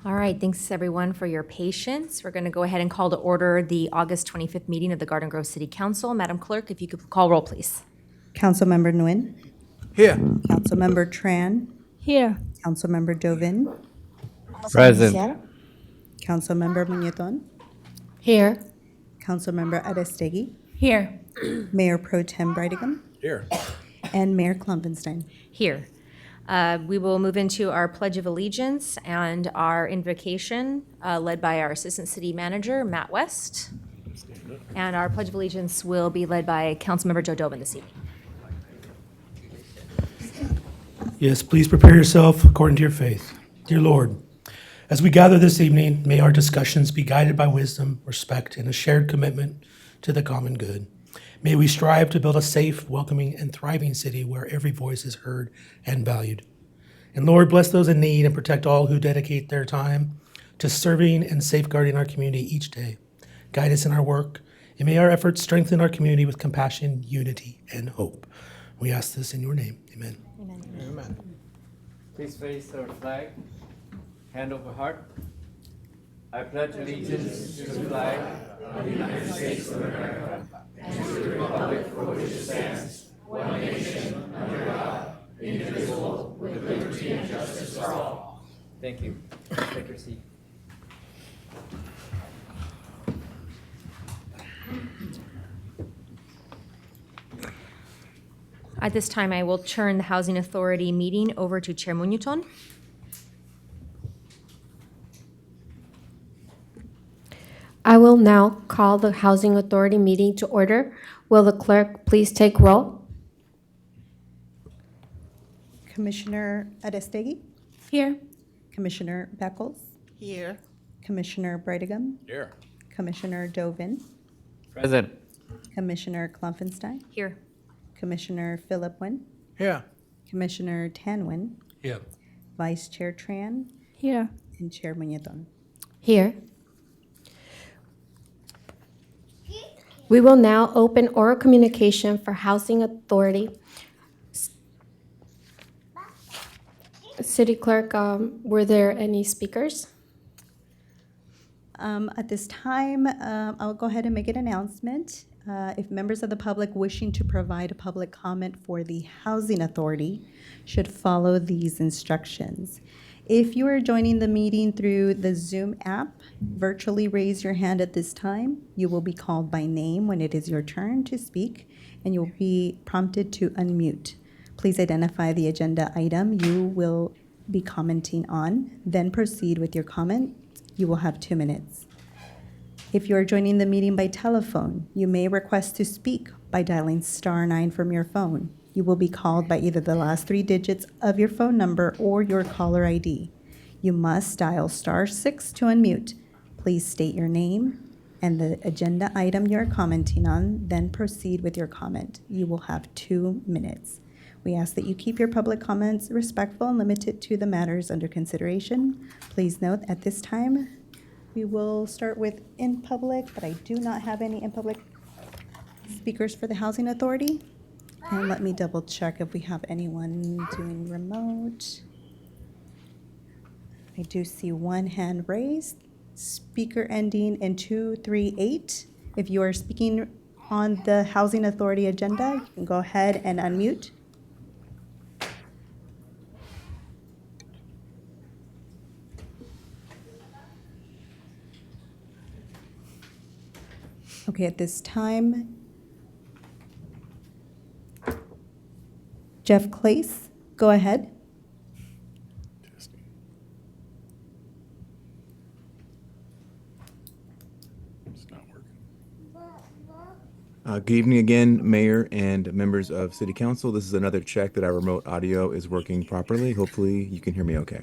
All right, thanks everyone for your patience. We're going to go ahead and call to order the August 25th meeting of the Garden Grove City Council. Madam Clerk, if you could call roll, please. Councilmember Nguyen, Here. Councilmember Tran, Here. Councilmember Jovin, Present. Councilmember Muñetón, Here. Councilmember Aristegui, Here. Mayor Pro Tem Brightingham, Here. and Mayor Klumpenstein. Here. We will move into our Pledge of Allegiance and our invocation led by our Assistant City Manager, Matt West. And our Pledge of Allegiance will be led by Councilmember Joe Dobin this evening. Yes, please prepare yourself according to your faith. Dear Lord, as we gather this evening, may our discussions be guided by wisdom, respect, and a shared commitment to the common good. May we strive to build a safe, welcoming, and thriving city where every voice is heard and valued. And Lord, bless those in need and protect all who dedicate their time to serving and safeguarding our community each day. Guide us in our work, and may our efforts strengthen our community with compassion, unity, and hope. We ask this in your name. Amen. Amen. Please face our flag, hand over heart. I pledge allegiance to the flag of the United States of America and to the republic for which it stands, one nation, under God, indivisible, with liberty and justice for all. Thank you. Take your seat. At this time, I will turn the Housing Authority meeting over to Chair Muñetón. I will now call the Housing Authority meeting to order. Will the clerk please take roll? Commissioner Aristegui, Here. Commissioner Beckles, Here. Commissioner Brightingham, Here. Commissioner Jovin, Present. Commissioner Klumpenstein, Here. Commissioner Philip Nguyen, Here. Commissioner Tan Nguyen, Yeah. Vice Chair Tran, Here. and Chair Muñetón. Here. We will now open oral communication for Housing Authority. City Clerk, were there any speakers? At this time, I'll go ahead and make an announcement. If members of the public wishing to provide a public comment for the Housing Authority should follow these instructions. If you are joining the meeting through the Zoom app, virtually raise your hand at this time. You will be called by name when it is your turn to speak, and you'll be prompted to unmute. Please identify the agenda item you will be commenting on, then proceed with your comment. You will have 2 minutes. If you are joining the meeting by telephone, you may request to speak by dialing *9 from your phone. You will be called by either the last 3 digits of your phone number or your caller ID. You must dial *6 to unmute. Please state your name and the agenda item you're commenting on, then proceed with your comment. You will have 2 minutes. We ask that you keep your public comments respectful and limited to the matters under consideration. Please note at this time, we will start with in public, but I do not have any in public speakers for the Housing Authority. And let me double check if we have anyone doing remote. I do see one hand raised. Speaker ending in 238. If you are speaking on the Housing Authority agenda, you can go ahead and unmute. Okay, at this time, Jeff Clace, go ahead. It's not working. Good evening again, Mayor and members of City Council. This is another check that our remote audio is working properly. Hopefully you can hear me okay.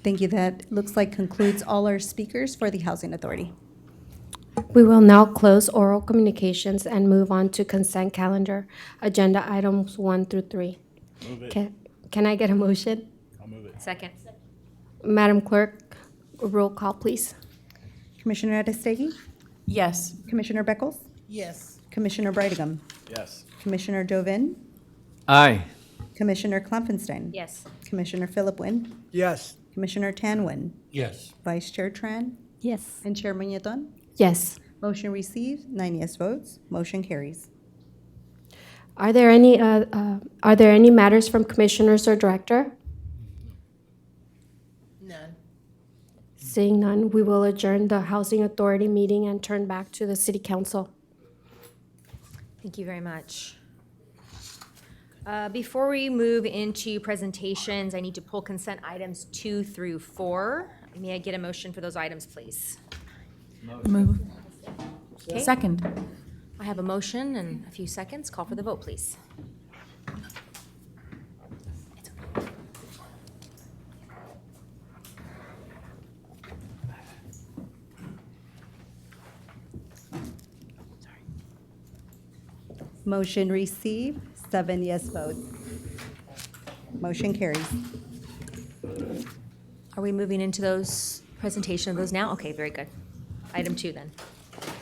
Thank you. That looks like concludes all our speakers for the Housing Authority. We will now close oral communications and move on to consent calendar, agenda items 1 through 3. Move it. Can I get a motion? I'll move it. Second. Madam Clerk, roll call, please. Commissioner Aristegui, Yes. Commissioner Beckles, Yes. Commissioner Brightigam, Yes. Commissioner Joven, Aye. Commissioner Klumpenstein. Yes. Commissioner Philip Wynn, Yes. Commissioner Tanwin, Yes. Vice Chair Tran, Yes. and Chair Muñetón. Yes. Motion received, 9 yes votes, motion carries. Are there any matters from commissioners or director? None. Seeing none, we will adjourn the Housing Authority meeting and turn back to the City Council. Thank you very much. Before we move into presentations, I need to pull consent items 2 through 4. May I get a motion for those items, please? Move. Okay. Second. I have a motion and a few seconds. Call for the vote, please. Motion received, 7 yes votes. Motion carries. Are we moving into those, presentation of those now? Okay, very good. Item 2 then.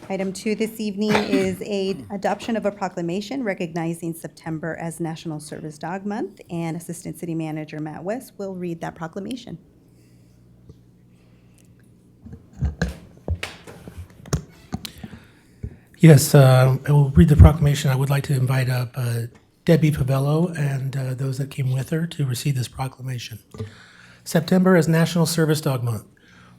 Item 2 this evening is a adoption of a proclamation recognizing September as National Service Dog Month, and Assistant City Manager Matt West will read that proclamation. Yes, I will read the proclamation. I would like to invite up Debbie Pavello and those that came with her to receive this proclamation. September is National Service Dog Month.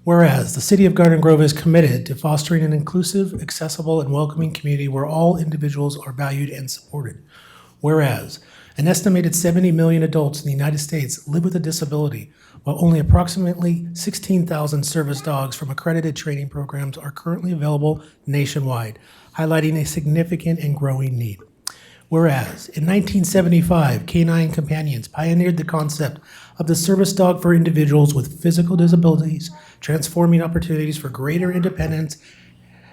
Whereas the City of Garden Grove is committed to fostering an inclusive, accessible, and welcoming community where all individuals are valued and supported. Whereas an estimated 70 million adults in the United States live with a disability, while only approximately 16,000 service dogs from accredited training programs are currently available nationwide, highlighting a significant and growing need. Whereas in 1975, Canine Companions pioneered the concept of the service dog for individuals with physical disabilities, transforming opportunities for greater independence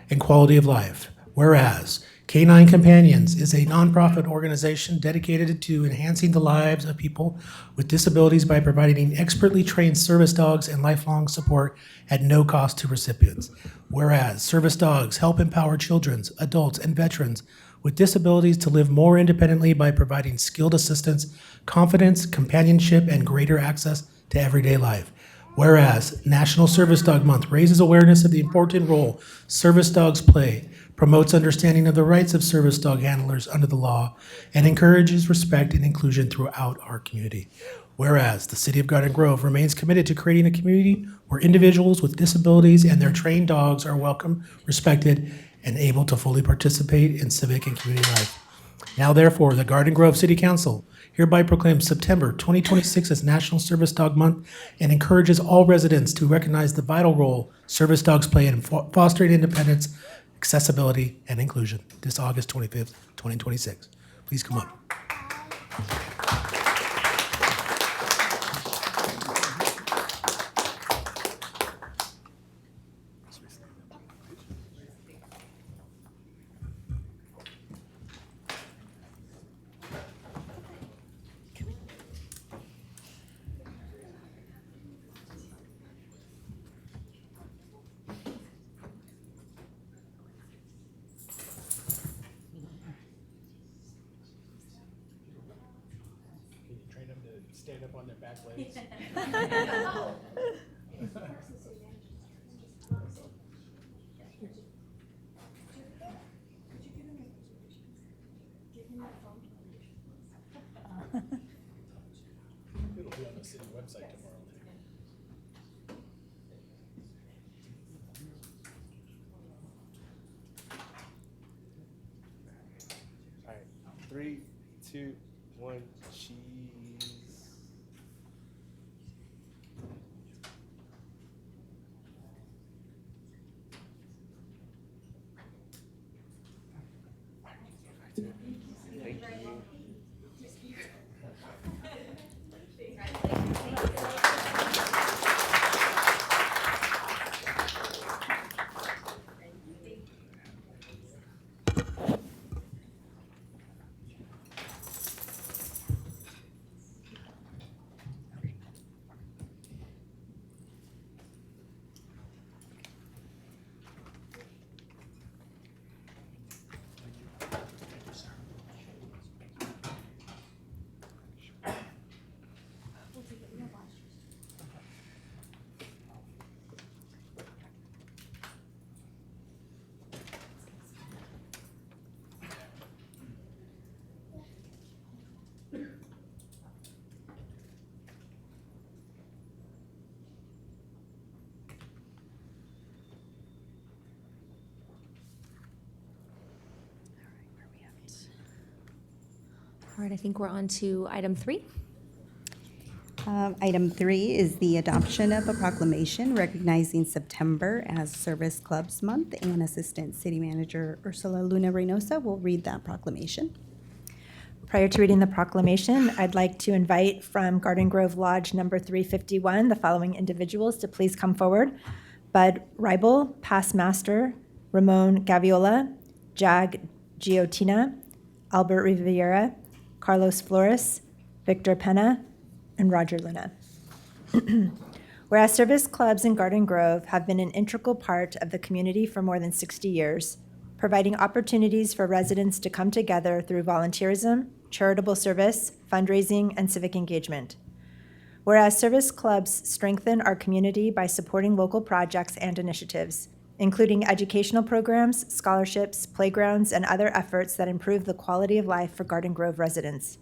and quality of life. Whereas Canine Companions is a nonprofit organization dedicated to enhancing the lives of people with disabilities by providing expertly trained service dogs and lifelong support at no cost to recipients. Whereas service dogs help empower children, adults, and veterans with disabilities to live more independently by providing skilled assistance, confidence, companionship, and greater access to everyday life. Whereas National Service Dog Month raises awareness of the important role service dogs play, promotes understanding of the rights of service dog handlers under the law, and encourages respect and inclusion throughout our community. Whereas the City of Garden Grove remains committed to creating a community where individuals with disabilities and their trained dogs are welcome, respected, and able to fully participate in civic and community life. Now therefore, the Garden Grove City Council hereby proclaims September 2026 as National Service Dog Month and encourages all residents to recognize the vital role service dogs play in fostering independence, accessibility, and inclusion this August 25th, 2026. Please come up. Train them to stand up on their back legs. It'll be on the city website tomorrow. All right, 3, 2, 1, cheese. Thank you. All right, I think we're on to item 3. Item 3 is the adoption of a proclamation recognizing September as Service Clubs Month, and Assistant City Manager Ursula Luna Reynosa will read that proclamation. Prior to reading the proclamation, I'd like to invite from Garden Grove Lodge number 351 the following individuals to please come forward. Bud Ribel, past master, Ramon Gaviola, Jag Giotina, Albert Rivera, Carlos Flores, Victor Pena, and Roger Luna. Whereas service clubs in Garden Grove have been an integral part of the community for more than 60 years, providing opportunities for residents to come together through volunteerism, charitable service, fundraising, and civic engagement. Whereas service clubs strengthen our community by supporting local projects and initiatives, including educational programs, scholarships, playgrounds, and other efforts that improve the quality of life for Garden Grove residents.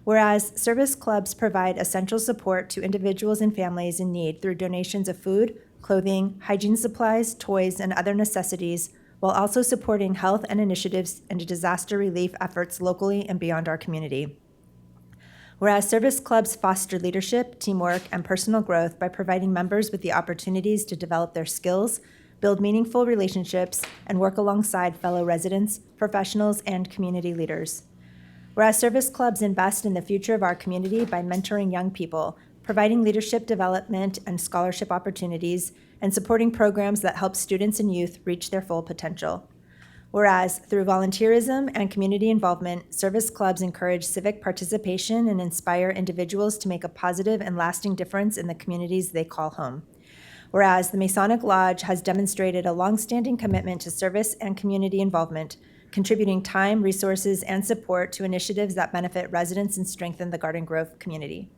Whereas service clubs provide essential support to individuals and families in need through donations of food, clothing, hygiene supplies, toys, and other necessities, while also supporting health and initiatives and disaster relief efforts locally and beyond our community. Whereas service clubs foster leadership, teamwork, and personal growth by providing members with the opportunities to develop their skills, build meaningful relationships, and work alongside fellow residents, professionals, and community leaders. Whereas service clubs invest in the future of our community by mentoring young people, providing leadership development and scholarship opportunities, and supporting programs that help students and youth reach their full potential. Whereas through volunteerism and community involvement, service clubs encourage civic participation and inspire individuals to make a positive and lasting difference in the communities they call home. Whereas the Masonic Lodge has demonstrated a longstanding commitment to service and community involvement, contributing time, resources, and support to initiatives that benefit residents and strengthen the Garden Grove community.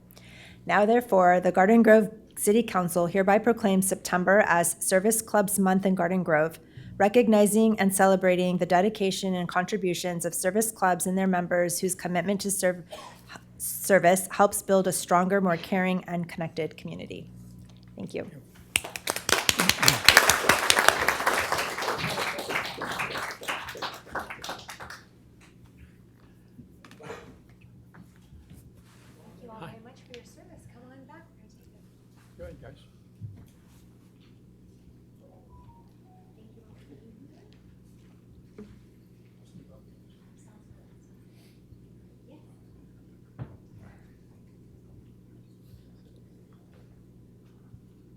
Now therefore, the Garden Grove City Council hereby proclaims September as Service Clubs Month in Garden Grove, recognizing and celebrating the dedication and contributions of service clubs and their members whose commitment to service helps build a stronger, more caring, and connected community. Thank you. Go ahead, guys.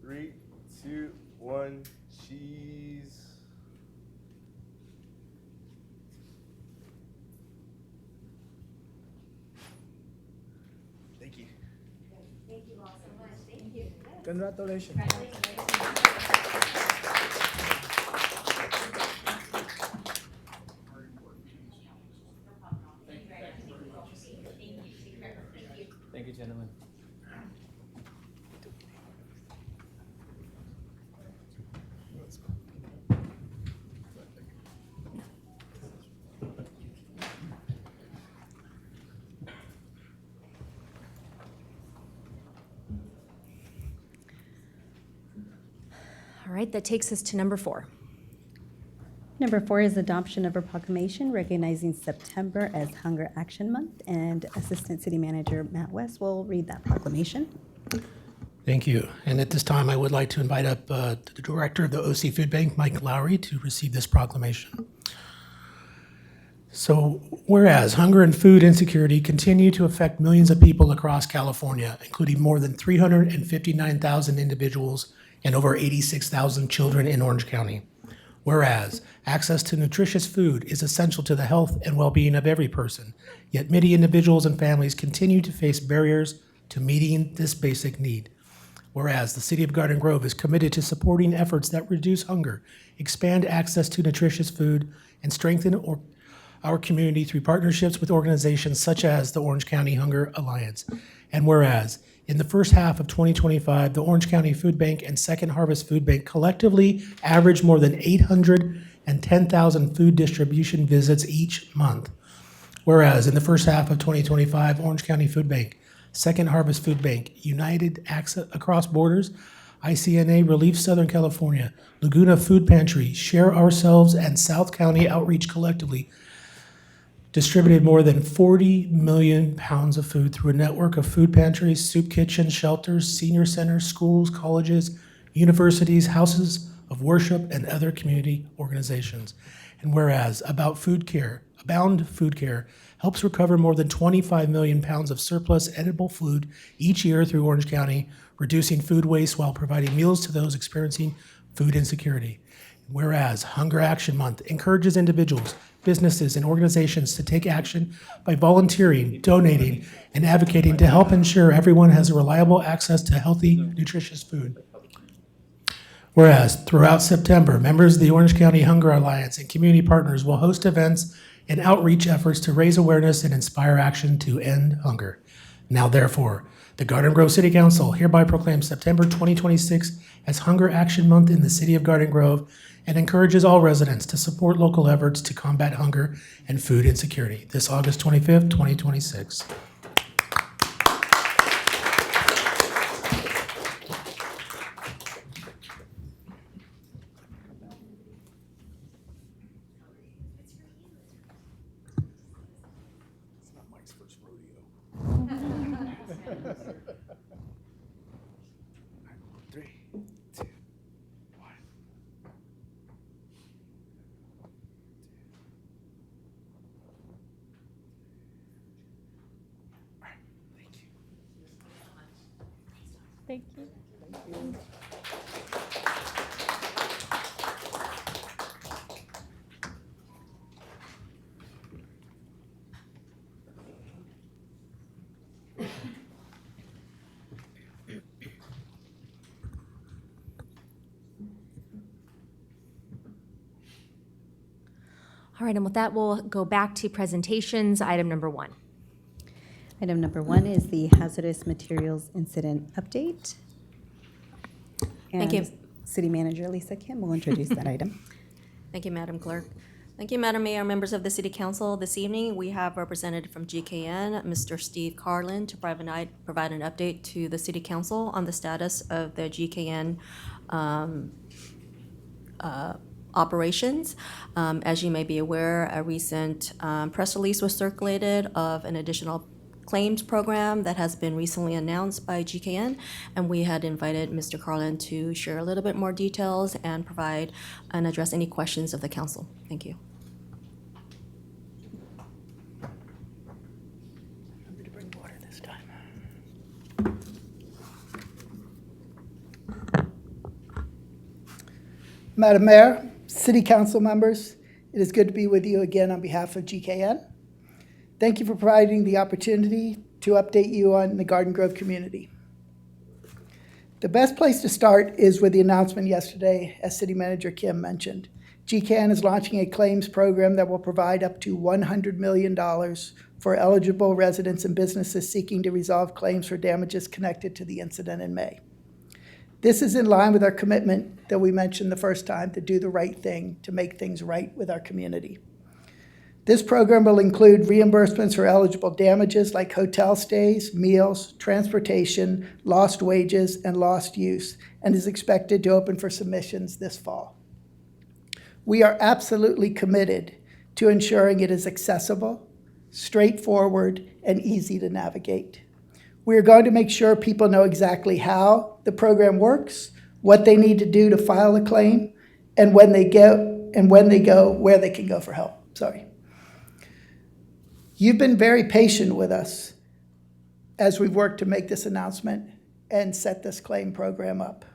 Three, two, one, cheese. Thank you. Thank you all so much. Thank you. Congratulations. Thank you, gentlemen. All right, that takes us to number 4. Number 4 is adoption of a proclamation recognizing September as Hunger Action Month, and Assistant City Manager Matt West will read that proclamation. Thank you. And at this time, I would like to invite up the Director of the OC Food Bank, Mike Lowry, to receive this proclamation. So, whereas hunger and food insecurity continue to affect millions of people across California, including more than 359,000 individuals and over 86,000 children in Orange County. Whereas access to nutritious food is essential to the health and well-being of every person, yet many individuals and families continue to face barriers to meeting this basic need. Whereas the City of Garden Grove is committed to supporting efforts that reduce hunger, expand access to nutritious food, and strengthen our community through partnerships with organizations such as the Orange County Hunger Alliance. And whereas in the first half of 2025, the Orange County Food Bank and Second Harvest Food Bank collectively averaged more than 810,000 food distribution visits each month. Whereas in the first half of 2025, Orange County Food Bank, Second Harvest Food Bank, United Access Across Borders, ICNA Relief Southern California, Laguna Food Pantry, Share Ourselves, and South County Outreach collectively distributed more than 40 million pounds of food through a network of food pantries, soup kitchens, shelters, senior centers, schools, colleges, universities, houses of worship, and other community organizations. And whereas Abound Food Care helps recover more than 25 million pounds of surplus edible food each year through Orange County, reducing food waste while providing meals to those experiencing food insecurity. Whereas Hunger Action Month encourages individuals, businesses, and organizations to take action by volunteering, donating, and advocating to help ensure everyone has reliable access to healthy, nutritious food. Whereas throughout September, members of the Orange County Hunger Alliance and community partners will host events and outreach efforts to raise awareness and inspire action to end hunger. Now therefore, the Garden Grove City Council hereby proclaims September 2026 as Hunger Action Month in the city of Garden Grove and encourages all residents to support local efforts to combat hunger and food insecurity this August 25th, 2026. All right, and with that, we'll go back to presentations. Item number 1. Item number 1 is the hazardous materials incident update. Thank you. And City Manager Lisa Kim will introduce that item. Thank you, Madam Clerk. Thank you, Madam Mayor, members of the City Council. This evening, we have representative from GKN, Mr. Steve Carlin, to provide an update to the City Council on the status of the GKN operations. As you may be aware, a recent press release was circulated of an additional claims program that has been recently announced by GKN, and we had invited Mr. Carlin to share a little bit more details and provide and address any questions of the council. Thank you. Madam Mayor, City Council members, it is good to be with you again on behalf of GKN. Thank you for providing the opportunity to update you on the Garden Grove community. The best place to start is with the announcement yesterday, as City Manager Kim mentioned. GKN is launching a claims program that will provide up to $100 million for eligible residents and businesses seeking to resolve claims for damages connected to the incident in May. This is in line with our commitment that we mentioned the first time to do the right thing, to make things right with our community. This program will include reimbursements for eligible damages like hotel stays, meals, transportation, lost wages, and lost use, and is expected to open for submissions this fall. We are absolutely committed to ensuring it is accessible, straightforward, and easy to navigate. We are going to make sure people know exactly how the program works, what they need to do to file a claim, and when they go, where they can go for help. You've been very patient with us as we've worked to make this announcement and set this claim program up.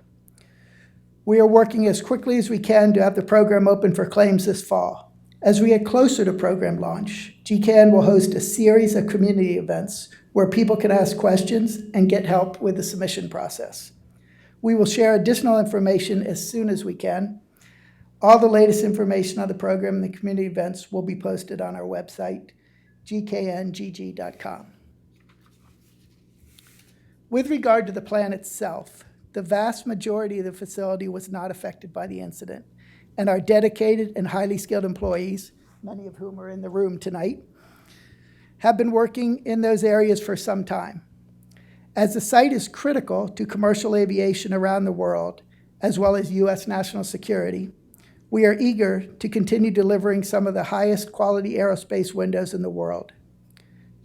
We are working as quickly as we can to have the program open for claims this fall. As we get closer to program launch, GKN will host a series of community events where people can ask questions and get help with the submission process. We will share additional information as soon as we can. All the latest information on the program and the community events will be posted on our website, gkngg.com. With regard to the plan itself, the vast majority of the facility was not affected by the incident, and our dedicated and highly skilled employees, many of whom are in the room tonight, have been working in those areas for some time. As the site is critical to commercial aviation around the world, as well as U.S. national security, We are eager to continue delivering some of the highest quality aerospace windows in the world.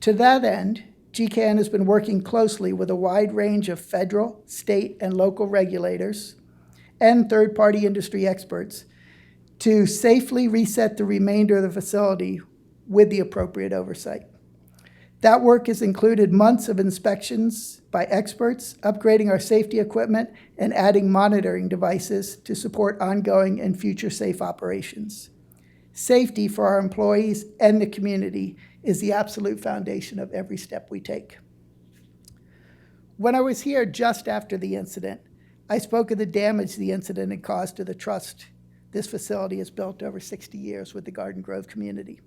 To that end, GKN has been working closely with a wide range of federal, state, and local regulators and third-party industry experts to safely reset the remainder of the facility with the appropriate oversight. That work has included months of inspections by experts, upgrading our safety equipment, and adding monitoring devices to support ongoing and future safe operations. Safety for our employees and the community is the absolute foundation of every step we take. When I was here just after the incident, I spoke of the damage the incident had caused to the trust this facility has built over 60 years with the Garden Grove community.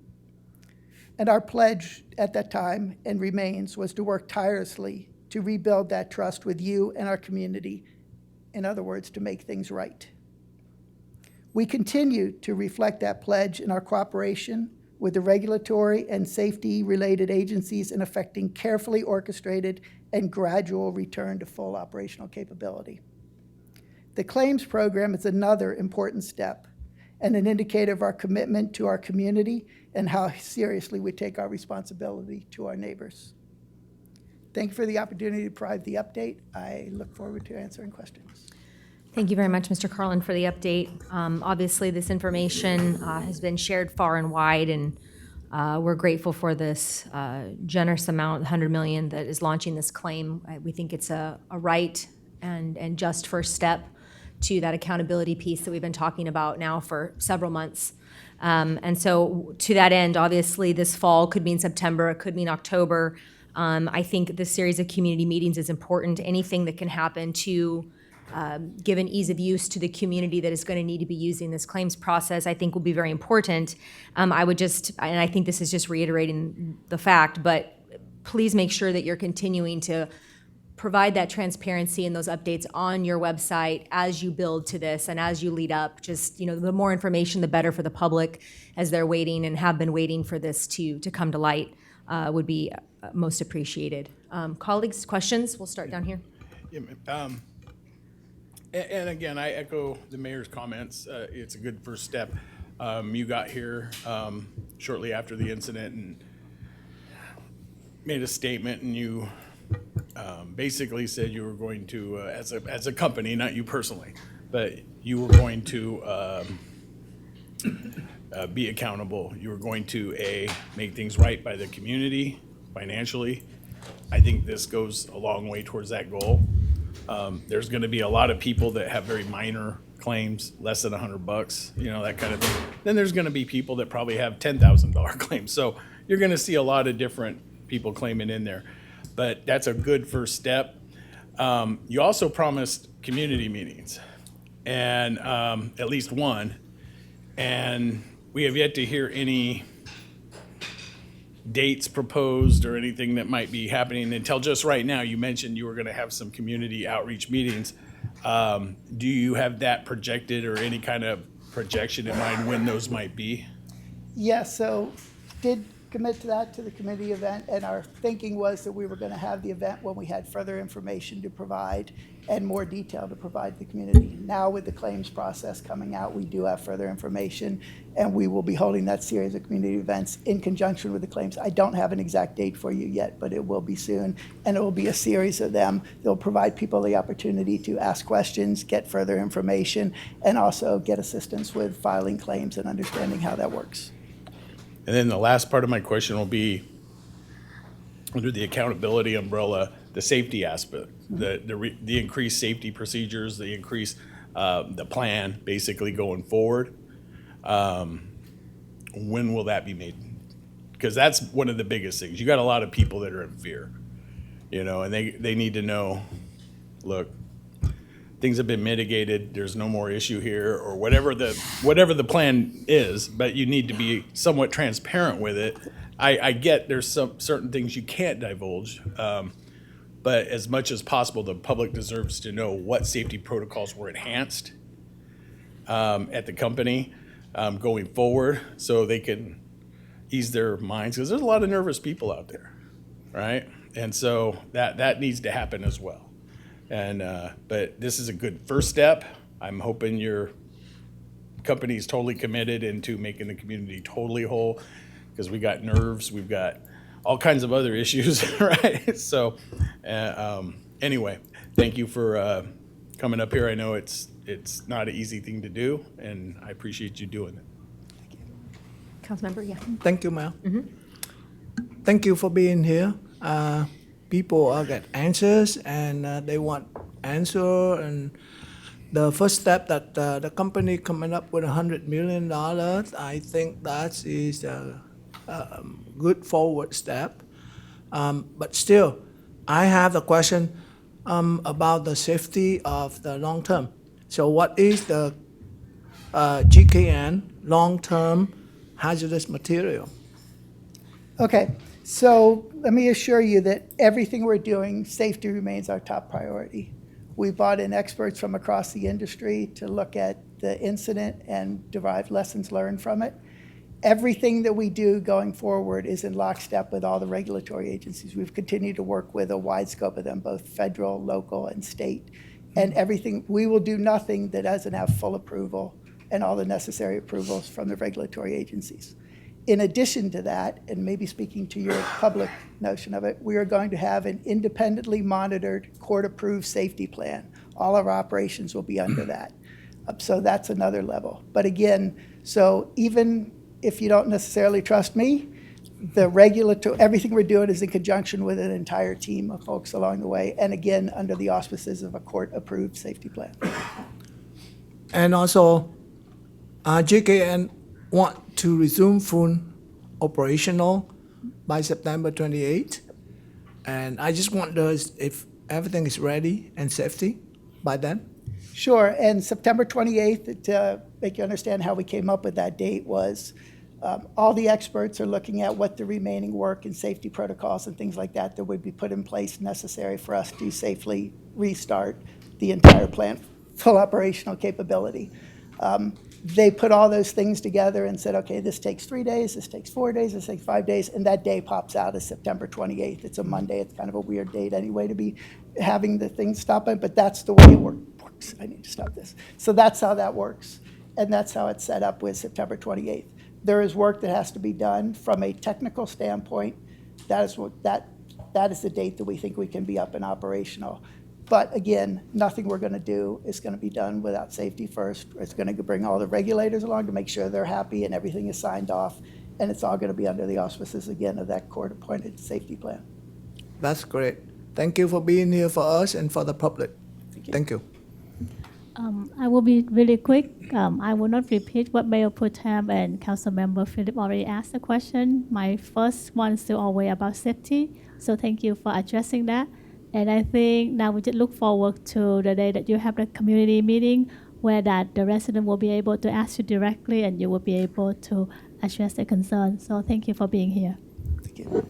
And our pledge at that time, and remains, was to work tirelessly to rebuild that trust with you and our community. In other words, to make things right. We continue to reflect that pledge in our cooperation with the regulatory and safety-related agencies in effecting carefully orchestrated and gradual return to full operational capability. The claims program is another important step and an indicator of our commitment to our community and how seriously we take our responsibility to our neighbors. Thank you for the opportunity to provide the update. I look forward to answering questions. Thank you very much, Mr. Carlin, for the update. Obviously, this information has been shared far and wide, and we're grateful for this generous amount, $100 million, that is launching this claim. We think it's a right and just first step to that accountability piece that we've been talking about now for several months. And so to that end, obviously, this fall could mean September, it could mean October. I think this series of community meetings is important. Anything that can happen to give an ease of use to the community that is going to need to be using this claims process, I think will be very important. I would just, and I think this is just reiterating the fact, but please make sure that you're continuing to provide that transparency and those updates on your website as you build to this and as you lead up. Just, the more information, the better for the public as they're waiting and have been waiting for this to come to light would be most appreciated. Colleagues, questions? We'll start down here. Yeah, and again, I echo the mayor's comments. It's a good first step. You got here shortly after the incident and made a statement, and you basically said you were going to, as a company, not you personally, but you were going to be accountable. You were going to make things right by the community financially. I think this goes a long way towards that goal. There's going to be a lot of people that have very minor claims, less than $100, that kind of thing. Then there's going to be people that probably have $10,000 claims. So you're going to see a lot of different people claiming in there. But that's a good first step. You also promised community meetings, and at least one. And we have yet to hear any dates proposed or anything that might be happening until just right now. You mentioned you were going to have some community outreach meetings. Do you have that projected or any kind of projection in mind when those might be? Yes, so did commit to that, to the committee event, and our thinking was that we were going to have the event when we had further information to provide and more detail to provide the community. Now with the claims process coming out, we do have further information, and we will be holding that series of community events in conjunction with the claims. I don't have an exact date for you yet, but it will be soon, and it will be a series of them. They'll provide people the opportunity to ask questions, get further information, and also get assistance with filing claims and understanding how that works. And then the last part of my question will be, under the accountability umbrella, the safety aspect, the increased safety procedures, the increased, the plan basically going forward. When will that be made? Because that's one of the biggest things. You got a lot of people that are in fear, and they need to know, look, things have been mitigated, there's no more issue here, or whatever the plan is, but you need to be somewhat transparent with it. I get there's some certain things you can't divulge, but as much as possible, the public deserves to know what safety protocols were enhanced at the company going forward, so they can ease their minds, because there's a lot of nervous people out there, right? And so that needs to happen as well. And but this is a good first step. I'm hoping you're company is totally committed into making the community totally whole, because we got nerves, we've got all kinds of other issues, right? So, anyway, thank you for coming up here. I know it's not an easy thing to do, and I appreciate you doing it. Councilmember, yeah. Thank you, ma'am. Thank you for being here. People get answers and they want answer. And the first step that the company coming up with $100 million, I think that is a good forward step. But still, I have a question about the safety of the long term. So what is the GKN long-term hazardous material? Okay, so let me assure you that everything we're doing, safety remains our top priority. We brought in experts from across the industry to look at the incident and derive lessons learned from it. Everything that we do going forward is in lockstep with all the regulatory agencies. We've continued to work with a wide scope of them, both federal, local, and state. And everything, we will do nothing that doesn't have full approval and all the necessary approvals from the regulatory agencies. In addition to that, and maybe speaking to your public notion of it, we are going to have an independently monitored, court-approved safety plan. All our operations will be under that. So that's another level. But again, so even if you don't necessarily trust me, the regulatory, everything we're doing is in conjunction with an entire team of folks along the way, and again, under the auspices of a court-approved safety plan. And also, GKN want to resume full operational by September 28. And I just wonder if everything is ready and safety by then. Sure, and September 28th, to make you understand how we came up with that date, was all the experts are looking at what the remaining work and safety protocols and things like that would be put in place necessary for us to safely restart the entire plant, full operational capability. They put all those things together and said, okay, this takes 3 days, this takes 4 days, this takes 5 days, and that day pops out as September 28th. It's a Monday. It's kind of a weird date anyway to be having the thing stop it, but that's the way it works. I need to stop this. So that's how that works, and that's how it's set up with September 28th. There is work that has to be done from a technical standpoint. That is the date that we think we can be up and operational. But again, nothing we're going to do is going to be done without safety first. It's going to bring all the regulators along to make sure they're happy and everything is signed off. And it's all going to be under the auspices, again, of that court-appointed safety plan. That's great. Thank you for being here for us and for the public. Thank you. I will be really quick. I will not repeat what Mayor Pro Tem and Councilmember Philip already asked the question. My first one is still always about safety. So thank you for addressing that. And I think now we just look forward to the day that you have the community meeting where that the resident will be able to ask you directly and you will be able to address their concerns. So thank you for being here. Thank you.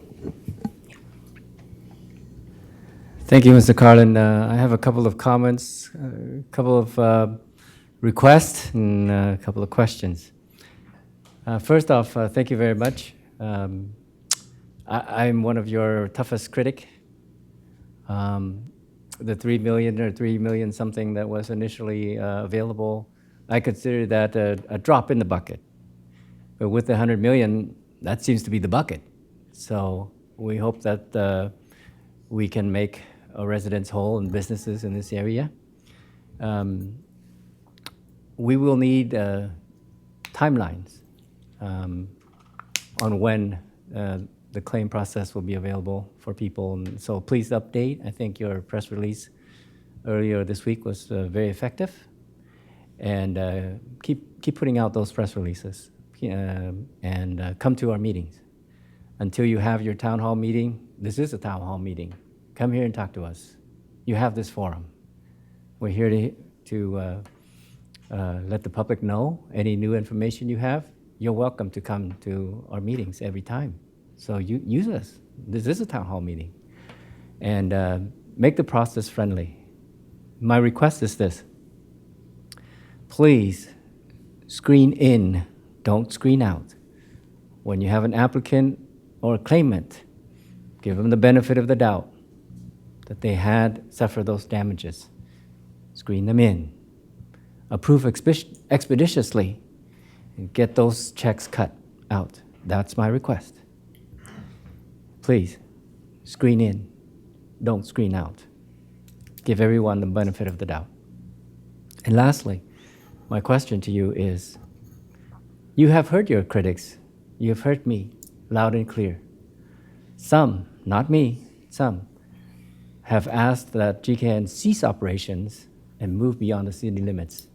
Thank you, Mr. Carlin. I have a couple of comments, a couple of requests, and a couple of questions. First off, thank you very much. I'm one of your toughest critic. The 3 million or 3 million something that was initially available, I consider that a drop in the bucket. But with the 100 million, that seems to be the bucket. So we hope that we can make our residents whole and businesses in this area. We will need timelines on when the claim process will be available for people. And so please update. I think your press release earlier this week was very effective. And keep putting out those press releases and come to our meetings. Until you have your town hall meeting, this is a town hall meeting. Come here and talk to us. You have this forum. We're here to let the public know any new information you have. You're welcome to come to our meetings every time. So you use us. This is a town hall meeting. And make the process friendly. My request is this. Please screen in, don't screen out. When you have an applicant or a claimant, give them the benefit of the doubt that they had suffered those damages. Screen them in. approve expeditiously and get those checks cut out. That's my request. Please, screen in, don't screen out. Give everyone the benefit of the doubt. And lastly, my question to you is, you have heard your critics, you have heard me loud and clear. Some, not me, some, have asked that GKN cease operations and move beyond the city limits.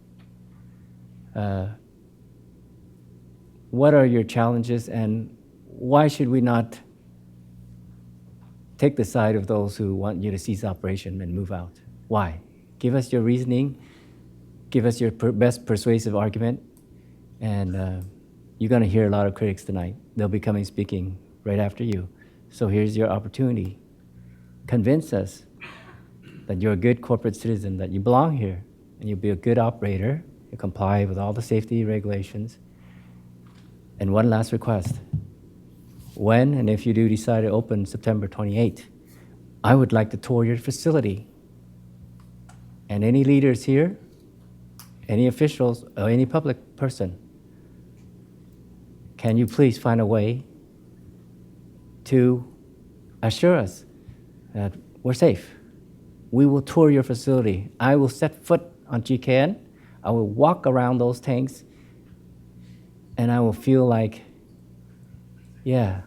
What are your challenges, and why should we not take the side of those who want you to cease operation and move out? Why? Give us your reasoning, give us your best persuasive argument, and you're going to hear a lot of critics tonight. They'll be coming speaking right after you. So here's your opportunity. Convince us that you're a good corporate citizen, that you belong here, and you'll be a good operator, you comply with all the safety regulations. And one last request. When and if you do decide to open September 28th, I would like to tour your facility. And any leaders here, any officials, or any public person, can you please find a way to assure us that we're safe? We will tour your facility. I will set foot on GKN. I will walk around those tanks, and I will feel like, yeah,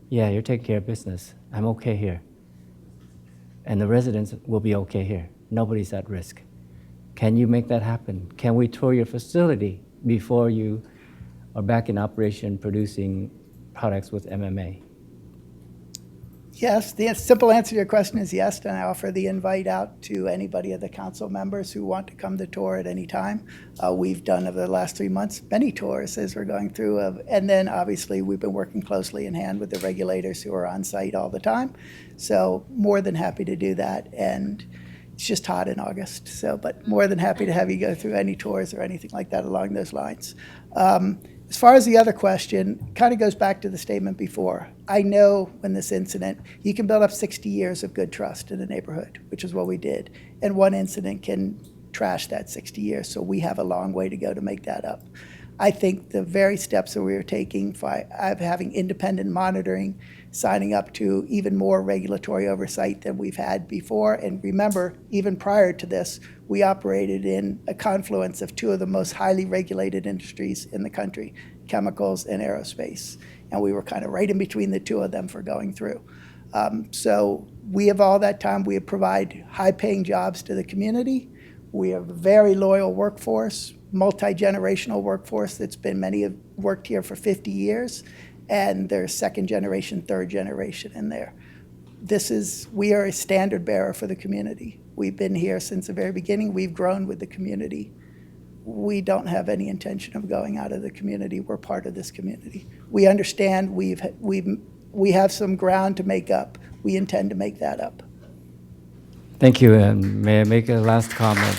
you're taking care of business. I'm okay here. And the residents will be okay here. Nobody's at risk. Can you make that happen? Can we tour your facility before you are back in operation producing products with MMA? Yes, the simple answer to your question is yes, and I offer the invite out to anybody of the council members who want to come to tour at any time. We've done over the last 3 months many tours as we're going through, and then obviously we've been working closely in hand with the regulators who are on site all the time. So more than happy to do that, and it's just hot in August, but more than happy to have you go through any tours or anything like that along those lines. As far as the other question, kind of goes back to the statement before. I know when this incident, you can build up 60 years of good trust in a neighborhood, which is what we did. And one incident can trash that 60 years, so we have a long way to go to make that up. I think the very steps that we are taking by having independent monitoring, signing up to even more regulatory oversight than we've had before. And remember, even prior to this, we operated in a confluence of two of the most highly regulated industries in the country, chemicals and aerospace. And we were kind of right in between the two of them for going through. So we have all that time. We provide high-paying jobs to the community. We have a very loyal workforce, multi-generational workforce that's been, many have worked here for 50 years, and there's second generation, third generation in there. We are a standard bearer for the community. We've been here since the very beginning. We've grown with the community. We don't have any intention of going out of the community. We're part of this community. We understand we have some ground to make up. We intend to make that up. Thank you, and may I make a last comment?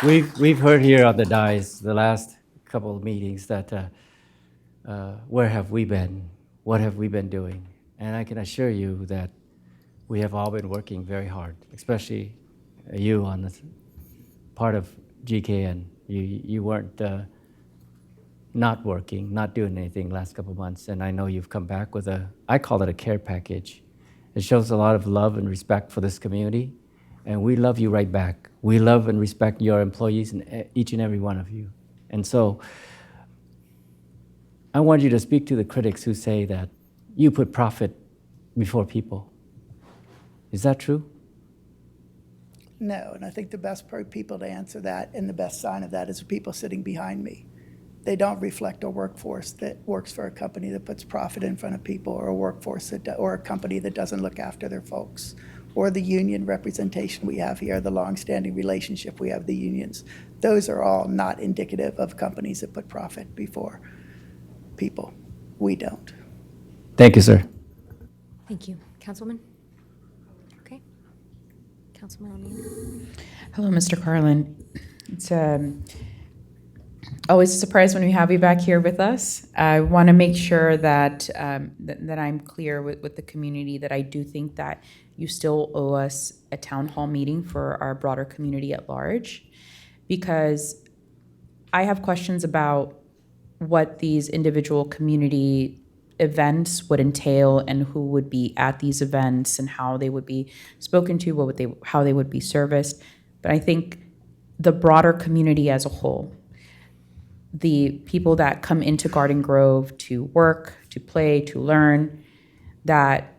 We've heard here on the dais the last couple of meetings that where have we been? What have we been doing? And I can assure you that we have all been working very hard, especially you on the part of GKN. You weren't not working, not doing anything last couple of months, and I know you've come back with I call it a care package. It shows a lot of love and respect for this community, and we love you right back. We love and respect your employees, and each and every one of you. And so I want you to speak to the critics who say that you put profit before people. Is that true? No, and I think the best people to answer that, and the best sign of that, is the people sitting behind me. They don't reflect a workforce that works for a company that puts profit in front of people, or a workforce or a company that doesn't look after their folks, or the union representation we have here, the longstanding relationship we have with the unions. Those are all not indicative of companies that put profit before people. We don't. Thank you, sir. Thank you. Councilman? Okay. Councilman O'Neill. Hello, Mr. Carlin. It's always a surprise when we have you back here with us. I want to make sure that that I'm clear with the community that I do think that you still owe us a town hall meeting for our broader community at large, because I have questions about what these individual community events would entail and who would be at these events and how they would be spoken to, how they would be serviced. But I think the broader community as a whole, the people that come into Garden Grove to work, to play, to learn, that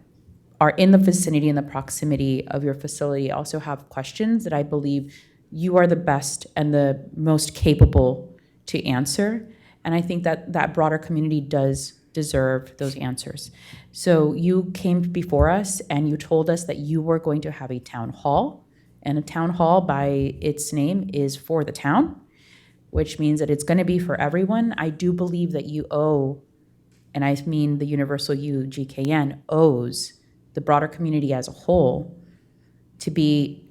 are in the vicinity and the proximity of your facility also have questions that I believe you are the best and the most capable to answer. And I think that that broader community does deserve those answers. So you came before us and you told us that you were going to have a town hall, and a town hall by its name is for the town, which means that it's going to be for everyone. I do believe that you owe, and I mean the universal you, GKN, owes the broader community as a whole to be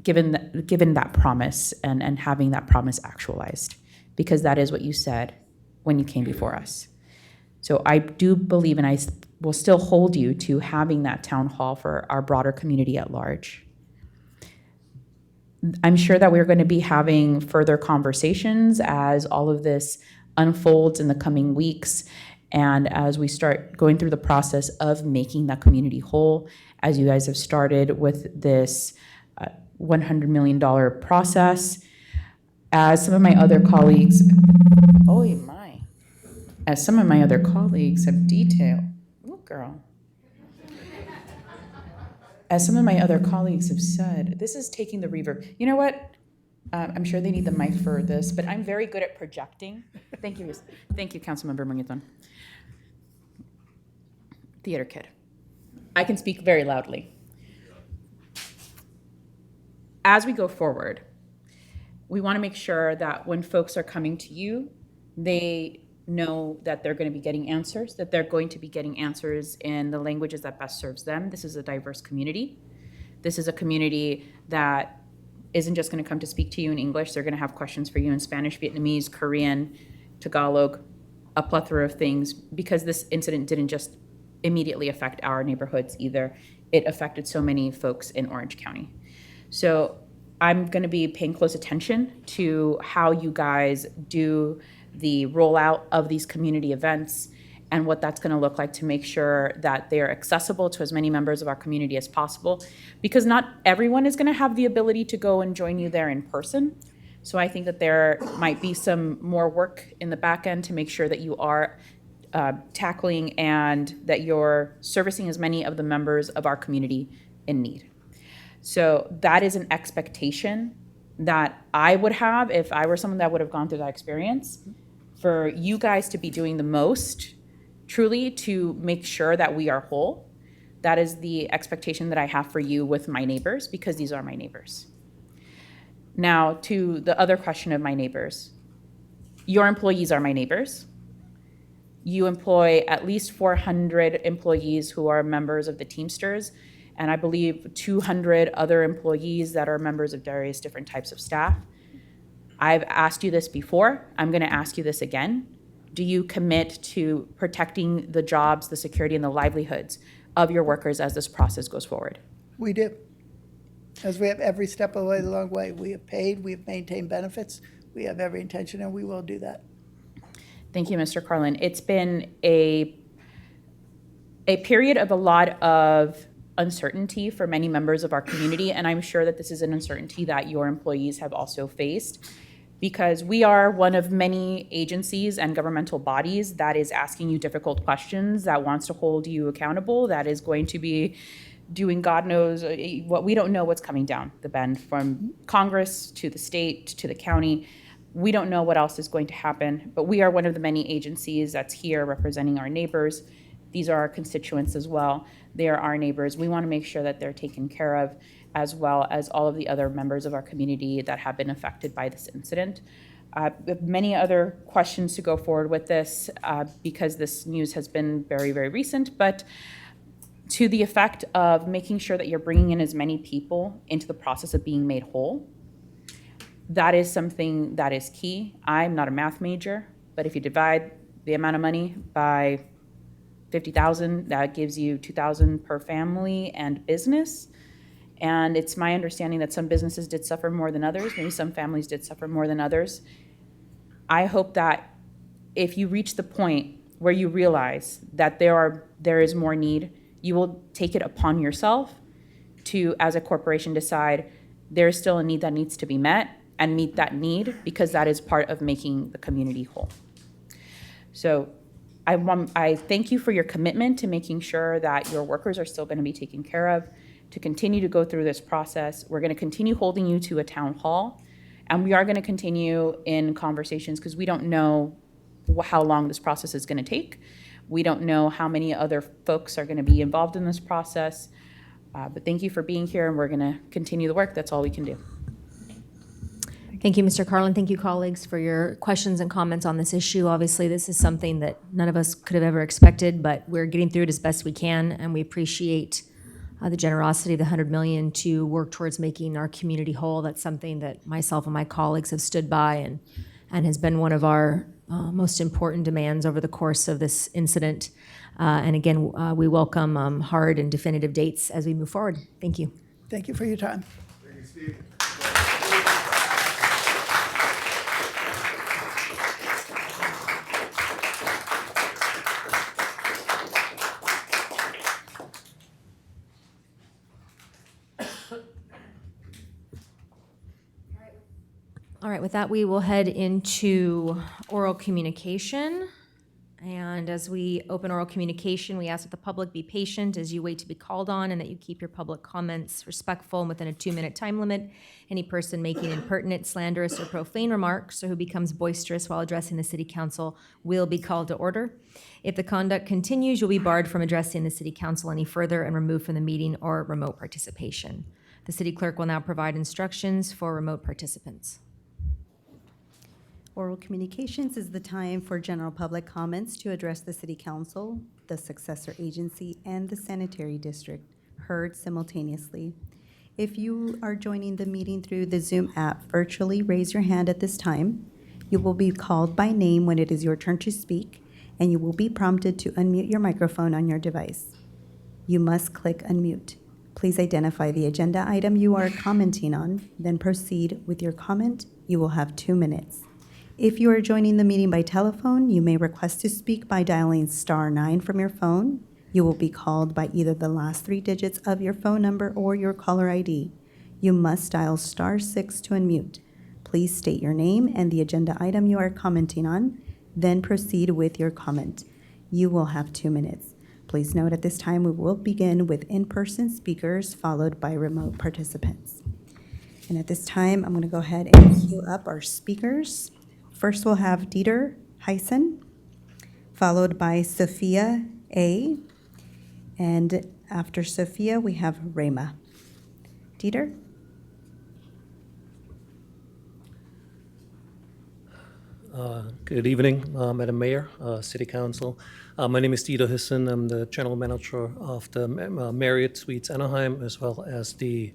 given that promise and having that promise actualized, because that is what you said when you came before us. So I do believe, and I will still hold you to having that town hall for our broader community at large. I'm sure that we're going to be having further conversations as all of this unfolds in the coming weeks, and as we start going through the process of making that community whole, as you guys have started with this $100 million process. As some of my other colleagues, as some of my other colleagues have detailed, as some of my other colleagues have said, this is taking the reverb. You know what? I'm sure they need the mic for this, but I'm very good at projecting. Thank you, Councilmember Mungueton. Theater kid. I can speak very loudly. As we go forward, we want to make sure that when folks are coming to you, they know that they're going to be getting answers, that they're going to be getting answers in the languages that best serves them. This is a diverse community. This is a community that isn't just going to come to speak to you in English. They're going to have questions for you in Spanish, Vietnamese, Korean, Tagalog, a plethora of things, because this incident didn't just immediately affect our neighborhoods either. It affected so many folks in Orange County. So I'm going to be paying close attention to how you guys do the rollout of these community events and what that's going to look like to make sure that they're accessible to as many members of our community as possible, because not everyone is going to have the ability to go and join you there in person. So I think that there might be some more work in the back end to make sure that you are tackling and that you're servicing as many of the members of our community in need. So that is an expectation that I would have if I were someone that would have gone through that experience, for you guys to be doing the most truly to make sure that we are whole. That is the expectation that I have for you with my neighbors, because these are my neighbors. Now, to the other question of my neighbors. Your employees are my neighbors. You employ at least 400 employees who are members of the Teamsters, and I believe 200 other employees that are members of various different types of staff. I've asked you this before. I'm going to ask you this again. Do you commit to protecting the jobs, the security, and the livelihoods of your workers as this process goes forward? We do. As we have every step of the way, the long way. We have paid, we have maintained benefits. We have every intention, and we will do that. Thank you, Mr. Carlin. It's been a period of a lot of uncertainty for many members of our community, and I'm sure that this is an uncertainty that your employees have also faced, because we are one of many agencies and governmental bodies that is asking you difficult questions, that wants to hold you accountable, that is going to be doing God knows what. We don't know what's coming down the bend from Congress to the state to the county. We don't know what else is going to happen, but we are one of the many agencies that's here representing our neighbors. These are our constituents as well. They are our neighbors. We want to make sure that they're taken care of, as well as all of the other members of our community that have been affected by this incident. We have many other questions to go forward with this because this news has been very, very recent, but to the effect of making sure that you're bringing in as many people into the process of being made whole. that is something that is key. I'm not a math major, but if you divide the amount of money by 50,000, that gives you 2,000 per family and business. And it's my understanding that some businesses did suffer more than others. Maybe some families did suffer more than others. I hope that if you reach the point where you realize that there is more need, you will take it upon yourself to, as a corporation, decide there's still a need that needs to be met and meet that need, because that is part of making the community whole. So I thank you for your commitment to making sure that your workers are still going to be taken care of, to continue to go through this process. We're going to continue holding you to a town hall, and we are going to continue in conversations because we don't know how long this process is going to take. We don't know how many other folks are going to be involved in this process. But thank you for being here, and we're going to continue the work. That's all we can do. Thank you, Mr. Carlin. Thank you, colleagues, for your questions and comments on this issue. Obviously, this is something that none of us could have ever expected, but we're getting through it as best we can, and we appreciate the generosity of the $100 million to work towards making our community whole. That's something that myself and my colleagues have stood by and has been one of our most important demands over the course of this incident. And again, we welcome hard and definitive dates as we move forward. Thank you. Thank you for your time. All right, with that, we will head into oral communication. And as we open oral communication, we ask that the public be patient as you wait to be called on, and that you keep your public comments respectful and within a 2-minute time limit. Any person making impertinent, slanderous, or profane remarks, or who becomes boisterous while addressing the city council, will be called to order. If the conduct continues, you'll be barred from addressing the city council any further and removed from the meeting or remote participation. The city clerk will now provide instructions for remote participants. Oral communications is the time for general public comments to address the city council, the successor agency, and the sanitary district, heard simultaneously. If you are joining the meeting through the Zoom app, virtually raise your hand at this time. You will be called by name when it is your turn to speak, and you will be prompted to unmute your microphone on your device. You must click unmute. Please identify the agenda item you are commenting on, then proceed with your comment. You will have 2 minutes. If you are joining the meeting by telephone, you may request to speak by dialing *9 from your phone. You will be called by either the last 3 digits of your phone number or your caller ID. You must dial *6 to unmute. Please state your name and the agenda item you are commenting on, then proceed with your comment. You will have 2 minutes. Please note at this time we will begin with in-person speakers followed by remote participants. And at this time, I'm going to go ahead and queue up our speakers. First, we'll have Dieter Heisen, followed by Sophia A. And after Sophia, we have Rema. Dieter? Good evening, Madam Mayor, City Council. My name is Dieter Hissen. I'm the General Manager of the Marriott Suites Anaheim, as well as the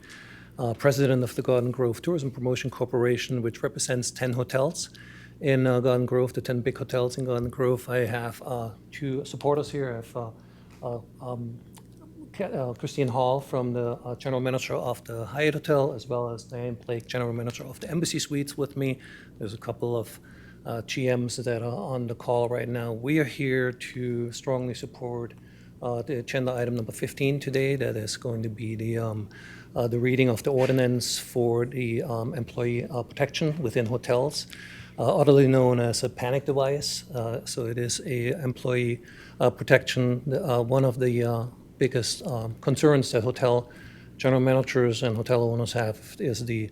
President of the Garden Grove Tourism Promotion Corporation, which represents 10 hotels in Garden Grove, the 10 big hotels in Garden Grove. I have 2 supporters here. I have Christine Hall from the General Manager of the Hyatt Hotel, as well as Diane Blake, General Manager of the Embassy Suites with me. There's a couple of GMs that are on the call right now. We are here to strongly support the agenda item number 15 today. That is going to be the reading of the ordinance for the employee protection within hotels, otherly known as a panic device. So it is a employee protection. One of the biggest concerns that hotel general managers and hotel owners have is the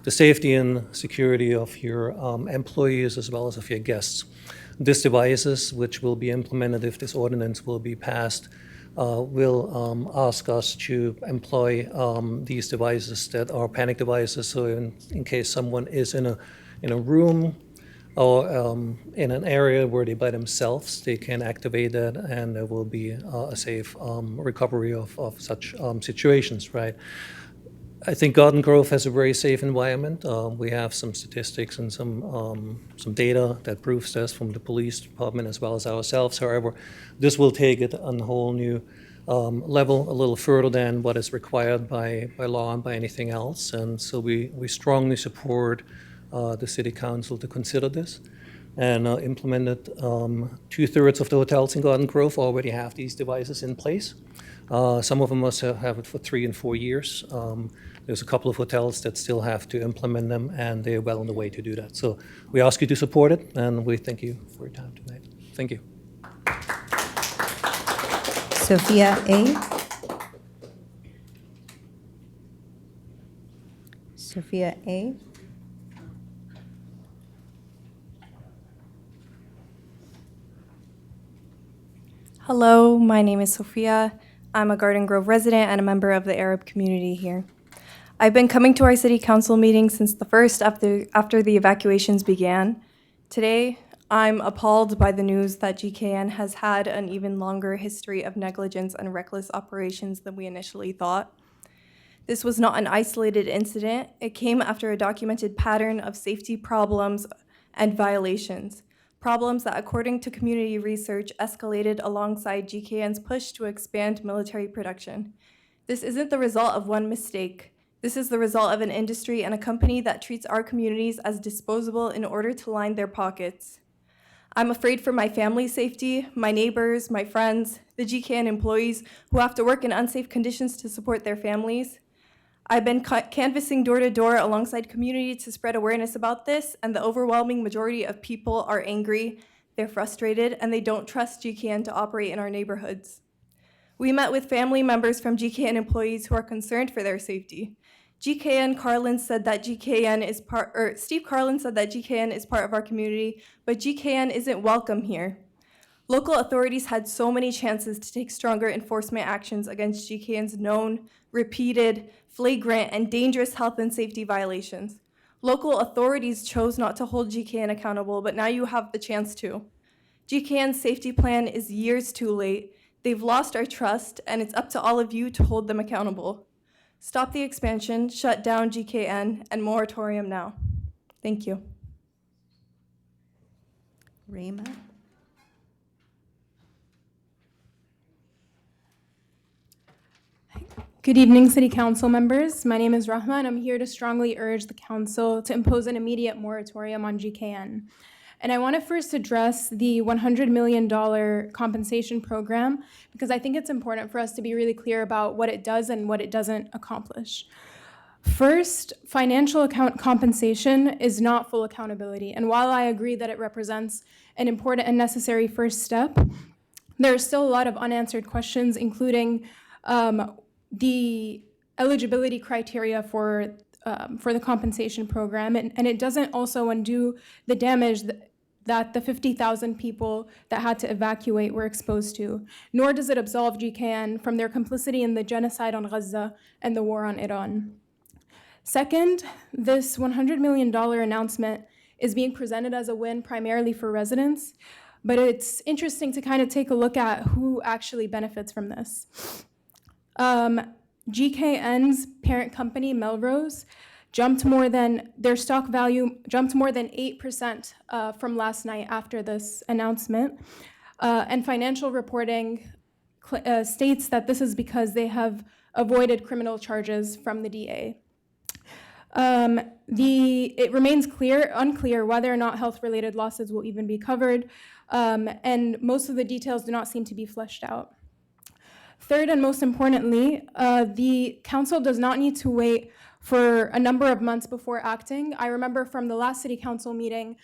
safety and security of your employees as well as of your guests. These devices, which will be implemented if this ordinance will be passed, will ask us to employ these devices that are panic devices. So in case someone is in a room or in an area where they're by themselves, they can activate that, and there will be a safe recovery of such situations, right? I think Garden Grove has a very safe environment. We have some statistics and some data that proves this from the police department as well as ourselves. However, this will take it on a whole new level, a little further than what is required by law and by anything else. And so we strongly support the City Council to consider this and implement it. 2/3 of the hotels in Garden Grove already have these devices in place. Some of them must have it for 3 and 4 years. There's a couple of hotels that still have to implement them, and they're well on the way to do that. So we ask you to support it, and we thank you for your time tonight. Thank you. Sophia A. Sophia A. Hello, my name is Sophia. I'm a Garden Grove resident and a member of the Arab community here. I've been coming to our city council meetings since the first after the evacuations began. Today, I'm appalled by the news that GKN has had an even longer history of negligence and reckless operations than we initially thought. This was not an isolated incident. It came after a documented pattern of safety problems and violations. Problems that, according to community research, escalated alongside GKN's push to expand military production. This isn't the result of one mistake. This is the result of an industry and a company that treats our communities as disposable in order to line their pockets. I'm afraid for my family's safety, my neighbors, my friends, the GKN employees who have to work in unsafe conditions to support their families. I've been canvassing door to door alongside community to spread awareness about this, and the overwhelming majority of people are angry, they're frustrated, and they don't trust GKN to operate in our neighborhoods. We met with family members from GKN employees who are concerned for their safety. Steve Carlin said that GKN is part of our community, but GKN isn't welcome here. Local authorities had so many chances to take stronger enforcement actions against GKN's known, repeated, flagrant, and dangerous health and safety violations. Local authorities chose not to hold GKN accountable, but now you have the chance to. GKN's safety plan is years too late. They've lost our trust, and it's up to all of you to hold them accountable. Stop the expansion, shut down GKN, and moratorium now. Thank you. Rayma. Good evening, City Council members. My name is Rahma, and I'm here to strongly urge the Council to impose an immediate moratorium on GKN. And I want to first address the $100 million compensation program, because I think it's important for us to be really clear about what it does and what it doesn't accomplish. First, financial compensation is not full accountability. And while I agree that it represents an important and necessary first step, there are still a lot of unanswered questions, including the eligibility criteria for the compensation program, and it doesn't also undo the damage that the 50,000 people that had to evacuate were exposed to, nor does it absolve GKN from their complicity in the genocide on Gaza and the war on Iran. Second, this $100 million announcement is being presented as a win primarily for residents, but it's interesting to kind of take a look at who actually benefits from this. GKN's parent company, Melrose, their stock value jumped more than 8% from last night after this announcement. And financial reporting states that this is because they have avoided criminal charges from the DA. It remains unclear whether or not health-related losses will even be covered, and most of the details do not seem to be fleshed out. Third, and most importantly, the council does not need to wait for a number of months before acting. I remember from the last city council meeting,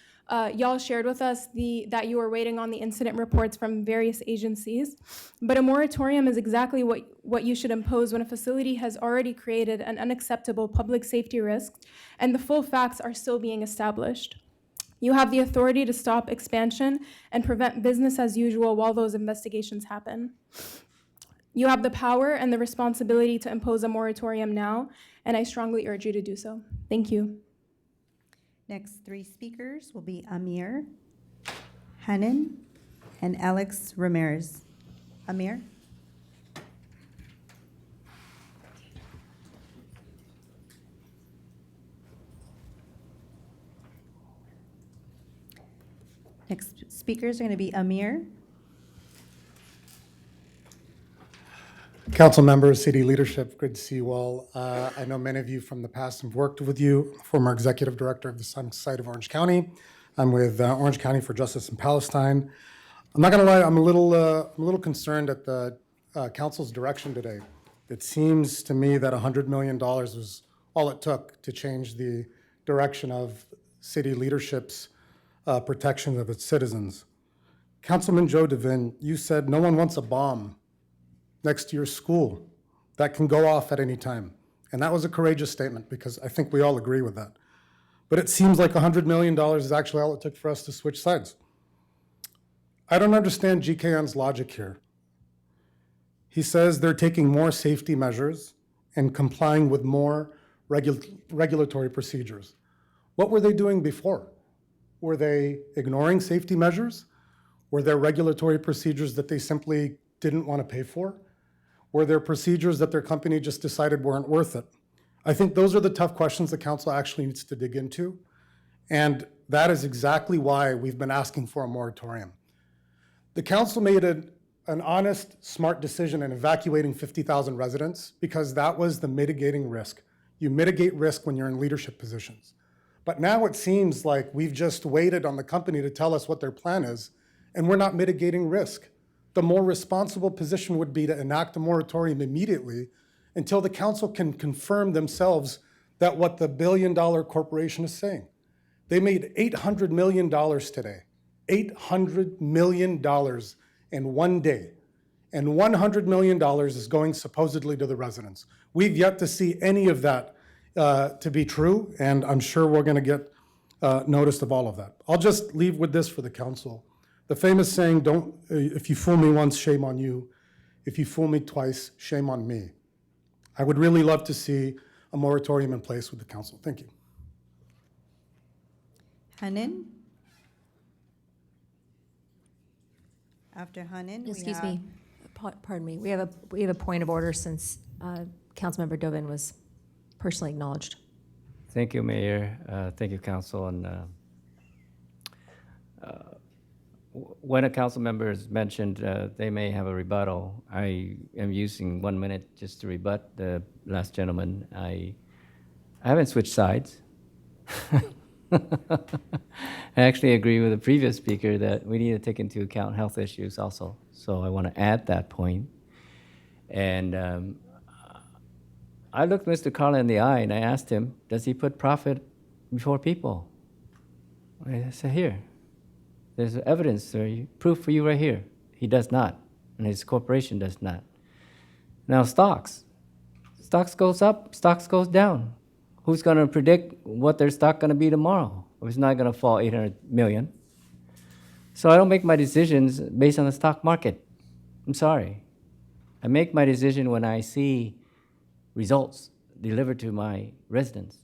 y'all shared with us that you were waiting on the incident reports from various agencies. But a moratorium is exactly what you should impose when a facility has already created an unacceptable public safety risk and the full facts are still being established. You have the authority to stop expansion and prevent business as usual while those investigations happen. You have the power and the responsibility to impose a moratorium now, and I strongly urge you to do so. Thank you. Next three speakers will be Amir, Hanan, and Alex Ramirez. Amir? Next speakers are going to be Amir. Council members, city leadership, good to see you all. I know many of you from the past have worked with you, former executive director of the Sun Society of Orange County. I'm with Orange County for Justice in Palestine. I'm not going to lie, I'm a little concerned at the council's direction today. It seems to me that $100 million was all it took to change the direction of city leadership's protection of its citizens. Councilman Joe Devin, you said no one wants a bomb next to your school that can go off at any time. And that was a courageous statement because I think we all agree with that. But it seems like $100 million is actually all it took for us to switch sides. I don't understand GKN's logic here. He says they're taking more safety measures and complying with more regulatory procedures. What were they doing before? Were they ignoring safety measures? Were there regulatory procedures that they simply didn't want to pay for? Were there procedures that their company just decided weren't worth it? I think those are the tough questions the council actually needs to dig into. And that is exactly why we've been asking for a moratorium. The council made an honest, smart decision in evacuating 50,000 residents because that was the mitigating risk. You mitigate risk when you're in leadership positions. But now it seems like we've just waited on the company to tell us what their plan is, and we're not mitigating risk. The more responsible position would be to enact a moratorium immediately until the council can confirm themselves that what the billion-dollar corporation is saying. They made $800 million today, $800 million in one day, and $100 million is going supposedly to the residents. We've yet to see any of that to be true, and I'm sure we're going to get notice of all of that. I'll just leave with this for the council. The famous saying, if you fool me once, shame on you. If you fool me twice, shame on me. I would really love to see a moratorium in place with the council. Thank you. Hanan. After Hanan, we Excuse have- me, pardon me. We have a point of order since Councilmember Dovin was personally acknowledged. Thank you, Mayor. Thank you, Council. And when a council member is mentioned, they may have a rebuttal. I am using 1 minute just to rebut the last gentleman. I haven't switched sides. I actually agree with the previous speaker that we need to take into account health issues also. So I want to add that point. And I looked Mr. Carla in the eye and I asked him, does he put profit before people? I said, here, there's evidence, proof for you right here. He does not, and his corporation does not. Now stocks goes up, stocks goes down. Who's going to predict what their stock going to be tomorrow? It's not going to fall 800 million. So I don't make my decisions based on the stock market. I'm sorry. I make my decision when I see results delivered to my residents.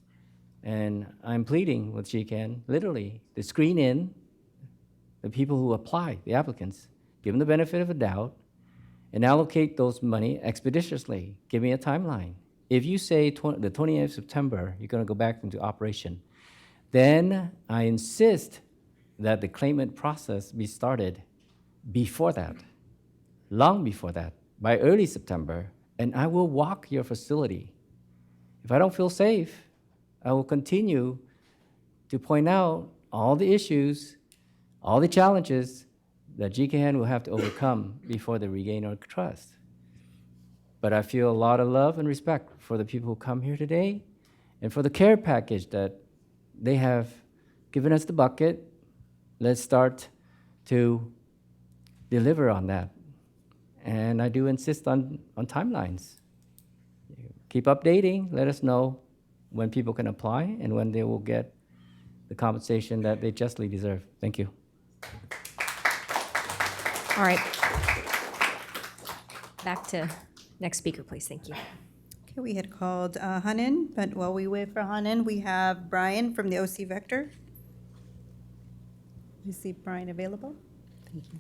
And I'm pleading with GCAN, literally, to screen in the people who apply, the applicants, give them the benefit of a doubt, and allocate those money expeditiously. Give me a timeline. If you say the 28th of September, you're going to go back into operation, then I insist that the claimant process be started before that, long before that, by early September, and I will walk your facility. If I don't feel safe, I will continue to point out all the issues, all the challenges that GKN will have to overcome before they regain our trust. But I feel a lot of love and respect for the people who come here today and for the care package that they have given us the bucket. Let's start to deliver on that. And I do insist on timelines. Keep updating, let us know when people can apply and when they will get the compensation that they justly deserve. Thank you. All right. Back to next speaker, please. Thank you. Okay, we had called Hanan, but while we wait for Hanan, we have Brian from the OC Vector. You see Brian available? Thank you.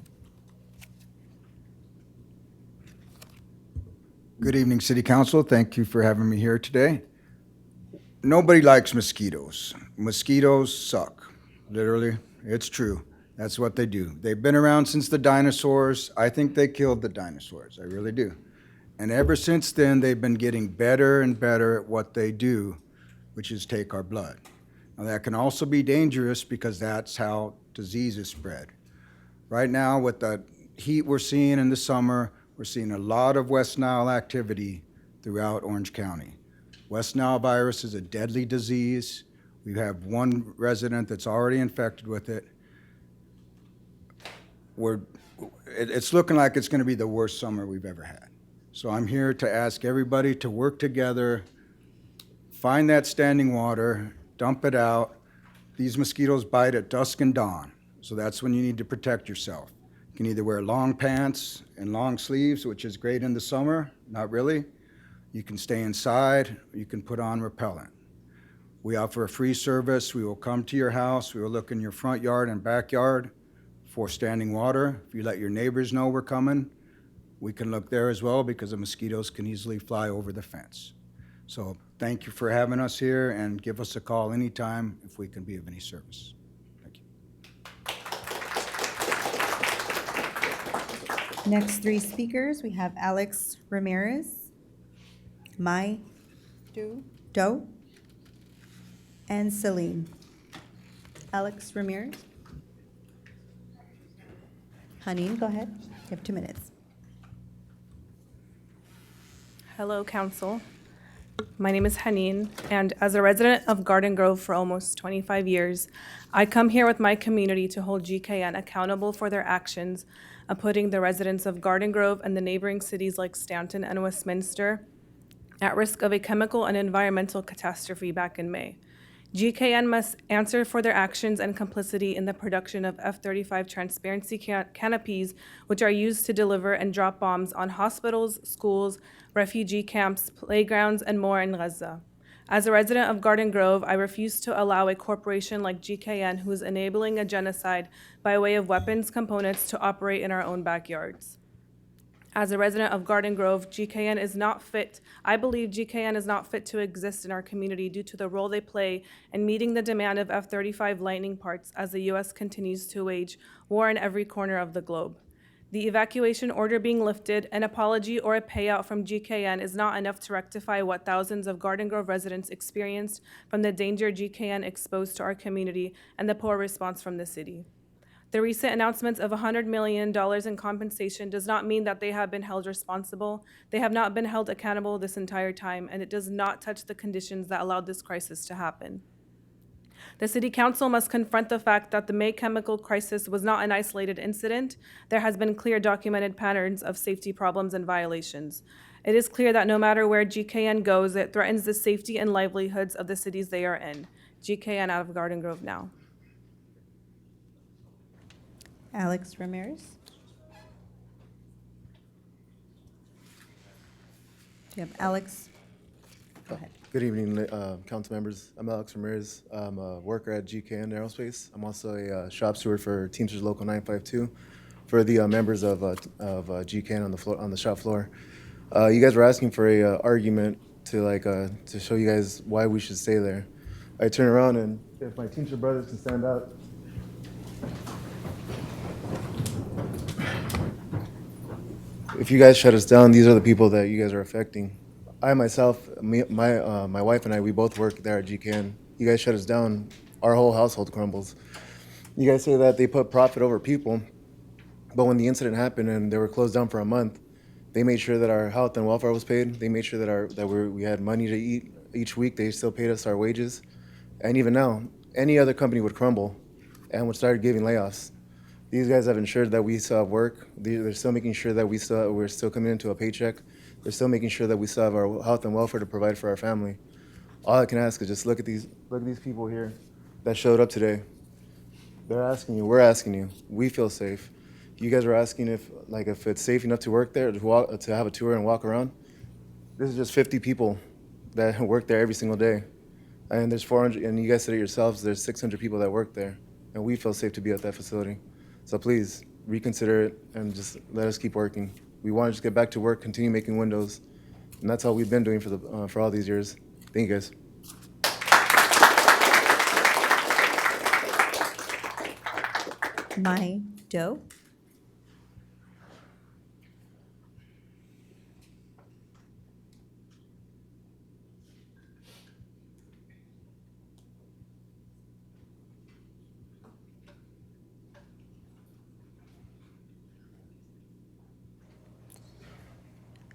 Good evening, City Council. Thank you for having me here today. Nobody likes mosquitoes. Mosquitoes suck. Literally, it's true. That's what they do. They've been around since the dinosaurs. I think they killed the dinosaurs. I really do. And ever since then, they've been getting better and better at what they do, which is take our blood. Now, that can also be dangerous because that's how diseases spread. Right now, with the heat we're seeing in the summer, we're seeing a lot of West Nile activity throughout Orange County. West Nile virus is a deadly disease. We have one resident that's already infected with it. It's looking like it's going to be the worst summer we've ever had. So I'm here to ask everybody to work together, find that standing water, dump it out. These mosquitoes bite at dusk and dawn, so that's when you need to protect yourself. You can either wear long pants and long sleeves, which is great in the summer, not really. You can stay inside, or you can put on repellent. We offer a free service. We will come to your house. We will look in your front yard and backyard for standing water. If you let your neighbors know we're coming, we can look there as well because the mosquitoes can easily fly over the fence. So thank you for having us here, and give us a call anytime if we can be of any service. Thank you. Next three speakers, we have Alex Ramirez, Mai Doe, and Celine. Alex Ramirez. Haneen, go ahead. You have 2 minutes. Hello, Council. My name is Haneen, and as a resident of Garden Grove for almost 25 years, I come here with my community to hold GKN accountable for their actions of putting the residents of Garden Grove and the neighboring cities like Stanton and Westminster at risk of a chemical and environmental catastrophe back in May. GKN must answer for their actions and complicity in the production of F-35 transparency canopies, which are used to deliver and drop bombs on hospitals, schools, refugee camps, playgrounds, and more in Gaza. As a resident of Garden Grove, I refuse to allow a corporation like GKN, who is enabling a genocide by way of weapons components, to operate in our own backyards. As a resident of Garden Grove, GKN is not fit. I believe GKN is not fit to exist in our community due to the role they play in meeting the demand of F-35 Lightning parts as the U.S. continues to wage war in every corner of the globe. The evacuation order being lifted, an apology or a payout from GKN is not enough to rectify what thousands of Garden Grove residents experienced from the danger GKN exposed to our community and the poor response from the city. The recent announcements of $100 million in compensation does not mean that they have been held responsible. They have not been held accountable this entire time, and it does not touch the conditions that allowed this crisis to happen. The City Council must confront the fact that the May chemical crisis was not an isolated incident. There has been clear documented patterns of safety problems and violations. It is clear that no matter where GKN goes, it threatens the safety and livelihoods of the cities they are in. GKN out of Garden Grove now. Alex Ramirez. Do you have Alex? Go ahead. Good evening, council members. I'm Alex Ramirez. I'm a worker at GKN Aerospace. I'm also a shop steward for Teamsters Local 952 for the members of GKN on the shop floor. You guys were asking for a argument to show you guys why we should stay there. I turn around, and if my Teamster brothers can stand up. If you guys shut us down, these are the people that you guys are affecting. I myself, my wife and I, we both work there at GKN. You guys shut us down, our whole household crumbles. You guys say that they put profit over people, but when the incident happened and they were closed down for a month, they made sure that our health and welfare was paid. They made sure that we had money to eat each week. They still paid us our wages. And even now, any other company would crumble and would start giving layoffs. These guys have ensured that we still have work. They're still making sure that we're still coming into a paycheck. They're still making sure that we still have our health and welfare to provide for our family. All I can ask is just look at these people here that showed up today. They're asking you, we're asking you, we feel safe. You guys are asking if it's safe enough to work there, to have a tour and walk around. This is just 50 people that work there every single day. And there's 400, and you guys said it yourselves, there's 600 people that work there. And we feel safe to be at that facility. So please reconsider it and just let us keep working. We want to just get back to work, continue making windows. And that's all we've been doing for all these years. Thank you guys. Mai Do.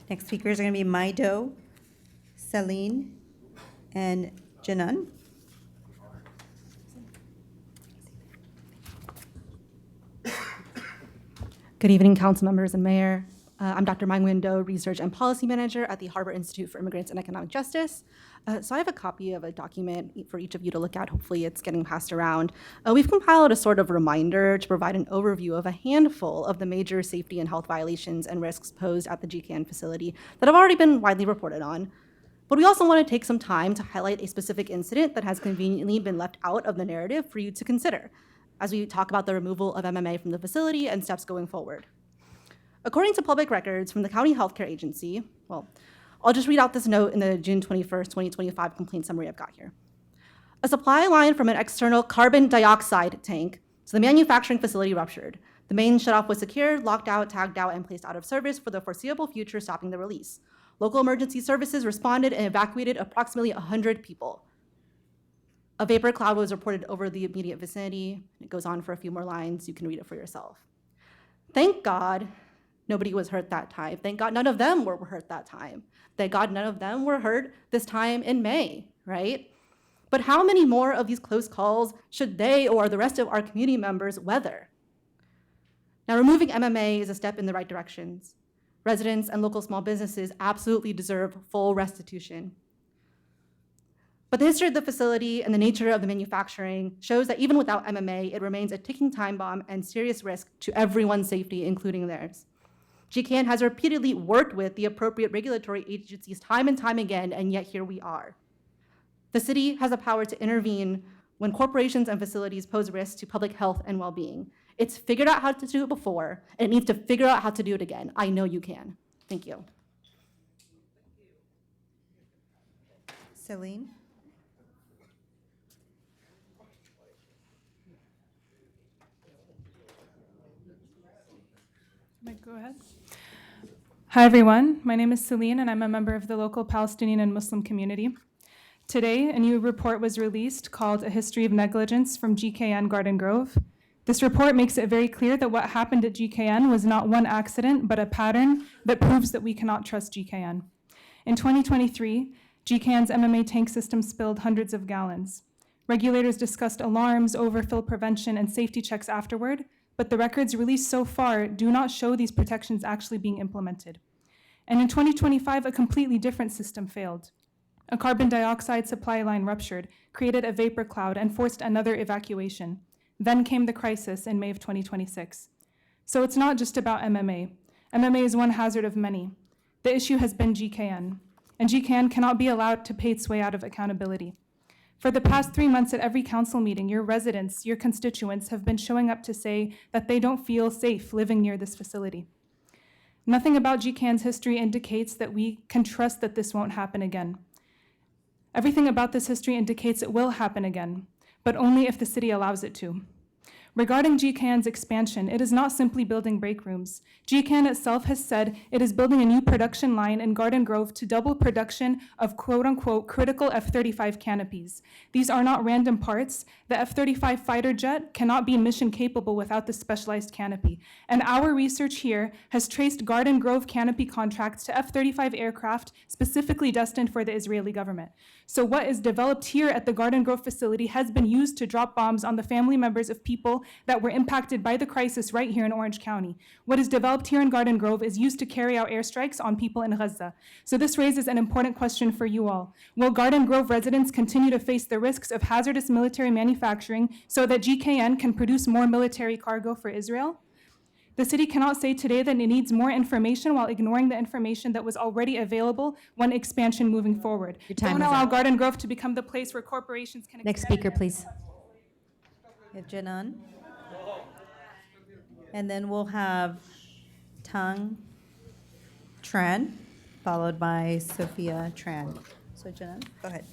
Next speakers are going to be Mai Do, Celine, and Janan. Good evening, council members and mayor. I'm Dr. Mai Nguyen-Do, Research and Policy Manager at the Harbor Institute for Immigrants and Economic Justice. So I have a copy of a document for each of you to look at. Hopefully it's getting passed around. We've compiled a sort of reminder to provide an overview of a handful of the major safety and health violations and risks posed at the GKN facility that have already been widely reported on. But we also want to take some time to highlight a specific incident that has conveniently been left out of the narrative for you to consider as we talk about the removal of MMA from the facility and steps going forward. According to public records from the County Healthcare Agency, well, I'll just read out this note in the June 21st, 2025 complaint summary I've got here. A supply line from an external carbon dioxide tank to the manufacturing facility ruptured. The main shutoff was secured, locked out, tagged out, and placed out of service for the foreseeable future, stopping the release. Local emergency services responded and evacuated approximately 100 people. A vapor cloud was reported over the immediate vicinity. It goes on for a few more lines. You can read it for yourself. Thank God nobody was hurt that time. Thank God none of them were hurt that time. Thank God none of them were hurt this time in May, right? But how many more of these close calls should they or the rest of our community members weather? Now, removing MMA is a step in the right directions. Residents and local small businesses absolutely deserve full restitution. But the history of the facility and the nature of the manufacturing shows that even without MMA, it remains a ticking time bomb and serious risk to everyone's safety, including theirs. GKN has repeatedly worked with the appropriate regulatory agencies time and time again, and yet here we are. The city has the power to intervene when corporations and facilities pose risks to public health and well-being. It's figured out how to do it before, and it needs to figure out how to do it again. I know you can. Thank you. Celine. Go ahead. Hi, everyone. My name is Celine, and I'm a member of the local Palestinian and Muslim community. Today, a new report was released called A History of Negligence from GKN Garden Grove. This report makes it very clear that what happened at GKN was not one accident, but a pattern that proves that we cannot trust GKN. In 2023, GKN's MMA tank system spilled hundreds of gallons. Regulators discussed alarms, overfill prevention, and safety checks afterward, but the records released so far do not show these protections actually being implemented. And in 2025, a completely different system failed. A carbon dioxide supply line ruptured, created a vapor cloud, and forced another evacuation. Then came the crisis in May of 2026. So it's not just about MMA. MMA is one hazard of many. The issue has been GKN, and GKN cannot be allowed to pay its way out of accountability. For the past 3 months at every council meeting, your residents, your constituents have been showing up to say that they don't feel safe living near this facility. Nothing about GKN's history indicates that we can trust that this won't happen again. Everything about this history indicates it will happen again, but only if the city allows it to. Regarding GKN's expansion, it is not simply building break rooms. GKN itself has said it is building a new production line in Garden Grove to double production of quote-unquote critical F-35 canopies. These are not random parts. The F-35 fighter jet cannot be mission capable without this specialized canopy. And our research here has traced Garden Grove canopy contracts to F-35 aircraft specifically destined for the Israeli government. So what is developed here at the Garden Grove facility has been used to drop bombs on the family members of people that were impacted by the crisis right here in Orange County. What is developed here in Garden Grove is used to carry out airstrikes on people in Gaza. So this raises an important question for you all. Will Garden Grove residents continue to face the risks of hazardous military manufacturing so that GKN can produce more military cargo for Israel? The city cannot say today that it needs more information while ignoring the information that was already available when expansion moving forward. Don't allow Garden Grove to become the place where corporations can Next speaker, please. We have Janan. And then we'll have Tang Tran, followed by Sophia Tran. So Janan, go ahead.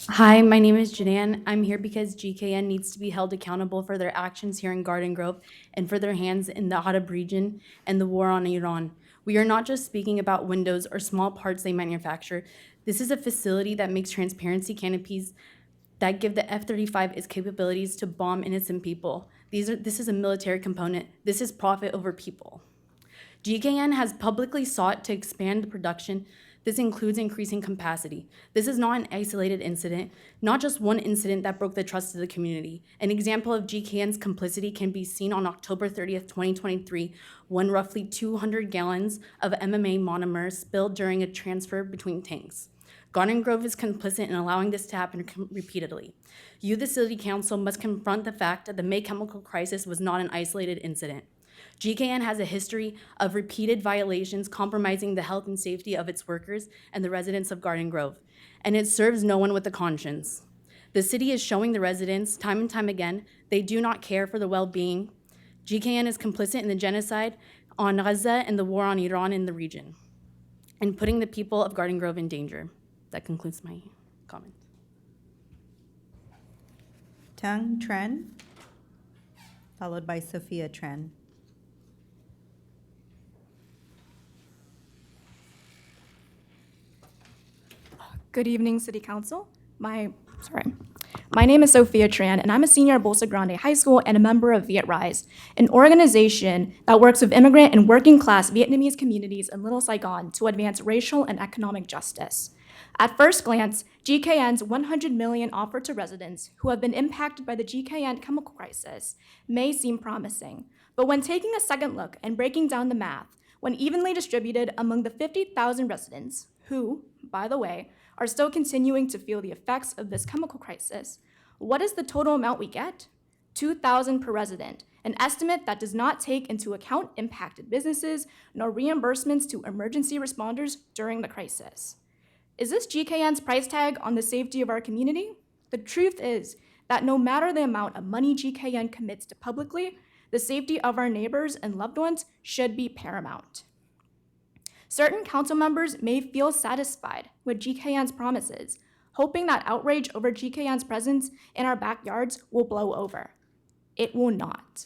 Hi, my name is Janan. I'm here because GKN needs to be held accountable for their actions here in Garden Grove and for their hands in the Arab region and the war on Iran. We are not just speaking about windows or small parts they manufacture. This is a facility that makes transparency canopies that give the F-35 its capabilities to bomb innocent people. This is a military component. This is profit over people. GKN has publicly sought to expand the production. This includes increasing capacity. This is not an isolated incident, not just one incident that broke the trust of the community. An example of GKN's complicity can be seen on October 30th, 2023, when roughly 200 gallons of MMA monomer spilled during a transfer between tanks. Garden Grove is complicit in allowing this to happen repeatedly. You, the City Council, must confront the fact that the May chemical crisis was not an isolated incident. GKN has a history of repeated violations compromising the health and safety of its workers and the residents of Garden Grove, and it serves no one with a conscience. The city is showing the residents time and time again they do not care for the well-being. GKN is complicit in the genocide on Gaza and the war on Iran in the region, and putting the people of Garden Grove in danger. That concludes my comment. Tang Tran, followed by Sophia Tran. Good evening, City Council. My name is Sophia Tran, and I'm a senior at Bolsa Grande High School and a member of Viet Rise, an organization that works with immigrant and working class Vietnamese communities in Little Saigon to advance racial and economic justice. At first glance, GKN's $100 million offer to residents who have been impacted by the GKN chemical crisis may seem promising, but when taking a second look and breaking down the math, when evenly distributed among the 50,000 residents who, by the way, are still continuing to feel the effects of this chemical crisis, what is the total amount we get? $2,000 per resident, an estimate that does not take into account impacted businesses nor reimbursements to emergency responders during the crisis. Is this GKN's price tag on the safety of our community? The truth is that no matter the amount of money GKN commits to publicly, the safety of our neighbors and loved ones should be paramount. Certain council members may feel satisfied with GKN's promises, hoping that outrage over GKN's presence in our backyards will blow over. It will not.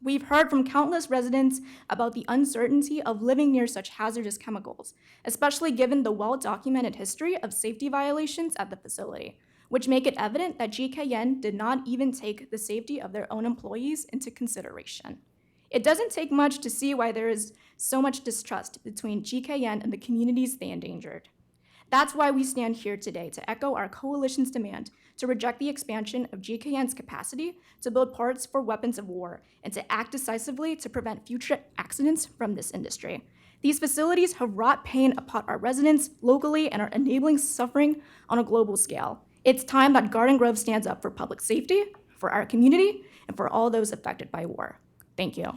We've heard from countless residents about the uncertainty of living near such hazardous chemicals, especially given the well-documented history of safety violations at the facility, which make it evident that GKN did not even take the safety of their own employees into consideration. It doesn't take much to see why there is so much distrust between GKN and the communities they endangered. That's why we stand here today to echo our coalition's demand to reject the expansion of GKN's capacity to build parts for weapons of war and to act decisively to prevent future accidents from this industry. These facilities have wrought pain upon our residents locally and are enabling suffering on a global scale. It's time that Garden Grove stands up for public safety, for our community, and for all those affected by war. Thank you.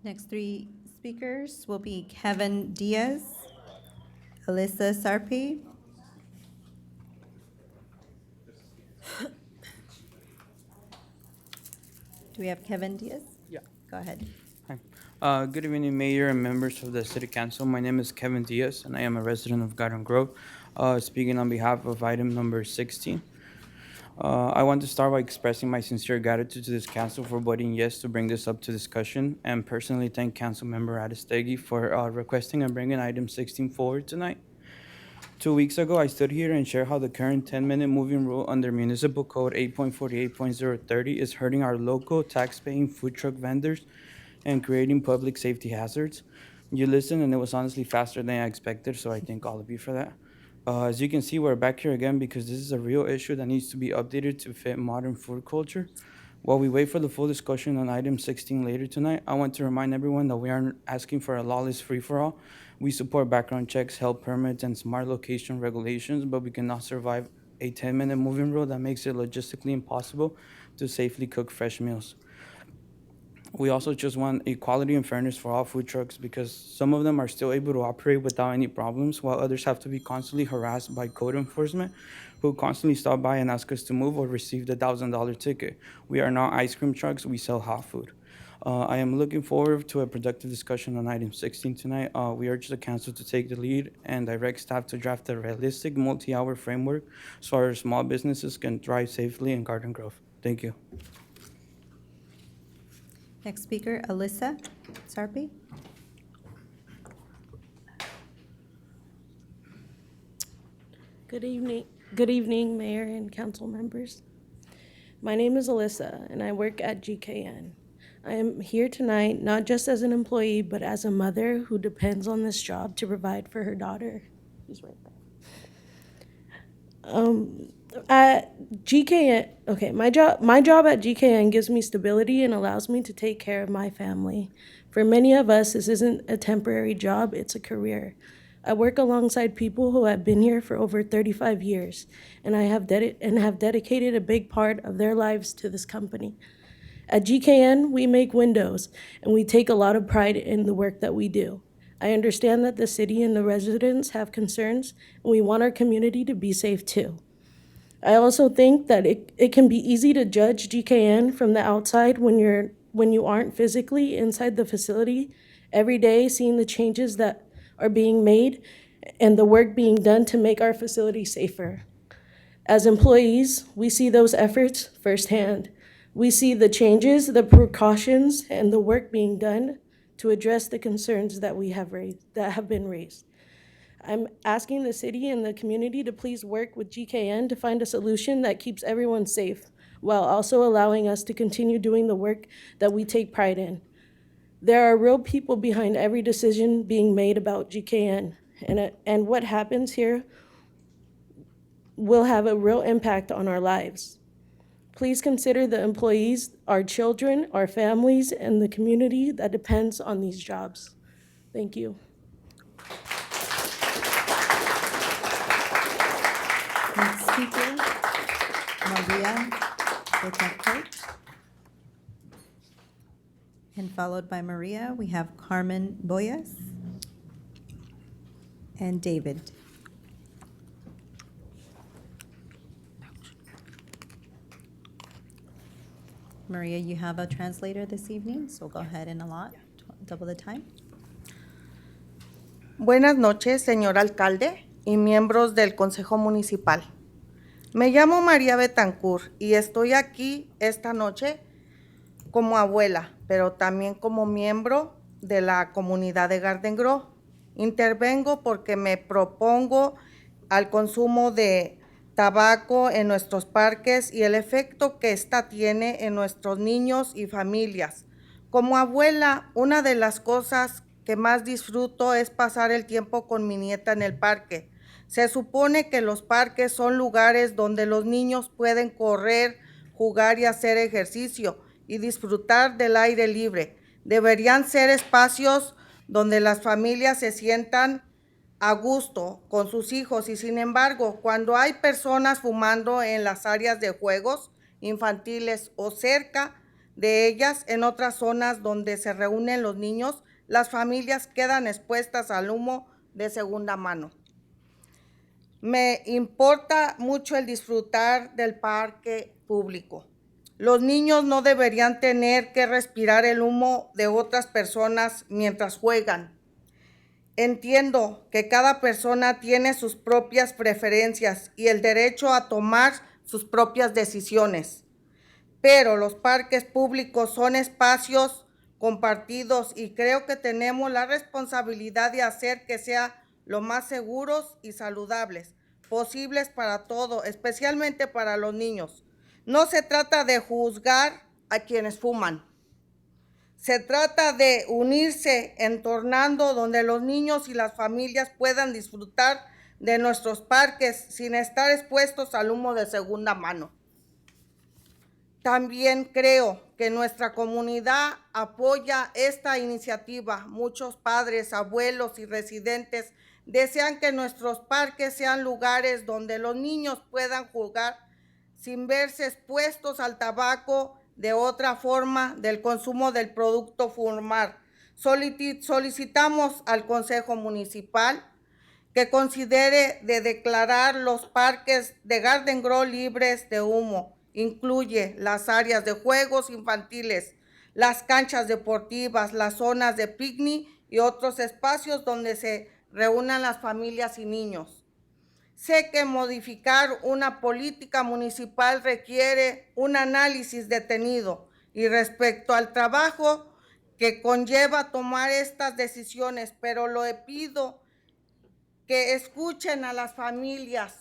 Next three speakers will be Kevin Diaz, Alyssa Sarpi, do we have Kevin Diaz? Yeah. Go ahead. Hi. Good evening, Mayor and members of the City Council. My name is Kevin Diaz, and I am a resident of Garden Grove, speaking on behalf of item number 16. I want to start by expressing my sincere gratitude to this council for voting yes to bring this up to discussion, and personally thank Councilmember Aristegui for requesting and bringing item 16 forward tonight. 2 weeks ago, I stood here and shared how the current 10-minute moving rule under Municipal Code 8.48.030 is hurting our local tax-paying food truck vendors and creating public safety hazards. You listened, and it was honestly faster than I expected, so I thank all of you for that. As you can see, we're back here again because this is a real issue that needs to be updated to fit modern food culture. While we wait for the full discussion on item 16 later tonight, I want to remind everyone that we aren't asking for a lawless free-for-all. We support background checks, health permits, and smart location regulations, but we cannot survive a 10-minute moving rule that makes it logistically impossible to safely cook fresh meals. We also just want equality and fairness for all food trucks because some of them are still able to operate without any problems, while others have to be constantly harassed by code enforcement who constantly stop by and ask us to move or receive the $1,000 ticket. We are not ice cream trucks, we sell hot food. I am looking forward to a productive discussion on item 16 tonight. We urge the council to take the lead and direct staff to draft a realistic multi-hour framework so our small businesses can thrive safely in Garden Grove. Thank you. Next speaker, Alyssa Sarpi. Good evening, Mayor and council members. My name is Alyssa, and I work at GKN. I am here tonight not just as an employee, but as a mother who depends on this job to provide for her daughter. She's right there. At GKN, okay, my job at GKN gives me stability and allows me to take care of my family. For many of us, this isn't a temporary job, it's a career. I work alongside people who have been here for over 35 years, and I have dedicated a big part of their lives to this company. At GKN, we make windows, and we take a lot of pride in the work that we do. I understand that the city and the residents have concerns, and we want our community to be safe too. I also think that it can be easy to judge GKN from the outside when you aren't physically inside the facility every day, seeing the changes that are being made and the work being done to make our facility safer. As employees, we see those efforts firsthand. We see the changes, the precautions, and the work being done to address the concerns that have been raised. I'm asking the city and the community to please work with GKN to find a solution that keeps everyone safe, while also allowing us to continue doing the work that we take pride in. There are real people behind every decision being made about GKN, and what happens here will have a real impact on our lives. Please consider the employees, our children, our families, and the community that depends on these jobs. Thank you. Next speaker, Maria Betancourt. And followed by Maria, we have Carmen Boyas and David. Maria, you have a translator this evening, so go ahead and allot double the time. Buenas noches, señor alcalde y miembros del Consejo Municipal. Me llamo María Betancourt y estoy aquí esta noche como abuela, pero también como miembro de la comunidad de Garden Grove. Intervengo porque me propongo al consumo de tabaco en nuestros parques y el efecto que ésta tiene en nuestros niños y familias. Como abuela, una de las cosas que más disfruto es pasar el tiempo con mi nieta en el parque. Se supone que los parques son lugares donde los niños pueden correr, jugar y hacer ejercicio y disfrutar del aire libre. Deberían ser espacios donde las familias se sientan a gusto con sus hijos y sin embargo, cuando hay personas fumando en las áreas de juegos infantiles o cerca de ellas, en otras zonas donde se reúnen los niños, las familias quedan expuestas al humo de segunda mano. Me importa mucho el disfrutar del parque público. Los niños no deberían tener que respirar el humo de otras personas mientras juegan. Entiendo que cada persona tiene sus propias preferencias y el derecho a tomar sus propias decisiones, pero los parques públicos son espacios compartidos y creo que tenemos la responsabilidad de hacer que sean lo más seguros y saludables posibles para todos, especialmente para los niños. No se trata de juzgar a quienes fuman. Se trata de unirse en tornando donde los niños y las familias puedan disfrutar de nuestros parques sin estar expuestos al humo de segunda mano. También creo que nuestra comunidad apoya esta iniciativa. Muchos padres, abuelos y residentes desean que nuestros parques sean lugares donde los niños puedan jugar sin verse expuestos al tabaco de otra forma del consumo del producto fumar. Solicitamos al Consejo Municipal que considere de declarar los parques de Garden Grove libres de humo. Incluye las áreas de juegos infantiles, las canchas deportivas, las zonas de picnic y otros espacios donde se reúnan las familias y niños. Sé que modificar una política municipal requiere un análisis detenido y respecto al trabajo que conlleva tomar estas decisiones, pero le pido que escuchen a las familias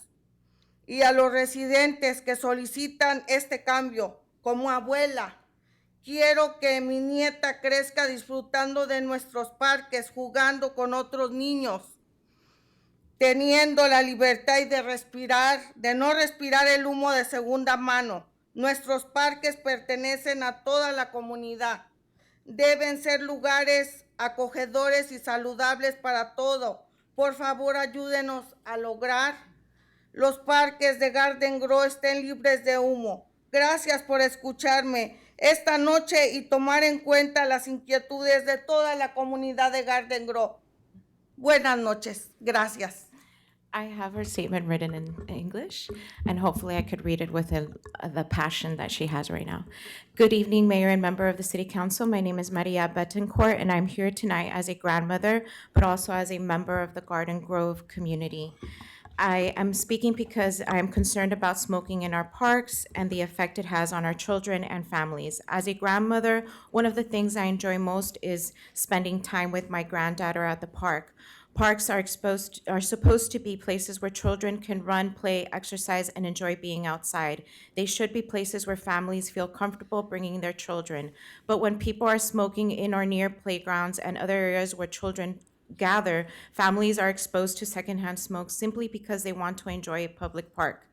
y a los residentes que solicitan este cambio. Como abuela, quiero que mi nieta crezca disfrutando de nuestros parques, jugando con otros niños, teniendo la libertad y de no respirar el humo de segunda mano. Nuestros parques pertenecen a toda la comunidad. Deben ser lugares acogedores y saludables para todo. Por favor, ayúdenos a lograr los parques de Garden Grove estén libres de humo. Gracias por escucharme esta noche y tomar en cuenta las inquietudes de toda la comunidad de Garden Grove. Buenas noches. Gracias. I have her statement written in English, and hopefully I could read it with the passion that she has right now. Good evening, Mayor and member of the City Council. My name is Maria Betancourt, and I'm here tonight as a grandmother, but also as a member of the Garden Grove community. I am speaking because I am concerned about smoking in our parks and the effect it has on our children and families. As a grandmother, one of the things I enjoy most is spending time with my granddaughter at the park. Parks are supposed to be places where children can run, play, exercise, and enjoy being outside. They should be places where families feel comfortable bringing their children. But when people are smoking in or near playgrounds and other areas where children gather, families are exposed to secondhand smoke simply because they want to enjoy a public park.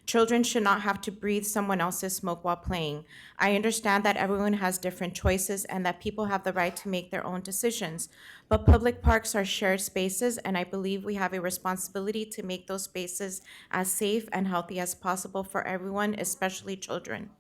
Children should not have to breathe someone else's smoke while playing. I understand that everyone has different choices and that people have the right to make their own decisions. But public parks are shared spaces, and I believe we have a responsibility to make those spaces as safe and healthy as possible for everyone, especially children.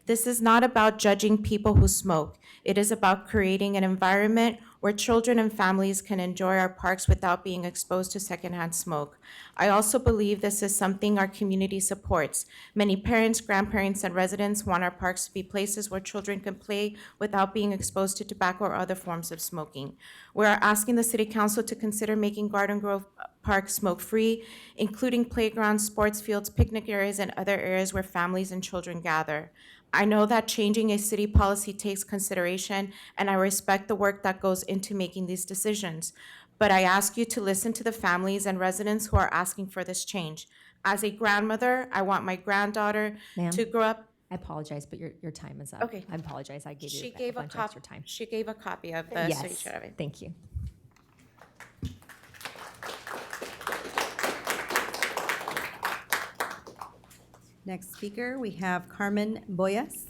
This is not about judging people who smoke. It is about creating an environment where children and families can enjoy our parks without being exposed to secondhand smoke. I also believe this is something our community supports. Many parents, grandparents, and residents want our parks to be places where children can play without being exposed to tobacco or other forms of smoking. We are asking the City Council to consider making Garden Grove Park smoke-free, including playgrounds, sports fields, picnic areas, and other areas where families and children gather. I know that changing a city policy takes consideration, and I respect the work that goes into making these decisions. But I ask you to listen to the families and residents who are asking for this change. As a grandmother, I want my granddaughter Ma'am? to grow up. I apologize, but your time is up. Okay. I apologize. I gave you She a gave a bunch of extra copy. time. She gave a copy of the. So you Yes, should have it. thank you. Next speaker, we have Carmen Boyas.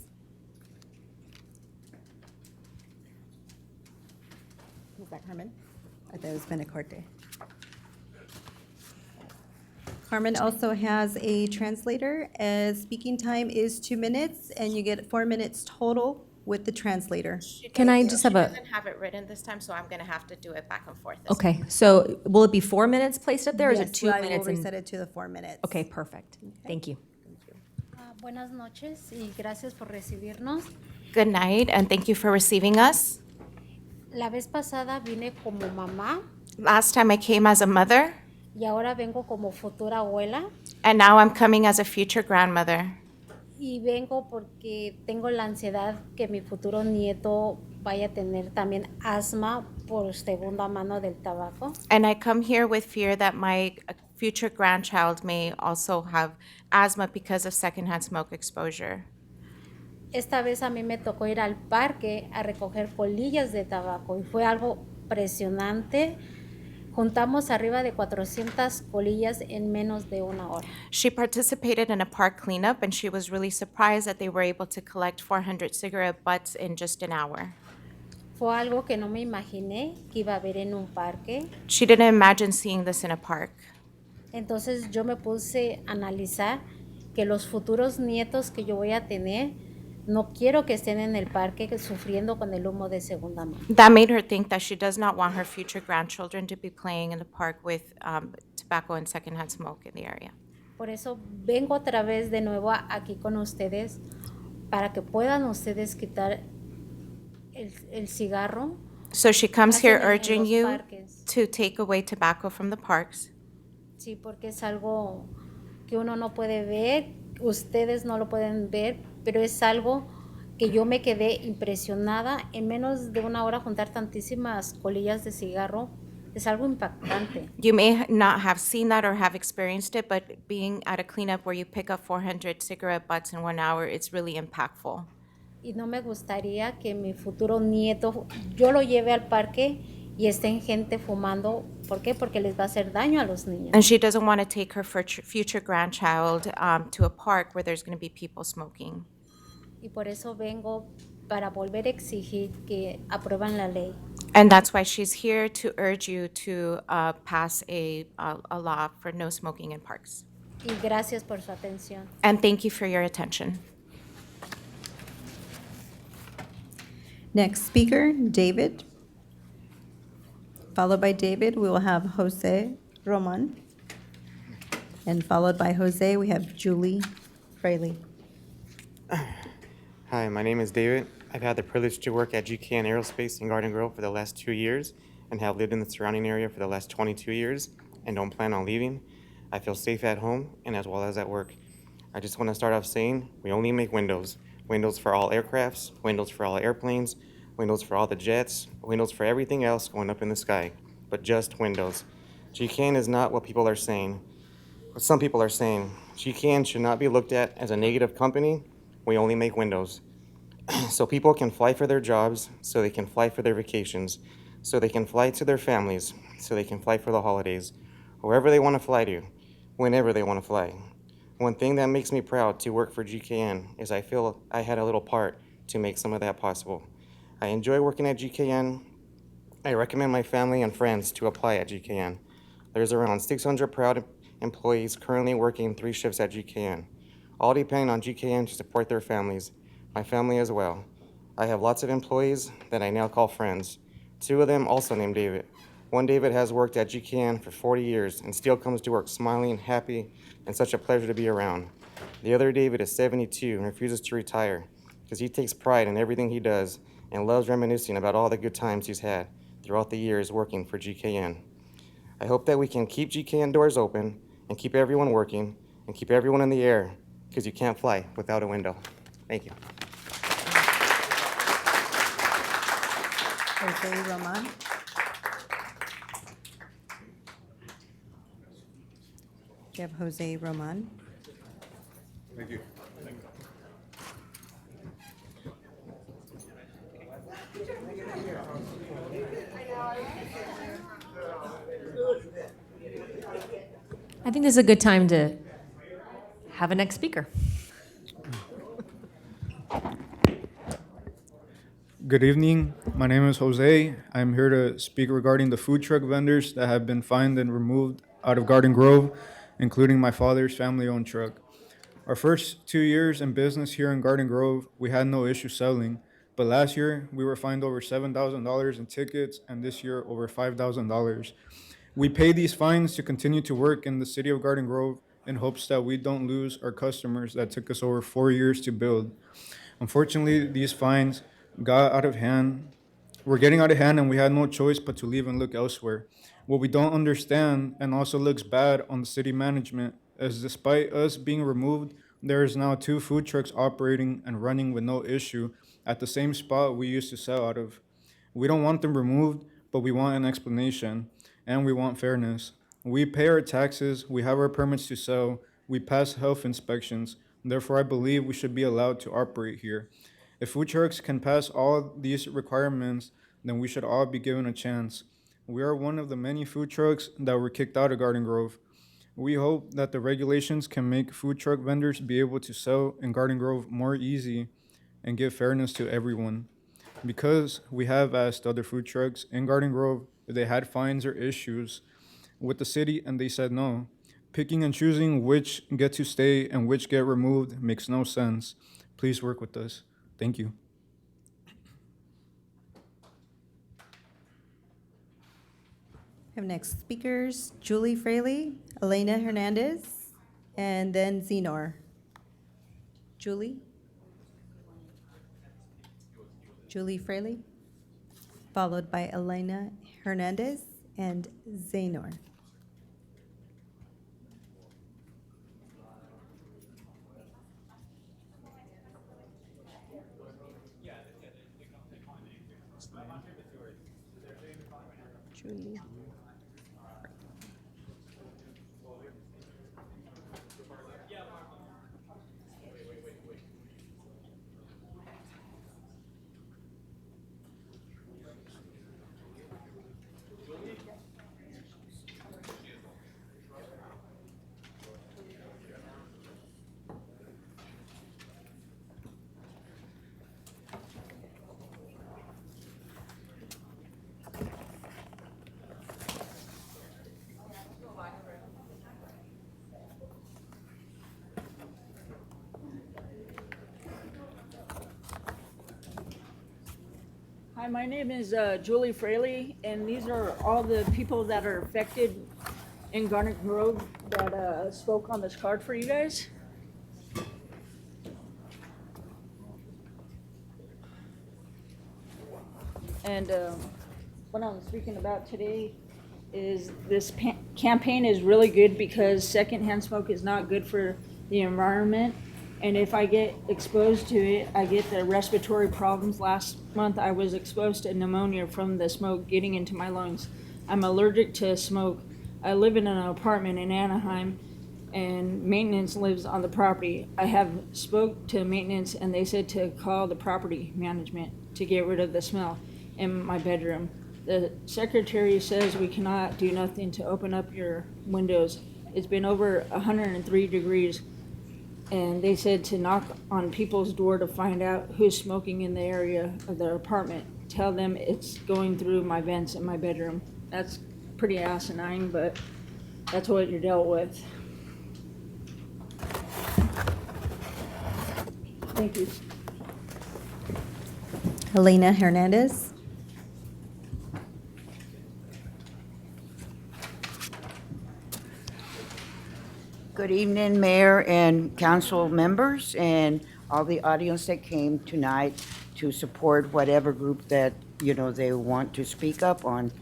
Was that Carmen? I thought it was Benacorte. Carmen also has a translator. Speaking time is 2 minutes, and you get 4 minutes total with the translator. Can I just have She a, doesn't have it written this time, so I'm gonna have to do it back and forth. this okay, so will it be 4 minutes placed up there, or is it Yes, 2 I will minutes? and- reset it to the 4 minutes. Okay, perfect. Thank you. Buenas noches y gracias por recibirnos. Good night, and thank you for receiving us. La vez pasada vine como mamá Last time I came as a mother, y ahora vengo como futura abuela and now I'm coming as a future grandmother. y vengo porque tengo la ansiedad que mi futuro nieto vaya a tener también asma por segunda mano del tabaco. And I come here with fear that my future grandchild may also have asthma because of secondhand smoke exposure. Esta vez a mí me tocó ir al parque a recoger colillas de tabaco y fue algo impresionante. Juntamos arriba de 400 colillas en menos de una hora. She participated in a park cleanup, and she was really surprised that they were able to collect 400 cigarette butts in just an hour. Fue algo que no me imaginé que iba a ver en un parque. She didn't imagine seeing this in a park. Entonces yo me puse a analizar que los futuros nietos que yo voy a tener, no quiero que estén en el parque sufriendo con el humo de segunda mano. That made her think that she does not want her future grandchildren to be playing in the park with tobacco and secondhand smoke in the area. Por eso vengo otra vez de nuevo aquí con ustedes para que puedan ustedes quitar el cigarro. So she comes here Hacen en urging los you parques. to take away tobacco from the parks. Sí, porque es algo que uno no puede ver, ustedes no lo pueden ver, pero es algo que yo me quedé impresionada en menos de una hora juntar tantísimas colillas de cigarro. Es algo impactante. You may not have seen that or have experienced it, but being at a cleanup where you pick up 400 cigarette butts in 1 hour, it's really impactful. Y no me gustaría que mi futuro nieto, yo lo lleve al parque y estén gente fumando. ¿Por qué? Porque les va a hacer daño a los niños. And she doesn't want to take her future grandchild to a park where there's going to be people smoking. Y por eso vengo para volver a exigir que aprueben la ley. And that's why she's here to urge you to pass a law for no smoking in parks. Y gracias por su atención. And thank you for your attention. Next speaker, David. Followed by David, we will have Jose Roman. And followed by Jose, we have Julie Fraley. Hi, my name is David. I've had the privilege to work at GKN Aerospace in Garden Grove for the last 2 years and have lived in the surrounding area for the last 22 years and don't plan on leaving. I feel safe at home and as well as at work. I just want to start off saying we only make windows. Windows for all aircrafts, windows for all airplanes, windows for all the jets, windows for everything else going up in the sky, but just windows. GKN is not what people are saying, what some people are saying. GKN should not be looked at as a negative company. We only make windows. So people can fly for their jobs, so they can fly for their vacations, so they can fly to their families, so they can fly for the holidays, wherever they want to fly to, whenever they want to fly. One thing that makes me proud to work for GKN is I feel I had a little part to make some of that possible. I enjoy working at GKN. I recommend my family and friends to apply at GKN. There's around 600 proud employees currently working 3 shifts at GKN, all depending on GKN to support their families, my family as well. I have lots of employees that I now call friends. 2 of them also named David. One David has worked at GKN for 40 years and still comes to work smiling, happy, and such a pleasure to be around. The other David is 72 and refuses to retire because he takes pride in everything he does and loves reminiscing about all the good times he's had throughout the years working for GKN. I hope that we can keep GKN doors open and keep everyone working and keep everyone in the air because you can't fly without a window. Thank you. Jose Roman. You have Jose Roman. Thank you. I think this is a good time to have a next speaker. Good evening. My name is Jose. I'm here to speak regarding the food truck vendors that have been fined and removed out of Garden Grove, including my father's family-owned truck. Our first 2 years in business here in Garden Grove, we had no issue selling, but last year we were fined over $7,000 in tickets, and this year over $5,000. We pay these fines to continue to work in the city of Garden Grove in hopes that we don't lose our customers that took us over 4 years to build. Unfortunately, these fines got out of hand. We're getting out of hand, and we had no choice but to leave and look elsewhere. What we don't understand, and also looks bad on the city management, is despite us being removed, there is now 2 food trucks operating and running with no issue at the same spot we used to sell out of. We don't want them removed, but we want an explanation, and we want fairness. We pay our taxes, we have our permits to sell, we pass health inspections. Therefore, I believe we should be allowed to operate here. If food trucks can pass all these requirements, then we should all be given a chance. We are one of the many food trucks that were kicked out of Garden Grove. We hope that the regulations can make food truck vendors be able to sell in Garden Grove more easy and give fairness to everyone. Because we have asked other food trucks in Garden Grove if they had fines or issues with the city, and they said no. Picking and choosing which get to stay and which get removed makes no sense. Please work with us. Thank you. We have next speakers, Julie Fraley, Elena Hernandez, and then Zenor. Julie? Julie Fraley, followed by Elena Hernandez and Zainor. Julie. Hi, my name is Julie Fraley, and these are all the people that are affected in Garnet Grove that spoke on this card for you guys. And what I'm speaking about today is this campaign is really good because secondhand smoke is not good for the environment. And if I get exposed to it, I get the respiratory problems. Last month, I was exposed to pneumonia from the smoke getting into my lungs. I'm allergic to smoke. I live in an apartment in Anaheim, and maintenance lives on the property. I have spoke to maintenance, and they said to call the property management to get rid of the smell in my bedroom. The secretary says we cannot do nothing to open up your windows. It's been over 103 degrees. And they said to knock on people's door to find out who's smoking in the area of their apartment. Tell them it's going through my vents in my bedroom. That's pretty asinine, but that's what you're dealt with. Thank you. Elena Hernandez. Good evening, Mayor and council members and all the audience that came tonight to support whatever group that, they want to speak up on.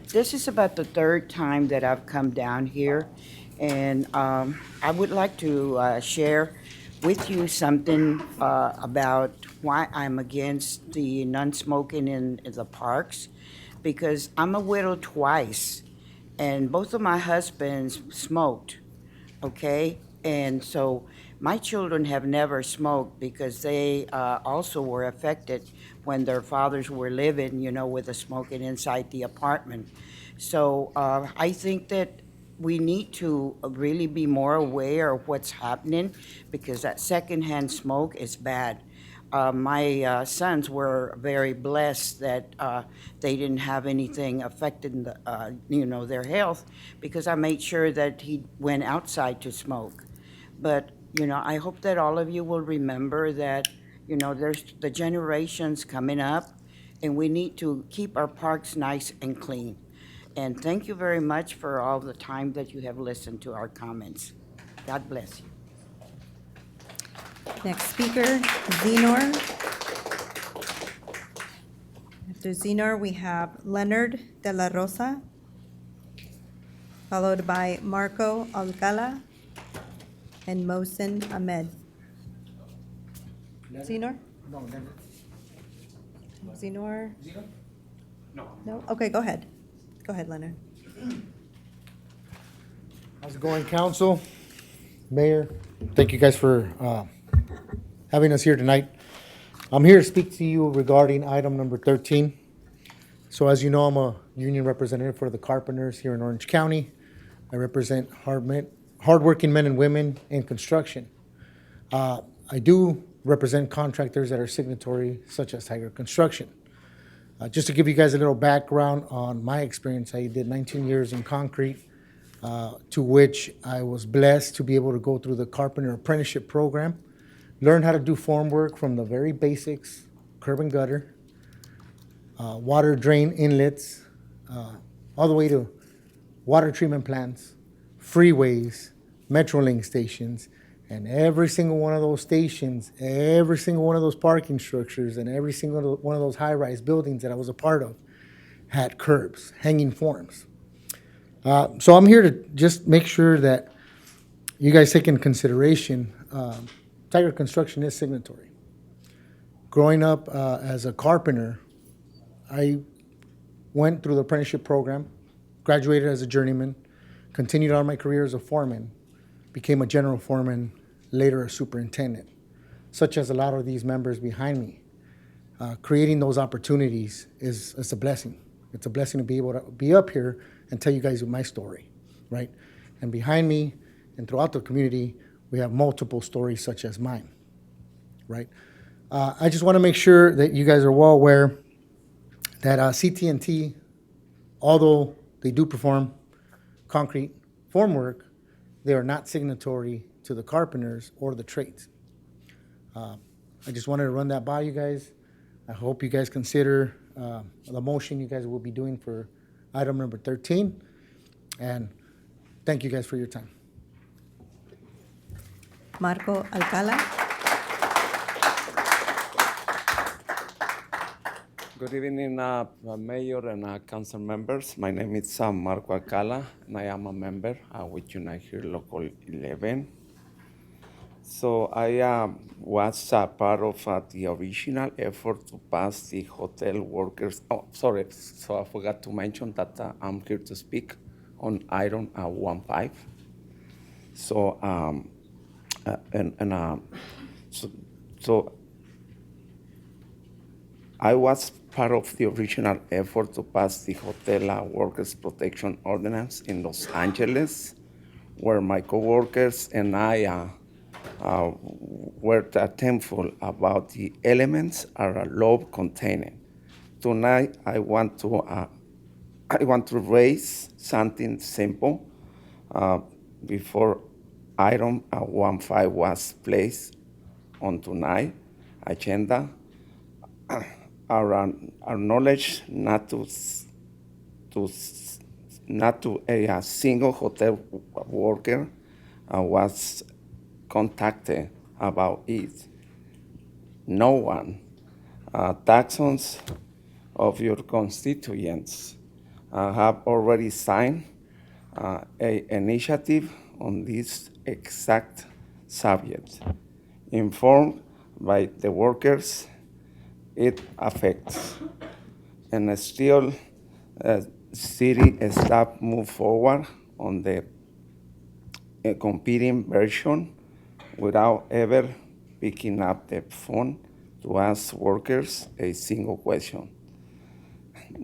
This is about the third time that I've come down here, and I would like to share with you something about why I'm against the non-smoking in the parks, because I'm a widow twice, and both of my husbands smoked. Okay, and so my children have never smoked because they also were affected when their fathers were living, with the smoking inside the apartment. So I think that we need to really be more aware of what's happening because that secondhand smoke is bad. My sons were very blessed that they didn't have anything affecting their health because I made sure that he went outside to smoke. But I hope that all of you will remember that there's the generations coming up, and we need to keep our parks nice and clean. And thank you very much for all the time that you have listened to our comments. God bless you. Next speaker, Zenor. After Zenor, we have Leonard De La Rosa, followed by Marco Alcala and Mohsen Ahmed. Zenor? No, never. Zenor? No. No? Okay, go ahead. Go ahead, Leonard. How's it going, council? Mayor, thank you guys for having us here tonight. I'm here to speak to you regarding item number 13. So as you know, I'm a union representative for the carpenters here in Orange County. I represent hardworking men and women in construction. I do represent contractors that are signatory, such as Tiger Construction. Just to give you guys a little background on my experience, I did 19 years in concrete, to which I was blessed to be able to go through the carpenter apprenticeship program, learn how to do form work from the very basics, curb and gutter, water drain inlets, all the way to water treatment plants, freeways, Metrolink stations, And every single one of those stations, every single one of those parking structures, and every single one of those high-rise buildings that I was a part of had curbs, hanging forms. So I'm here to just make sure that you guys take into consideration, Tiger Construction is signatory. Growing up as a carpenter, I went through the apprenticeship program, graduated as a journeyman, continued on my career as a foreman, became a general foreman, later a superintendent, such as a lot of these members behind me. Creating those opportunities is a blessing. It's a blessing to be able to be up here and tell you guys my story, right? And behind me and throughout the community, we have multiple stories such as mine, right? I just want to make sure that you guys are well aware that CT&T, although they do perform concrete formwork, they are not signatory to the carpenters or the trades. I just wanted to run that by you guys. I hope you guys consider the motion you guys will be doing for item number 13. And thank you guys for your time. Marco Alcala. Good evening, Mayor and Council members. My name is Marco Alcala, and I am a member with Unite Here Local 11. So I was part of the original effort to pass the hotel workers. Oh, sorry. So I forgot to mention that I'm here to speak on item 15. So so I was part of the original effort to pass the Hotel Workers Protection Ordinance in Los Angeles, where my coworkers and I were thankful about the elements our law containing. Tonight, I want to raise something simple before item 15 was placed on tonight's agenda. Our knowledge not to a single hotel worker was contacted about it. No one. Thousands of your constituents have already signed an initiative on this exact subject. Informed by the workers it affects. And still, city staff move forward on the competing version without ever picking up the phone to ask workers a single question.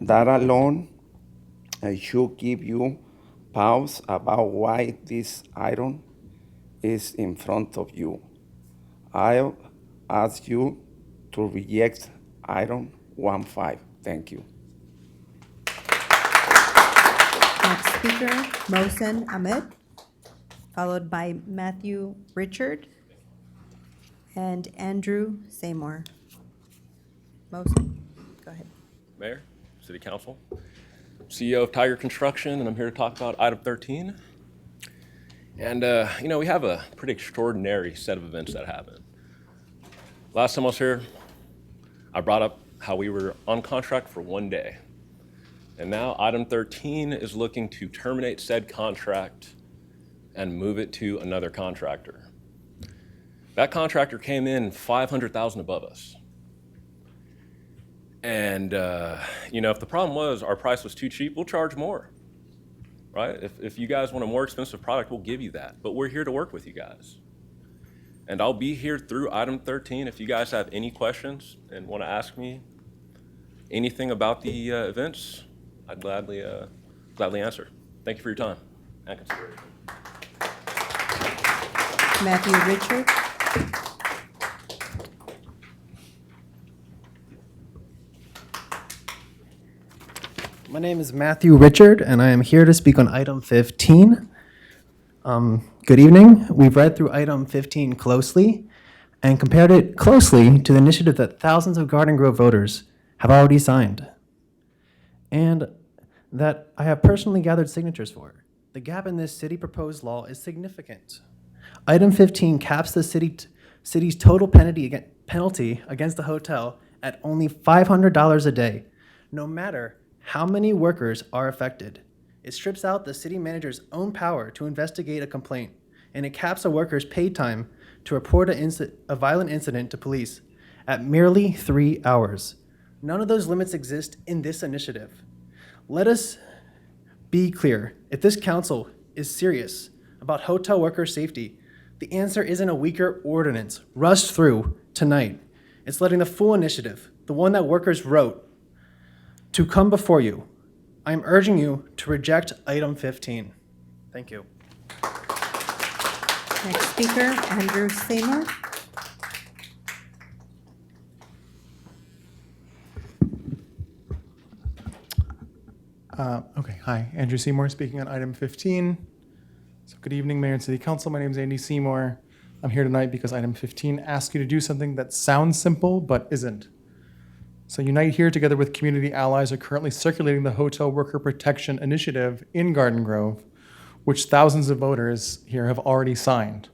That alone should give you pause about why this item is in front of you. I'll ask you to reject item 15. Thank you. Next speaker, Mohsen Ahmed, followed by Matthew Richard and Andrew Seymour. Mohsen, go ahead. Mayor, City Council, CEO of Tiger Construction, and I'm here to talk about item 13. And, we have a pretty extraordinary set of events that happened. Last time I was here, I brought up how we were on contract for 1 day. And now item 13 is looking to terminate said contract and move it to another contractor. That contractor came in $500,000 above us. And, if the problem was our price was too cheap, we'll charge more, right? If you guys want a more expensive product, we'll give you that. But we're here to work with you guys. And I'll be here through item 13 if you guys have any questions and want to ask me anything about the events. I'd gladly answer. Thank you for your time and consideration. Matthew Richard. My name is Matthew Richard, and I am here to speak on item 15. Good evening. We've read through item 15 closely and compared it closely to the initiative that thousands of Garden Grove voters have already signed and that I have personally gathered signatures for. The gap in this city proposed law is significant. Item 15 caps the city's total penalty against the hotel at only $500 a day, no matter how many workers are affected. It strips out the city manager's own power to investigate a complaint, and it caps a worker's paid time to report a violent incident to police at merely 3 hours. None of those limits exist in this initiative. Let us be clear. If this council is serious about hotel worker safety, the answer isn't a weaker ordinance rushed through tonight. It's letting the full initiative, the one that workers wrote, to come before you. I am urging you to reject item 15. Thank you. Next speaker, Andrew Seymour. Okay, hi, Andrew Seymour speaking on item 15. So good evening, Mayor and City Council. My name is Andy Seymour. I'm here tonight because item 15 asks you to do something that sounds simple but isn't. So Unite Here, together with community allies, are currently circulating the Hotel Worker Protection Initiative in Garden Grove, which thousands of voters here have already signed.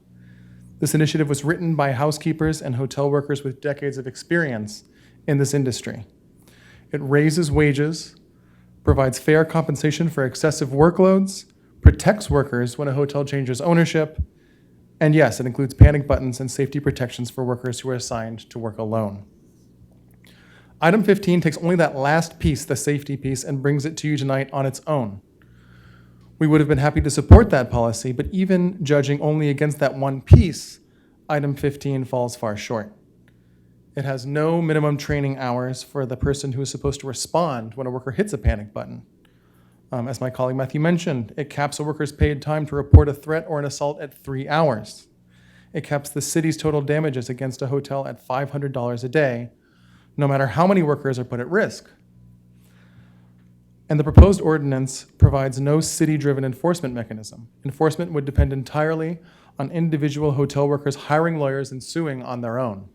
This initiative was written by housekeepers and hotel workers with decades of experience in this industry. It raises wages, provides fair compensation for excessive workloads, protects workers when a hotel changes ownership, and yes, it includes panic buttons and safety protections for workers who are assigned to work alone. Item 15 takes only that last piece, the safety piece, and brings it to you tonight on its own. We would have been happy to support that policy, but even judging only against that one piece, item 15 falls far short. It has no minimum training hours for the person who is supposed to respond when a worker hits a panic button. As my colleague Matthew mentioned, it caps a worker's paid time to report a threat or an assault at 3 hours. It caps the city's total damages against a hotel at $500 a day, no matter how many workers are put at risk. And the proposed ordinance provides no city-driven enforcement mechanism. Enforcement would depend entirely on individual hotel workers hiring lawyers and suing on their own.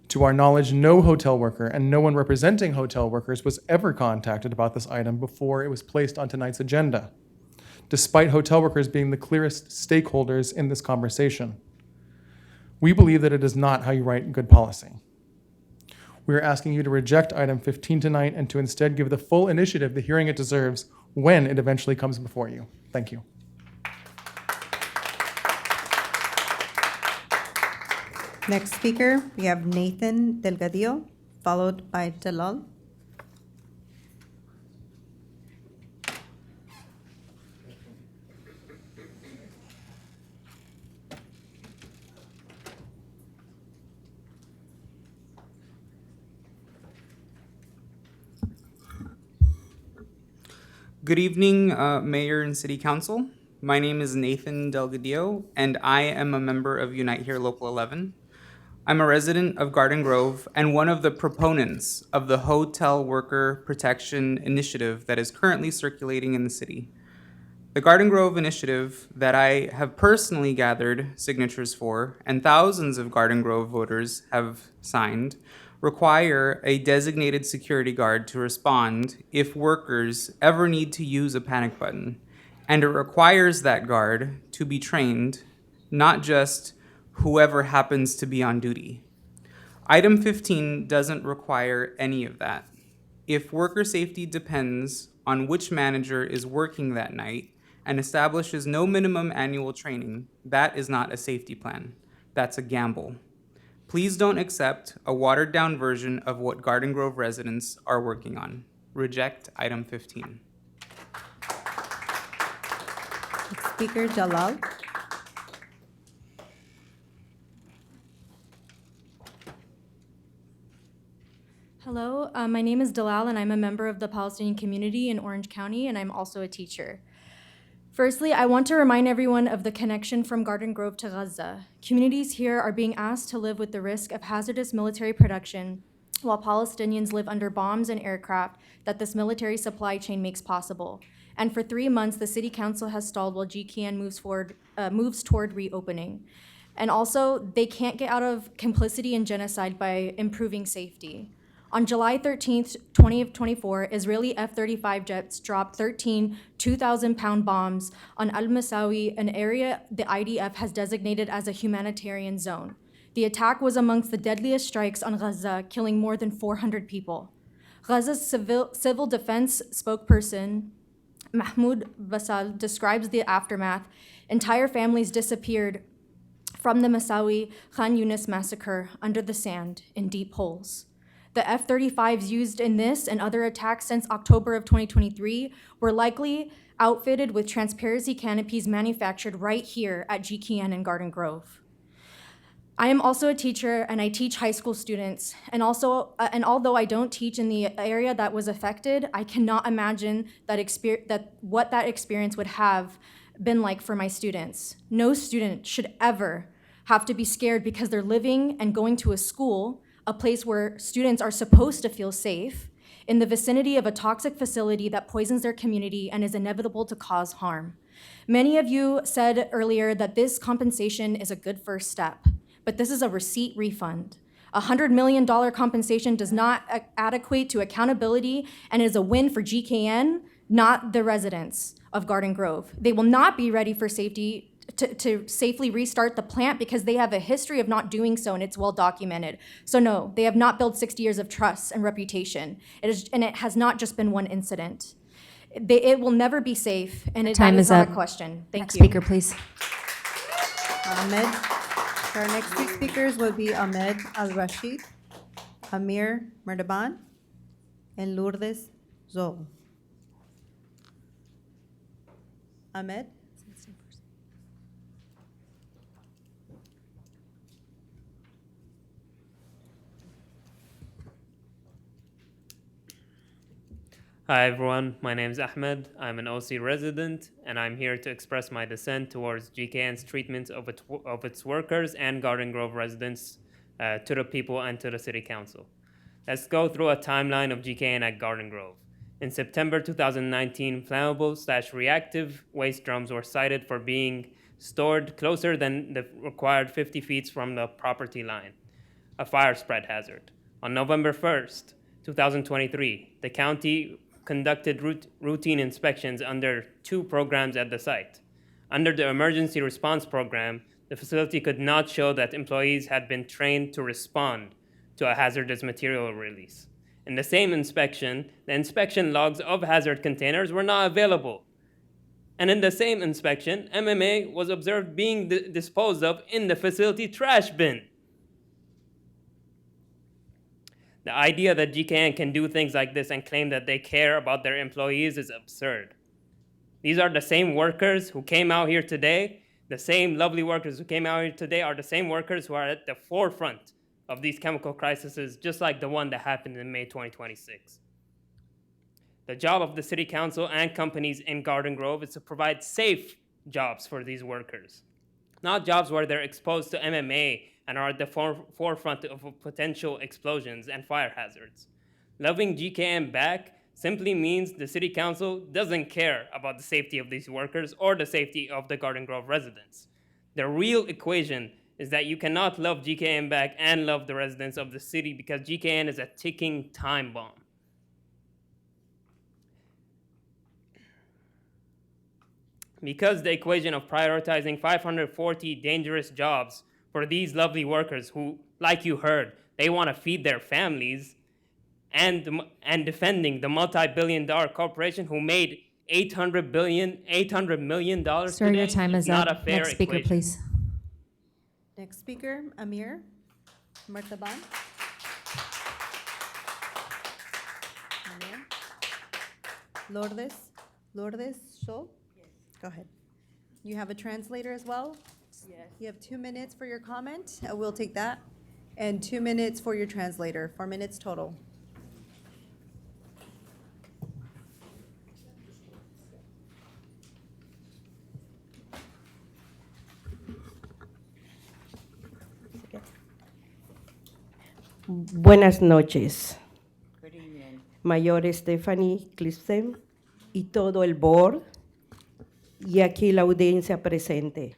To our knowledge, no hotel worker and no one representing hotel workers was ever contacted about this item before it was placed on tonight's agenda, despite hotel workers being the clearest stakeholders in this conversation. We believe that it is not how you write good policy. We are asking you to reject item 15 tonight and to instead give the full initiative the hearing it deserves when it eventually comes before you. Thank you. Next speaker, we have Nathan Delgadillo, followed by Dalal. Good evening, Mayor and City Council. My name is Nathan Delgadillo, and I am a member of Unite Here Local 11. I'm a resident of Garden Grove and one of the proponents of the Hotel Worker Protection Initiative that is currently circulating in the city. The Garden Grove initiative that I have personally gathered signatures for, and thousands of Garden Grove voters have signed, require a designated security guard to respond if workers ever need to use a panic button. And it requires that guard to be trained, not just whoever happens to be on duty. Item 15 doesn't require any of that. If worker safety depends on which manager is working that night and establishes no minimum annual training, that is not a safety plan. That's a gamble. Please don't accept a watered-down version of what Garden Grove residents are working on. Reject item 15. Next speaker, Jalal. Hello, my name is Dalal, and I'm a member of the Palestinian community in Orange County, and I'm also a teacher. Firstly, I want to remind everyone of the connection from Garden Grove to Gaza. Communities here are being asked to live with the risk of hazardous military production, while Palestinians live under bombs and aircraft that this military supply chain makes possible. And for 3 months, the City Council has stalled while GKN moves toward reopening. And also, they can't get out of complicity in genocide by improving safety. On July 13th, 2024, Israeli F-35 jets dropped 13 2,000-pound bombs on Al-Masawi, an area the IDF has designated as a humanitarian zone. The attack was amongst the deadliest strikes on Gaza, killing more than 400 people. Gaza's civil defense spokesperson, Mahmoud Basal, describes the aftermath. Entire families disappeared from the Masawi Khan Yunis massacre under the sand in deep holes. The F-35s used in this and other attacks since October of 2023 were likely outfitted with transparency canopies manufactured right here at GKN in Garden Grove. I am also a teacher and I teach high school students, and although I don't teach in the area that was affected, I cannot imagine what that experience would have been like for my students. No student should ever have to be scared because they're living and going to a school, a place where students are supposed to feel safe, in the vicinity of a toxic facility that poisons their community and is inevitable to cause harm. Many of you said earlier that this compensation is a good first step, but this is a receipt refund. $100 million compensation does not adequate to accountability and is a win for GKN, not the residents of Garden Grove. They will not be ready for safety to safely restart the plant because they have a history of not doing so, and it's well documented. So no, they have not built 60 years of trust and reputation. And it has not just been one incident. It will never be safe, and Time that is is not up. a question. Thank Next you. speaker, please. Ahmed. Our next two speakers will be Ahmed Al-Rashid, Amir Merdaban, and Lourdes Zol. Ahmed? Hi everyone, my name is Ahmed. I'm an OC resident, and I'm here to express my dissent towards GKN's treatment of its workers and Garden Grove residents to the people and to the City Council. Let's go through a timeline of GKN at Garden Grove. In September 2019, flammable/reactive waste drums were cited for being stored closer than the required 50 feet from the property line, a fire spread hazard. On November 1st, 2023, the county conducted routine inspections under 2 programs at the site. Under the emergency response program, the facility could not show that employees had been trained to respond to a hazardous material release. In the same inspection, the inspection logs of hazard containers were not available. And in the same inspection, MMA was observed being disposed of in the facility trash bin. The idea that GKN can do things like this and claim that they care about their employees is absurd. These are the same workers who came out here today. The same lovely workers who came out here today are the same workers who are at the forefront of these chemical crises, just like the one that happened in May 2026. The job of the City Council and companies in Garden Grove is to provide safe jobs for these workers, not jobs where they're exposed to MMA and are at the forefront of potential explosions and fire hazards. Loving GKN back simply means the City Council doesn't care about the safety of these workers or the safety of the Garden Grove residents. The real equation is that you cannot love GKN back and love the residents of the city because GKN is a ticking time bomb. Because the equation of prioritizing 540 dangerous jobs for these lovely workers who, like you heard, they want to feed their families, and defending the multi-billion-dollar corporation who made $800 million Sir, today your time is not up. a fair Next speaker, equation. please. Next speaker, Amir Mertaban. Amir. Lourdes Zol? Yes. Go ahead. You have a translator as well? Yes. You have 2 minutes for your comment. We'll take that. And 2 minutes for your translator. 4 minutes total. Buenas noches, Good evening. Mayor Stephanie Clifton y todo el board y aquí la audiencia presente.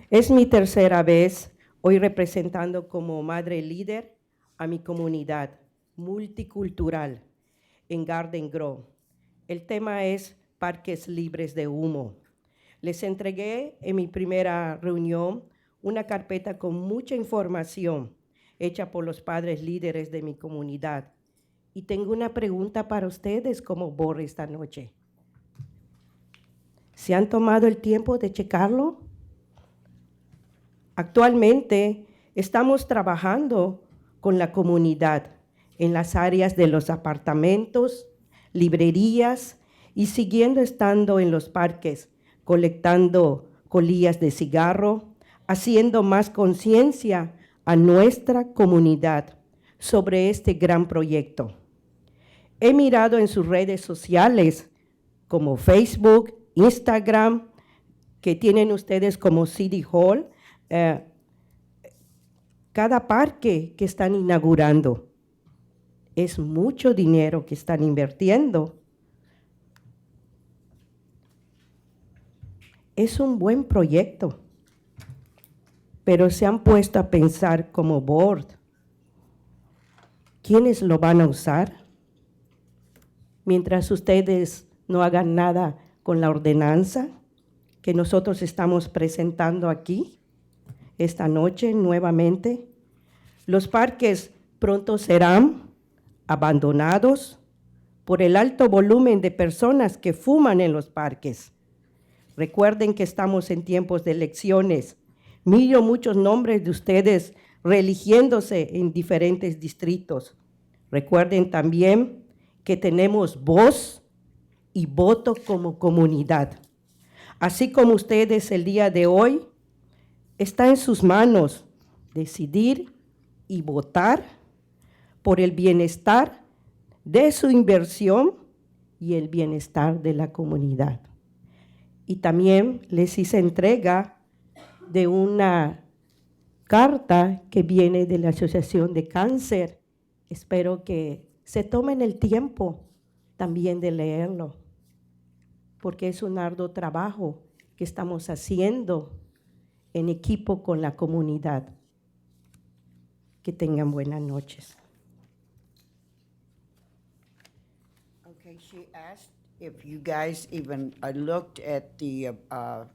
Es mi tercera vez hoy representando como madre líder a mi comunidad, multicultural en Garden Grove. El tema es parques libres de humo. Les entregué en mi primera reunión una carpeta con mucha información hecha por los padres líderes de mi comunidad. Y tengo una pregunta para ustedes como board esta noche. ¿Se han tomado el tiempo de checarlo? Actualmente estamos trabajando con la comunidad en las áreas de los apartamentos, librerías y siguiendo estando en los parques, colectando colillas de cigarro, haciendo más conciencia a nuestra comunidad sobre este gran proyecto. He mirado en sus redes sociales como Facebook, Instagram, que tienen ustedes como City Hall, cada parque que están inaugurando. Es mucho dinero que están invirtiendo. Es un buen proyecto, pero se han puesto a pensar como board, ¿quiénes lo van a usar? Mientras ustedes no hagan nada con la ordenanza que nosotros estamos presentando aquí esta noche nuevamente, los parques pronto serán abandonados por el alto volumen de personas que fuman en los parques. Recuerden que estamos en tiempos de elecciones. Miro muchos nombres de ustedes reeligiéndose en diferentes distritos. Recuerden también que tenemos voz y voto como comunidad. Así como ustedes el día de hoy, está en sus manos decidir y votar por el bienestar de su inversión y el bienestar de la comunidad. Y también les hice entrega de una carta que viene de la Asociación de Cáncer. Espero que se tomen el tiempo también de leerlo, porque es un arduo trabajo que estamos haciendo en equipo con la comunidad. Que tengan buenas noches. Okay, she asked if you guys even looked at the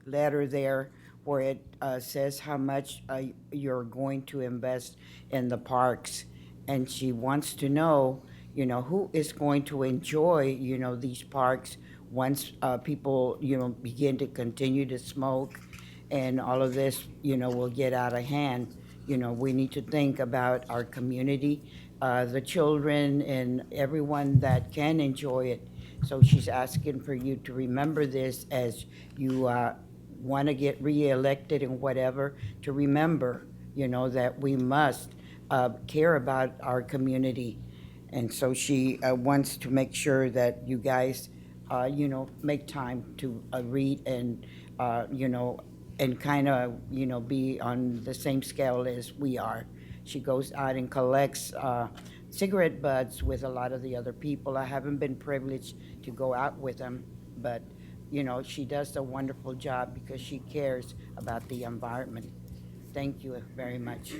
letter there where it says how much you're going to invest in the parks. And she wants to know, who is going to enjoy, these parks once people, begin to continue to smoke and all of this, will get out of hand. We need to think about our community, the children and everyone that can enjoy it. So she's asking for you to remember this as you want to get reelected and whatever, to remember, that we must care about our community. And so she wants to make sure that you guys, make time to read and, and kind of, be on the same scale as we are. She goes out and collects cigarette butts with a lot of the other people. I haven't been privileged to go out with them, but, she does a wonderful job because she cares about the environment. Thank you very much.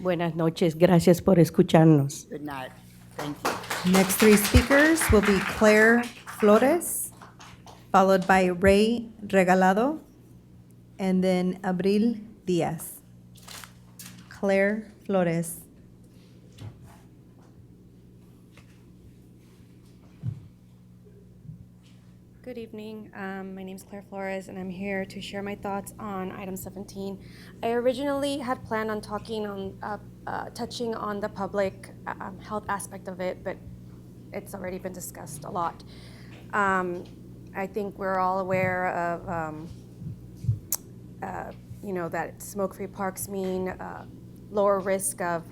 Buenas noches. Gracias por escucharnos. Good night. Thank you. Next three speakers will be Claire Flores, followed by Ray Regalado, and then Abril Diaz. Claire Flores. Good evening. My name is Claire Flores, and I'm here to share my thoughts on item 17. I originally had planned on touching on the public health aspect of it, but it's already been discussed a lot. I think we're all aware of, that smoke-free parks mean lower risk of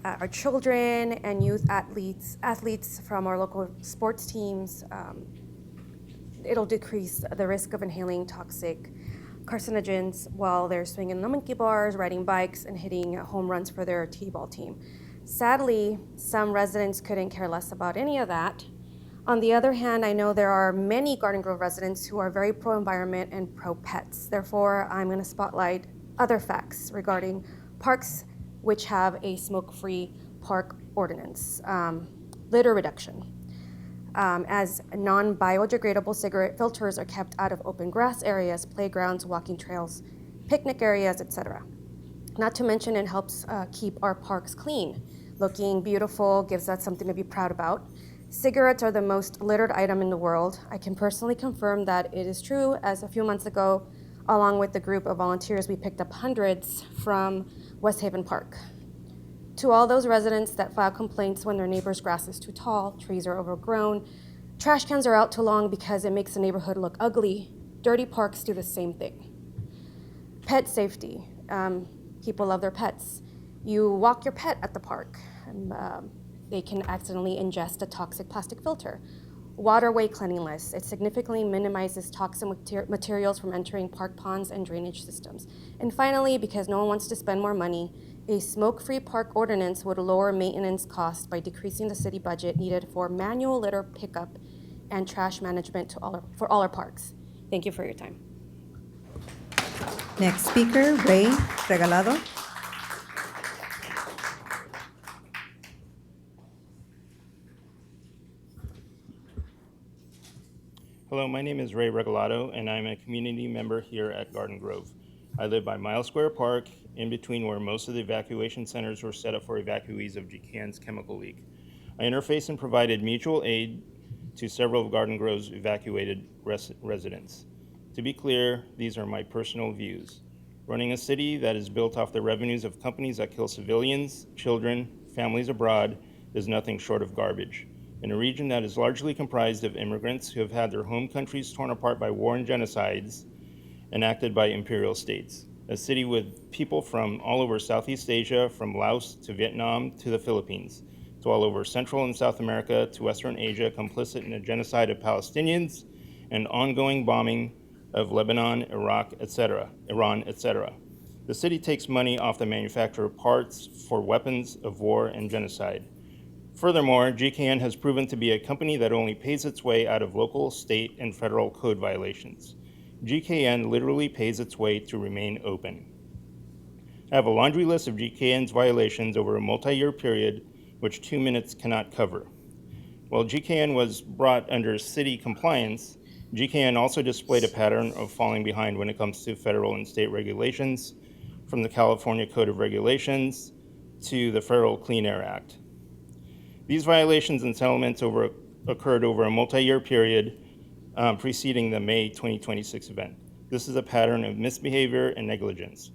our children and youth athletes from our local sports teams. It'll decrease the risk of inhaling toxic carcinogens while they're swinging the monkey bars, riding bikes, and hitting home runs for their t-ball team. Sadly, some residents couldn't care less about any of that. On the other hand, I know there are many Garden Grove residents who are very pro-environment and pro-pets. Therefore, I'm going to spotlight other facts regarding parks which have a smoke-free park ordinance, litter reduction. As non-biodegradable cigarette filters are kept out of open grass areas, playgrounds, walking trails, picnic areas, etc. Not to mention it helps keep our parks clean, looking beautiful, gives us something to be proud about. Cigarettes are the most littered item in the world. I can personally confirm that it is true, as a few months ago, along with a group of volunteers, we picked up hundreds from West Haven Park. To all those residents that file complaints when their neighbor's grass is too tall, trees are overgrown, trash cans are out too long because it makes the neighborhood look ugly, dirty parks do the same thing. Pet safety. People love their pets. You walk your pet at the park. They can accidentally ingest a toxic plastic filter. Waterway cleanliness. It significantly minimizes toxic materials from entering park ponds and drainage systems. And finally, because no one wants to spend more money, a smoke-free park ordinance would lower maintenance costs by decreasing the city budget needed for manual litter pickup and trash management for all our parks. Thank you for your time. Next speaker, Ray Regalado. Hello, my name is Ray Regalado, and I'm a community member here at Garden Grove. I live by Miles Square Park, in between where most of the evacuation centers were set up for evacuees of GKN's chemical leak. I interfaced and provided mutual aid to several of Garden Grove's evacuated residents. To be clear, these are my personal views. Running a city that is built off the revenues of companies that kill civilians, children, families abroad is nothing short of garbage. In a region that is largely comprised of immigrants who have had their home countries torn apart by war and genocides enacted by imperial states. A city with people from all over Southeast Asia, from Laos to Vietnam to the Philippines, to all over Central and South America to Western Asia, complicit in the genocide of Palestinians and ongoing bombing of Lebanon, Iraq, Iran, etc. The city takes money off the manufacture of parts for weapons of war and genocide. Furthermore, GKN has proven to be a company that only pays its way out of local, state, and federal code violations. GKN literally pays its way to remain open. I have a laundry list of GKN's violations over a multi-year period, which 2 minutes cannot cover. While GKN was brought under city compliance, GKN also displayed a pattern of falling behind when it comes to federal and state regulations, from the California Code of Regulations to the Federal Clean Air Act. These violations and settlements occurred over a multi-year period preceding the May 2026 event. This is a pattern of misbehavior and negligence.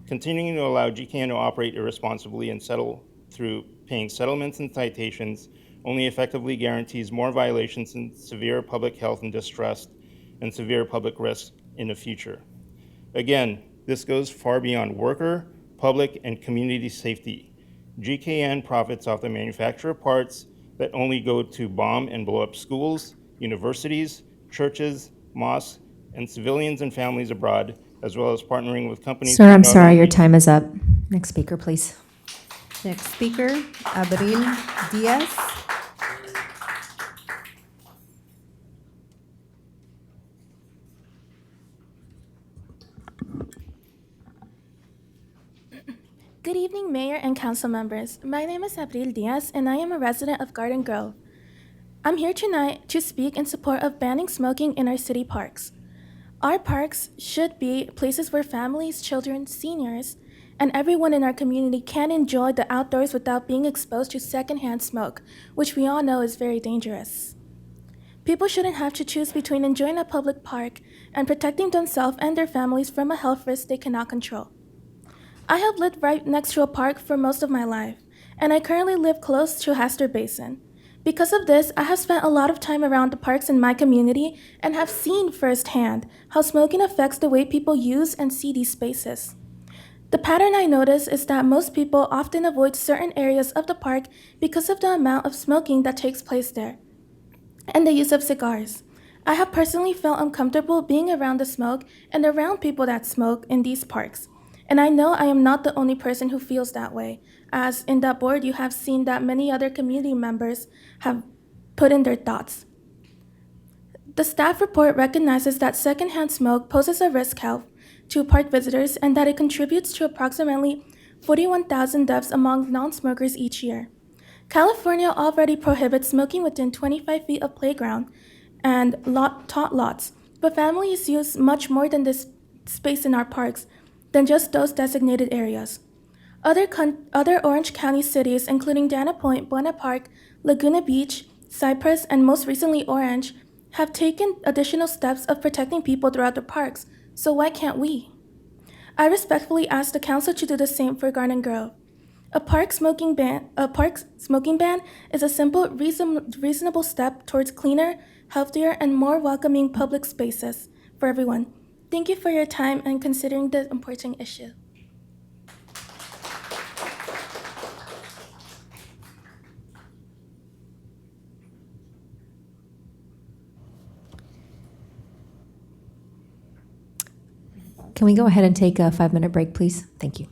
Continuing to allow GKN to operate irresponsibly and settle through paying settlements and citations only effectively guarantees more violations and severe public health and distrust and severe public risk in the future. Again, this goes far beyond worker, public, and community safety. GKN profits off the manufacture of parts that only go to bomb and blow up schools, universities, churches, mosques, and civilians and families abroad, as well as partnering with companies. Sir, I'm sorry, your time is up. Next speaker, please. Next speaker, Abril Diaz. Good evening, Mayor and Council members. My name is Abril Diaz, and I am a resident of Garden Grove. I'm here tonight to speak in support of banning smoking in our city parks. Our parks should be places where families, children, seniors, and everyone in our community can enjoy the outdoors without being exposed to secondhand smoke, which we all know is very dangerous. People shouldn't have to choose between enjoying a public park and protecting themselves and their families from a health risk they cannot control. I have lived right next to a park for most of my life, and I currently live close to Hastur Basin. Because of this, I have spent a lot of time around the parks in my community and have seen firsthand how smoking affects the way people use and see these spaces. The pattern I notice is that most people often avoid certain areas of the park because of the amount of smoking that takes place there and the use of cigars. I have personally felt uncomfortable being around the smoke and around people that smoke in these parks. And I know I am not the only person who feels that way, as in that board you have seen that many other community members have put in their thoughts. The staff report recognizes that secondhand smoke poses a risk health to park visitors and that it contributes to approximately 41,000 deaths among non-smokers each year. California already prohibits smoking within 25 feet of playground and tot lots, but families use much more than this space in our parks than just those designated areas. Other Orange County cities, including Dana Point, Buena Park, Laguna Beach, Cypress, and most recently Orange, have taken additional steps of protecting people throughout the parks, so why can't we? I respectfully ask the council to do the same for Garden Grove. A park smoking ban is a simple, reasonable step towards cleaner, healthier, and more welcoming public spaces for everyone. Thank you for your time and considering this important issue. Can we go ahead and take a 5-minute break, please? Thank you.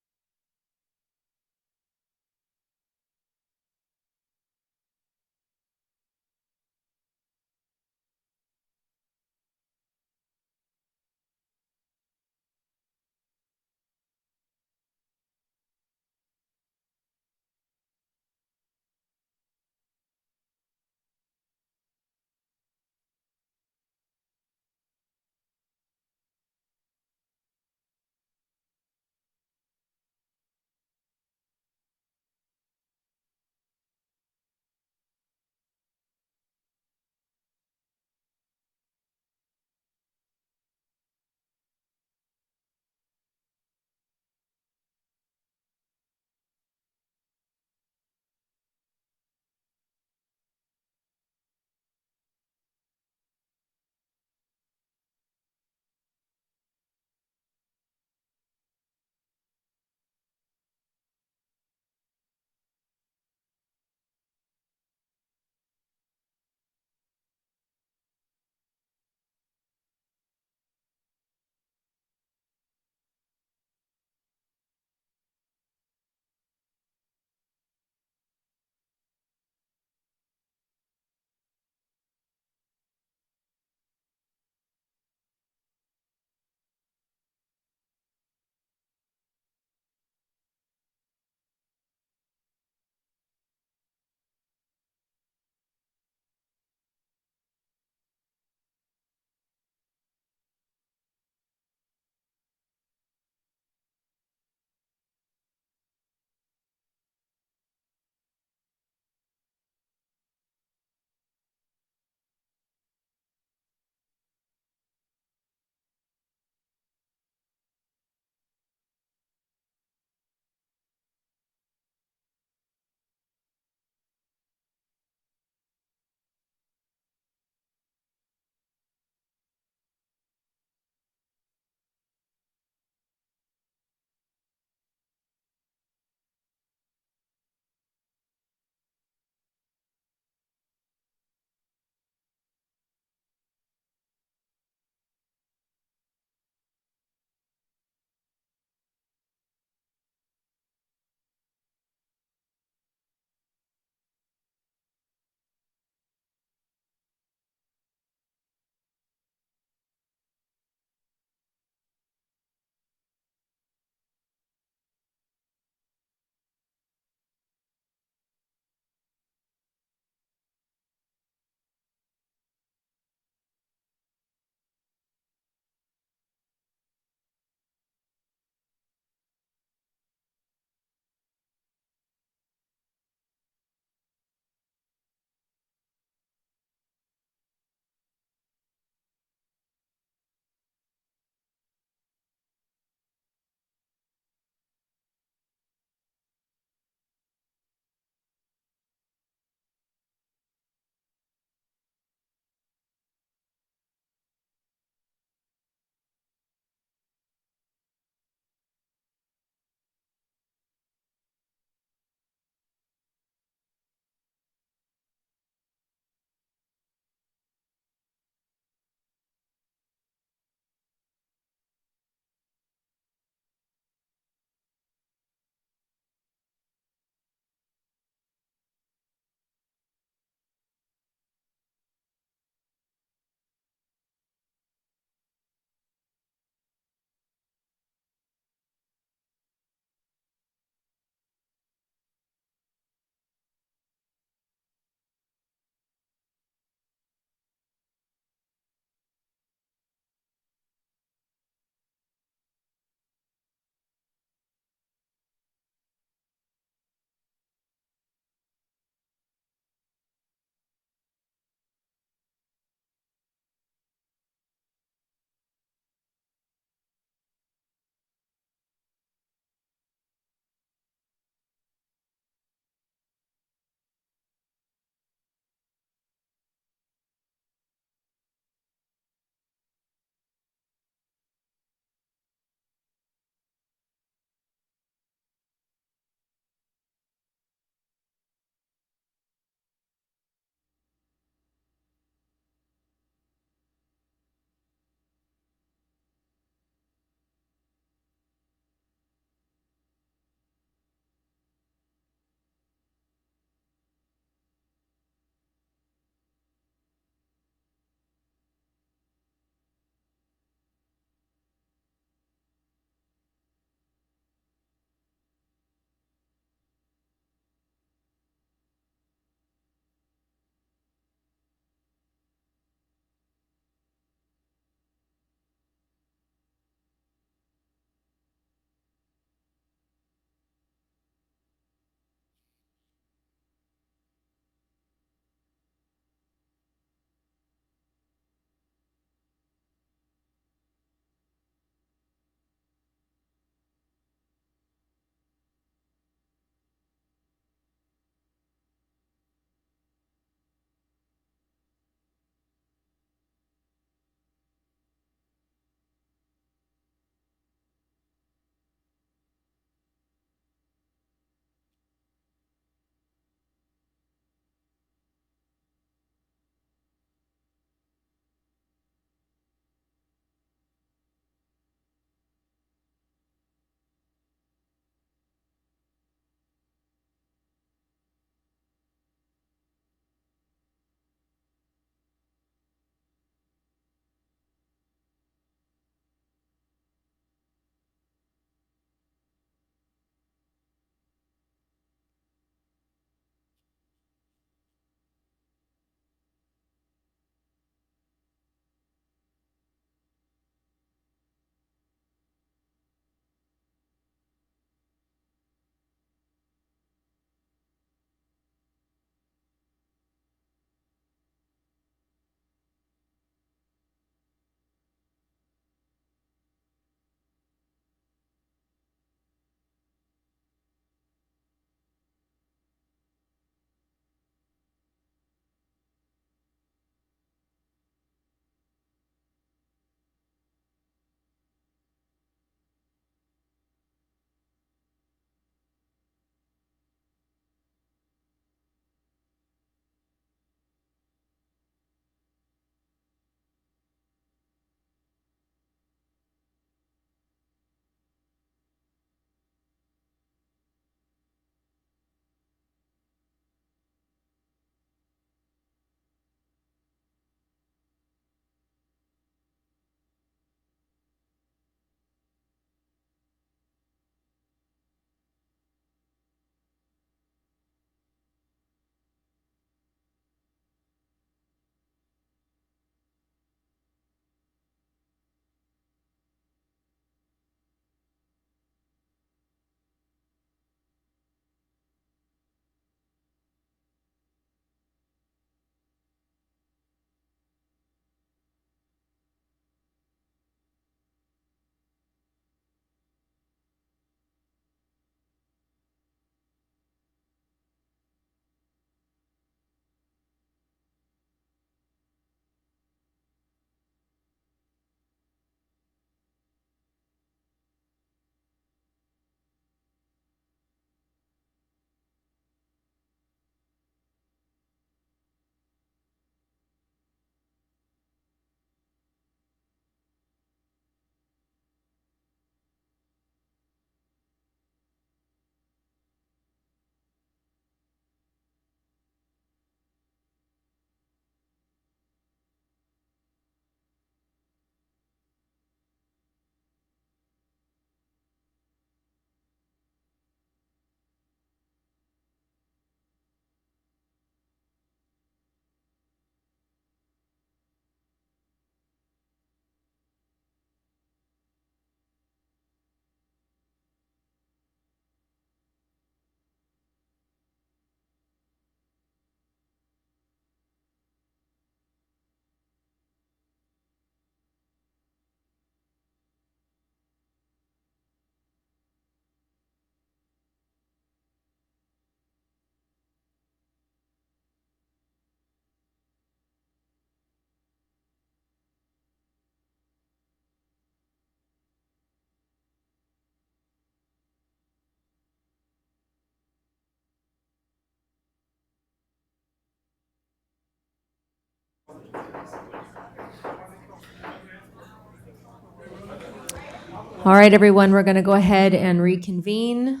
All right, everyone, we're going to go ahead and reconvene.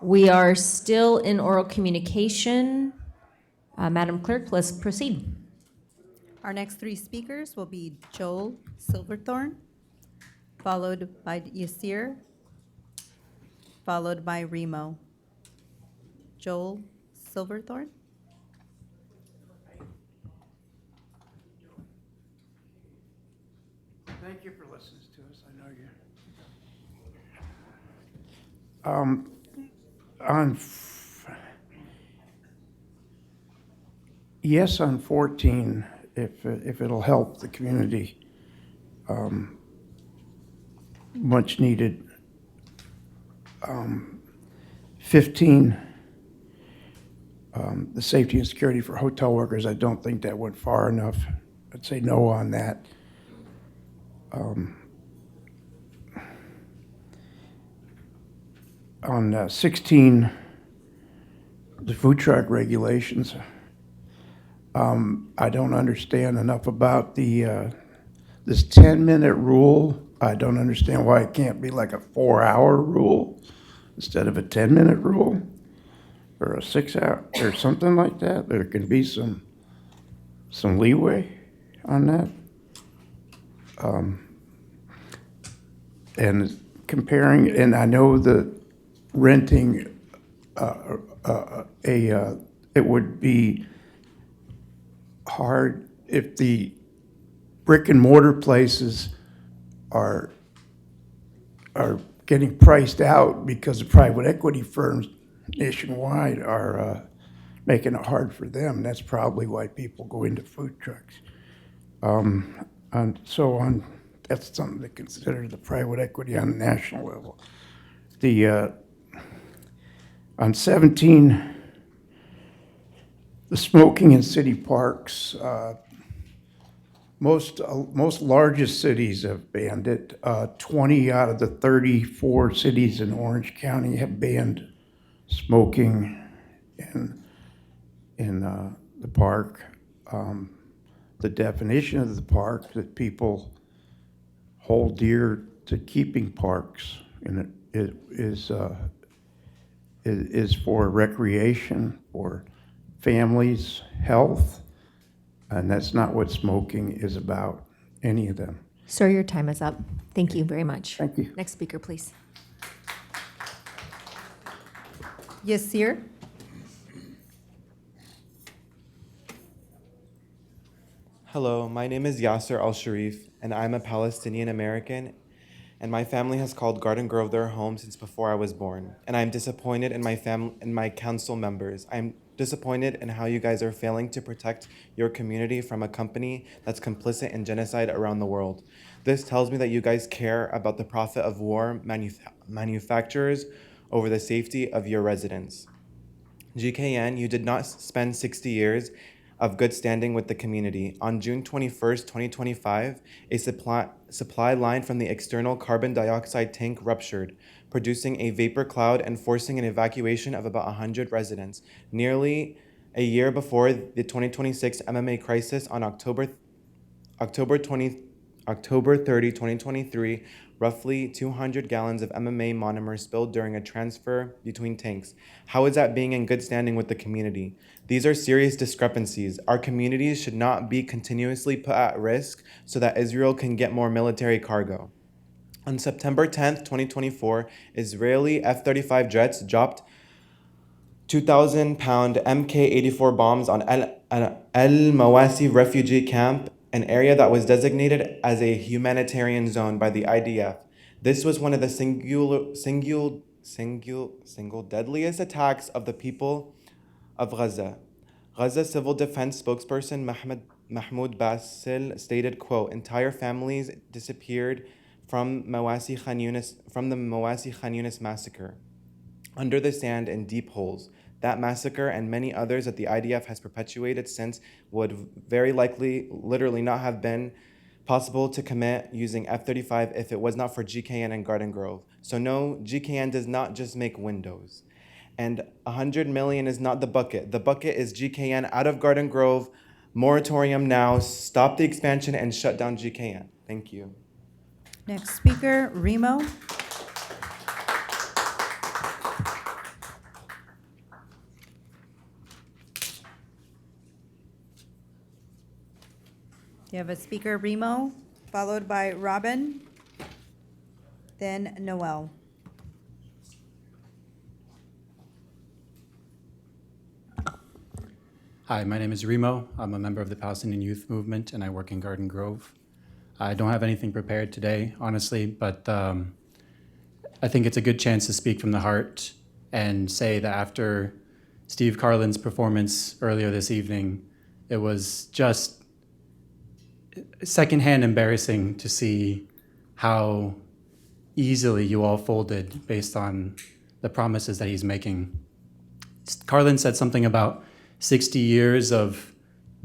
We are still in oral communication. Madam Clerk, let's proceed. Our next three speakers will be Joel Silverthorne, followed by Yasir, followed by Remo. Joel Silverthorne. Thank you for listening to us. I know you. Yes, on 14, if it'll help the community, much needed. 15, the safety and security for hotel workers, I don't think that went far enough. I'd say no on that. On 16, the food truck regulations, I don't understand enough about this 10-minute rule. I don't understand why it can't be like a 4-hour rule instead of a 10-minute rule or a 6-hour or something like that. There can be some leeway on that. And comparing, and I know that renting it would be hard if the brick and mortar places are getting priced out because the private equity firms nationwide are making it hard for them. That's probably why people go into food trucks. That's something to consider, the private equity on a national level. On 17, the smoking in city parks, most largest cities have banned it. 20 out of the 34 cities in Orange County have banned smoking in the park. The definition of the park that people hold dear to keeping parks and it is for recreation, for families' health, and that's not what smoking is about, any of them. Sir, your time is up. Thank you very much. Thank you. Next speaker, please. Yasir. Hello, my name is Yasser Al-Sharif, and I'm a Palestinian American, and my family has called Garden Grove their home since before I was born. And I'm disappointed in my council members. I'm disappointed in how you guys are failing to protect your community from a company that's complicit in genocide around the world. This tells me that you guys care about the profit of war manufacturers over the safety of your residents. GKN, you did not spend 60 years of good standing with the community. On June 21st, 2025, a supply line from the external carbon dioxide tank ruptured, producing a vapor cloud and forcing an evacuation of about 100 residents. Nearly a year before the 2026 MMA crisis on October 30, 2023, roughly 200 gallons of MMA monomer spilled during a transfer between tanks. How is that being in good standing with the community? These are serious discrepancies. Our communities should not be continuously put at risk so that Israel can get more military cargo. On September 10th, 2024, Israeli F-35 jets dropped 2,000-pound Mk-84 bombs on El-Mawasi refugee camp, an area that was designated as a humanitarian zone by the IDF. This was one of the single deadliest attacks of the people of Gaza. Gaza Civil Defense spokesperson Mahmoud Basil stated, quote, "Entire families disappeared from the Mawasi Khan Yunis massacre, under the sand in deep holes. That massacre and many others that the IDF has perpetuated since would very likely literally not have been possible to commit using F-35 if it was not for GKN and Garden Grove. So no, GKN does not just make windows. And 100 million is not the bucket. The bucket is GKN out of Garden Grove, moratorium now, stop the expansion and shut down GKN. Thank you." Next speaker, Remo. You have a speaker, Remo, followed by Robin, then Noel. Hi, my name is Remo. I'm a member of the Palestinian Youth Movement, and I work in Garden Grove. I don't have anything prepared today, honestly, but I think it's a good chance to speak from the heart and say that after Steve Carlin's performance earlier this evening, it was just secondhand embarrassing to see how easily you all folded based on the promises that he's making. Carlin said something about 60 years of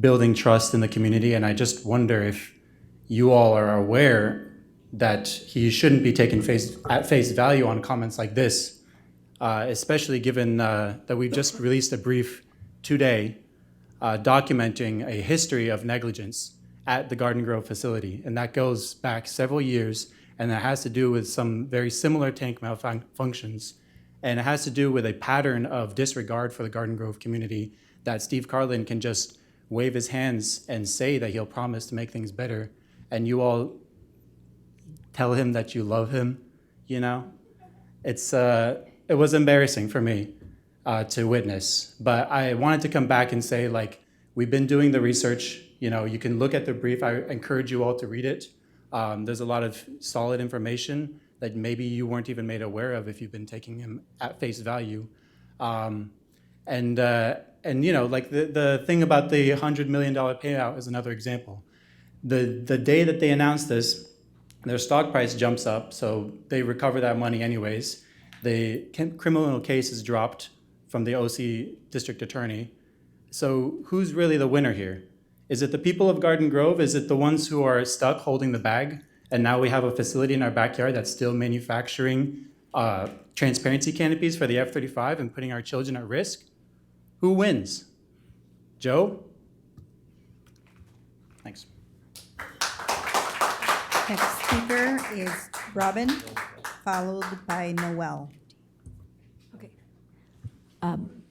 building trust in the community, and I just wonder if you all are aware that he shouldn't be taken at face value on comments like this, especially given that we've just released a brief today documenting a history of negligence at the Garden Grove facility, and that goes back several years, and that has to do with some very similar tank malfunctions, and it has to do with a pattern of disregard for the Garden Grove community that Steve Carlin can just wave his hands and say that he'll promise to make things better, and you all tell him that you love him, you know? It was embarrassing for me to witness, but I wanted to come back and say, like, we've been doing the research. You know, you can look at the brief. I encourage you all to read it. There's a lot of solid information that maybe you weren't even made aware of if you've been taking him at face value. And you know, like the thing about the $100 million payout is another example. The day that they announced this, their stock price jumps up, so they recover that money anyways. The criminal case is dropped from the OC district attorney. So who's really the winner here? Is it the people of Garden Grove? Is it the ones who are stuck holding the bag? And now we have a facility in our backyard that's still manufacturing transparency canopies for the F-35 and putting our children at risk? Who wins? Joe? Thanks. Next speaker is Robin, followed by Noel.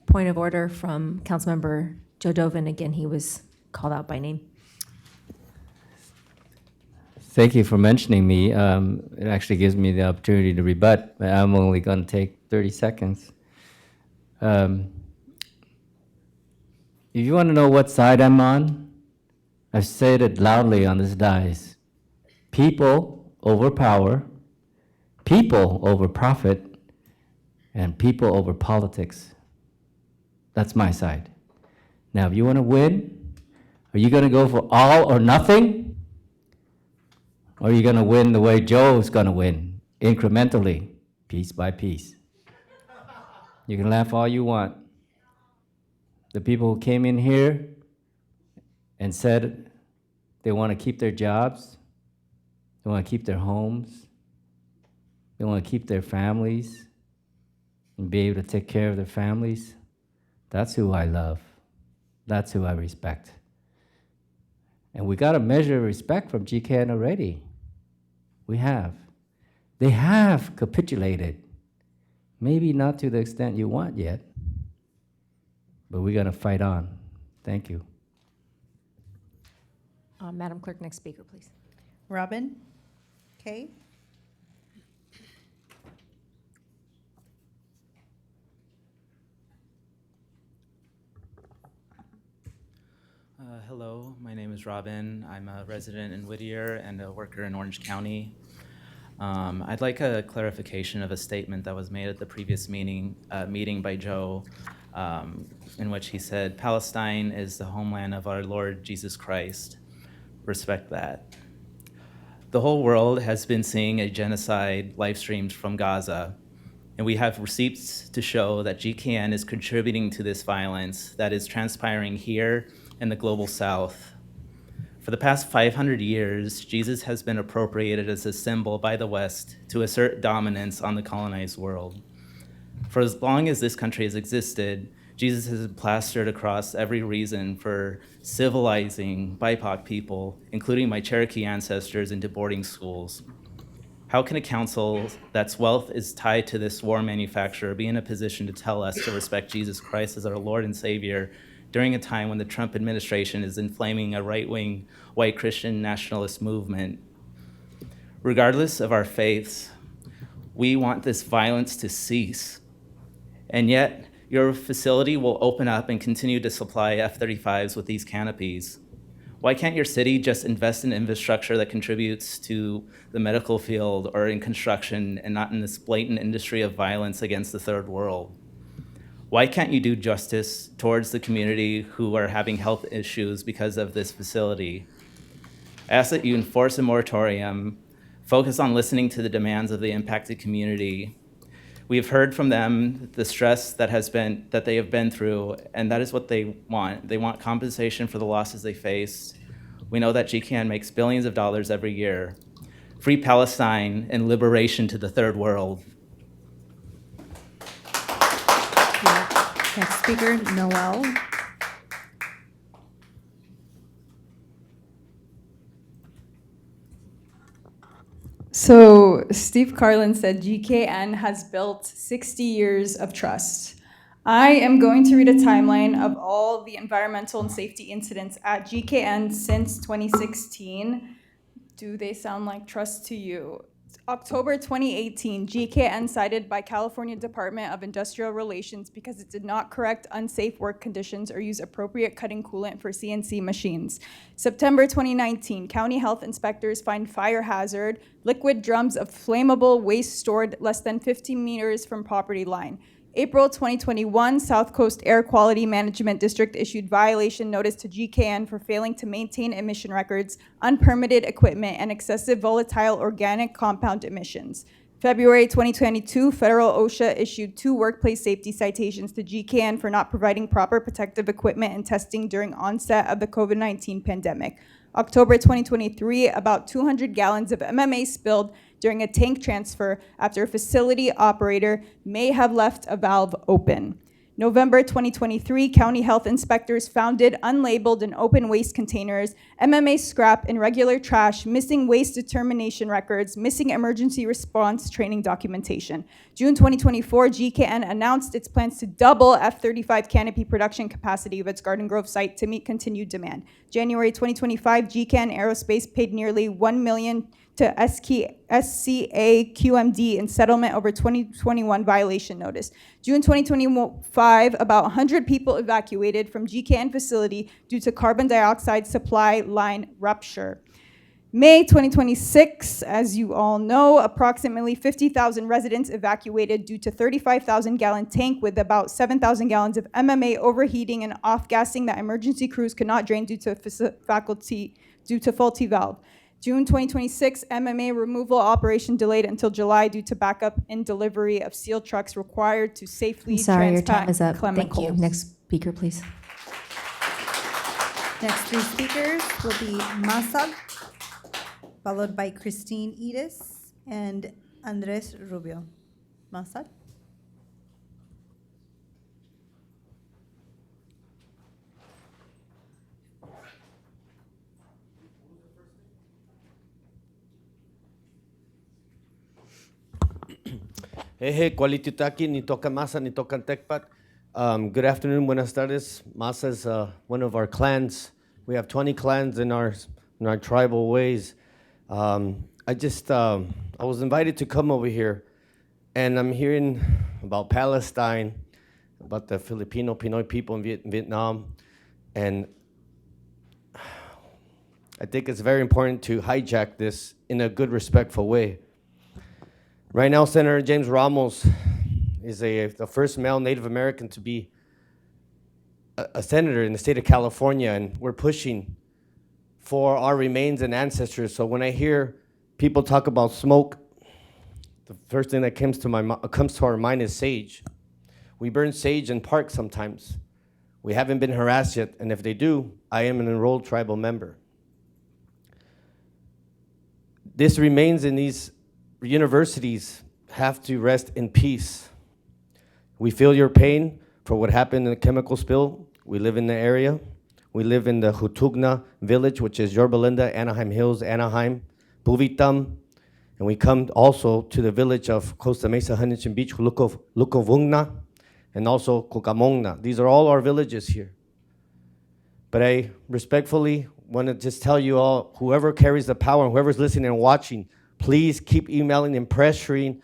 Point of order from Councilmember Joe Dovin. Again, he was called out by name. Thank you for mentioning me. It actually gives me the opportunity to rebut, but I'm only going to take 30 seconds. If you want to know what side I'm on, I've said it loudly on this dais. People over power, people over profit, and people over politics. That's my side. Now, if you want to win, are you going to go for all or nothing? Or are you going to win the way Joe's going to win, incrementally, piece by piece? You can laugh all you want. The people who came in here and said they want to keep their jobs, they want to keep their homes, they want to keep their families and be able to take care of their families, that's who I love. That's who I respect. And we got a measure of respect from GKN already. We have. They have capitulated. Maybe not to the extent you want yet, but we're going to fight on. Thank you. Madam Clerk, next speaker, please. Robin, Kay. Hello, my name is Robin. I'm a resident in Whittier and a worker in Orange County. I'd like a clarification of a statement that was made at the previous meeting by Joe, in which he said, Palestine is the homeland of our Lord Jesus Christ. Respect that. The whole world has been seeing a genocide live streamed from Gaza, and we have receipts to show that GKN is contributing to this violence that is transpiring here in the global south. For the past 500 years, Jesus has been appropriated as a symbol by the West to assert dominance on the colonized world. For as long as this country has existed, Jesus has been plastered across every reason for civilizing BIPOC people, including my Cherokee ancestors, into boarding schools. How can a council that's wealth is tied to this war manufacturer be in a position to tell us to respect Jesus Christ as our Lord and Savior during a time when the Trump administration is inflaming a right-wing white Christian nationalist movement. Regardless of our faiths, we want this violence to cease. And yet, your facility will open up and continue to supply F-35s with these canopies. Why can't your city just invest in infrastructure that contributes to the medical field or in construction and not in this blatant industry of violence against the third world? Why can't you do justice towards the community who are having health issues because of this facility? I ask that you enforce a moratorium, focus on listening to the demands of the impacted community. We have heard from them the stress that they have been through, and that is what they want. They want compensation for the losses they face. We know that GCAN makes billions of dollars every year. Free Palestine and liberation to the third world. Next speaker, Noel. So Steve Carlin said GKN has built 60 years of trust. I am going to read a timeline of all the environmental and safety incidents at GKN since 2016. Do they sound like trust to you? October 2018, GKN cited by California Department of Industrial Relations because it did not correct unsafe work conditions or use appropriate cutting coolant for CNC machines. September 2019, county health inspectors find fire hazard, liquid drums of flammable waste stored less than 15 meters from property line. April 2021, South Coast Air Quality Management District issued violation notice to GKN for failing to maintain emission records, unpermitted equipment, and excessive volatile organic compound emissions. February 2022, federal OSHA issued 2 workplace safety citations to GKN for not providing proper protective equipment and testing during onset of the COVID-19 pandemic. October 2023, about 200 gallons of MMA spilled during a tank transfer after a facility operator may have left a valve open. November 2023, county health inspectors founded unlabeled and open waste containers, MMA scrap and regular trash, missing waste determination records, missing emergency response training documentation. June 2024, GKN announced its plans to double F-35 canopy production capacity of its Garden Grove site to meet continued demand. January 2025, GKN Aerospace paid nearly $1 million to SCA QMD in settlement over 2021 violation notice. June 2025, about 100 people evacuated from GKN facility due to carbon dioxide supply line rupture. May 2026, as you all know, approximately 50,000 residents evacuated due to 35,000 gallon tank with about 7,000 gallons of MMA overheating and off-gassing that emergency crews could not drain due to faulty valve. June 2026, MMA removal operation delayed until July due to backup in delivery of seal trucks required to safely I'm sorry, your time transport is up. Thank chemicals. you. Next speaker, please. Next 3 speakers will be Masag, followed by Christine Edis and Andres Rubio. Masag? Hey, Kualitutaki, Nitoka Masa, Nitoka Tekpat. Good afternoon, buenas tardes. Masa is one of our clans. We have 20 clans in our tribal ways. I was invited to come over here, and I'm hearing about Palestine, about the Filipino Pinoy people in Vietnam, and I think it's very important to hijack this in a good, respectful way. Right now, Senator James Ramos is the first male Native American to be a senator in the state of California, and we're pushing for our remains and ancestors. So when I hear people talk about smoke, the first thing that comes to our mind is sage. We burn sage in parks sometimes. We haven't been harassed yet, and if they do, I am an enrolled tribal member. This remains in these universities have to rest in peace. We feel your pain for what happened in the chemical spill. We live in the area. We live in the Hutugna village, which is Yorba Linda, Anaheim Hills, Anaheim, Puvitam, and we come also to the village of Costa Mesa, Huntington Beach, Lukovungna, and also Cucamonga. These are all our villages here. But I respectfully want to just tell you all, whoever carries the power and whoever's listening and watching, please keep emailing and pressuring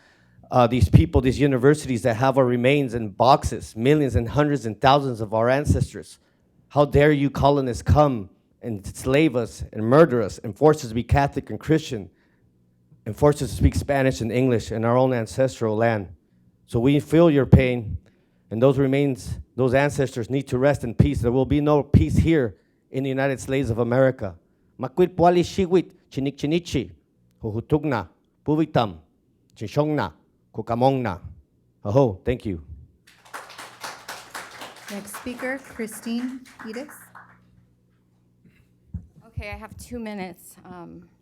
these people, these universities that have our remains in boxes, millions and hundreds and thousands of our ancestors. How dare you colonists come and enslave us and murder us and force us to be Catholic and Christian and force us to speak Spanish and English in our own ancestral land. So we feel your pain, and those remains, those ancestors need to rest in peace. There will be no peace here in the United States of America. Makwit puali shiwit, chinik chinichi, huhutugna, puvitam, chinshongna, kukamongna. Aho, thank you. Next speaker, Christine Edis. Okay, I have 2 minutes,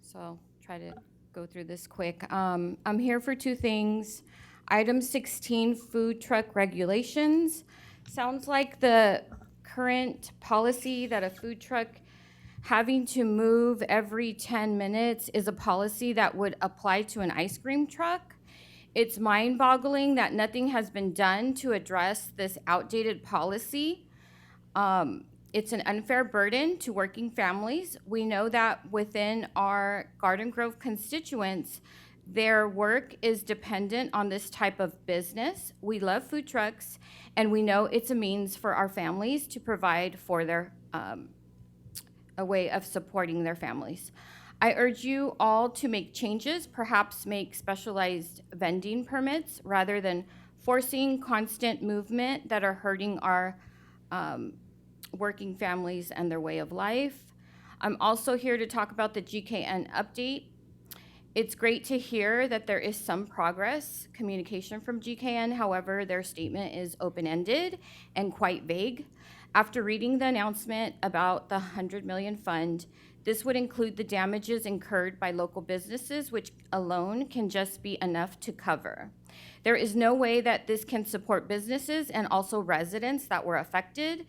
so I'll try to go through this quick. I'm here for two things. Item 16, food truck regulations. Sounds like the current policy that a food truck having to move every 10 minutes is a policy that would apply to an ice cream truck. It's mind-boggling that nothing has been done to address this outdated policy. It's an unfair burden to working families. We know that within our Garden Grove constituents, their work is dependent on this type of business. We love food trucks, and we know it's a means for our families to provide for their, a way of supporting their families. I urge you all to make changes, perhaps make specialized vending permits rather than forcing constant movement that are hurting our working families and their way of life. I'm also here to talk about the GKN update. It's great to hear that there is some progress, communication from GKN. However, their statement is open-ended and quite vague. After reading the announcement about the $100 million fund, this would include the damages incurred by local businesses, which alone can just be enough to cover. There is no way that this can support businesses and also residents that were affected.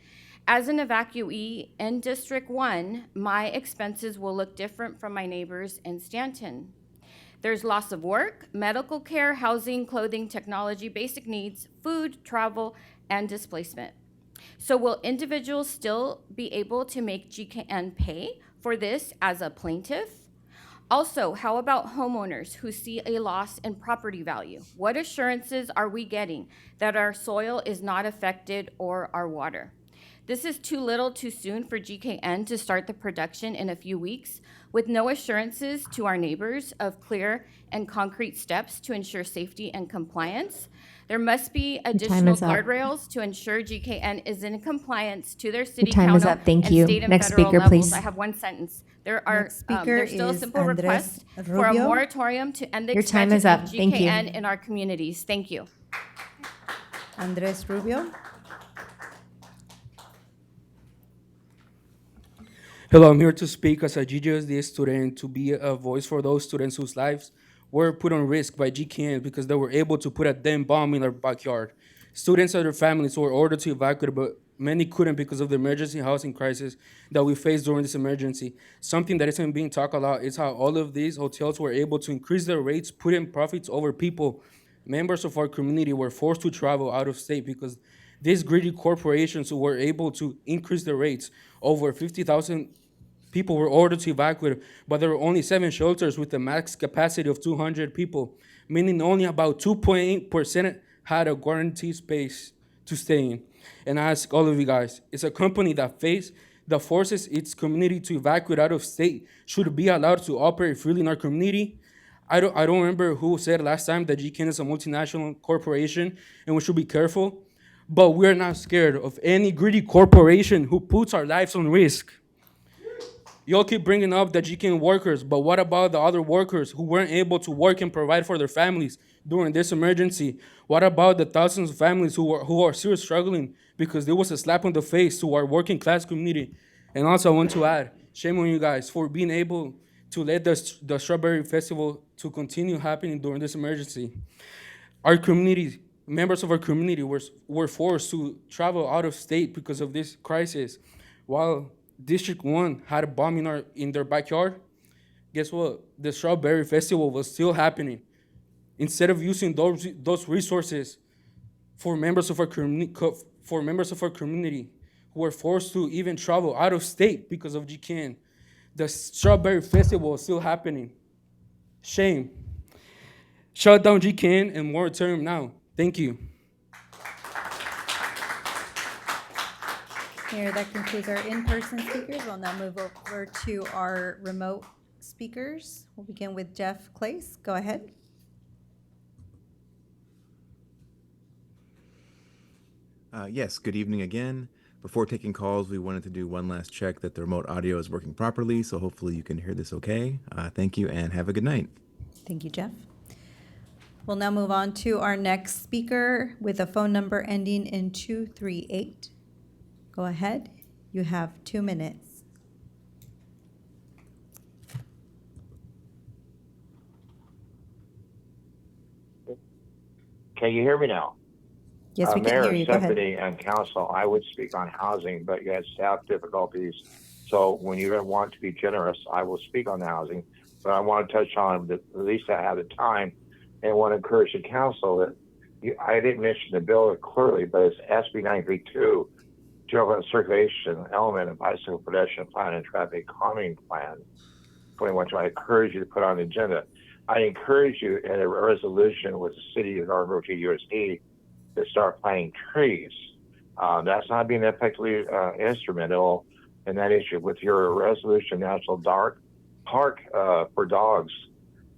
As an evacuee in District 1, my expenses will look different from my neighbors in Stanton. There's loss of work, medical care, housing, clothing, technology, basic needs, food, travel, and displacement. So will individuals still be able to make GKN pay for this as a plaintiff? Also, how about homeowners who see a loss in property value? What assurances are we getting that our soil is not affected or our water? This is too little too soon for GKN to start the production in a few weeks with no assurances to our neighbors of clear and concrete steps to ensure safety and compliance. There must be additional is up. guardrails to ensure GKN is in compliance to their city, Your time is county, up. Thank and you. state and Next federal speaker, levels. please. I have one sentence. There are Next speaker there's still a is simple Andres request for a Rubio. moratorium to end the Your time expansion is up. of Thank you. GKN in our communities. Thank you. Andres Rubio. Hello, I'm here to speak as a GGSD student to be a voice for those students whose lives were put on risk by GKN because they were able to put a damn bomb in their backyard. Students and their families were ordered to evacuate, but many couldn't because of the emergency housing crisis that we faced during this emergency. Something that isn't being talked about is how all of these hotels were able to increase their rates, putting profits over people. Members of our community were forced to travel out of state because these greedy corporations were able to increase their rates. Over 50,000 people were ordered to evacuate, but there were only 7 shelters with a max capacity of 200 people, meaning only about 2.8% had a guaranteed space to stay in. And I ask all of you guys, it's a company that forces its community to evacuate out of state should be allowed to operate freely in our community. I don't remember who said last time that GKN is a multinational corporation and we should be careful, but we're not scared of any greedy corporation who puts our lives on risk. Y'all keep bringing up the GKN workers, but what about the other workers who weren't able to work and provide for their families during this emergency? What about the thousands of families who are still struggling because there was a slap on the face to our working class community? And also I want to add, shame on you guys for being able to let the Strawberry Festival to continue happening during this emergency. Our community, members of our community were forced to travel out of state because of this crisis. While District 1 had a bomb in their backyard, guess what? The Strawberry Festival was still happening. Instead of using those resources for members of our community who were forced to even travel out of state because of GKN. The Strawberry Festival is still happening. Shame. Shut down GKN and moratorium now. Thank you. Mayor, that concludes our in-person speakers. We'll now move over to our remote speakers. We'll begin with Jeff Clace. Go ahead. Yes, good evening again. Before taking calls, we wanted to do one last check that the remote audio is working properly, so hopefully you can hear this okay. Thank you and have a good night. Thank you, Jeff. We'll now move on to our next speaker with a phone number ending in 238. Go ahead. You have 2 minutes. Can you hear me now? Yes, we can hear you. Go ahead. Mayor, Stephanie, and council, I would speak on housing, but you had staff difficulties. So when you want to be generous, I will speak on the housing. But I want to touch on, at least I have the time, and want to encourage the council that I didn't mention the bill clearly, but it's SB 932, General Circulation Element of Bicycle Pedestrian Plan and Traffic Calming Plan 21. I encourage you to put on the agenda. I encourage you in a resolution with the city of Garden Grove USD to start planting trees. That's not being effectively instrumental in that issue. With your resolution, National Dark Park for dogs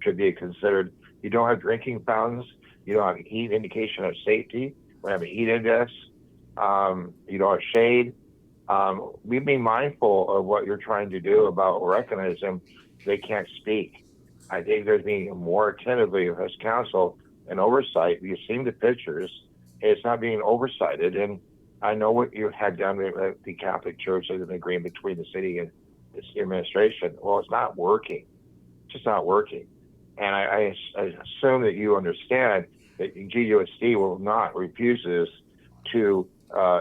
should be considered. You don't have drinking fountains. You don't have heat indication of safety. We have a heat index. You don't have shade. We be mindful of what you're trying to do about recognizing they can't speak. I think there's being more attentively as council and oversight. You've seen the pictures. It's not being oversighted. And I know what you had done with the Catholic Church as an agreement between the city and the city administration. Well, it's not working. It's just not working. And I assume that you understand that GUSD refuses to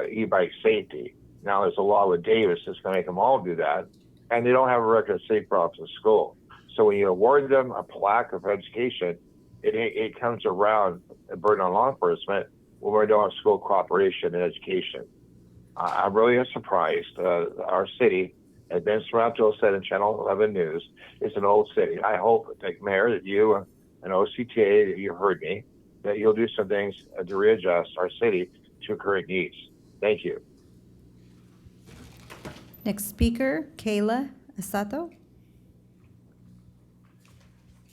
e-bike safety. Now there's a law with Davis that's going to make them all do that. And they don't have a record of safe routes in school. So when you award them a plaque of education, it comes around a burden on law enforcement when we don't have school cooperation and education. I'm really surprised. Our city has been surrounded to said in Channel 11 News. It's an old city. I hope, Mayor, that you and OCTA, that you heard me, that you'll do some things to readjust our city to current needs. Thank you. Next speaker, Kayla Asato.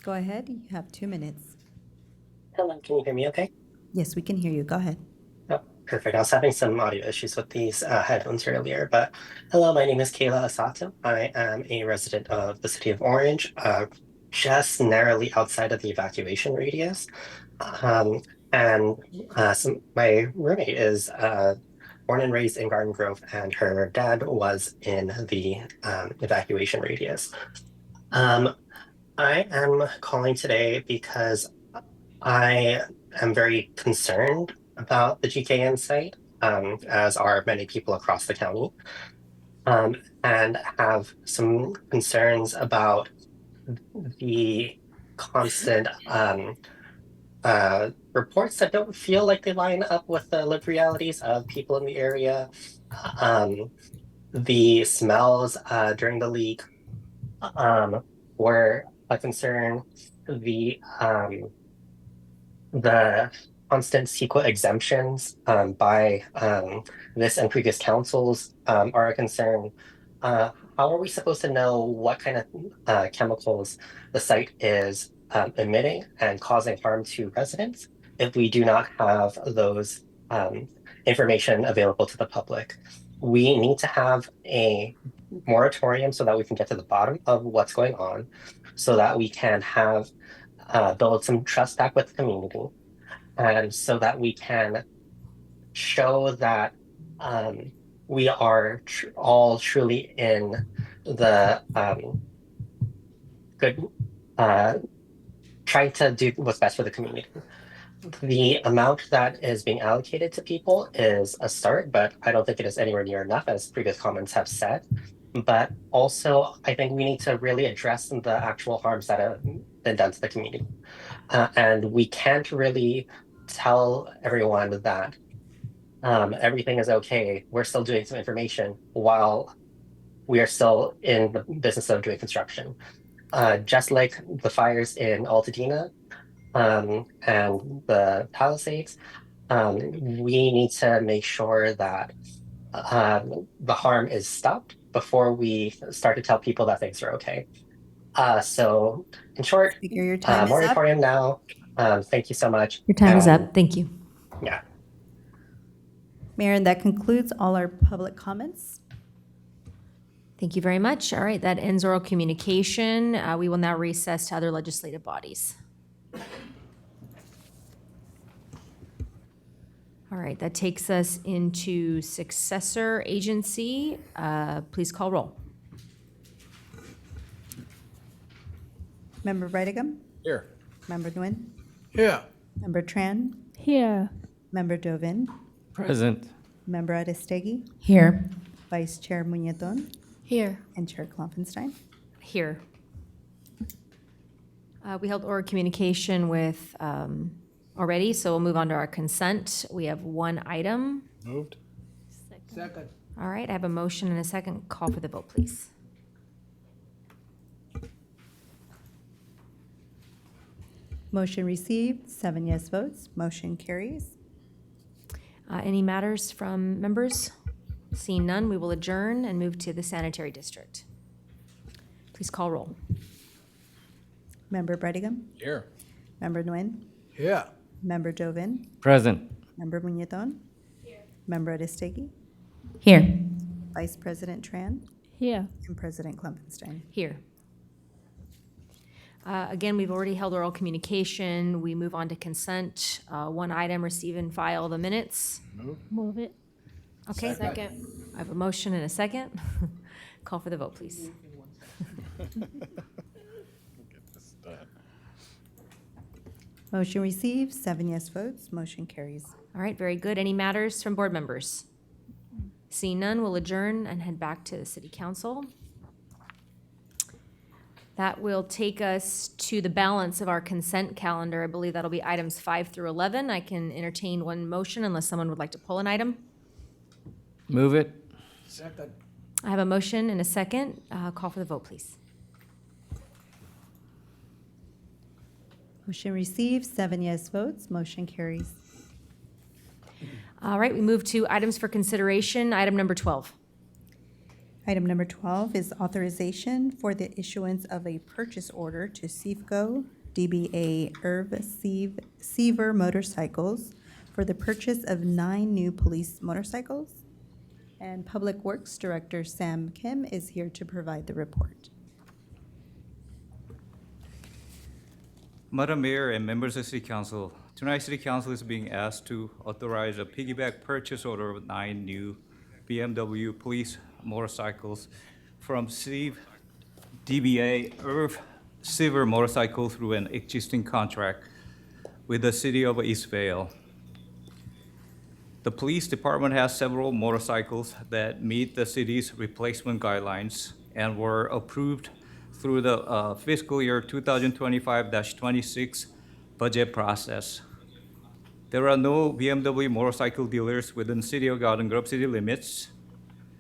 Go ahead. You have 2 minutes. Hello, can you hear me okay? Yes, we can hear you. Go ahead. Oh, perfect. I was having some audio issues with these headphones earlier, but hello, my name is Kayla Asato. I am a resident of the city of Orange, just narrowly outside of the evacuation radius. So my roommate is born and raised in Garden Grove, and her dad was in the evacuation radius. I am calling today because I am very concerned about the GKN site, as are many people across the county, and have some concerns about the constant reports that don't feel like they line up with the lived realities of people in the area. The smells during the leak were a concern. The constant CEQA exemptions by this and previous councils are a concern. How are we supposed to know what kind of chemicals the site is emitting and causing harm to residents if we do not have those information available to the public? We need to have a moratorium so that we can get to the bottom of what's going on, so that we can have build some trust back with the community, and so that we can show that we are all truly in the good, trying to do what's best for the community. The amount that is being allocated to people is a start, but I don't think it is anywhere near enough, as previous comments have said. But also, I think we need to really address the actual harms that have been done to the community. And we can't really tell everyone that everything is okay. We're still doing some information while we are still in the business of doing construction. Just like the fires in Altadena and the Palisades, we need to make sure that the harm is stopped before we start to tell people that things are okay. So in short, Speaker, your time is up. moratorium now. Thank you so much. Your time is up. Thank you. Yeah. Mayor, and that concludes all our public comments. Thank you very much. All right, that ends oral communication. We will now recess to other legislative bodies. All right, that takes us into successor agency. Please call roll. Member Brightigam? Here. Member Nguyen? Here. Member Tran? Here. Member Dovin? Present. Member Aristegui? Here. Vice Chair Muñetón? Here. And Chair Klopfenstein? Here. We held oral communication with already, so we'll move on to our consent. We have one item. Moved. Second. All right, I have a motion and a second. Call for the vote, please. Motion received, 7 yes votes. Motion carries. Any matters from members? Seeing none, we will adjourn and move to the sanitary district. Please call roll. Member Brightigam? Here. Member Nguyen? Here. Member Dovin? Present. Member Muñetón? Member Aristegui? Here. Vice President Tran? Here. And President Klopfenstein? Here. Again, we've already held oral communication. We move on to consent. One item, receive and file the minutes. Move it. Okay. Second. I have a motion and a second. Call for the vote, please. Motion received, 7 yes votes. Motion carries. All right, very good. Any matters from board members? Seeing none, we'll adjourn and head back to the city council. That will take us to the balance of our consent calendar. I believe that'll be items 5 through 11. I can entertain one motion unless someone would like to pull an item. Move it. Second. I have a motion and a second. Call for the vote, please. Motion received, 7 yes votes. Motion carries. All right, we move to items for consideration. Item number 12. Item number 12 is authorization for the issuance of a purchase order to Seafco DBA Irv Seaver Motorcycles for the purchase of 9 new police motorcycles. And Public Works Director Sam Kim is here to provide the report. Madam Mayor and members of City Council, tonight City Council is being asked to authorize a piggyback purchase order of 9 new BMW police motorcycles from DBA Irv Seaver Motorcycles through an existing contract with the City of Eastvale. The police department has several motorcycles that meet the city's replacement guidelines and were approved through the fiscal year 2025-26 budget process. There are no BMW motorcycle dealers within City of Garden Grove city limits,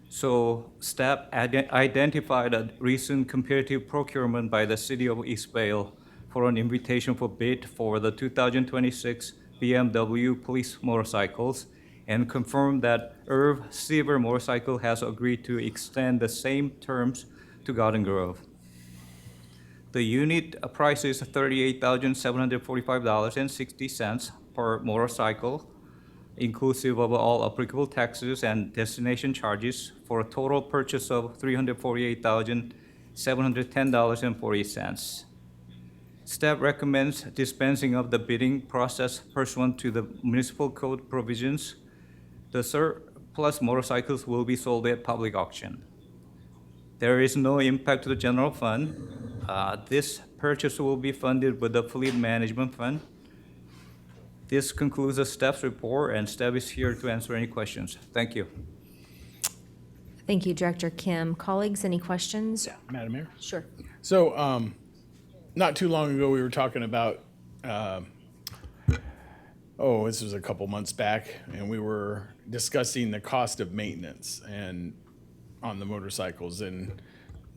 so staff identified a recent competitive procurement by the City of Eastvale for an invitation for bid for the 2026 BMW police motorcycles and confirmed that Irv Seaver Motorcycle has agreed to extend the same terms to Garden Grove. The unit price is $38,745.60 per motorcycle, inclusive of all applicable taxes and destination charges, for a total purchase of $348,710.40. Staff recommends dispensing of the bidding process pursuant to the municipal code provisions. The surplus motorcycles will be sold at public auction. There is no impact to the general fund. This purchase will be funded with the Fleet Management Fund. This concludes the staff's report, and staff is here to answer any questions. Thank you. Thank you, Director Kim. Colleagues, any questions? Madam Mayor? Sure. So, not too long ago, we were talking about this was a couple months back, and we were discussing the cost of maintenance and on the motorcycles, and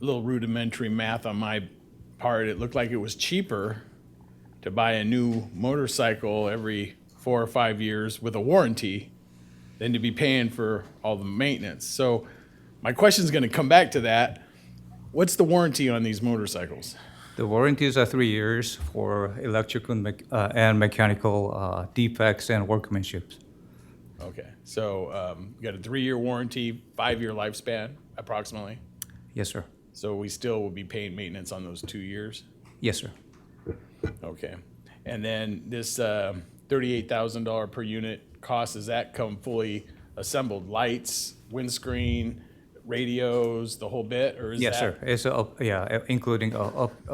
a little rudimentary math on my part, it looked like it was cheaper to buy a new motorcycle every 4 or 5 years with a warranty than to be paying for all the maintenance. So my question is going to come back to that. What's the warranty on these motorcycles? The warranties are 3 years for electrical and mechanical defects and workmanship. Okay, so you got a 3-year warranty, 5-year lifespan approximately. Yes, sir. So we still will be paying maintenance on those 2 years? Yes, sir. Okay. And then this $38,000 per unit cost, does that come fully assembled? Lights, windscreen, radios, the whole bit, or is Yes, that? sir. It's including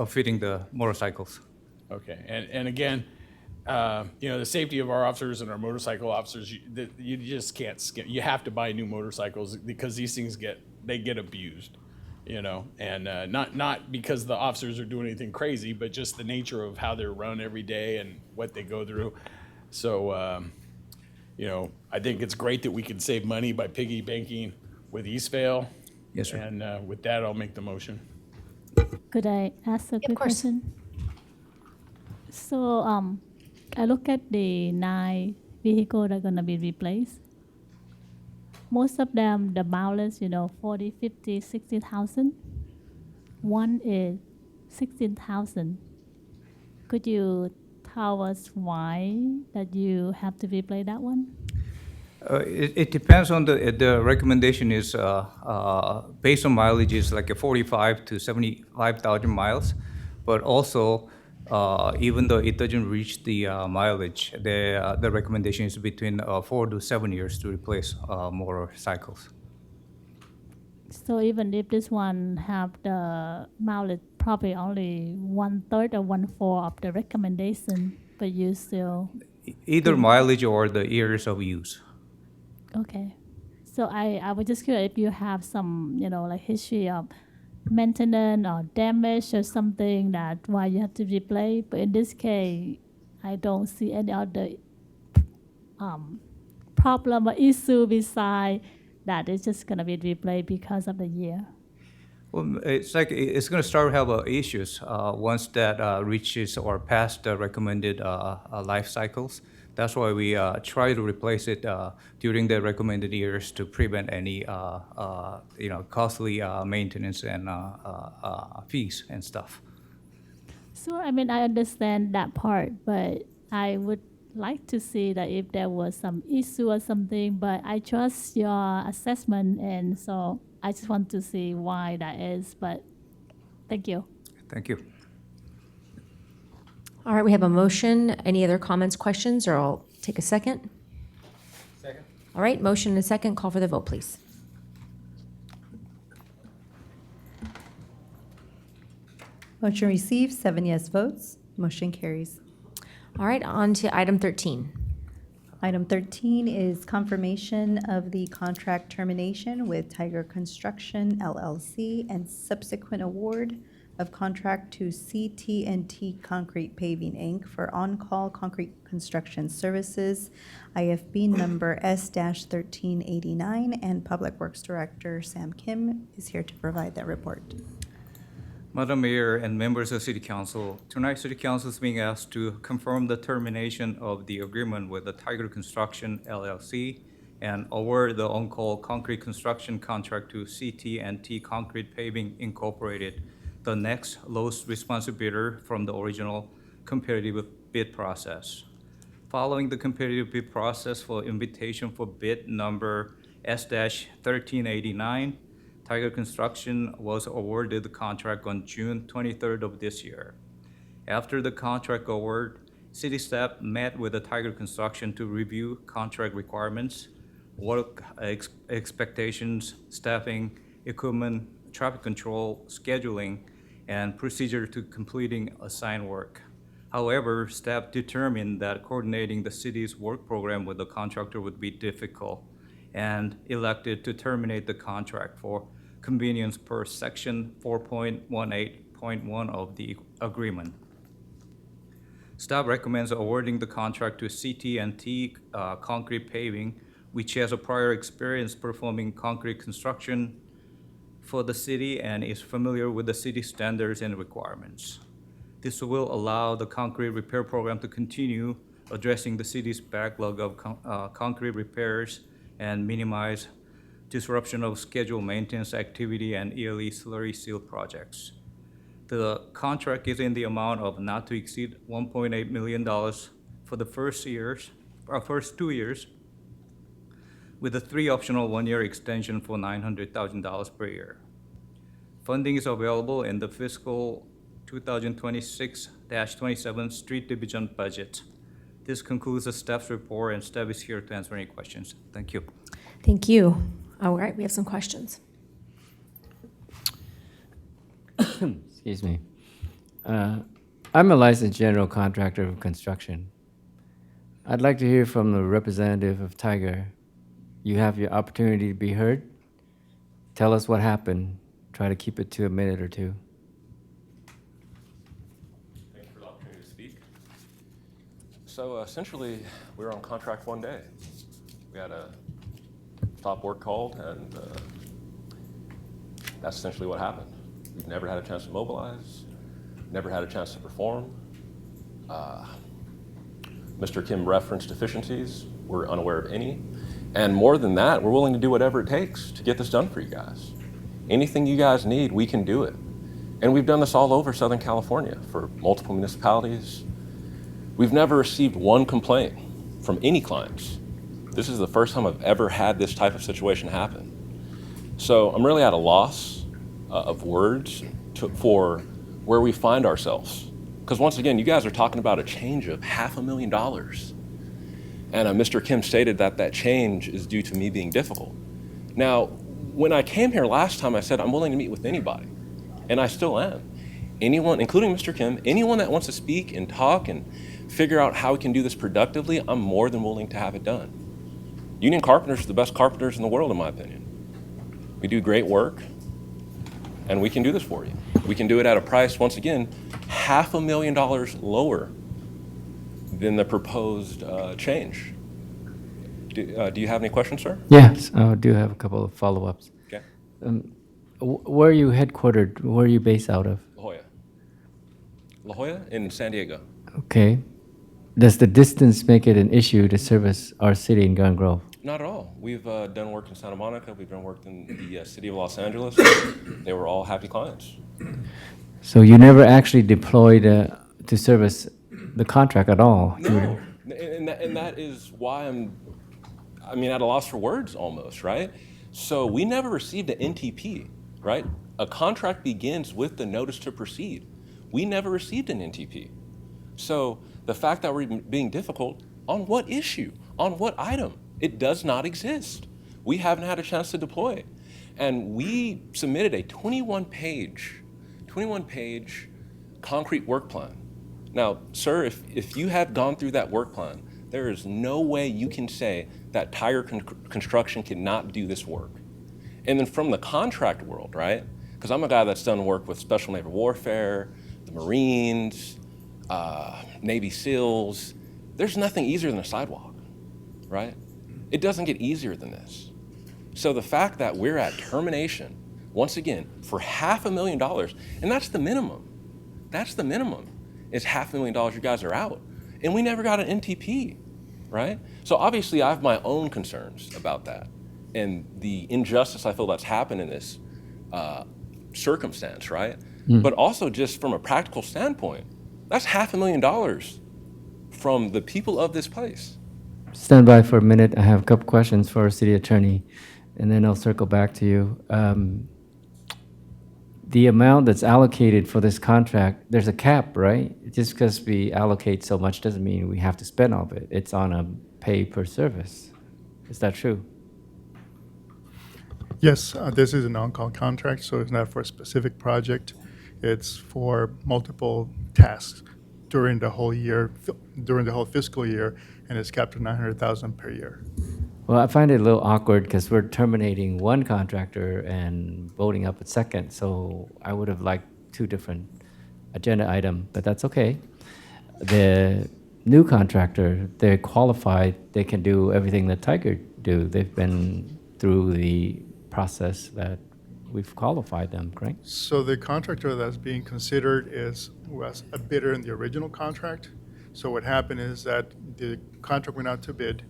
fitting the motorcycles. Okay, and again, the safety of our officers and our motorcycle officers, you just can't skip. You have to buy new motorcycles because these things get abused, and not because the officers are doing anything crazy, but just the nature of how they're run every day and what they go through. So, I think it's great that we can save money by piggy banking with Eastvale. Yes, sir. And with that, I'll make the motion. Could I ask a quick course. question? So I look at the 9 vehicles that are going to be replaced. Most of them, the mileage, 40, 50, 60,000. One is 16,000. Could you tell us why that you have to replace that one? It depends on the recommendation is based on mileage is like a 45 to 75,000 miles, but also even though it doesn't reach the mileage, the recommendation is between 4 to 7 years to replace motorcycles. So even if this one have the mileage probably only 1/3 or 1/4 of the recommendation, but you still Either mileage or the years of use. okay. So I was just curious if you have some like history of maintenance or damage or something that why you have to replace. But in this case, I don't see any other problem or issue beside that it's just gonna be replaced because of the year. Well, it's going to start have issues once that reaches or past the recommended life cycles. That's why we try to replace it during the recommended years to prevent any costly maintenance and fees and stuff. So I understand that part, but I would like to see that if there was some issue or something, but I trust your assessment, and so I just want to see why that is, but thank you. Thank you. All right, we have a motion. Any other comments, questions, or I'll take a second? Second. All right, motion and a second. Call for the vote, please. Motion received, 7 yes votes. Motion carries. All right, on to item 13. Item 13 is confirmation of the contract termination with Tiger Construction LLC and subsequent award of contract to CT&T Concrete Paving, Inc. for on-call concrete construction services, IFB number S-1389, and Public Works Director Sam Kim is here to provide that report. Madam Mayor and members of City Council, tonight City Council is being asked to confirm the termination of the agreement with the Tiger Construction LLC and award the on-call concrete construction contract to CT&T Concrete Paving Incorporated, the next lowest responsive bidder from the original competitive bid process. Following the competitive bid process for invitation for bid number S-1389, Tiger Construction was awarded the contract on June 23rd of this year. After the contract award, city staff met with the Tiger Construction to review contract requirements, work expectations, staffing, equipment, traffic control, scheduling, and procedure to completing assigned work. However, staff determined that coordinating the city's work program with the contractor would be difficult and elected to terminate the contract for convenience per section 4.18.1 of the agreement. Staff recommends awarding the contract to CT&T Concrete Paving, which has a prior experience performing concrete construction for the city and is familiar with the city standards and requirements. This will allow the concrete repair program to continue addressing the city's backlog of concrete repairs and minimize disruption of scheduled maintenance activity and yearly slurry seal projects. The contract is in the amount of not to exceed $1.8 million for the first 2 years, with a 3 optional 1-year extension for $900,000 per year. Funding is available in the fiscal 2026-27 Street Division budget. This concludes the staff's report, and staff is here to answer any questions. Thank you. Thank you. All right, we have some questions. Excuse me. I'm a licensed general contractor of construction. I'd like to hear from the representative of Tiger. You have your opportunity to be heard. Tell us what happened. Try to keep it to a minute or two. Thank you for the opportunity to speak. So essentially, we were on contract one day. We had a stop work called, and that's essentially what happened. We've never had a chance to mobilize, never had a chance to perform. Mr. Kim referenced deficiencies. We're unaware of any. And more than that, we're willing to do whatever it takes to get this done for you guys. Anything you guys need, we can do it. And we've done this all over Southern California for multiple municipalities. We've never received one complaint from any clients. This is the first time I've ever had this type of situation happen. So I'm really at a loss of words for where we find ourselves. Because once again, you guys are talking about a change of $500,000. And Mr. Kim stated that that change is due to me being difficult. Now, when I came here last time, I said I'm willing to meet with anybody, and I still am. Anyone, including Mr. Kim, anyone that wants to speak and talk and figure out how we can do this productively, I'm more than willing to have it done. Union carpenters are the best carpenters in the world, in my opinion. We do great work, and we can do this for you. We can do it at a price, once again, $500,000 lower than the proposed change. Do you have any questions, sir? Yes, I do have a couple of follow-ups. Okay. Where are you headquartered? Where are you based out of? La Jolla. La Jolla in San Diego. Okay. Does the distance make it an issue to service our city in Garden Grove? Not at all. We've done work in Santa Monica. We've done work in the city of Los Angeles. They were all happy clients. So you never actually deployed to service the contract at all? No, and that is why I'm at a loss for words almost, right? So we never received an NTP, right? A contract begins with the notice to proceed. We never received an NTP. So the fact that we're being difficult, on what issue? On what item? It does not exist. We haven't had a chance to deploy. And we submitted a 21-page concrete work plan. Now, sir, if you have gone through that work plan, there is no way you can say that Tiger Construction cannot do this work. And then from the contract world, right? Because I'm a guy that's done work with Special Naval Warfare, the Marines, Navy SEALs. There's nothing easier than a sidewalk, right? It doesn't get easier than this. So the fact that we're at termination, once again, for $500,000, and that's the minimum. That's the minimum, is $500,000 you guys are out. And we never got an NTP, right? So obviously I have my own concerns about that and the injustice I feel that's happened in this circumstance, right? But also just from a practical standpoint, that's $500,000 from the people of this place. Stand by for a minute. I have a couple questions for our city attorney, and then I'll circle back to you. The amount that's allocated for this contract, there's a cap, right? Just because we allocate so much doesn't mean we have to spend all of it. It's on a pay per service. Is that true? Yes, this is an on-call contract, so it's not for a specific project. It's for multiple tasks during the whole year, during the whole fiscal year, and it's capped at $900,000 per year. Well, I find it a little awkward because we're terminating one contractor and voting up a second, so I would have liked two different agenda items, but that's okay. the new contractor, they're qualified, they can do everything that Tiger do. They've been through the process that we've qualified them, correct? So the contractor that's being considered was a bidder in the original contract. So what happened is that the contract went out to bid.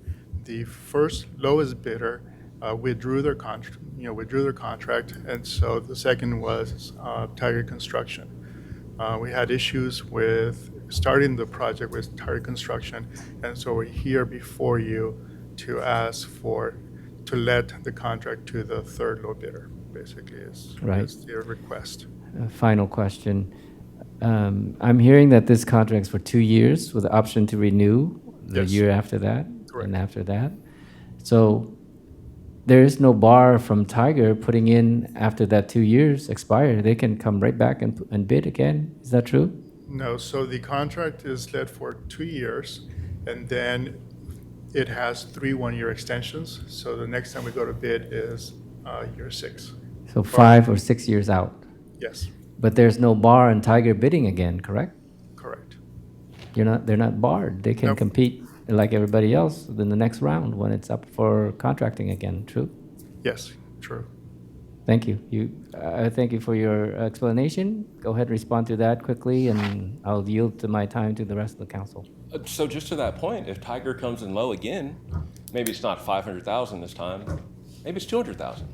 The first lowest bidder withdrew their contract, and so the second was Tiger Construction. We had issues with starting the project with Tiger Construction, and so we're here before you to ask to let the contract to the third low bidder, basically, is their request. Final question. I'm hearing that this contract's for 2 years with the option to renew the Yes. year after that Correct. and after that. So there is no bar from Tiger putting in after that 2 years expire. They can come right back and bid again. Is that true? No, so the contract is let for 2 years, and then it has 3 one-year extensions. So the next time we go to bid is year 6. So 5 or 6 years out. Yes, But there's no bar on Tiger bidding again, correct? correct. They're not barred. They can Nope. compete like everybody else in the next round when it's up for contracting again. True? Yes, true. Thank you. Thank you for your explanation. Go ahead, respond to that quickly, and I'll yield to my time to the rest of the council. So just to that point, if Tiger comes in low again, maybe it's not 500,000 this time, maybe it's 200,000.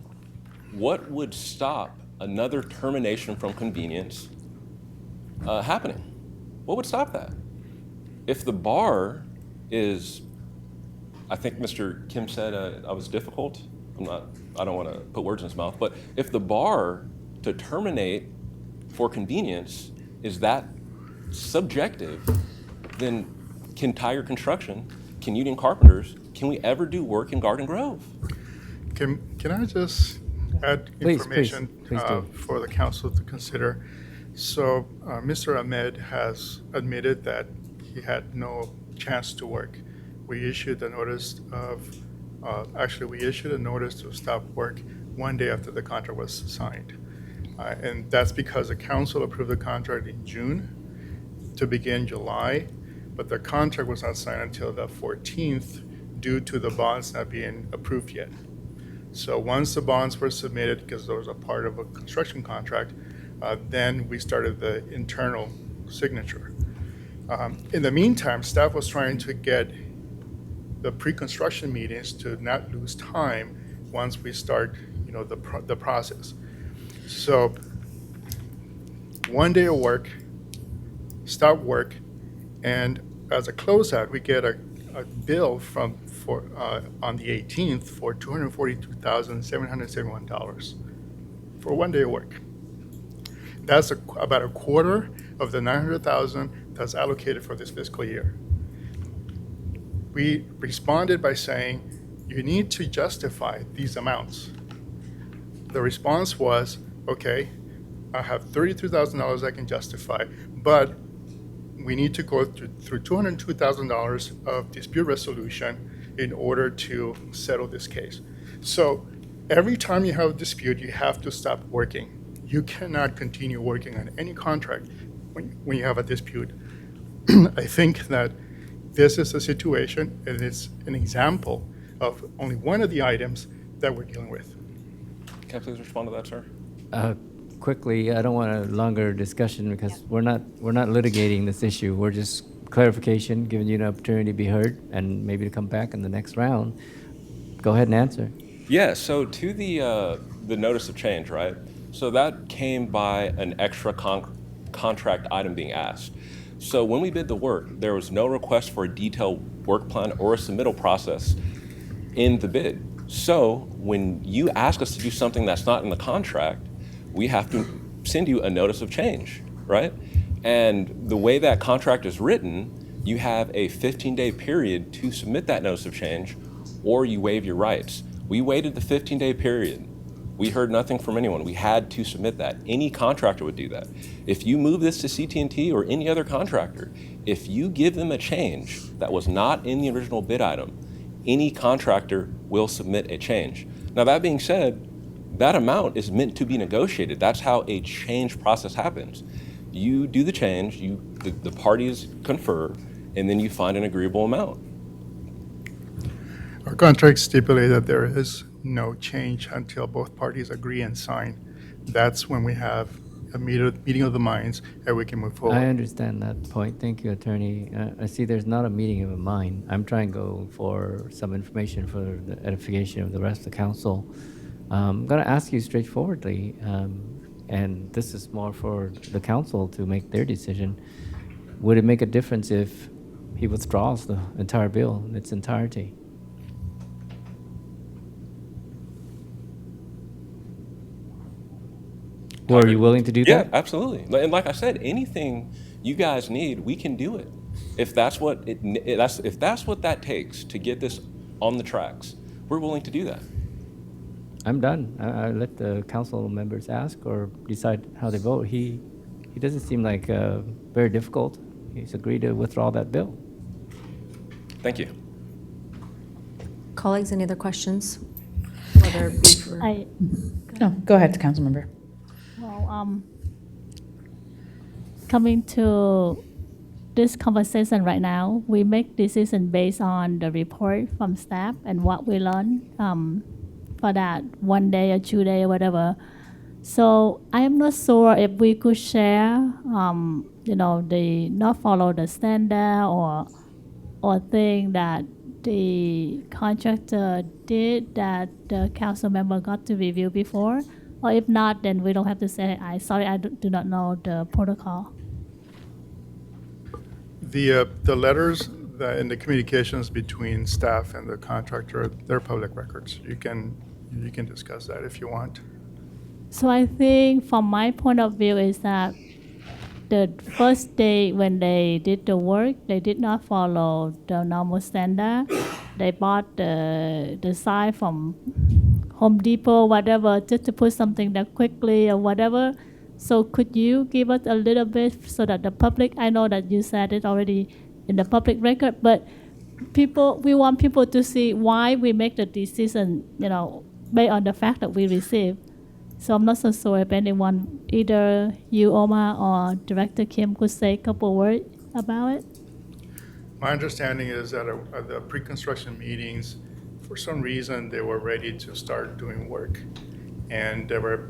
What would stop another termination from convenience happening? What would stop that? If the bar is, I think Mr. Kim said I was difficult. I don't want to put words in his mouth, but if the bar to terminate for convenience is that subjective, then can Tiger Construction, can Union Carpenters, can we ever do work in Garden Grove? Can I just add Please, information please do. for the council to consider? So Mr. Ahmed has admitted that he had no chance to work. We issued a notice to stop work 1 day after the contract was signed. And that's because the council approved the contract in June to begin July, but the contract was not signed until the 14th due to the bonds not being approved yet. So once the bonds were submitted, because those are part of a construction contract, then we started the internal signature. In the meantime, staff was trying to get the pre-construction meetings to not lose time once we start, the process. So 1 day of work, stop work, and as a closeout, we get a bill on the 18th for $242,771 for 1 day of work. That's about a quarter of the $900,000 that's allocated for this fiscal year. We responded by saying, you need to justify these amounts. The response was, okay, I have $32,000 I can justify, but we need to go through $202,000 of dispute resolution in order to settle this case. So every time you have a dispute, you have to stop working. You cannot continue working on any contract when you have a dispute. I think that this is a situation, and it's an example of only one of the items that we're dealing with. Can I please respond to that, sir? Quickly, I don't want a longer discussion because we're not litigating this issue. We're just clarification, giving you an opportunity to be heard and maybe to come back in the next round. Go ahead and answer. Yeah, so to the notice of change, right? So that came by an extra contract item being asked. So when we bid the work, there was no request for a detailed work plan or a submittal process in the bid. So when you ask us to do something that's not in the contract, we have to send you a notice of change, right? And the way that contract is written, you have a 15-day period to submit that notice of change, or you waive your rights. We waited the 15-day period. We heard nothing from anyone. We had to submit that. Any contractor would do that. If you move this to CT&T or any other contractor, if you give them a change that was not in the original bid item, any contractor will submit a change. Now, that being said, that amount is meant to be negotiated. That's how a change process happens. You do the change, the parties confer, and then you find an agreeable amount. Our contract stipulates that there is no change until both parties agree and sign. That's when we have a meeting of the minds and we can move forward. I understand that point. Thank you, Attorney. I see there's not a meeting of a mind. I'm trying to go for some information for the edification of the rest of the council. I'm going to ask you straightforwardly, and this is more for the council to make their decision. Would it make a difference if he withdraws the entire bill in its entirety? Or are you willing to do Yeah, that? absolutely. And like I said, anything you guys need, we can do it. If that's what if that's what that takes to get this on the tracks, we're willing to do that. I'm done. I let the council members ask or decide how they vote. He doesn't seem like very difficult. He's agreed to withdraw that bill. Thank you. Colleagues, any other questions? Whether it be for- No, go ahead, council member. Well, coming to this conversation right now, we make decision based on the report from staff and what we learned for that 1 day or 2 day or whatever. So I am not sure if we could share, the not follow the standard or thing that the contractor did that the council member got to review before. Or if not, then we don't have to say, I do not know the protocol. The letters and the communications between staff and the contractor, they're public records. You can discuss that if you want. So I think from my point of view is that the first day when they did the work, they did not follow the normal standard. They bought the sign from Home Depot, whatever, just to put something there quickly or whatever. So could you give us a little bit so that the public, I know that you said it already in the public record, but we want people to see why we make the decision, based on the fact that we receive. So I'm not so sure if anyone, either you, Omar, or Director Kim could say a couple words about it. My understanding is that at the pre-construction meetings, for some reason, they were ready to start doing work. And they were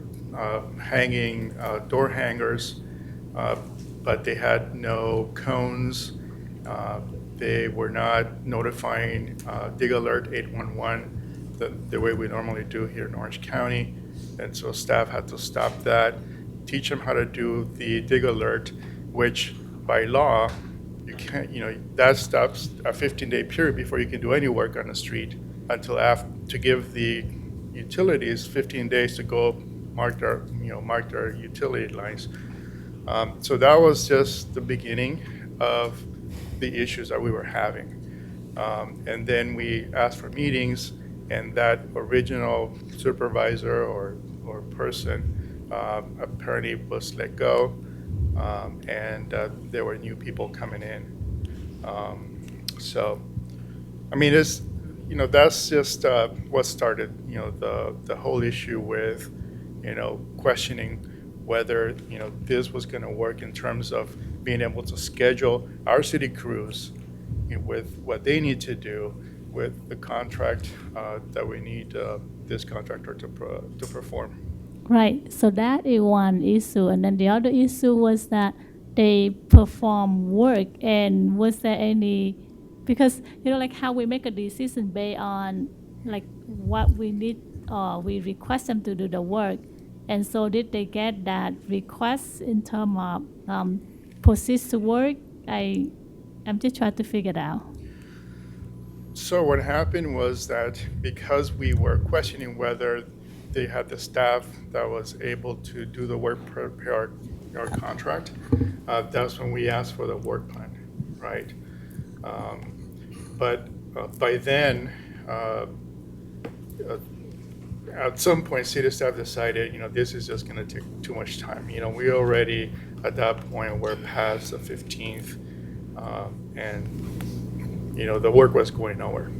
hanging door hangers, but they had no cones. They were not notifying Dig Alert 811 the way we normally do here in Orange County. And so staff had to stop that, teach them how to do the Dig Alert, which by law, you can't, that stops a 15-day period before you can do any work on the street until to give the utilities 15 days to go mark their utility lines. So that was just the beginning of the issues that we were having. And then we asked for meetings, and that original supervisor or person apparently was let go, and there were new people coming in. So, I mean, it's, that's just what started, the whole issue with, questioning whether, this was going to work in terms of being able to schedule our city crews with what they need to do with the contract that we need this contractor to perform. Right, so that is one issue. And then the other issue was that they perform work, and was there any, because, like how we make a decision based on like what we need, we request them to do the work. And so did they get that request in terms of proceed to work? I'm just trying to figure it out. So what happened was that because we were questioning whether they had the staff that was able to do the work per our contract, that's when we asked for the work plan, right? But by then, at some point, city staff decided, this is just going to take too much time. We already, at that point, were past the 15th, and the work was going nowhere.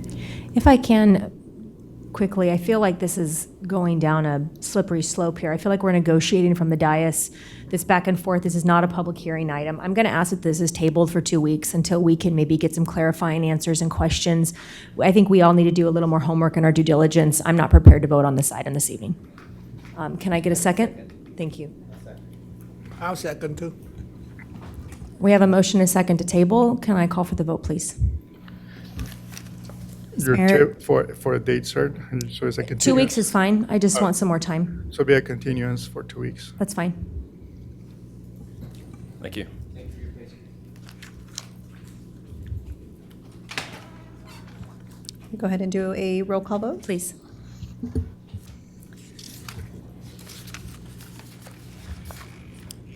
If I can, quickly. I feel like this is going down a slippery slope here. I feel like we're negotiating from the dais, this back and forth. This is not a public hearing item. I'm going to ask that this is tabled for 2 weeks until we can maybe get some clarifying answers and questions. I think we all need to do a little more homework and our due diligence. I'm not prepared to vote on this item this evening. Can I get a second? Thank you. I'll second too. We have a motion and a second to table. Can I call for the vote, please? For a date, sir, so it's a continuance. 2 weeks is fine. I just want some more time. So be a continuance for 2 weeks. That's fine. Thank you. Go ahead and do a roll call vote. Please.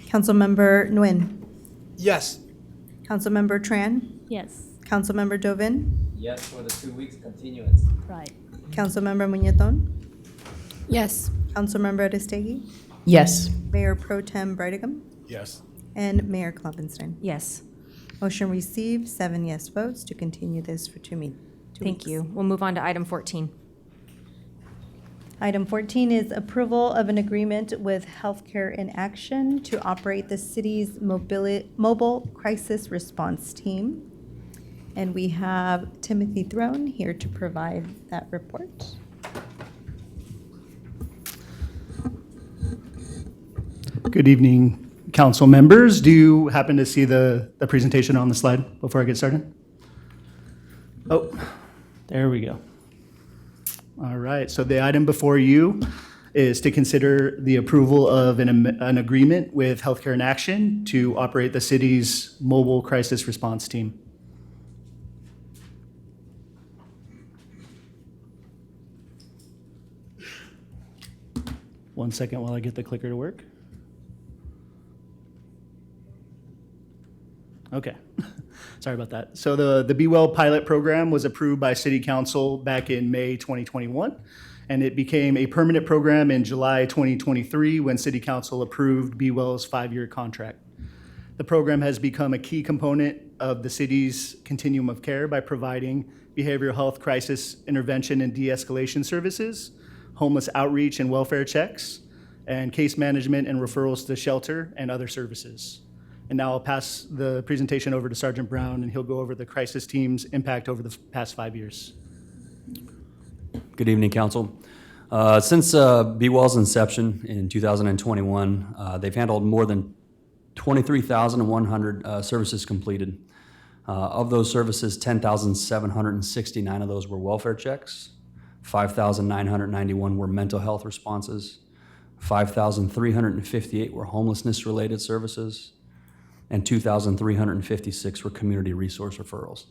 Councilmember Nguyen. Yes. Councilmember Tran. Yes. Councilmember Dovin. Yes, for the 2 weeks continuance. Right. Councilmember Muñetón. Yes. Councilmember Aristegui. Yes. Mayor Pro Tem Brigham. Yes. And Mayor Kloppenstein. Yes. Motion received, 7 yes votes to continue this for 2 weeks. Thank you. We'll move on to item 14. Item 14 is approval of an agreement with Healthcare in Action to operate the city's mobile crisis response team. And we have Timothy Throne here to provide that report. Good evening, council members. Do you happen to see the presentation on the slide before I get started? Oh, there we go. All right, so the item before you is to consider the approval of an agreement with Healthcare in Action to operate the city's mobile crisis response team. One second while I get the clicker to work. Okay, sorry about that. So the Be Well pilot program was approved by City Council back in May 2021, and it became a permanent program in July 2023 when City Council approved Be Well's 5-year contract. The program has become a key component of the city's continuum of care by providing behavioral health crisis intervention and de-escalation services, homeless outreach and welfare checks, and case management and referrals to shelter and other services. And now I'll pass the presentation over to Sergeant Brown, and he'll go over the crisis team's impact over the past 5 years. Good evening, Council. Since Be Well's inception in 2021, they've handled more than 23,100 services completed. Of those services, 10,769 of those were welfare checks, 5,991 were mental health responses, 5,358 were homelessness-related services, and 2,356 were community resource referrals.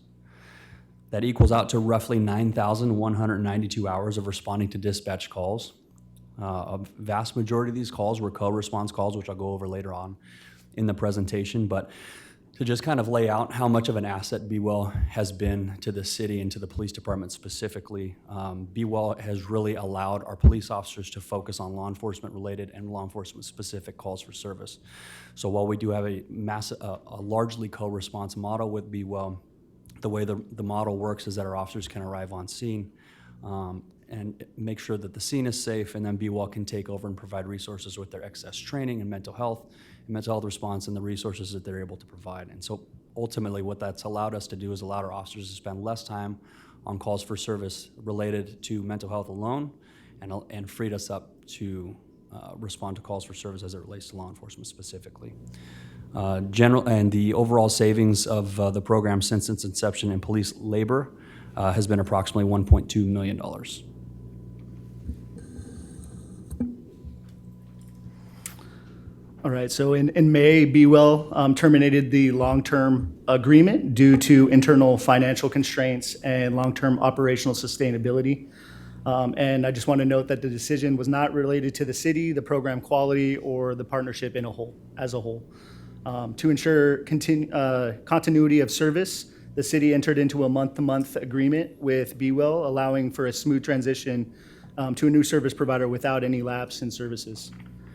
That equals out to roughly 9,192 hours of responding to dispatch calls. A vast majority of these calls were co-response calls, which I'll go over later on in the presentation, but to just kind of lay out how much of an asset Be Well has been to the city and to the police department specifically. Be Well has really allowed our police officers to focus on law enforcement related and law enforcement specific calls for service. So while we do have a largely co-response model with Be Well, the way the model works is that our officers can arrive on scene and make sure that the scene is safe, and then Be Well can take over and provide resources with their excess training and mental health response and the resources that they're able to provide. And so ultimately what that's allowed us to do is allow our officers to spend less time on calls for service related to mental health alone, and freed us up to respond to calls for service as it relates to law enforcement specifically. The overall savings of the program since its inception in police labor has been approximately $1.2 million. All right, so in May, Be Well terminated the long-term agreement due to internal financial constraints and long-term operational sustainability. And I just want to note that the decision was not related to the city, the program quality, or the partnership as a whole. To ensure continuity of service, the city entered into a month-to-month agreement with Be Well, allowing for a smooth transition to a new service provider without any lapse in services.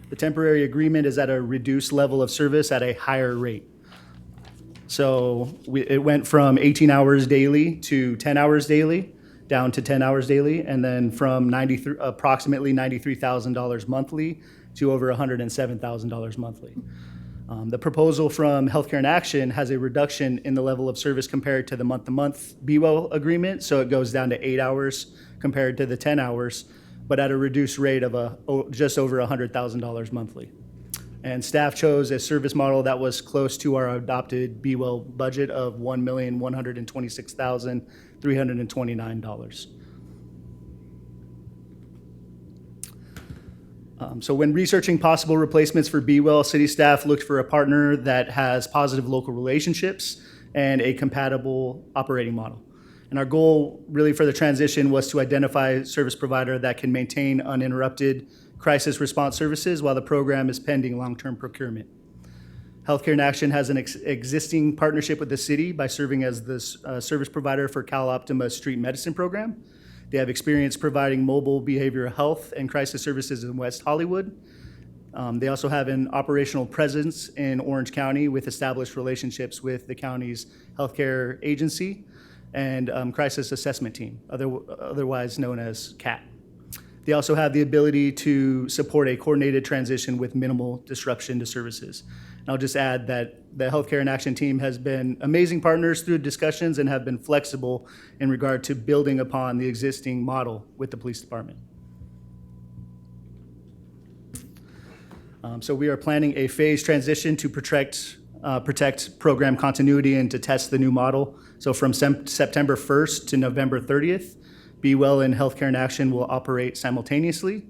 The temporary agreement is at a reduced level of service at a higher rate. So it went from 18 hours daily to 10 hours daily, down to 10 hours daily, and then from approximately $93,000 monthly to over $107,000 monthly. The proposal from Healthcare in Action has a reduction in the level of service compared to the month-to-month BWell agreement, so it goes down to 8 hours compared to the 10 hours, but at a reduced rate of just over $100,000 monthly. And staff chose a service model that was close to our adopted BWell budget of $1,126,329. So when researching possible replacements for BWell, city staff looked for a partner that has positive local relationships and a compatible operating model. And our goal really for the transition was to identify a service provider that can maintain uninterrupted crisis response services while the program is pending long-term procurement. Healthcare in Action has an existing partnership with the city by serving as the service provider for Cal Optima's street medicine program. They have experience providing mobile behavioral health and crisis services in West Hollywood. They also have an operational presence in Orange County with established relationships with the county's healthcare agency and crisis assessment team, otherwise known as CAT. They also have the ability to support a coordinated transition with minimal disruption to services. And I'll just add that the Healthcare in Action team has been amazing partners through discussions and have been flexible in regard to building upon the existing model with the police department. So we are planning a phased transition to protect program continuity and to test the new model. So from September 1st to November 30th, BWell and Healthcare in Action will operate simultaneously.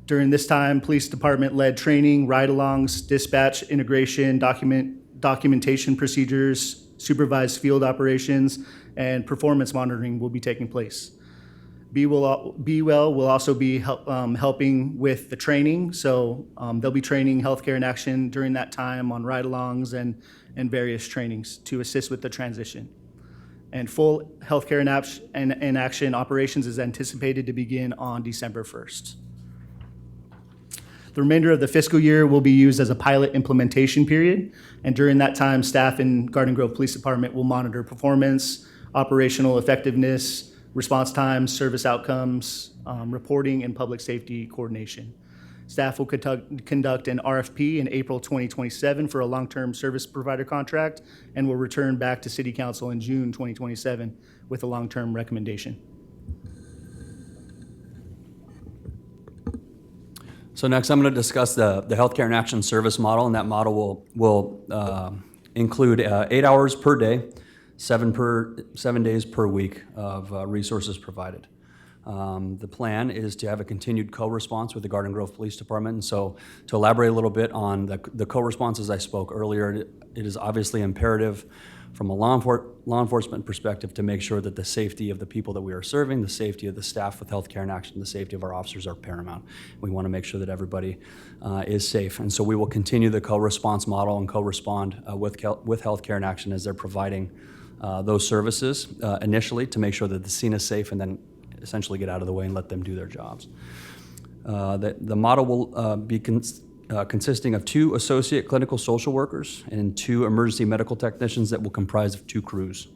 During this time, police department-led training, ride-alongs, dispatch integration, documentation procedures, supervised field operations, and performance monitoring will be taking place. BWell will also be helping with the training, so they'll be training Healthcare in Action during that time on ride-alongs and various trainings to assist with the transition. And full Healthcare in Action operations is anticipated to begin on December 1st. The remainder of the fiscal year will be used as a pilot implementation period, and during that time, staff in Garden Grove Police Department will monitor performance, operational effectiveness, response times, service outcomes, reporting, and public safety coordination. Staff will conduct an RFP in April 2027 for a long-term service provider contract and will return back to City Council in June 2027 with a long-term recommendation. So next, I'm going to discuss the Healthcare in Action service model, and that model will include 8 hours per day, 7 days per week of resources provided. The plan is to have a continued co-response with the Garden Grove Police Department. And so to elaborate a little bit on the co-response as I spoke earlier, it is obviously imperative from a law enforcement perspective to make sure that the safety of the people that we are serving, the safety of the staff with Healthcare in Action, the safety of our officers are paramount. We want to make sure that everybody is safe. And so we will continue the co-response model and co-respond with Healthcare in Action as they're providing those services initially to make sure that the scene is safe and then essentially get out of the way and let them do their jobs. The model will be consisting of 2 associate clinical social workers and 2 emergency medical technicians that will comprise of 2 crews.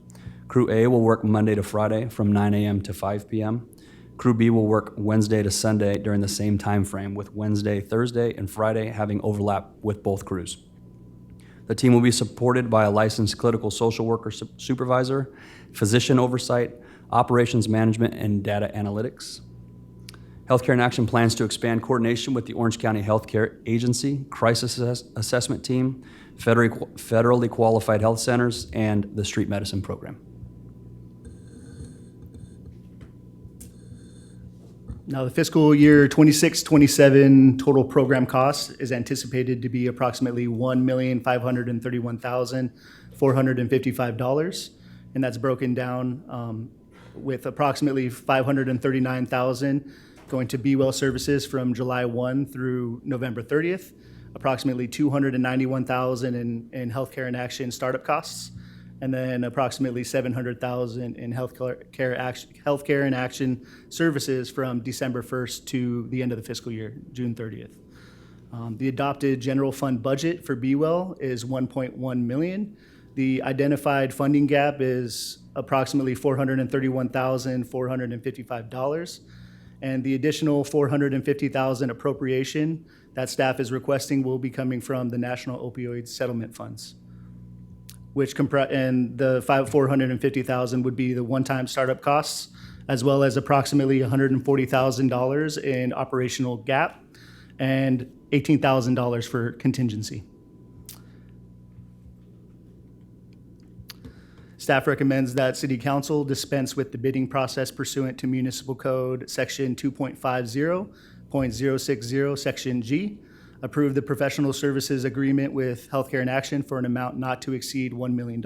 Crew A will work Monday to Friday from 9 a.m. to 5 p.m. Crew B will work Wednesday to Sunday during the same time frame, with Wednesday, Thursday, and Friday having overlap with both crews. The team will be supported by a licensed clinical social worker supervisor, physician oversight, operations management, and data analytics. Healthcare in Action plans to expand coordination with the Orange County Healthcare Agency, Crisis Assessment Team, federally qualified health centers, and the street medicine program. Now, the fiscal year 26-27 total program cost is anticipated to be approximately $1,531,455, and that's broken down with approximately $539,000 going to BWell services from July 1 through November 30th, approximately $291,000 in Healthcare in Action startup costs, and then approximately $700,000 in Healthcare in Action services from December 1st to the end of the fiscal year, June 30th. The adopted general fund budget for BWell is $1.1 million. The The identified funding gap is approximately $431,455. And the additional $450,000 appropriation that staff is requesting will be coming from the National Opioid Settlement Funds, and the $450,000 would be the one-time startup costs, as well as approximately $140,000 in operational gap and $18,000 for contingency. Staff recommends that City Council dispense with the bidding process pursuant to Municipal Code Section 2.50.060, Section G. Approve the professional services agreement with Healthcare in Action for an amount not to exceed $1 million.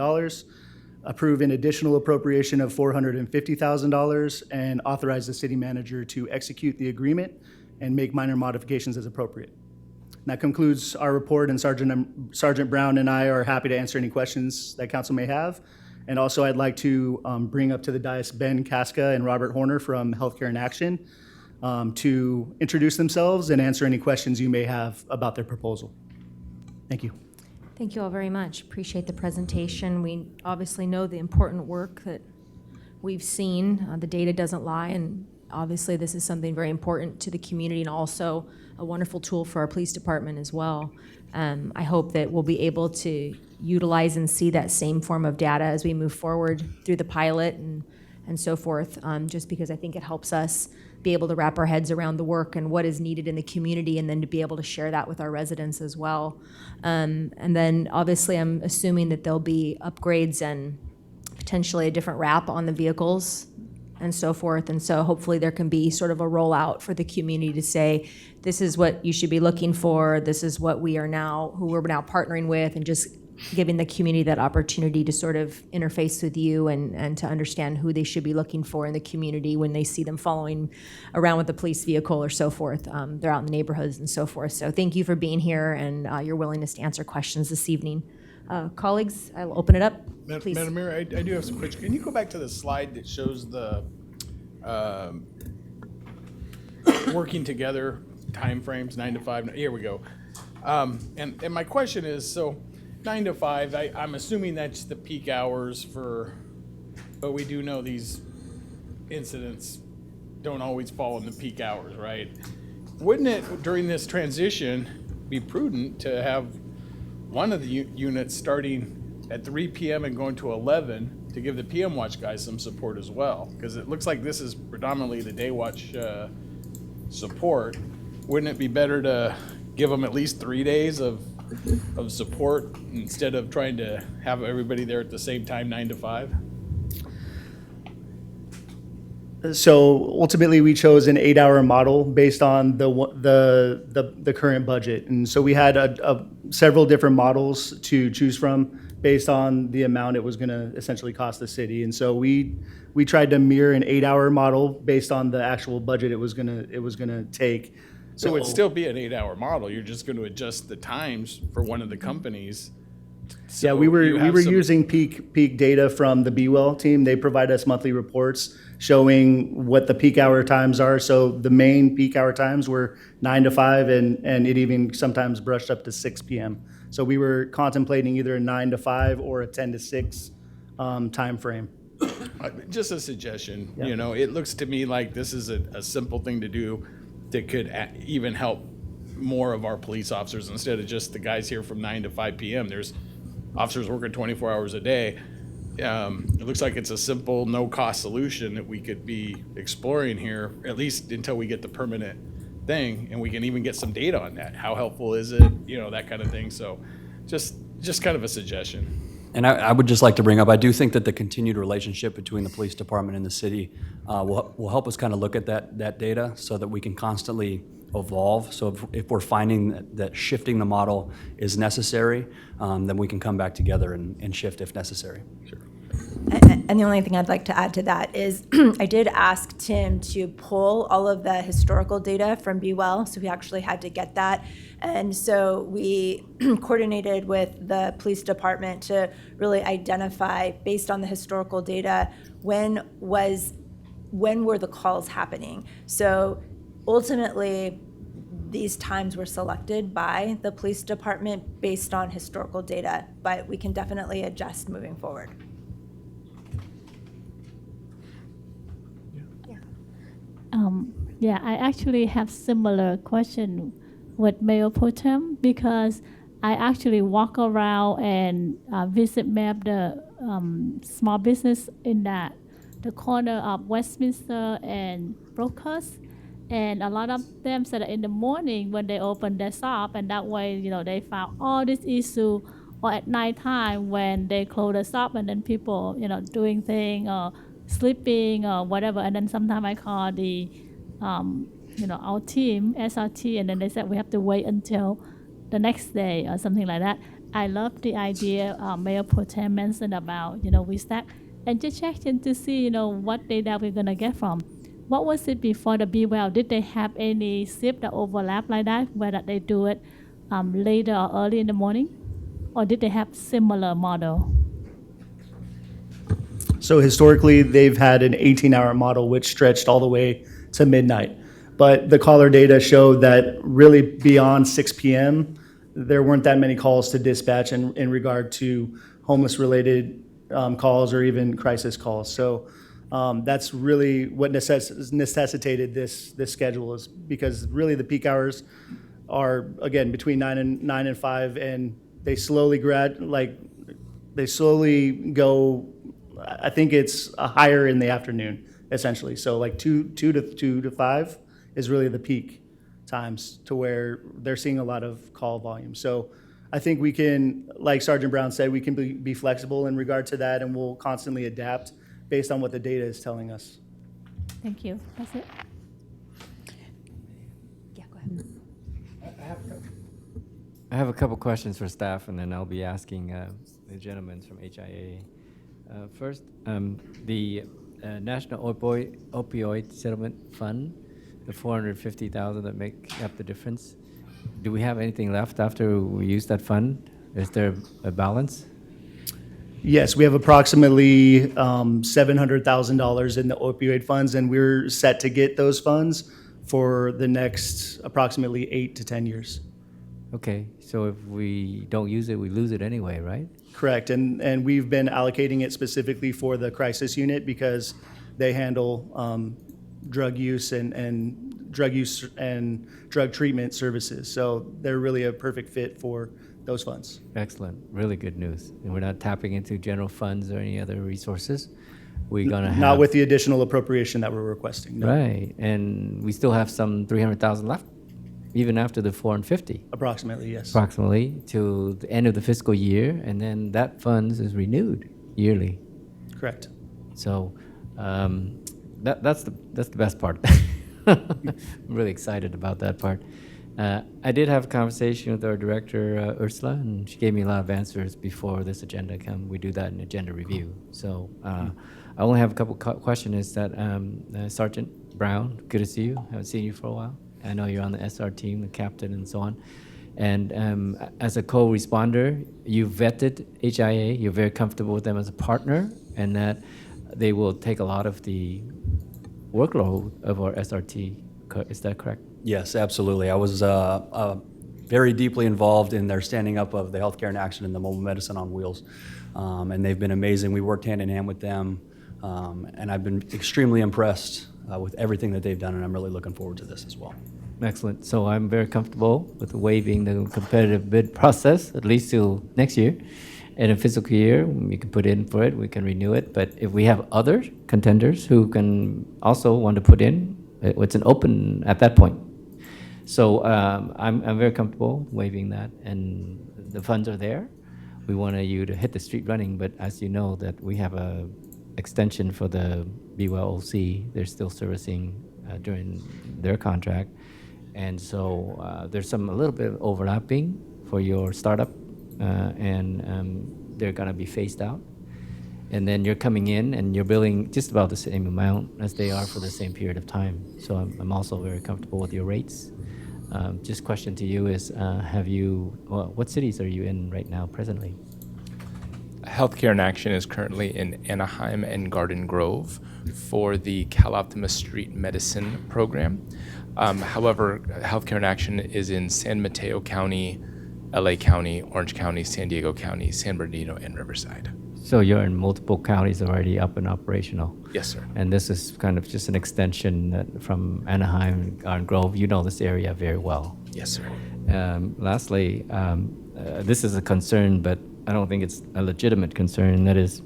Approve an additional appropriation of $450,000 and authorize the city manager to execute the agreement and make minor modifications as appropriate. And that concludes our report, and Sergeant Brown and I are happy to answer any questions that council may have. And also, I'd like to bring up to the dais Ben Casca and Robert Horner from Healthcare in Action to introduce themselves and answer any questions you may have about their proposal. Thank you. Thank you all very much. Appreciate the presentation. We obviously know the important work that we've seen. The data doesn't lie, and obviously this is something very important to the community and also a wonderful tool for our police department as well. I hope that we'll be able to utilize and see that same form of data as we move forward through the pilot and so forth, just because I think it helps us be able to wrap our heads around the work and what is needed in the community, and then to be able to share that with our residents as well. And then obviously I'm assuming that there'll be upgrades and potentially a different wrap on the vehicles and so forth. And so hopefully there can be sort of a rollout for the community to say, this is what you should be looking for, this is what who we're now partnering with, and just giving the community that opportunity to sort of interface with you and to understand who they should be looking for in the community when they see them following around with the police vehicle or so forth. They're out in the neighborhoods and so forth. So thank you for being here and your willingness to answer questions this evening. Colleagues, I'll open it up, please. Madam Mayor, I do have some questions. Can you go back to the slide that shows the working together timeframes, 9 to 5? Here we go. And my question is, so 9 to 5, I'm assuming that's the peak hours but we do know these incidents don't always fall in the peak hours, right? Wouldn't it, during this transition, be prudent to have one of the units starting at 3 p.m. and going to 11 to give the PM watch guys some support as well? Because it looks like this is predominantly the day watch support. Wouldn't it be better to give them at least 3 days of support instead of trying to have everybody there at the same time, 9 to 5? So ultimately, we chose an 8-hour model based on the current budget, and so we had several different models to choose from based on the amount it was going to essentially cost the city. And so we tried to mirror an 8-hour model based on the actual budget it was gonna take. So it would still be an 8-hour model. You're just going to adjust the times for one of the companies. Yeah, we were using peak data from the BeWell team. They provide us monthly reports showing what the peak hour times are. So the main peak hour times were 9 to 5, and it even sometimes brushed up to 6 p.m. So we were contemplating either a 9 to 5 or a 10 to 6 time frame. Just a suggestion. Yeah. You know, it looks to me like this is a simple thing to do that could even help more of our police officers instead of just the guys here from 9 to 5 p.m. There's officers working 24 hours a day. It looks like it's a simple, no-cost solution that we could be exploring here, at least until we get the permanent thing, and we can even get some data on that. How helpful is it? You know, that kind of thing. So just kind of a suggestion. And I would just like to bring up, I do think that the continued relationship between the police department and the city will help us kind of look at that data so that we can constantly evolve. So if we're finding that shifting the model is necessary, then we can come back together and shift if necessary. Sure. And the only thing I'd like to add to that is I did ask Tim to pull all of the historical data from BeWell, so we actually had to get that. And so we coordinated with the police department to really identify, based on the historical data, when were the calls happening. So ultimately, these times were selected by the police department based on historical data, but we can definitely adjust moving forward. Yeah, I actually have similar question with Mayor Potem because I actually walk around and visit map the small business in the corner of Westminster and Brokers. And a lot of them said that in the morning when they open their shop, and that way, they found all this issue, or at nighttime when they close the shop and then people, doing thing or sleeping or whatever. And then sometimes I call the, our team, SRT, and then they said we have to wait until the next day or something like that. I love the idea Mayor Potem mentioned about, we stack and just check in to see, what data we're gonna get from. What was it before the Be Well? Did they have any shift that overlap like that, whether they do it later or early in the morning? Or did they have similar model? So historically, they've had an 18-hour model which stretched all the way to midnight. But the caller data showed that really beyond 6 p.m., there weren't that many calls to dispatch in regard to homeless-related calls or even crisis calls. So that's really what necessitated this schedule, is because really the peak hours are, again, between 9 and 5, and they slowly go. I think it's higher in the afternoon, essentially. So like 2 to 5 is really the peak times to where they're seeing a lot of call volume. So I think we can, like Sergeant Brown said, we can be flexible in regard to that, and we'll constantly adapt based on what the data is telling us. Thank you. That's it. Yeah, go ahead. I have a couple questions for staff, and then I'll be asking the gentlemen from HIA. First, the National Opioid Settlement Fund, the $450,000 that make up the difference. Do we have anything left after we use that fund? Is there a balance? Yes, we have approximately $700,000 in the opioid funds, and we're set to get those funds for the next approximately 8 to 10 years. Okay, so if we don't use it, we lose it anyway, right? Correct, and we've been allocating it specifically for the crisis unit because they handle drug use and drug treatment services. So they're really a perfect fit for those funds. Excellent, really good news. And we're not tapping into general funds or any other resources. We're gonna have. Not with the additional appropriation that we're requesting, no. Right, and we still have some 300,000 left, even after the 450. Approximately, yes. Approximately, to the end of the fiscal year, and then that funds is renewed yearly. Correct. So that's the best part. I'm really excited about that part. I did have a conversation with our director, Ursula, and she gave me a lot of answers before this agenda come. We do that in agenda review. So I only have a couple questions. Is that Sergeant Brown, good to see you. Haven't seen you for a while. I know you're on the SR team, the captain and so on. And as a co-responder, you vetted HIA. You're very comfortable with them as a partner, and that they will take a lot of the workload of our SRT. Is that correct? Yes, absolutely. I was very deeply involved in their standing up of the Healthcare in Action and the Mobile Medicine on Wheels. And they've been amazing. We worked hand in hand with them. And I've been extremely impressed with everything that they've done, and I'm really looking forward to this as well. Excellent. So I'm very comfortable with waiving the competitive bid process, at least till next year. In a fiscal year, we can put in for it, we can renew it. But if we have other contenders who can also want to put in, it's an open at that point. So I'm very comfortable waiving that, and the funds are there. We want you to hit the street running, but as you know, that we have a extension for the Be Well OC. They're still servicing during their contract, and so there's a little bit of overlapping for your startup, and they're going to be phased out. And then you're coming in and you're billing just about the same amount as they are for the same period of time. So I'm also very comfortable with your rates. Just question to you is, what cities are you in right now presently? Healthcare in Action is currently in Anaheim and Garden Grove for the Cal Optimus Street Medicine program. However, Healthcare in Action is in San Mateo County, LA County, Orange County, San Diego County, San Bernardino, and Riverside. So you're in multiple counties already up and operational. Yes, sir. And this is kind of just an extension from Anaheim, Garden Grove. You know this area very well. Yes, sir. Lastly, this is a concern, but I don't think it's a legitimate concern. That is,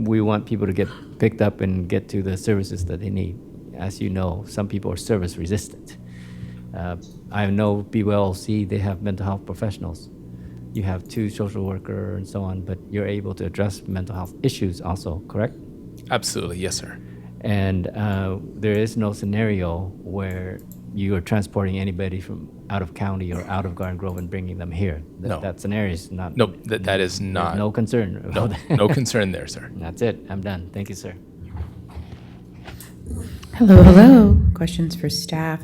we want people to get picked up and get to the services that they need. As you know, some people are service resistant. I know BWLC, they have mental health professionals. You have 2 social workers and so on, but you're able to address mental health issues also, correct? Absolutely, yes, sir. And there is no scenario where you are transporting anybody from out of county or out of Garden Grove and bringing them here. No. That scenario is not. Nope, that is not. There's no concern about No, that. no concern there, sir. That's it. I'm done. Thank you, sir. Hello, hello. Questions for staff.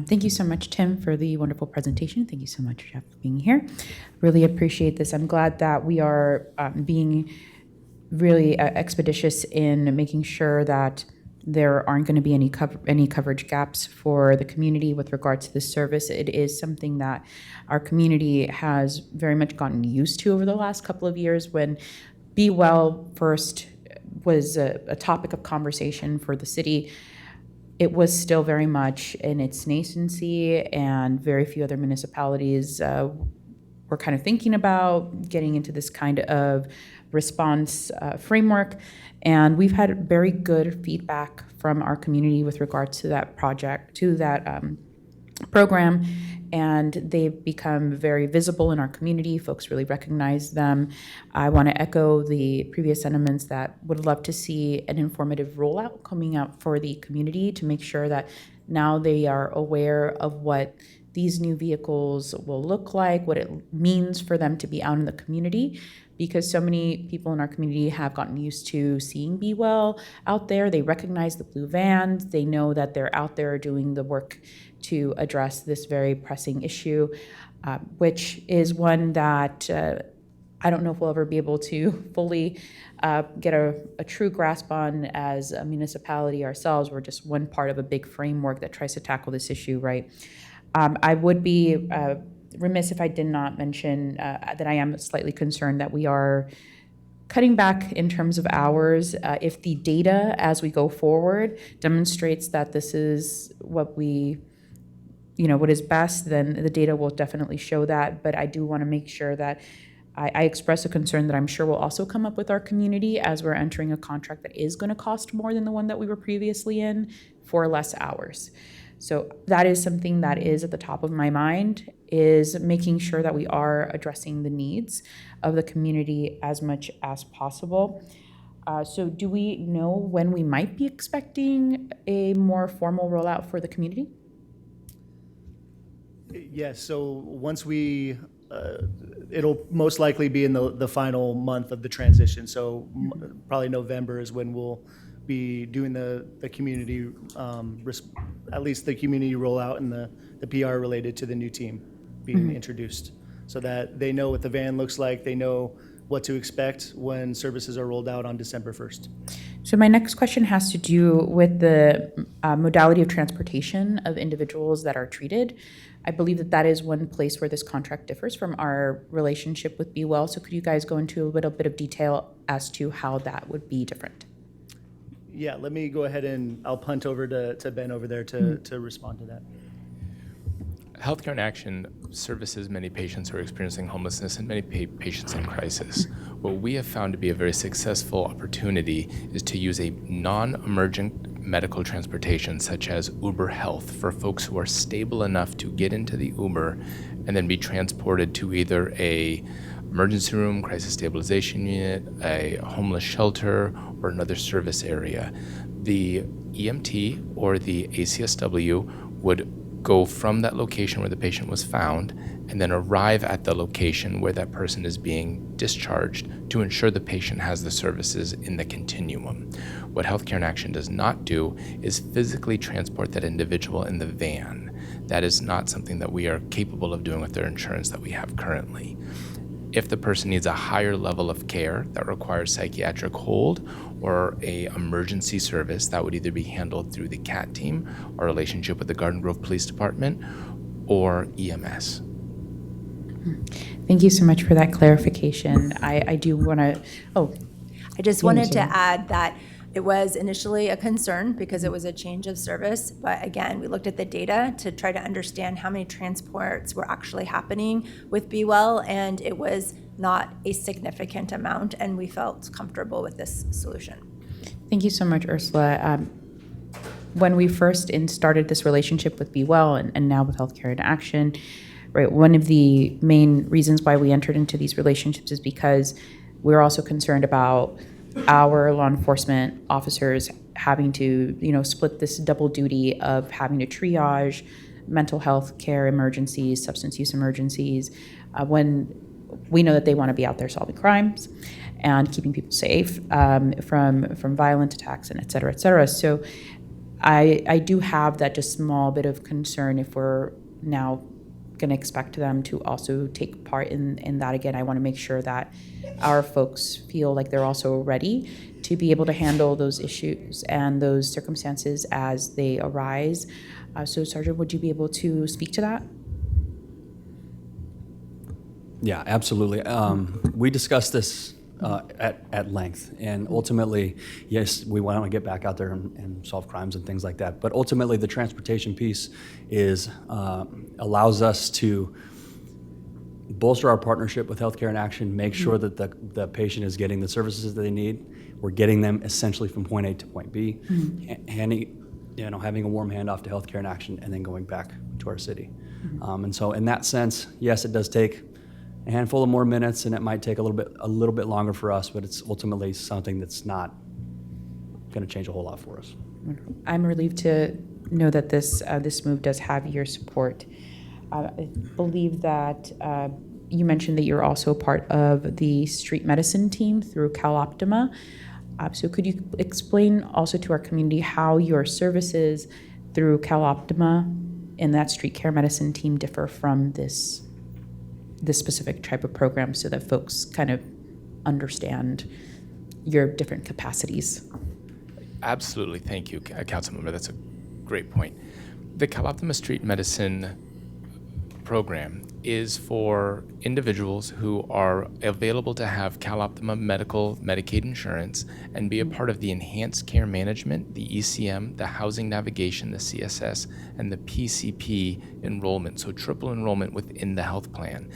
Thank you so much, Tim, for the wonderful presentation. Thank you so much, Jeff, for being here. Really appreciate this. I'm glad that we are being really expeditious in making sure that there aren't going to be any coverage gaps for the community with regard to this service. It is something that our community has very much gotten used to over the last couple of years. When Be Well first was a topic of conversation for the city, it was still very much in its nascency, and very few other municipalities were kind of thinking about getting into this kind of response framework. And we've had very good feedback from our community with regards to that project, to that program, and they've become very visible in our community. Folks really recognize them. I want to echo the previous sentiments that would love to see an informative rollout coming out for the community to make sure that now they are aware of what these new vehicles will look like, what it means for them to be out in the community, because so many people in our community have gotten used to seeing Be Well out there. They recognize the blue vans. They know that they're out there doing the work to address this very pressing issue, which is one that I don't know if we'll ever be able to fully get a true grasp on as a municipality ourselves. We're just one part of a big framework that tries to tackle this issue, right? I would be remiss if I did not mention that I am slightly concerned that we are cutting back in terms of hours. If the data as we go forward demonstrates that this is what what is best, then the data will definitely show that. But I do want to make sure that I express a concern that I'm sure will also come up with our community as we're entering a contract that is going to cost more than the one that we were previously in for less hours. So that is something that is at the top of my mind, is making sure that we are addressing the needs of the community as much as possible. So do we know when we might be expecting a more formal rollout for the community? Yes, so once we, it'll most likely be in the final month of the transition. So probably November is when we'll be doing the community, at least the community rollout and the PR related to the new team being introduced, so that they know what the van looks like, they know what to expect when services are rolled out on December 1st. So my next question has to do with the modality of transportation of individuals that are treated. I believe that is one place where this contract differs from our relationship with Be Well. So could you guys go into a little bit of detail as to how that would be different? Yeah, let me go ahead and I'll punt over to Ben over there to respond to that. Healthcare in Action services many patients who are experiencing homelessness and many patients in crisis. What we have found to be a very successful opportunity is to use a non-emergent medical transportation such as Uber Health for folks who are stable enough to get into the Uber and then be transported to either a emergency room, crisis stabilization unit, a homeless shelter, or another service area. The EMT or the ACSW would go from that location where the patient was found and then arrive at the location where that person is being discharged to ensure the patient has the services in the continuum. What Healthcare in Action does not do is physically transport that individual in the van. That is not something that we are capable of doing with their insurance that we have currently. If the person needs a higher level of care that requires psychiatric hold or a emergency service, that would either be handled through the CAT team, our relationship with the Garden Grove Police Department, or EMS. Thank you so much for that clarification. I do want to, I just Amy, wanted to sorry. add that it was initially a concern because it was a change of service. But again, we looked at the data to try to understand how many transports were actually happening with Be Well, and it was not a significant amount, and we felt comfortable with this solution. Thank you so much, Ursula. When we first started this relationship with Be Well and now with Healthcare in Action, right, one of the main reasons why we entered into these relationships is because we're also concerned about our law enforcement officers having to, split this double duty of having to triage mental health care emergencies, substance use emergencies, when we know that they want to be out there solving crimes and keeping people safe from violent attacks and et cetera. So I do have that just small bit of concern if we're now going to expect them to also take part in that again. I want to make sure that our folks feel like they're also ready to be able to handle those issues and those circumstances as they arise. So Sergeant, would you be able to speak to that? Yeah, absolutely. We discussed this at length, and ultimately, yes, we want to get back out there and solve crimes and things like that. But ultimately, the transportation piece allows us to bolster our partnership with Healthcare in Action, make sure that the patient is getting the services that they need. We're getting them essentially from point A to point B, having a warm handoff to Healthcare in Action, and then going back to our city. And so, in that sense, yes, it does take a handful of more minutes, and it might take a little bit longer for us, but it's ultimately something that's not going to change a whole lot for us. I'm relieved to know that this move does have your support. I believe that you mentioned that you're also part of the street medicine team through CalOptima. So could you explain also to our community how your services through CalOptima and that street care medicine team differ from this specific type of program so that folks kind of understand your different capacities? Absolutely. Thank you, Councilmember. That's a great point. The CalOptima Street Medicine program is for individuals who are available to have CalOptima medical Medicaid insurance and be a part of the enhanced care management, the ECM, the housing navigation, the CSS, and the PCP enrollment, so triple enrollment within the health plan.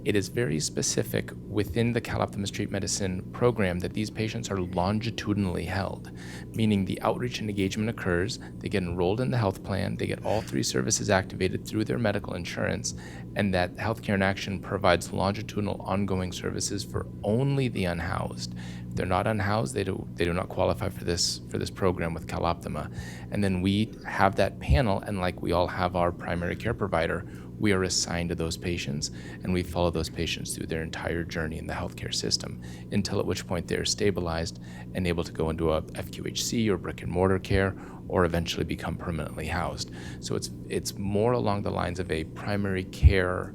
It is very specific within the CalOptima Street Medicine program that these patients are longitudinally held, meaning the outreach and engagement occurs, they get enrolled in the health plan, they get all 3 services activated through their medical insurance, and that Healthcare in Action provides longitudinal ongoing services for only the unhoused. If they're not unhoused, they do not qualify for this program with CalOptima. And then we have that panel, and like we all have our primary care provider, we are assigned to those patients, and we follow those patients through their entire journey in the healthcare system, until at which point they're stabilized and able to go into a FQHC or brick and mortar care, or eventually become permanently housed. So it's more along the lines of a primary care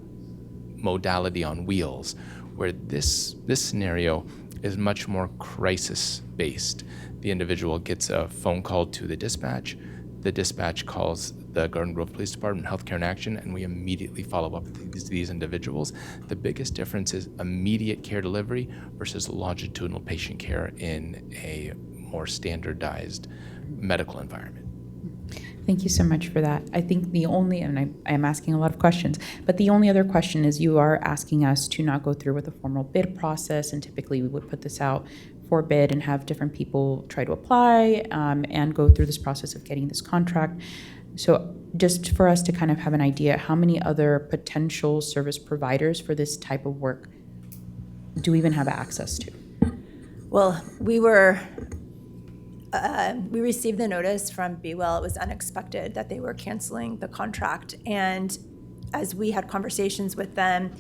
modality on wheels, where this scenario is much more crisis-based. The individual gets a phone call to the dispatch calls the Garden Grove Police Department, Healthcare in Action, and we immediately follow up with these individuals. The biggest difference is immediate care delivery versus longitudinal patient care in a more standardized medical environment. Thank you so much for that. I think and I am asking a lot of questions, but the only other question is you are asking us to not go through with a formal bid process, and typically we would put this out for bid and have different people try to apply and go through this process of getting this contract. So just for us to kind of have an idea, how many other potential service providers for this type of work do we even have access to? Well, we received the notice from Be Well. It was unexpected that they were canceling the contract. And as we had conversations with them,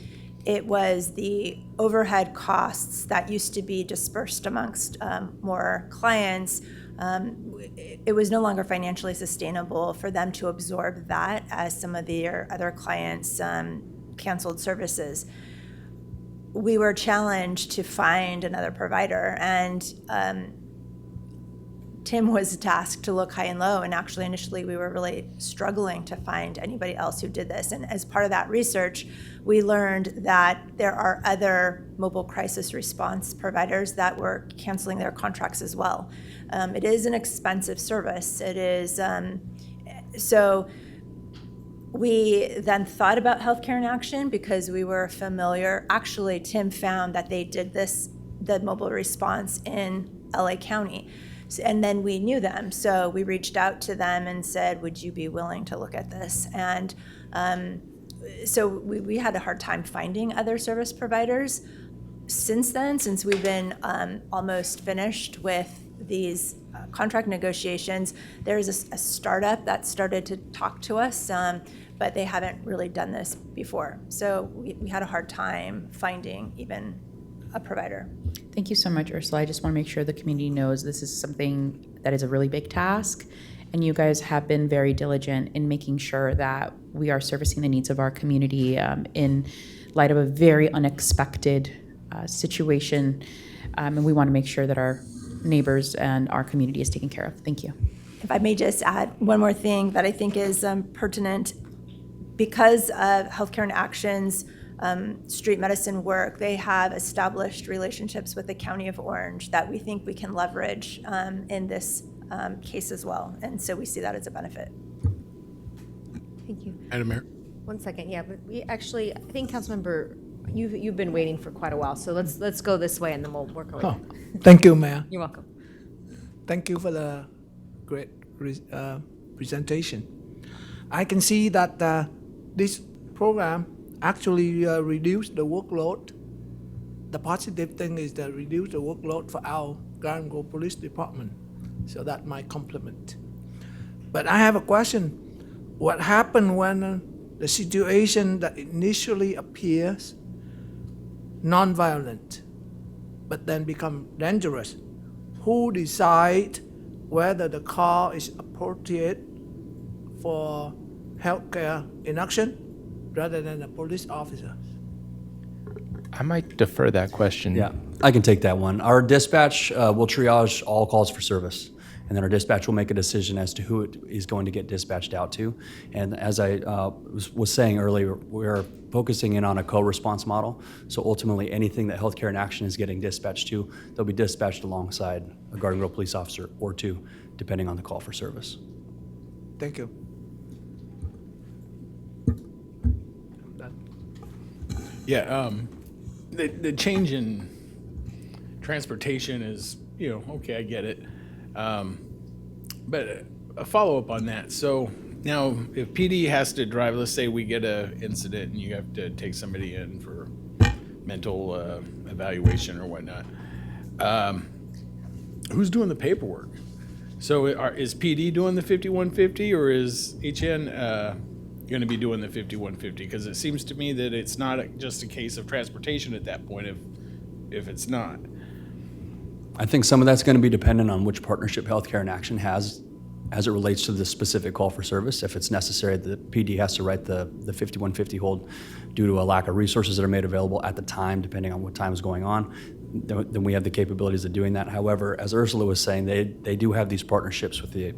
it was the overhead costs that used to be dispersed amongst more clients. It was no longer financially sustainable for them to absorb that as some of their other clients canceled services. we were challenged to find another provider, and Tim was tasked to look high and low, and actually initially we were really struggling to find anybody else who did this. And as part of that research, we learned that there are other mobile crisis response providers that were canceling their contracts as well. It is an expensive service. It is, so we then thought about Healthcare in Action because we were familiar. Actually, Tim found that they did this, the mobile response in LA County. And then we knew them, so we reached out to them and said, would you be willing to look at this? And so we had a hard time finding other service providers. Since then, since we've been almost finished with these contract negotiations, there's a startup that started to talk to us, but they haven't really done this before. So we had a hard time finding even a provider. Thank you so much, Ursula. I just want to make sure the community knows this is something that is a really big task, and you guys have been very diligent in making sure that we are servicing the needs of our community in light of a very unexpected situation, and we want to make sure that our neighbors and our community is taken care of. Thank you. If I may just add one more thing that I think is pertinent, because of Healthcare in Action's street medicine work, they have established relationships with the County of Orange that we think we can leverage in this case as well. And so we see that as a benefit. Thank you. Madam Mayor? One second, yeah, but we actually, I think Councilmember, you've been waiting for quite a while, so let's go this way and then we'll work our way. Oh, thank you, Mayor. You're welcome. Thank you for the great presentation. I can see that this program actually reduce the workload. The positive thing is that reduce the workload for our Garden Grove Police Department. So that might compliment. But I have a question. What happened when the situation that initially appears non-violent, but then become dangerous? Who decide whether the call is appropriate for healthcare in action rather than a police officer? I might defer that question. Yeah, I can take that one. Our dispatch will triage all calls for service, and then our dispatch will make a decision as to who it is going to get dispatched out to. And as I was saying earlier, we're focusing in on a co-response model. So ultimately, anything that Healthcare in Action is getting dispatched to, they'll be dispatched alongside a Garden Grove police officer or two, depending on the call for service. Thank you. Yeah, the change in transportation is, okay, I get it. But a follow-up on that. So now if PD has to drive, let's say we get an incident and you have to take somebody in for mental evaluation or whatnot, who's doing the paperwork? So is PD doing the 5150 or is HN going to be doing the 5150? Because it seems to me that it's not just a case of transportation at that point if it's not. I think some of that's going to be dependent on which partnership Healthcare in Action has as it relates to the specific call for service. If it's necessary, the PD has to write the 5150 hold due to a lack of resources that are made available at the time, depending on what time is going on, then we have the capabilities of doing that. However, as Ursula was saying, they do have these partnerships with the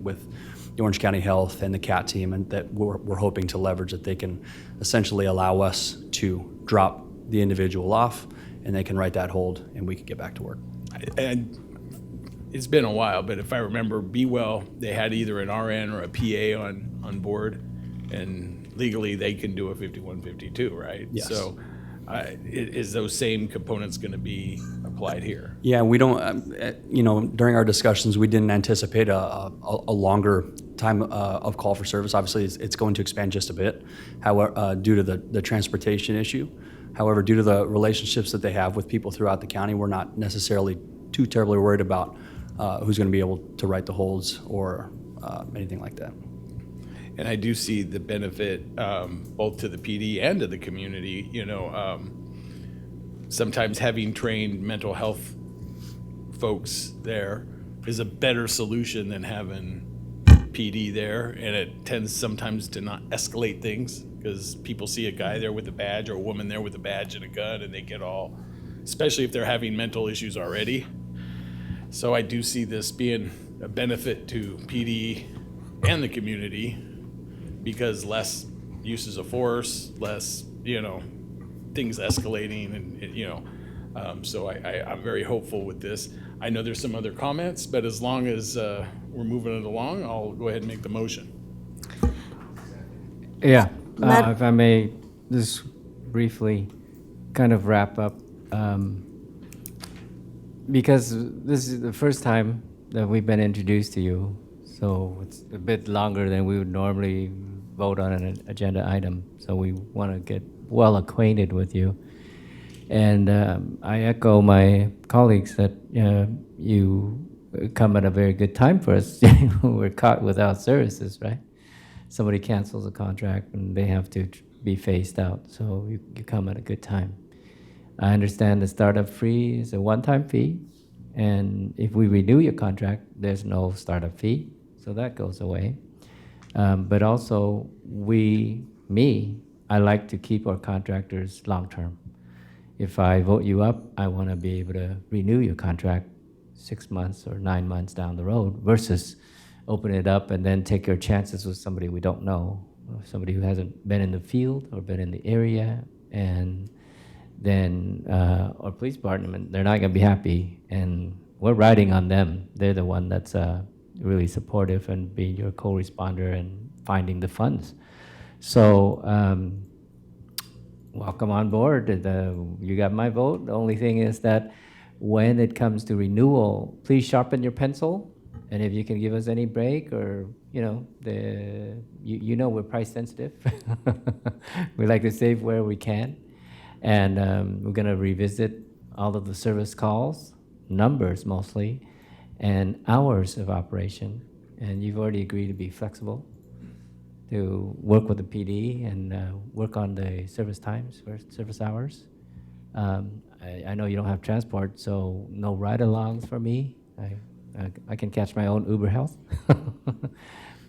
Orange County Health and the CAT team, and that we're hoping to leverage, that they can essentially allow us to drop the individual off and they can write that hold and we can get back to work. And it's been a while, but if I remember, Be Well, they had either an RN or a PA on board, and legally they can do a 5152, right? Yes. So is those same components going to be applied here? Yeah, we don't, during our discussions, we didn't anticipate a longer time of call for service. Obviously, it's going to expand just a bit, however, due to the transportation issue. However, due to the relationships that they have with people throughout the county, we're not necessarily too terribly worried about who's going to be able to write the holds or anything like that. And I do see the benefit both to the PD and to the community. Sometimes having trained mental health folks there is a better solution than having PD there, and it tends sometimes to not escalate things because people see a guy there with a badge or a woman there with a badge and a gun, and they get all especially if they're having mental issues already. So I do see this being a benefit to PD and the community because less uses of force, less, things escalating and, so I'm very hopeful with this. I know there's some other comments, but as long as we're moving it along, I'll go ahead and make the motion. Yeah, if I may just briefly kind of wrap up, because this is the first time that we've been introduced to you, so it's a bit longer than we would normally vote on an agenda item. So we want to get well acquainted with you. And I echo my colleagues that you come at a very good time for us. We're caught without services, right? Somebody cancels a contract and they have to be phased out. So you come at a good time. I understand the startup fee is a one-time fee. And if we renew your contract, there's no startup fee. So that goes away. But also, I like to keep our contractors long-term. If I vote you up, I want to be able to renew your contract 6 months or 9 months down the road versus open it up and then take your chances with somebody we don't know, or somebody who hasn't been in the field or been in the area, and then our police department, they're not going to be happy, and we're riding on them. They're the one that's really supportive and being your co-responder and finding the funds. So welcome on board. You got my vote. The only thing is that when it comes to renewal, please sharpen your pencil. And if you can give us any break, or we're price sensitive. We like to save where we can, and we're going to revisit all of the service calls, numbers mostly, and hours of operation. And you've already agreed to be flexible, to work with the PD and work on the service times or service hours. I know you don't have transport, so no ride-alongs for me. I can catch my own Uber Health.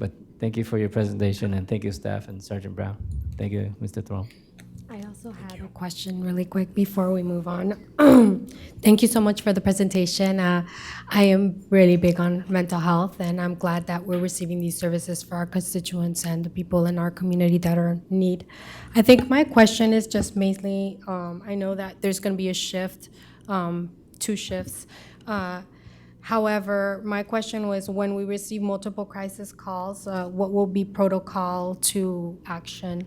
But thank you for your presentation, and thank you, staff and Sergeant Brown. Thank you, Mr. Throne. I also had a question really quick before we move on. Thank you so much for the presentation. I am really big on mental health, and I'm glad that we're receiving these services for our constituents and the people in our community that are in need. I think my question is just mainly, I know that there's going to be a shift, 2 shifts. However, my question was, when we receive multiple crisis calls, what will be protocol to action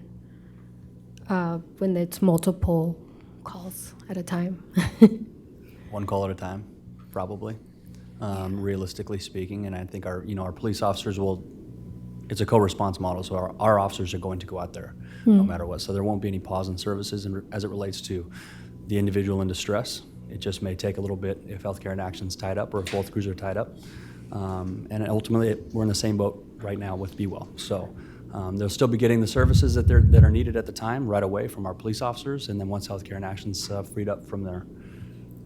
when it's multiple calls at a time? One call at a time, probably, realistically speaking. And I think our police officers it's a co-response model, so our officers are going to go out there no matter what. So there won't be any pause in services as it relates to the individual in distress. It just may take a little bit if Healthcare in Action's tied up or if both crews are tied up. And ultimately, we're in the same boat right now with Be Well. So they'll still be getting the services that are needed at the time right away from our police officers. And then once Healthcare in Action's freed up from their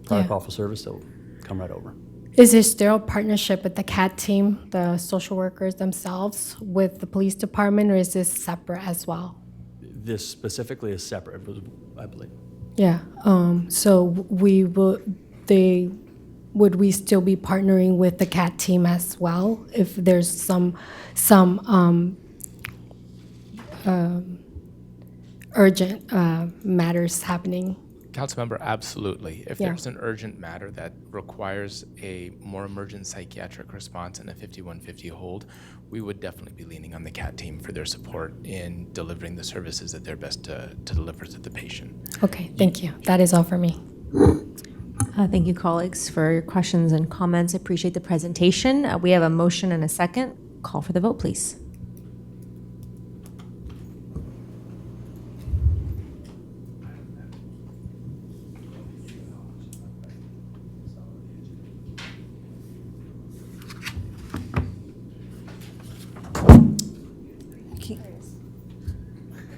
protocol for service, they'll come right over. Is there still a partnership with the CAT team, the social workers themselves, with the police department, or is this separate as well? This specifically is separate, I believe. Yeah. So would we still be partnering with the CAT team as well if there's some urgent matters happening? Councilmember, absolutely. If Yeah. there's an urgent matter that requires a more emergent psychiatric response and a 5150 hold, we would definitely be leaning on the CAT team for their support in delivering the services that they're best to deliver to the patient. Okay, thank you. That is all for me. Thank you, colleagues, for your questions and comments. I appreciate the presentation. We have a motion and a second. Call for the vote, please.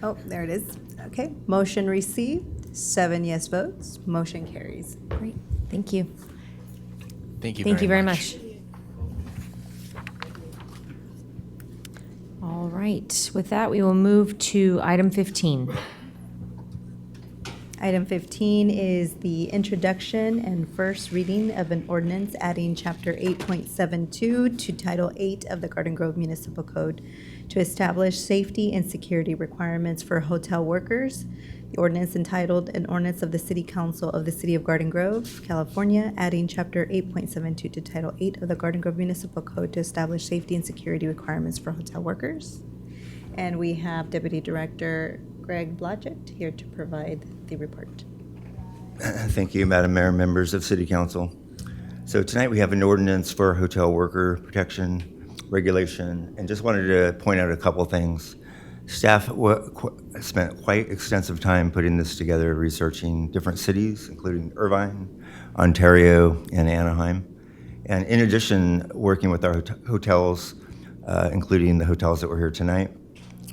Oh, there it is. Okay, motion received, 7 yes votes, motion carries. Great, thank you. Thank you Thank you very much. much. All right, with that, we will move to item 15. Item 15 is the introduction and first reading of an ordinance adding Chapter 8.72 to Title 8 of the Garden Grove Municipal Code to establish safety and security requirements for hotel workers. The ordinance entitled An Ordinance of the City Council of the City of Garden Grove, California, adding Chapter 8.72 to Title 8 of the Garden Grove Municipal Code to establish safety and security requirements for hotel workers. And we have Deputy Director Greg Blodgett here to provide the report. Thank you, Madam Mayor, members of City Council. So tonight we have an ordinance for hotel worker protection regulation, and just wanted to point out a couple things. Staff spent quite extensive time putting this together, researching different cities, including Irvine, Ontario, and Anaheim. And in addition, working with our hotels, including the hotels that were here tonight,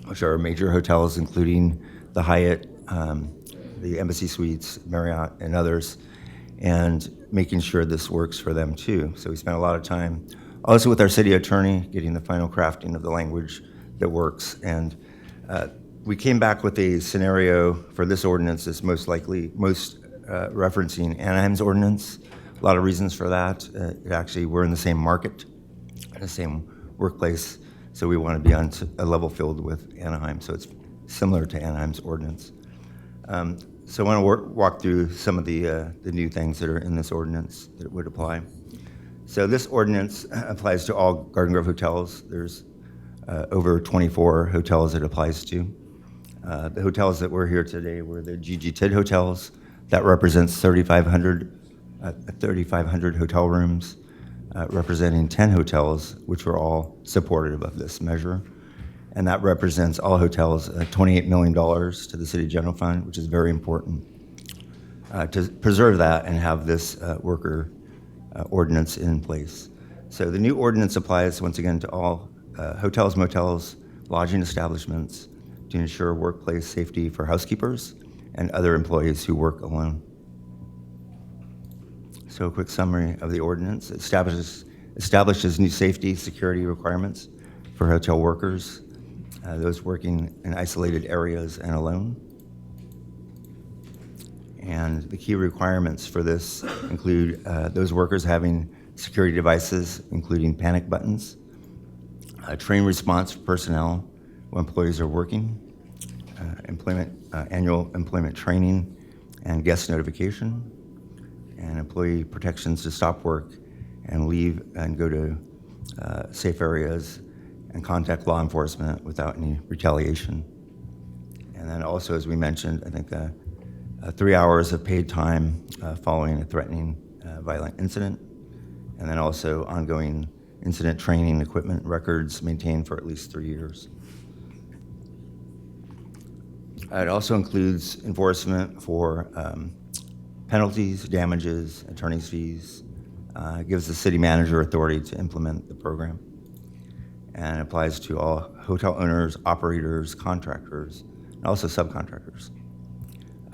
which are major hotels, including the Hyatt, the Embassy Suites, Marriott, and others, and making sure this works for them too. So we spent a lot of time also with our city attorney, getting the final crafting of the language that works. And we came back with a scenario for this ordinance that's most referencing Anaheim's ordinance. A lot of reasons for that. We're in the same market, in the same workplace, so we want to be on a level field with Anaheim, so it's similar to Anaheim's ordinance. So I want to walk through some of the new things that are in this ordinance that would apply. So this ordinance applies to all Garden Grove hotels. There's over 24 hotels it applies to. The hotels that were here today were the Gigi Tidd hotels. That represents 3,500 hotel rooms, representing 10 hotels, which were all supportive of this measure. And that represents all hotels, $28 million to the City General Fund, which is very important to preserve that and have this worker ordinance in place. So the new ordinance applies, once again, to all hotels, motels, lodging establishments to ensure workplace safety for housekeepers and other employees who work alone. So a quick summary of the ordinance. It establishes new safety, security requirements for hotel workers, those working in isolated areas and alone. And the key requirements for this include those workers having security devices, including panic buttons, train response for personnel when employees are working, annual employment training and guest notification, and employee protections to stop work and leave and go to safe areas and contact law enforcement without any retaliation. And then also, as we mentioned, I think 3 hours of paid time following a threatening violent incident, and then also ongoing incident training equipment records maintained for at least 3 years. It also includes enforcement for penalties, damages, attorney's fees. It gives the city manager authority to implement the program, and applies to all hotel owners, operators, contractors, and also subcontractors.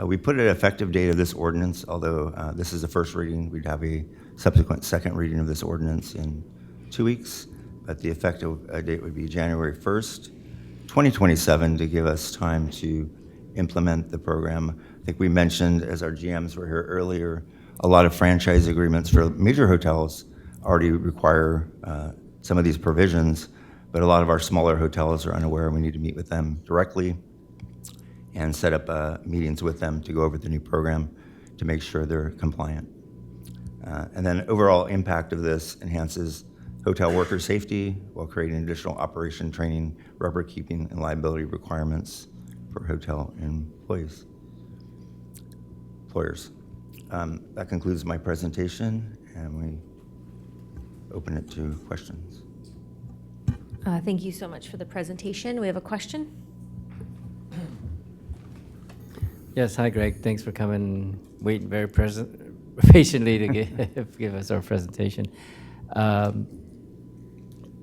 We put an effective date of this ordinance, although this is the first reading. We'd have a subsequent second reading of this ordinance in 2 weeks, but the effective date would be January 1st, 2027, to give us time to implement the program. I think we mentioned, as our GMs were here earlier, a lot of franchise agreements for major hotels already require some of these provisions, but a lot of our smaller hotels are unaware. We need to meet with them directly and set up meetings with them to go over the new program to make sure they're compliant. And then overall impact of this enhances hotel worker safety while creating additional operation training, record keeping, and liability requirements for hotel employers. That concludes my presentation, and we open it to questions. Thank you so much for the presentation. We have a question. Yes, hi Greg. Thanks for coming, waiting very patiently to give us our presentation.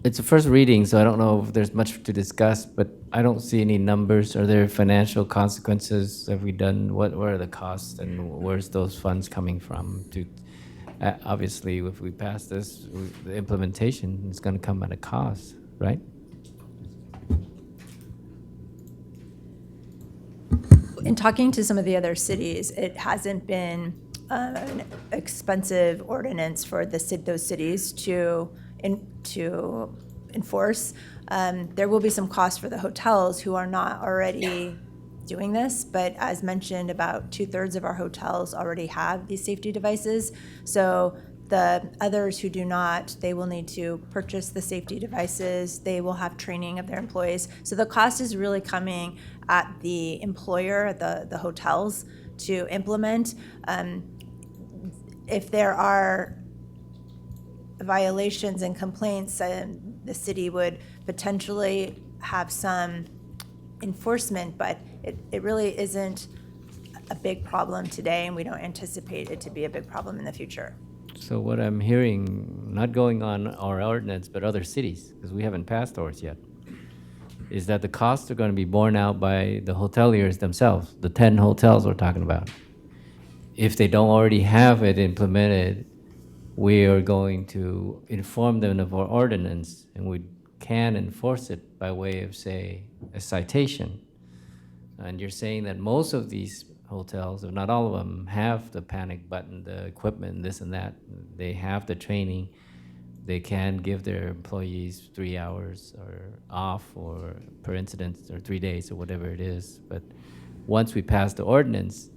It's a first reading, so I don't know if there's much to discuss, but I don't see any numbers. Are there financial consequences? Have we done, what are the costs, and where's those funds coming from? Obviously, if we pass this, the implementation is going to come at a cost, right? in talking to some of the other cities, it hasn't been an expensive ordinance for those cities to enforce. There will be some costs for the hotels who are not already doing this, but as mentioned, about 2/3 of our hotels already have these safety devices. So the others who do not, they will need to purchase the safety devices. They will have training of their employees. So the cost is really coming at the employer, the hotels, to implement. If there are violations and complaints, the city would potentially have some enforcement, but it really isn't a big problem today, and we don't anticipate it to be a big problem in the future. So what I'm hearing, not going on our ordinance, but other cities, because we haven't passed ours yet, is that the costs are going to be borne out by the hoteliers themselves, the 10 hotels we're talking about. If they don't already have it implemented, we are going to inform them of our ordinance, and we can enforce it by way of, say, a citation. And you're saying that most of these hotels, if not all of them, have the panic button, the equipment, this and that. They have the training. They can give their employees 3 hours or off or per incident or 3 days or whatever it is. But once we pass the ordinance,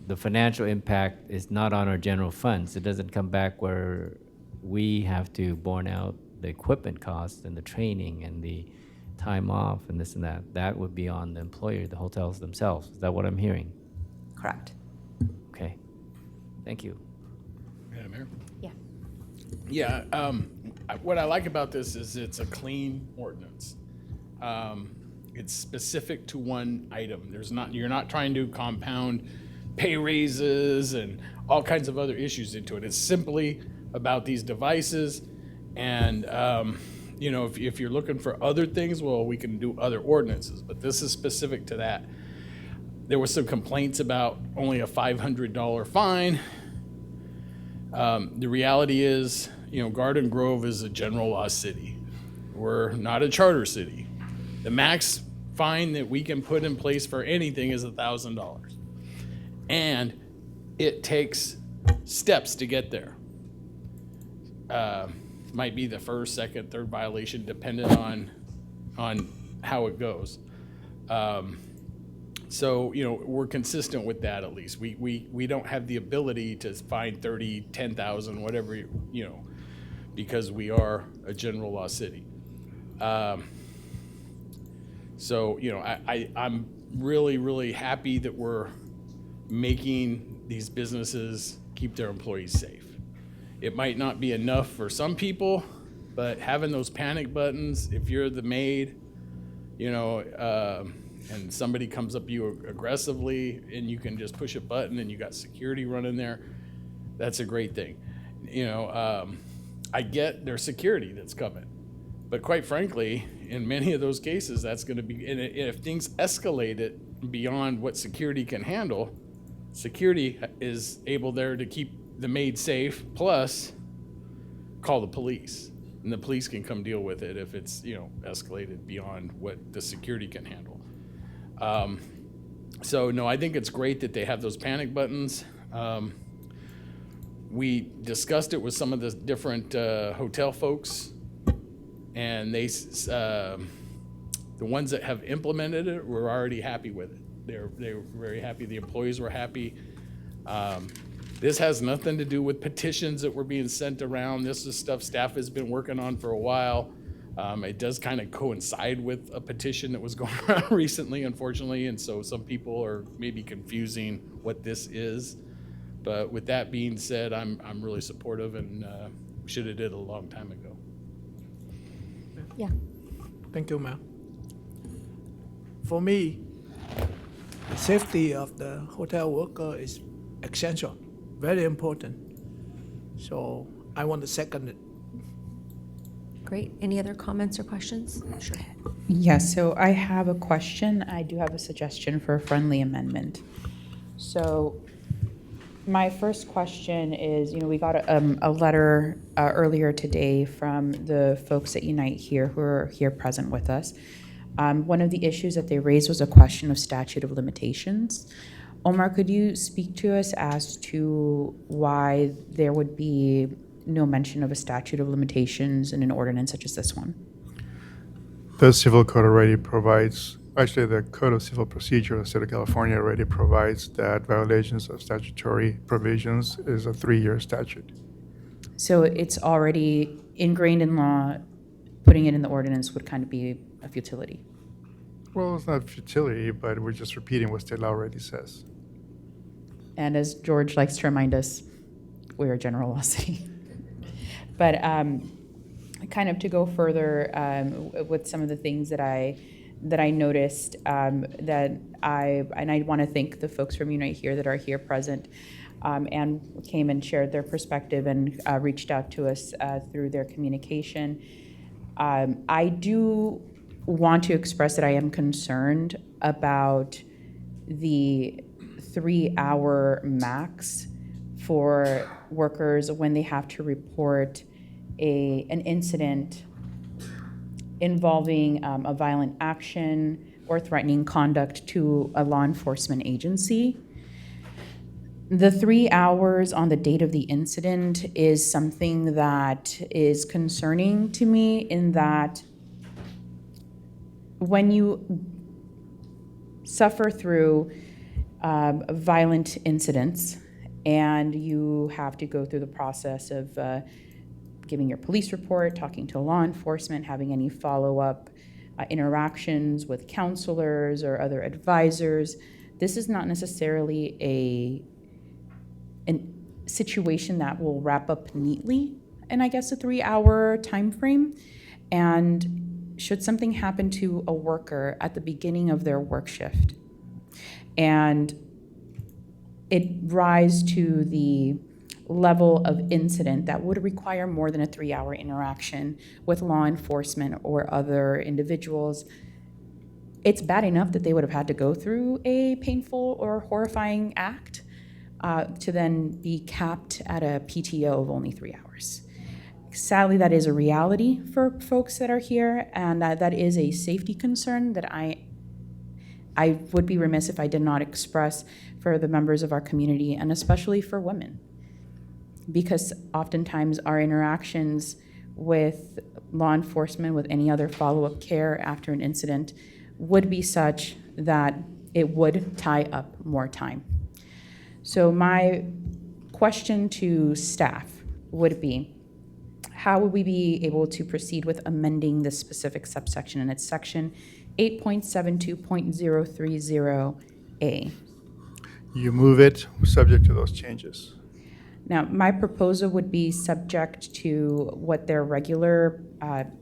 the financial impact is not on our general funds. It doesn't come back where we have to borne out the equipment costs and the training and the time off and this and that. That would be on the employer, the hotels themselves. Is that what I'm hearing? Correct. Okay. Thank you. Madam Mayor? Yeah. Yeah, what I like about this is it's a clean ordinance. It's specific to one item. You're not trying to compound pay raises and all kinds of other issues into it. It's simply about these devices. And, if you're looking for other things, well, we can do other ordinances, but this is specific to that. There was some complaints about only a $500 fine. The reality is, Garden Grove is a general law city. We're not a charter city. The max fine that we can put in place for anything is $1,000. And it takes steps to get there. Might be the first, second, third violation, depending on how it goes. So, we're consistent with that at least. We don't have the ability to fine 30, 10,000, whatever, because we are a general law city. So, I'm really, really happy that we're making these businesses keep their employees safe. It might not be enough for some people, but having those panic buttons, if you're the maid, and somebody comes up to you aggressively and you can just push a button and you got security running there, that's a great thing. I get there's security that's coming, but quite frankly, in many of those cases, that's going to be, and if things escalate it beyond what security can handle, security is able there to keep the maid safe, plus call the police, and the police can come deal with it if it's escalated beyond what the security can handle. So no, I think it's great that they have those panic buttons. We discussed it with some of the different hotel folks, and they the ones that have implemented it were already happy with it. They were very happy. The employees were happy. This has nothing to do with petitions that were being sent around. This is stuff staff has been working on for a while. It does kind of coincide with a petition that was going around recently, unfortunately, and so some people are maybe confusing what this is. But with that being said, I'm really supportive, and we should have did it a long time ago. Yeah. Thank you, ma'am. For me, the safety of the hotel worker is essential, very important. So I want to second it. Great. Any other comments or questions? Sure. Yes, so I have a question. I do have a suggestion for a friendly amendment. So my first question is, we got a letter earlier today from the folks at Unite Here who are here present with us. One of the issues that they raised was a question of statute of limitations. Omar, could you speak to us as to why there would be no mention of a statute of limitations in an ordinance such as this one? The Civil Code already provides, actually, the Code of Civil Procedure of the State of California already provides that violations of statutory provisions is a 3-year statute. So it's already ingrained in law. Putting it in the ordinance would kind of be a futility. Well, it's not futility, but we're just repeating what state law already says. And as George likes to remind us, we're a general law city. But kind of to go further with some of the things that I noticed that I want to thank the folks from Unite Here that are here present and came and shared their perspective and reached out to us through their communication. I do want to express that I am concerned about the 3-hour max for workers when they have to report an incident involving a violent action or threatening conduct to a law enforcement agency. The 3 hours on the date of the incident is something that is concerning to me in that when you suffer through violent incidents and you have to go through the process of giving your police report, talking to law enforcement, having any follow-up interactions with counselors or other advisors, this is not necessarily a situation that will wrap up neatly in, I guess, a 3-hour time frame. And should something happen to a worker at the beginning of their work shift and it rise to the level of incident that would require more than a 3-hour interaction with law enforcement or other individuals, it's bad enough that they would have had to go through a painful or horrifying act to then be capped at a PTO of only 3 hours. Sadly, that is a reality for folks that are here, and that is a safety concern that I would be remiss if I did not express for the members of our community, and especially for women. Because oftentimes our interactions with law enforcement, with any other follow-up care after an incident, would be such that it would tie up more time. So my question to staff would be, how would we be able to proceed with amending this specific subsection? And it's section 8.72.030A. You move it subject to those changes. Now, my proposal would be subject to what their regular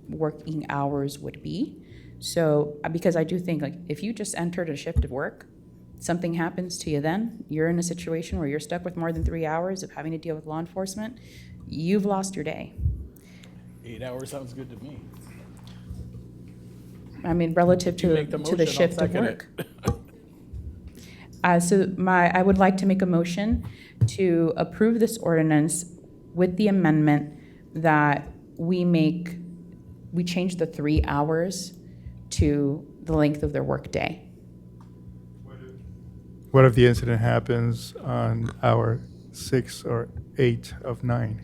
working hours would be. So, because I do think, like, if you just entered a shift of work, something happens to you then, you're in a situation where you're stuck with more than 3 hours of having to deal with law enforcement, you've lost your day. 8 hours sounds good to me. I mean, relative to the shift of work. So I would like to make a motion to approve this ordinance with the amendment that we change the 3 hours to the length of their workday. What if the incident happens on hour 6 or 8 of 9?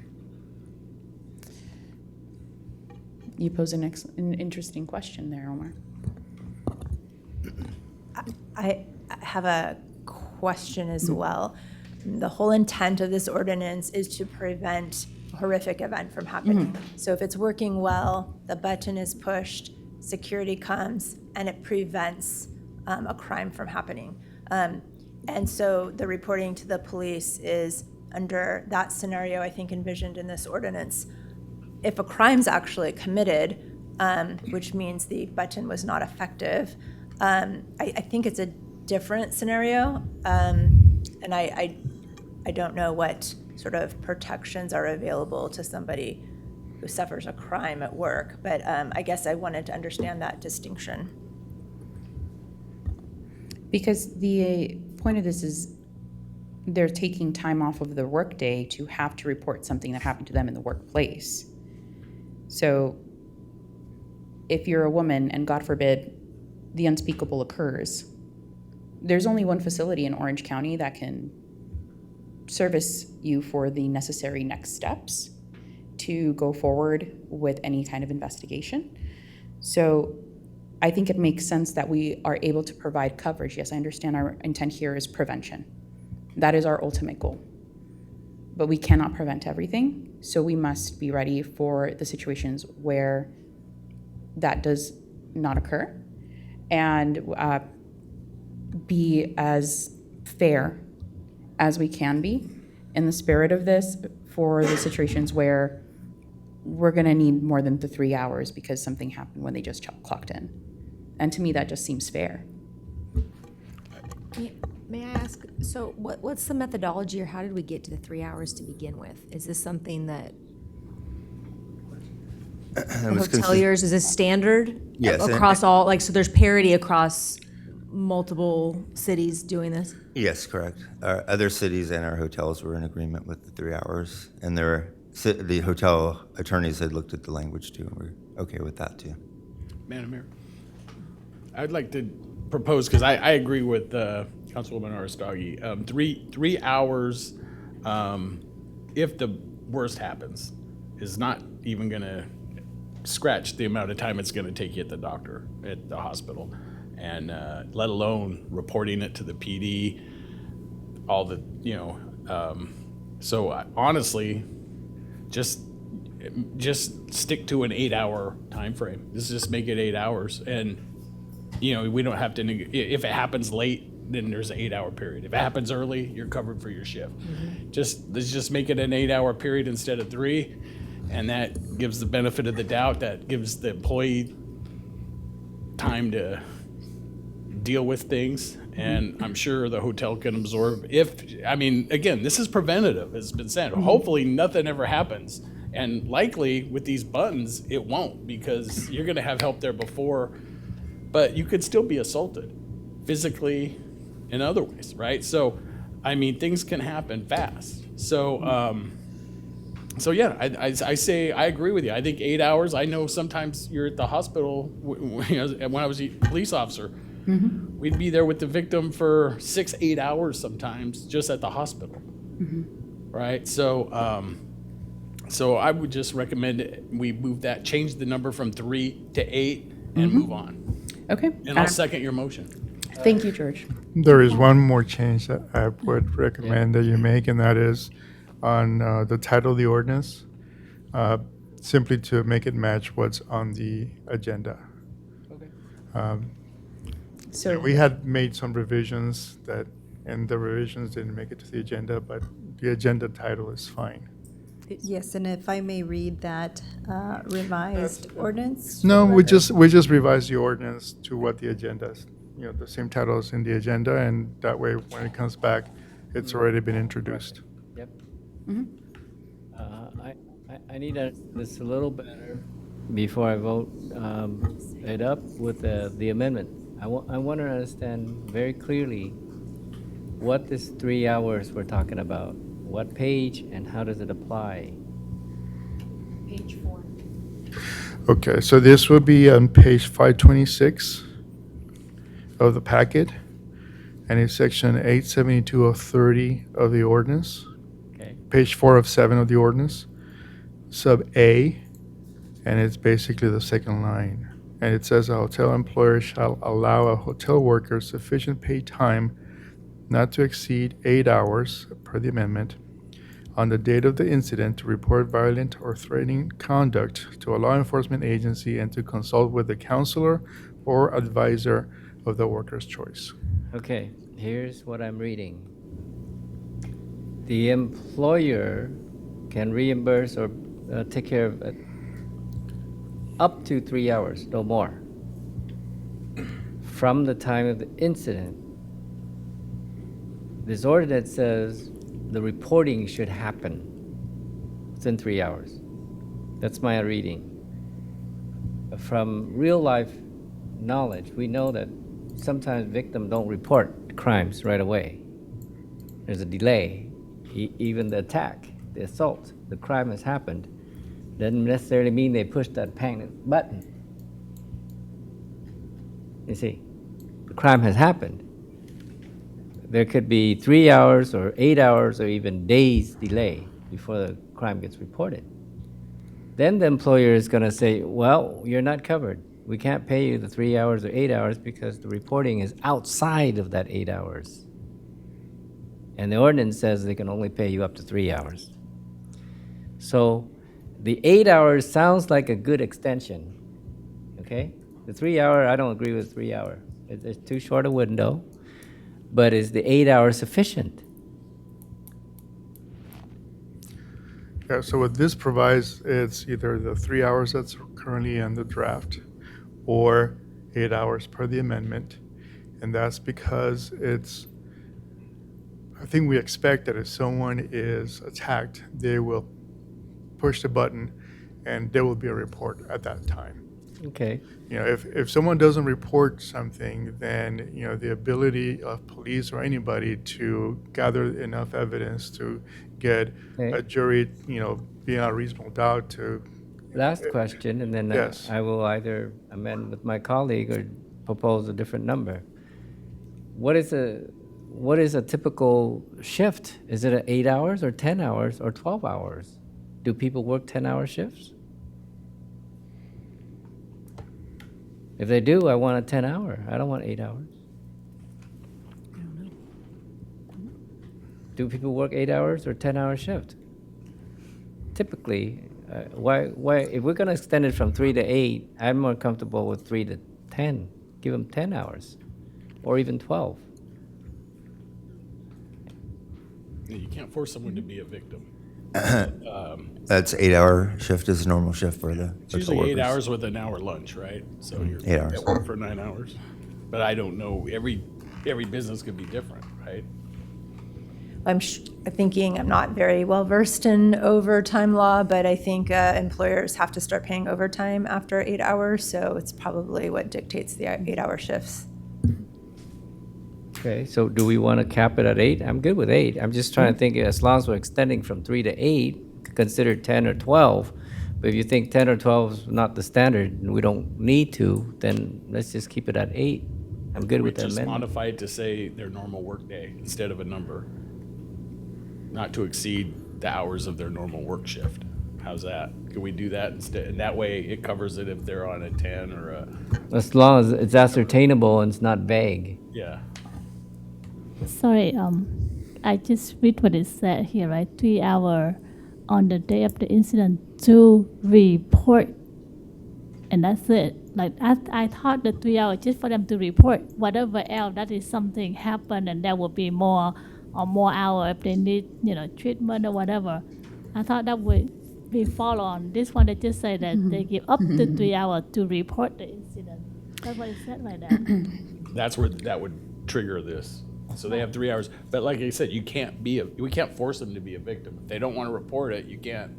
You pose an interesting question there, Omar. I have a question as well. The whole intent of this ordinance is to prevent a horrific event from happening. So if it's working well, the button is pushed, security comes, and it prevents a crime from happening. And so the reporting to the police is under that scenario, I think, envisioned in this ordinance. If a crime's actually committed, which means the button was not effective, I think it's a different scenario. And I don't know what sort of protections are available to somebody who suffers a crime at work, but I guess I wanted to understand that distinction. Because the point of this is they're taking time off of their workday to have to report something that happened to them in the workplace. So if you're a woman and God forbid the unspeakable occurs, there's only one facility in Orange County that can service you for the necessary next steps to go forward with any kind of investigation. So I think it makes sense that we are able to provide coverage. Yes, I understand our intent here is prevention. That is our ultimate goal. But we cannot prevent everything, so we must be ready for the situations where that does not occur, and be as fair as we can be in the spirit of this for the situations where we're gonna need more than the 3 hours because something happened when they just clocked in. And to me, that just seems fair. May I ask, so what's the methodology, or how did we get to the 3 hours to begin with? Is this something that hoteliers, is this standard? Yes, and- Across all, like, so there's parity across multiple cities doing this? Yes, correct. Our other cities and our hotels were in agreement with the 3 hours, and the hotel attorneys had looked at the language too, and we're okay with that too. Madam Mayor, I'd like to propose, because I agree with Councilwoman Aristagi, 3 hours, if the worst happens, is not even gonna scratch the amount of time it's gonna take you at the doctor, at the hospital, and let alone reporting it to the PD, all the, so honestly, just stick to an 8-hour time frame. Just make it 8 hours, and we don't have to. If it happens late, then there's an 8-hour period. If it happens early, you're covered for your shift. Let's just make it an 8-hour period instead of 3, and that gives the benefit of the doubt. That gives the employee time to deal with things, and I'm sure the hotel can absorb. Again, this is preventative, as has been said. Hopefully nothing ever happens, and likely with these buttons, it won't, because you're gonna have help there before, but you could still be assaulted physically in other ways, right? So, things can happen fast. So, yeah, I say, I agree with you. I think 8 hours, I know sometimes you're at the hospital, when I was a police officer, we'd be there with the victim for 6-8 hours sometimes, just at the hospital, right? So I would just recommend we move that, change the number from 3 to 8, and move on. Okay. And I'll second your motion. Thank you, George. There is one more change that I would recommend that you make, and that is on the title of the ordinance, simply to make it match what's on the agenda. So we had made some revisions and the revisions didn't make it to the agenda, but the agenda title is fine. Yes, and if I may read that revised ordinance? No, we just revised the ordinance to what the agenda is, the same title is in the agenda, and that way, when it comes back, it's already been introduced. Yep. I need this a little better before I vote it up with the amendment. I want to understand very clearly what this 3 hours we're talking about, what page, and how does it apply? Page 4. Okay, so this will be on page 526 of the packet, and it's section 872 of 30 of the ordinance. Okay. Page 4 of 7 of the ordinance, sub A, and it's basically the second line. And it says a hotel employer shall allow a hotel worker sufficient paid time not to exceed 8 hours per the amendment on the date of the incident to report violent or threatening conduct to a law enforcement agency and to consult with the counselor or advisor of the worker's choice. Okay, here's what I'm reading. The employer can reimburse or take care of it up to 3 hours, no more, from the time of the incident. This ordinance says the reporting should happen within 3 hours. That's my reading. From real life knowledge, we know that sometimes victims don't report crimes right away. There's a delay. Even the attack, the assault, the crime has happened. Doesn't necessarily mean they push that panic button. You see? the crime has happened. There could be 3 hours or 8 hours or even days delay before the crime gets reported. Then the employer is going to say, well, you're not covered. We can't pay you the 3 hours or 8 hours because the reporting is outside of that 8 hours. And the ordinance says they can only pay you up to 3 hours. So the 8 hours sounds like a good extension, okay? The 3 hour, I don't agree with 3 hour. It's too short a window, but is the 8 hours sufficient? Yeah, so what this provides, it's either the 3 hours that's currently in the draft or 8 hours per the amendment. And that's because I think we expect that if someone is attacked, they will push the button and there will be a report at that time. Okay. You know, if someone doesn't report something, then, you know, the ability of police or anybody to gather enough evidence to get Okay. a jury, you know, beyond reasonable doubt to. Last question, and then Yes. I will either amend with my colleague or propose a different number. What is a typical shift? Is it 8 hours or 10 hours or 12 hours? Do people work 10-hour shifts? If they do, I want a 10-hour. I don't want 8 hours. Do people work 8 hours or 10-hour shift? Typically, why? If we're going to extend it from 3 to 8, I'm more comfortable with 3 to 10. Give them 10 hours, or even 12. You can't force someone to be a victim. That's 8 hour shift is a normal shift for the It's usually 8 coworkers. hours with an hour lunch, right? So you're 8 hours. at work for 9 hours. But I don't know, every business could be different, right? I'm thinking, I'm not very well versed in overtime law, but I think employers have to start paying overtime after 8 hours, so it's probably what dictates the 8-hour shifts. Okay, so do we want to cap it at 8? I'm good with 8. I'm just trying to think, as long as we're extending from 3 to 8, consider 10 or 12. But if you think 10 or 12 is not the standard and we don't need to, then let's just keep it at 8. I'm good We with that just amendment. modify it to say their normal workday instead of a number. Not to exceed the hours of their normal work shift. How's that? Can we do that instead? And that way it covers it if they're on a 10 or a, As long as it's ascertainable and it's not vague. yeah. Sorry, I just read what it said here, right? 3 hours on the day of the incident to report, and that's it. Like I thought the 3 hours just for them to report whatever else that is something happened, and there will be more hour if they need, you know, treatment or whatever. I thought that would be follow on. This one they just say that they give up to 3 hours to report the incident. That's what it said right there. That's where that would trigger this. So they have 3 hours. But like I said, we can't force them to be a victim. If they don't want to report it, you can't,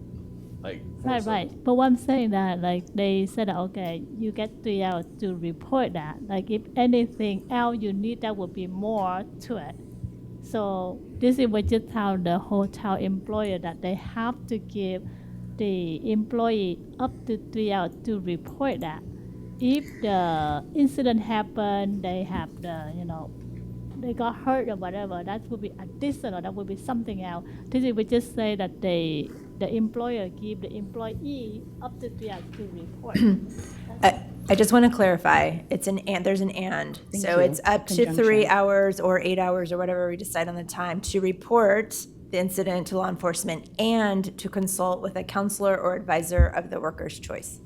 like, force them. Right. But what I'm saying that, like, they said, okay, you get 3 hours to report that. Like, if anything else you need, that would be more to it. So this is what just tell the hotel employer that they have to give the employee up to 3 hours to report that. If the incident happened, they have the, you know, they got hurt or whatever, that would be additional, that would be something else. This is we just say that the employer give the employee up to 3 hours to report. I just want to clarify, it's an and, there's an and. Thank So you. it's up to Conjunction. 3 hours or 8 hours or whatever we decide on the time to report the incident to law enforcement and to consult with a counselor or advisor of the worker's choice.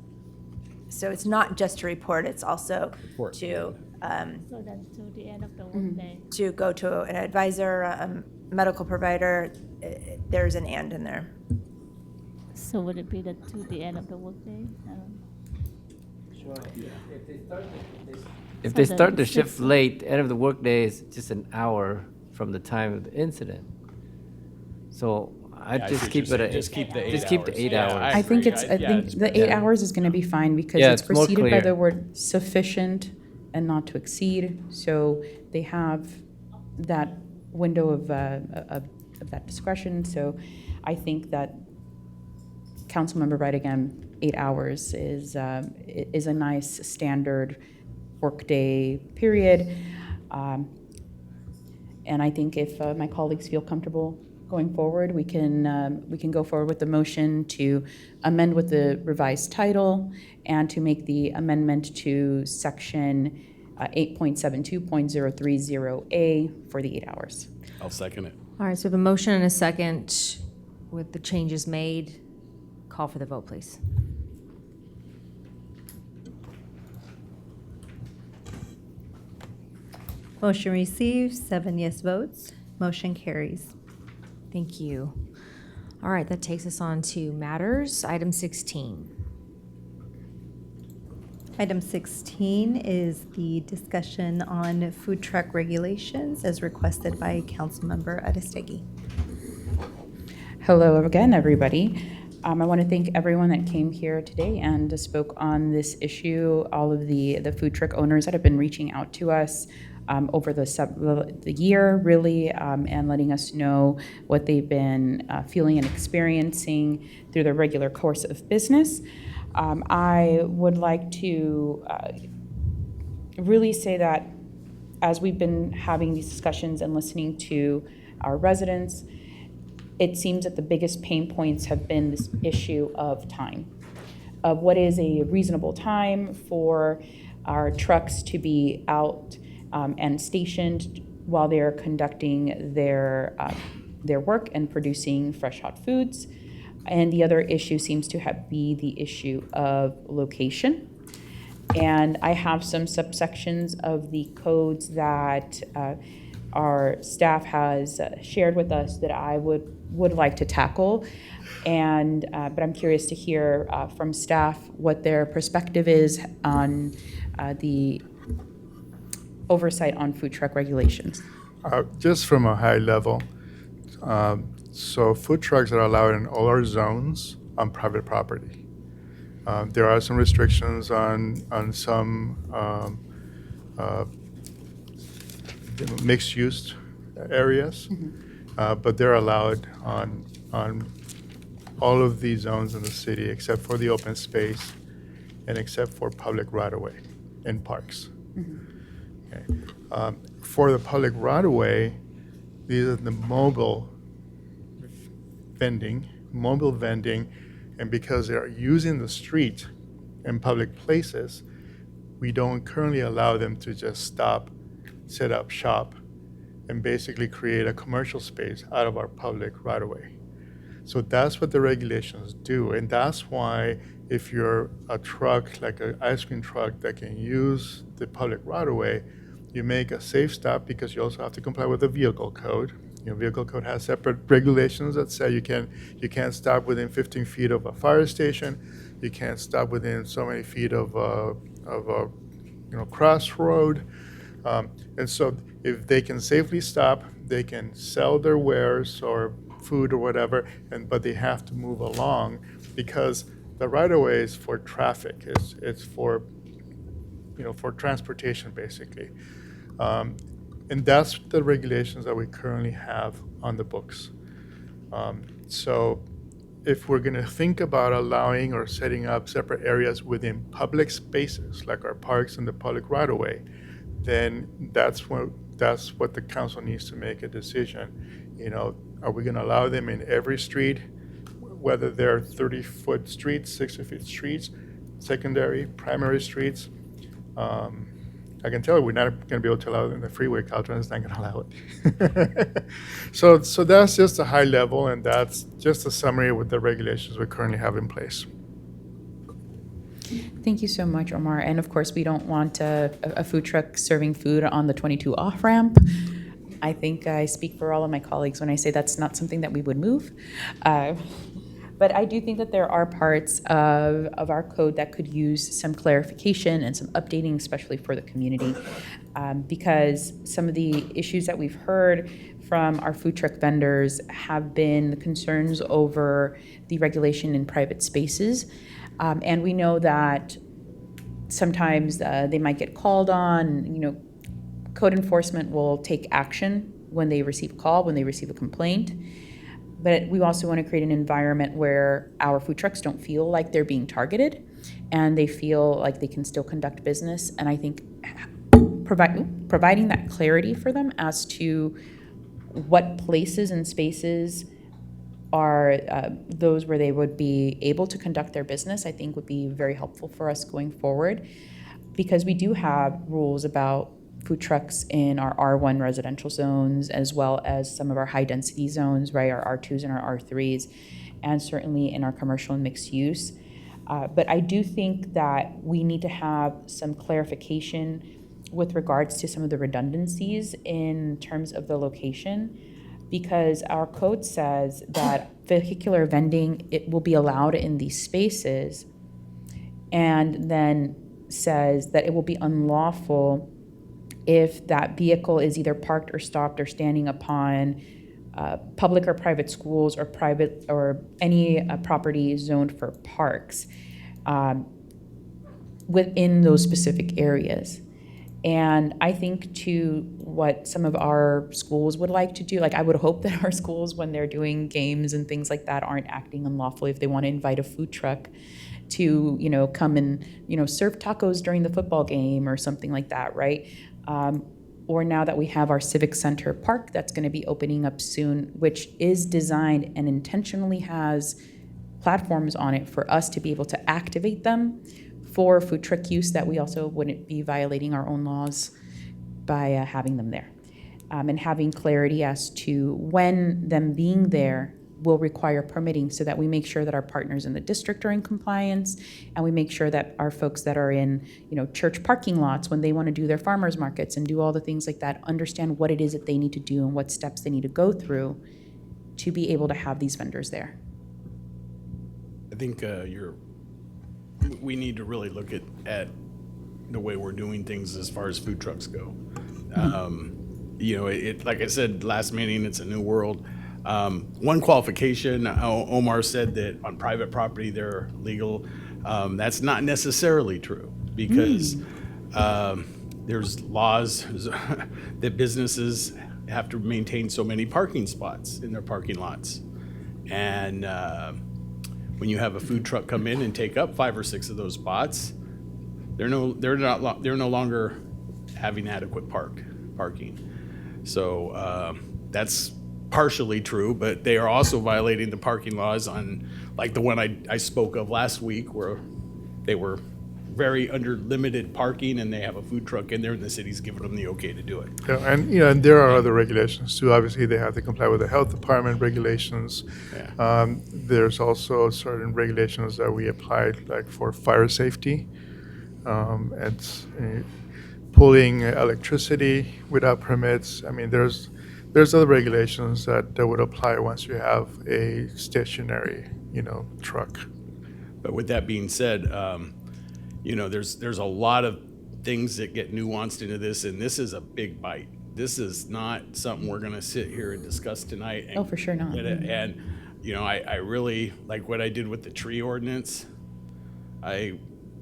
So it's not just to report, it's also Report. to, So then to the end of the workday. to go to an advisor, a medical provider. There's an and in there. So would it be to the end of the workday? If they So start the the shift six- late, end of the workday is just an hour from the time of the incident. So Yeah, I I'd see just what keep you're it saying. at, Just keep the 8 just keep the hours. 8 Yeah, hours. I think agree. it's, I- I yeah, think it's the better. 8 hours is gonna be fine because Yeah, it's it's more preceded by clear. the word sufficient and not to exceed. So they have that window of that discretion. So I think that Councilmember Wright, again, 8 hours is a nice standard workday period. And I think if my colleagues feel comfortable going forward, we can go forward with the motion to amend with the revised title and to make the amendment to section 8.72.030A for the 8 hours. I'll second it. All right, so we have a motion and a second with the changes made. Call for the vote, please. Motion received, 7 yes votes. Motion carries. Thank you. All right, that takes us on to matters. Item 16. Item 16 is the discussion on food truck regulations as requested by Councilmember Aristegui. Hello again, everybody. I want to thank everyone that came here today and spoke on this issue, all of the food truck owners that have been reaching out to us over the year, really, and letting us know what they've been feeling and experiencing through the regular course of business. I would like to really say that as we've been having these discussions and listening to our residents, it seems that the biggest pain points have been this issue of time, of what is a reasonable time for our trucks to be out and stationed while they're conducting their work and producing fresh hot foods. And the other issue seems to be the issue of location. And I have some subsections of the codes that our staff has shared with us that I would like to tackle. And but I'm curious to hear from staff what their perspective is on the oversight on food truck regulations. Just from a high level, so food trucks are allowed in all our zones on private property. There are some restrictions on some mixed-use areas, but they're allowed on all of these zones in the city except for the open space and except for public right-of-way and parks. Okay. For the public right-of-way, these are the mobile vending, and because they are using the street in public places, we don't currently allow them to just stop, set up shop, and basically create a commercial space out of our public right-of-way. So that's what the regulations do, and that's why if you're a truck, like an ice cream truck that can use the public right-of-way, you make a safe stop because you also have to comply with the vehicle code. Your vehicle code has separate regulations that say you can't stop within 15 feet of a fire station, you can't stop within so many feet of a crossroad, and so if they can safely stop, they can sell their wares or food or whatever, but they have to move along because the right-of-way is for traffic. It's for for transportation basically. And that's the regulations that we currently have on the books. So if we're going to think about allowing or setting up separate areas within public spaces, like our parks and the public right-of-way, then that's what the council needs to make a decision. Are we going to allow them in every street, whether they're 30-foot streets, 60-foot streets, secondary, primary streets? I can tell you we're not going to be able to allow it in the freeway. Caltrans is not going to allow it. So that's just a high level, and that's just a summary with the regulations we currently have in place. Thank you so much, Omar. And of course, we don't want a food truck serving food on the 22 off-ramp. I think I speak for all of my colleagues when I say that's not something that we would move. But I do think that there are parts of our code that could use some clarification and some updating, especially for the community, because some of the issues that we've heard from our food truck vendors have been concerns over the regulation in private spaces. And we know that sometimes they might get called on. Code enforcement will take action when they receive a call, when they receive a complaint. But we also want to create an environment where our food trucks don't feel like they're being targeted and they feel like they can still conduct business. And I think providing that clarity for them as to what places and spaces are those where they would be able to conduct their business, I think would be very helpful for us going forward, because we do have rules about food trucks in our R1 residential zones, as well as some of our high density zones, right, our R2s and our R3s, and certainly in our commercial and mixed use. But I do think that we need to have some clarification with regards to some of the redundancies in terms of the location, because our code says that vehicular vending, it will be allowed in these spaces, and then says that it will be unlawful if that vehicle is either parked or stopped or standing upon public or private schools or private or any property zoned for parks within those specific areas. And I think to what some of our schools would like to do, like I would hope that our schools, when they're doing games and things like that, aren't acting unlawfully if they want to invite a food truck to, come and, serve tacos during the football game or something like that, right? Or now that we have our Civic Center Park that's going to be opening up soon, which is designed and intentionally has platforms on it for us to be able to activate them for food truck use, that we also wouldn't be violating our own laws by having them there. And having clarity as to when them being there will require permitting, so that we make sure that our partners in the district are in compliance, and we make sure that our folks that are in, church parking lots, when they want to do their farmers markets and do all the things like that, understand what it is that they need to do and what steps they need to go through to be able to have these vendors there. I think we need to really look at the way we're doing things as far as food trucks go. Like I said last meeting, it's a new world. One qualification, Omar said that on private property they're legal. That's not necessarily true, because there's laws that businesses have to maintain so many parking spots in their parking lots. And when you have a food truck come in and take up 5 or 6 of those spots, they're no longer having adequate parking. So that's partially true, but they are also violating the parking laws on, like the one I spoke of last week, where they were very under limited parking and they have a food truck in there and the city's giving them the okay to do it. Yeah, and there are other regulations too. Obviously, they have to comply with the health department regulations. Yeah. There's also certain regulations that we applied, like for fire safety. It's pulling electricity without permits. I mean, there's other regulations that would apply once you have a stationary, truck. But with that being said, there's a lot of things that get nuanced into this, and this is a big bite. This is not something we're going to sit here and discuss tonight. And for sure not. get it. And I really like what I did with the tree ordinance. I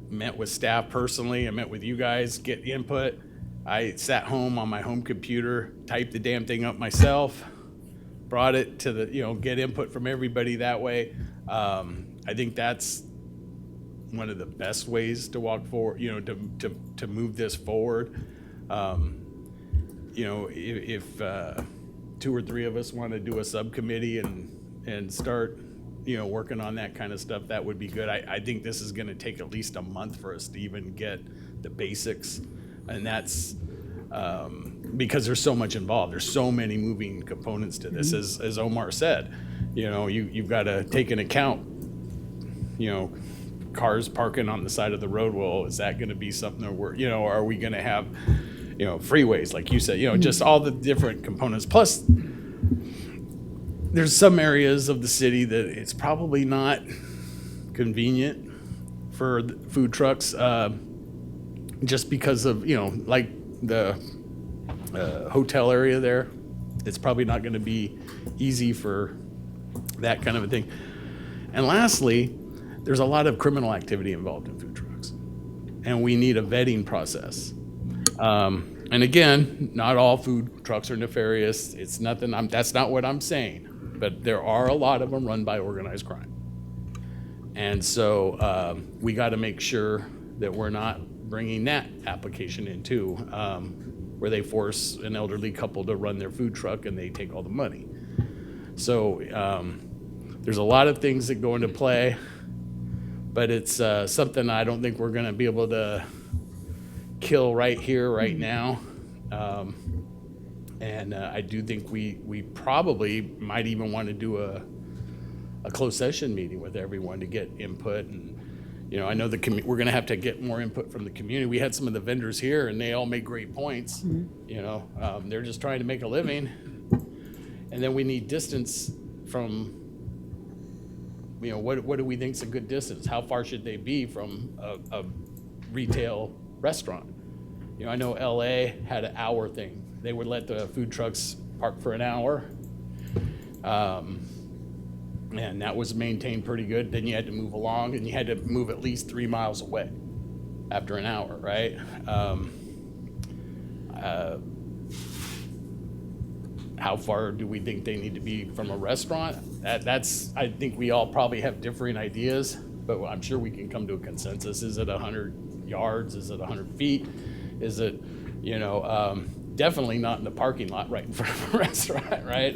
met with staff personally. I met with you guys, get input. I sat home on my home computer, typed the damn thing up myself, brought it to the, get input from everybody that way. I think that's one of the best ways to walk forward, to move this forward. If 2 or 3 of us want to do a subcommittee and start, working on that kind of stuff, that would be good. I think this is going to take at least a month for us to even get the basics. And that's because there's so much involved. There's so many moving components to this. As Omar said, you've got to take into account, cars parking on the side of the road. Well, is that going to be something that we're, are we going to have, freeways, like you said, just all the different components. Plus, there's some areas of the city that it's probably not convenient for the food trucks, just because of, like the hotel area there. It's probably not going to be easy for that kind of a thing. And lastly, there's a lot of criminal activity involved in food trucks, and we need a vetting process. And again, not all food trucks are nefarious. It's nothing. That's not what I'm saying. but there are a lot of them run by organized crime. And so we got to make sure that we're not bringing that application in too, where they force an elderly couple to run their food truck and they take all the money. So there's a lot of things that go into play, but it's something I don't think we're going to be able to kill right here, right now. And I do think we probably might even want to do a closed session meeting with everyone to get input. And I know we're going to have to get more input from the community. We had some of the vendors here, and they all made great points. They're just trying to make a living, and then we need distance from. What do we think is a good distance? How far should they be from a retail restaurant? I know LA had an hour thing. They would let the food trucks park for an hour. And that was maintained pretty good. Then you had to move along, and you had to move at least 3 miles away after an hour, right? How far do we think they need to be from a restaurant? I think we all probably have differing ideas, but I'm sure we can come to a consensus. Is it 100 yards? Is it 100 feet? Is it, definitely not in the parking lot right in front of a restaurant, right?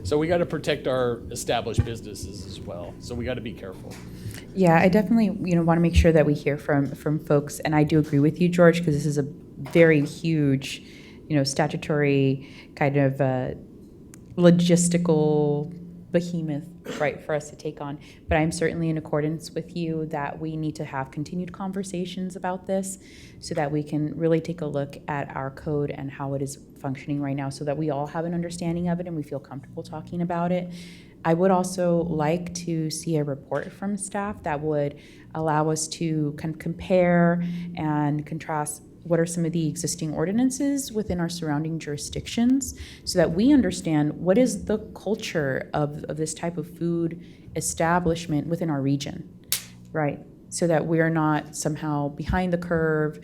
So we got to protect our established businesses as well. So we got to be careful. Yeah, I definitely, want to make sure that we hear from folks, and I do agree with you, George, because this is a very huge, statutory kind of logistical behemoth, right, for us to take on. But I'm certainly in accordance with you that we need to have continued conversations about this so that we can really take a look at our code and how it is functioning right now so that we all have an understanding of it and we feel comfortable talking about it. I would also like to see a report from staff that would allow us to kind of compare and contrast what are some of the existing ordinances within our surrounding jurisdictions so that we understand what is the culture of this type of food establishment within our region, right? So that we're not somehow behind the curve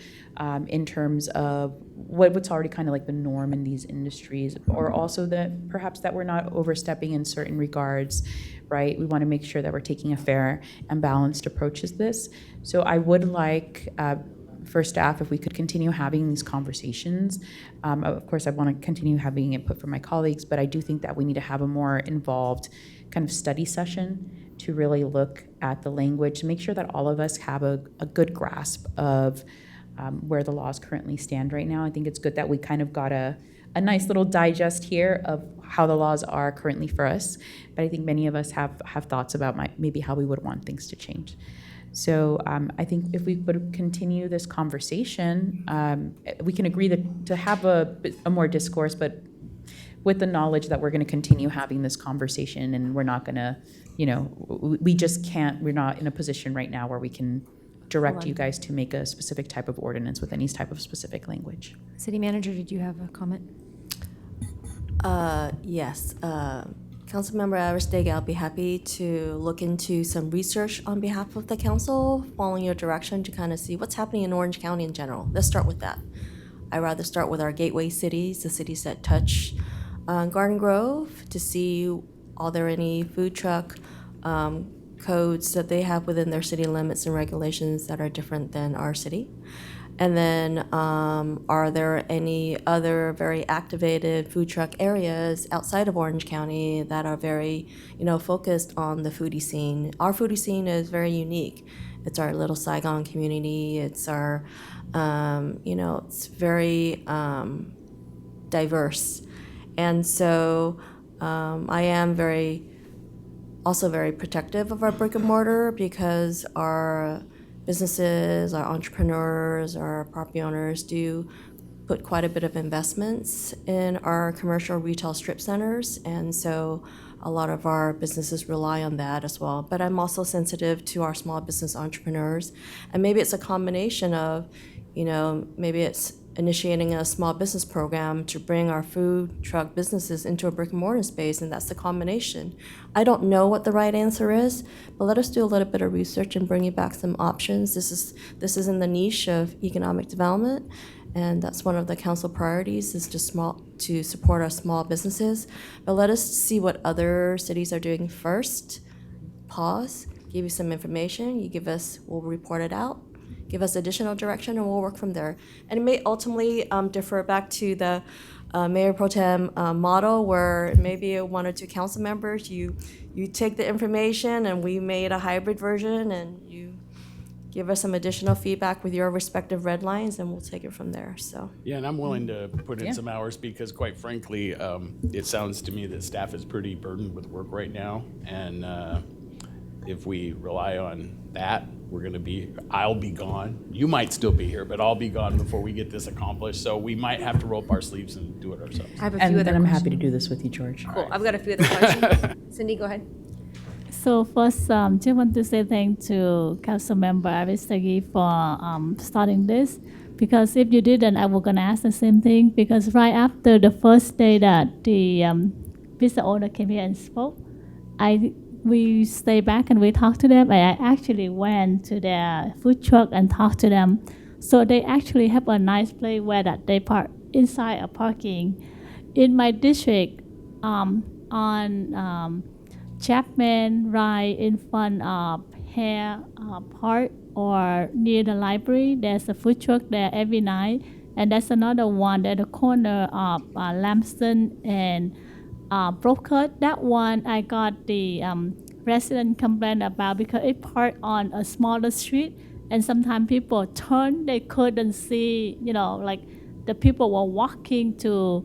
in terms of what's already kind of like the norm in these industries, or also that perhaps that we're not overstepping in certain regards, right? We want to make sure that we're taking a fair and balanced approach to this. So I would like for staff, if we could continue having these conversations. Of course, I want to continue having input from my colleagues, but I do think that we need to have a more involved kind of study session to really look at the language, to make sure that all of us have a good grasp of where the laws currently stand right now. I think it's good that we kind of got a nice little digest here of how the laws are currently for us, but I think many of us have thoughts about maybe how we would want things to change. So I think if we would continue this conversation, we can agree to have a more discourse, but with the knowledge that we're going to continue having this conversation, and we're not going to, we just can't, we're not in a position right now where we can direct you guys to make a specific type of ordinance with any type of specific language. City Manager, did you have a comment? Yes. Councilmember Aristega, I'll be happy to look into some research on behalf of the council, following your direction to kind of see what's happening in Orange County in general. Let's start with that. I'd rather start with our gateway cities, the cities that touch Garden Grove, to see are there any food truck codes that they have within their city limits and regulations that are different than our city. And then are there any other very activated food truck areas outside of Orange County that are very, focused on the foodie scene? Our foodie scene is very unique. It's our little Saigon community. It's our, it's very diverse. And so I am also very protective of our brick and mortar because our businesses, our entrepreneurs, our property owners do put quite a bit of investments in our commercial retail strip centers, and so a lot of our businesses rely on that as well. But I'm also sensitive to our small business entrepreneurs, and maybe it's a combination of, maybe it's initiating a small business program to bring our food truck businesses into a brick and mortar space, and that's the combination. I don't know what the right answer is, but let us do a little bit of research and bring you back some options. This is in the niche of economic development, And that's one of the council priorities is to support our small businesses. But let us see what other cities are doing first. Pause, give you some information, we'll report it out, give us additional direction, and we'll work from there. And it may ultimately defer back to the Mayor Pro Tem model, where maybe one or two council members, you take the information and we made a hybrid version, and you give us some additional feedback with your respective red lines, and we'll take it from there, so. Yeah, and I'm willing to put in Yeah. some hours because quite frankly, it sounds to me that staff is pretty burdened with work right now. And if we rely on that, I'll be gone. You might still be here, but I'll be gone before we get this accomplished. So we might have to roll up our sleeves and do it ourselves. I have a few And other then I'm happy to questions. do this with you, George. Cool, I've got a few other questions. Cindy, go ahead. So first, just want to say thank to Councilmember Aristegi for starting this. Because if you didn't, I was gonna ask the same thing. Because right after the first day that the business owner came here and spoke, we stayed back and we talked to them. I actually went to their food truck and talked to them. So they actually have a nice place where that they park inside a parking. In my district, on Chapman, right in front of Hare Park or near the library, there's a food truck there every night. And there's another one at the corner of Lamston and Broker. That one I got the resident complaint about because it parked on a smaller street, and sometimes people turn, they couldn't see, like the people were walking to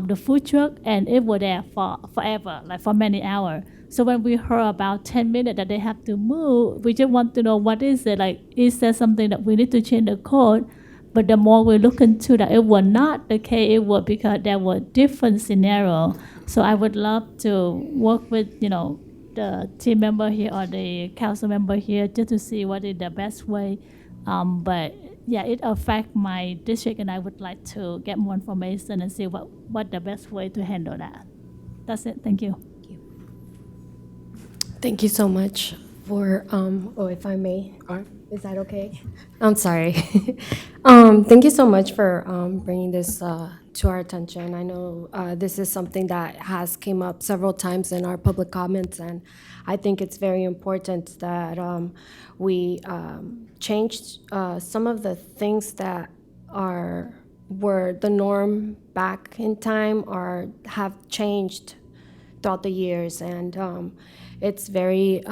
the food truck, and it was there for forever, like for many hours. So when we heard about 10 minutes that they have to move, we just want to know what is it, like is there something that we need to change the code? But the more we look into that, it was not the case. It was because there were different scenarios. So I would love to work with, the team member here or the council member here just to see what is the best way. But yeah, it affects my district, and I would like to get more information and see what the best way to handle that. That's it. Thank you. Thank you so much for, if I may, is that okay? I'm sorry. Thank you so much for bringing this to our attention. I know this is something that has came up several times in our public comments, and I think it's very important that we changed some of the things that were the norm back in time or have changed throughout the years. And it's very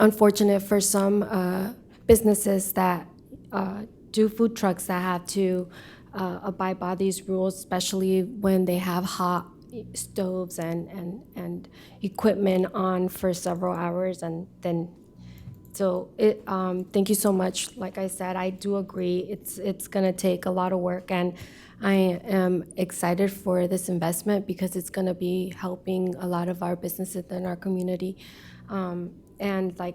unfortunate for some businesses that do food trucks that have to abide by these rules, especially when they have hot stoves and equipment on for several hours. And then, so thank you so much. Like I said, I do agree. It's gonna take a lot of work, and I am excited for this investment because it's gonna be helping a lot of our businesses in our community. And like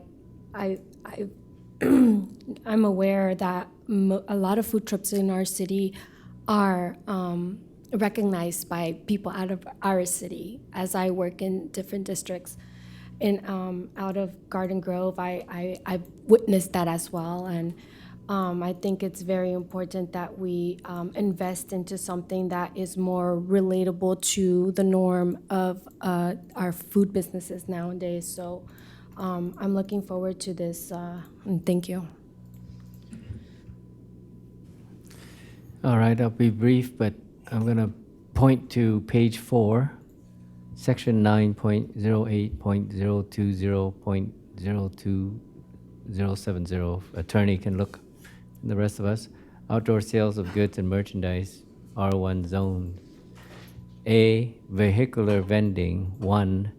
I'm aware that a lot of food trucks in our city are recognized by people out of our city. As I work in different districts out of Garden Grove, I've witnessed that as well. And I think it's very important that we invest into something that is more relatable to the norm of our food businesses nowadays. So I'm looking forward to this, and thank you. All right, I'll be brief, but I'm going to point to page 4, section 9.08.020.02070. Attorney can look, and the rest of us. Outdoor sales of goods and merchandise, R1 zone. A, vehicular vending, 1,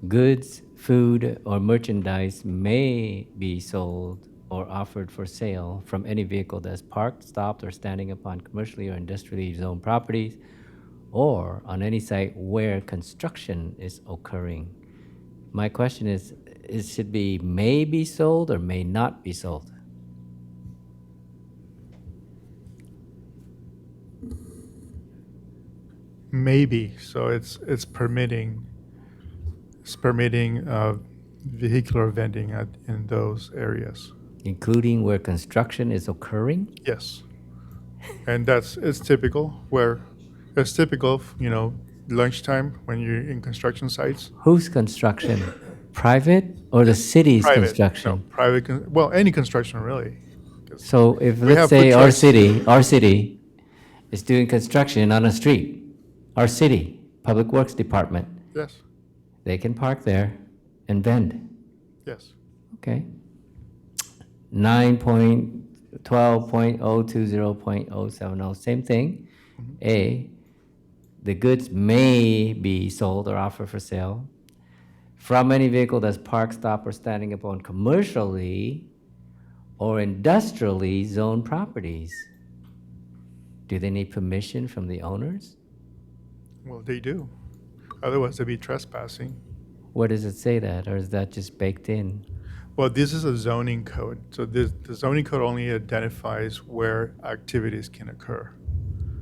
goods, food, or merchandise may be sold or offered for sale from any vehicle that is parked, stopped, or standing upon commercially or industrially zoned properties, or on any site where construction is occurring. My question is it should be may be sold or may not be sold? Maybe, so it's permitting vehicular vending in those areas. Including where construction is occurring? Yes, And it's typical of, lunchtime when you're in construction sites. Whose construction? Private or the city's Private, construction? Well, any construction really. So if, We let's have say food trucks. our city is doing construction on a street, our city, Public Works Department, Yes, they can park there and vend, yes. okay? 9.12.020.070, same thing. A, the goods may be sold or offered for sale from any vehicle that's parked, stopped, or standing upon commercially or industrially zoned properties. Do they need permission from the owners? Well, they do. Otherwise, they'd be trespassing. Where does it say that, or is that just baked in? Well, this is a zoning code. So the zoning code only identifies where activities can occur.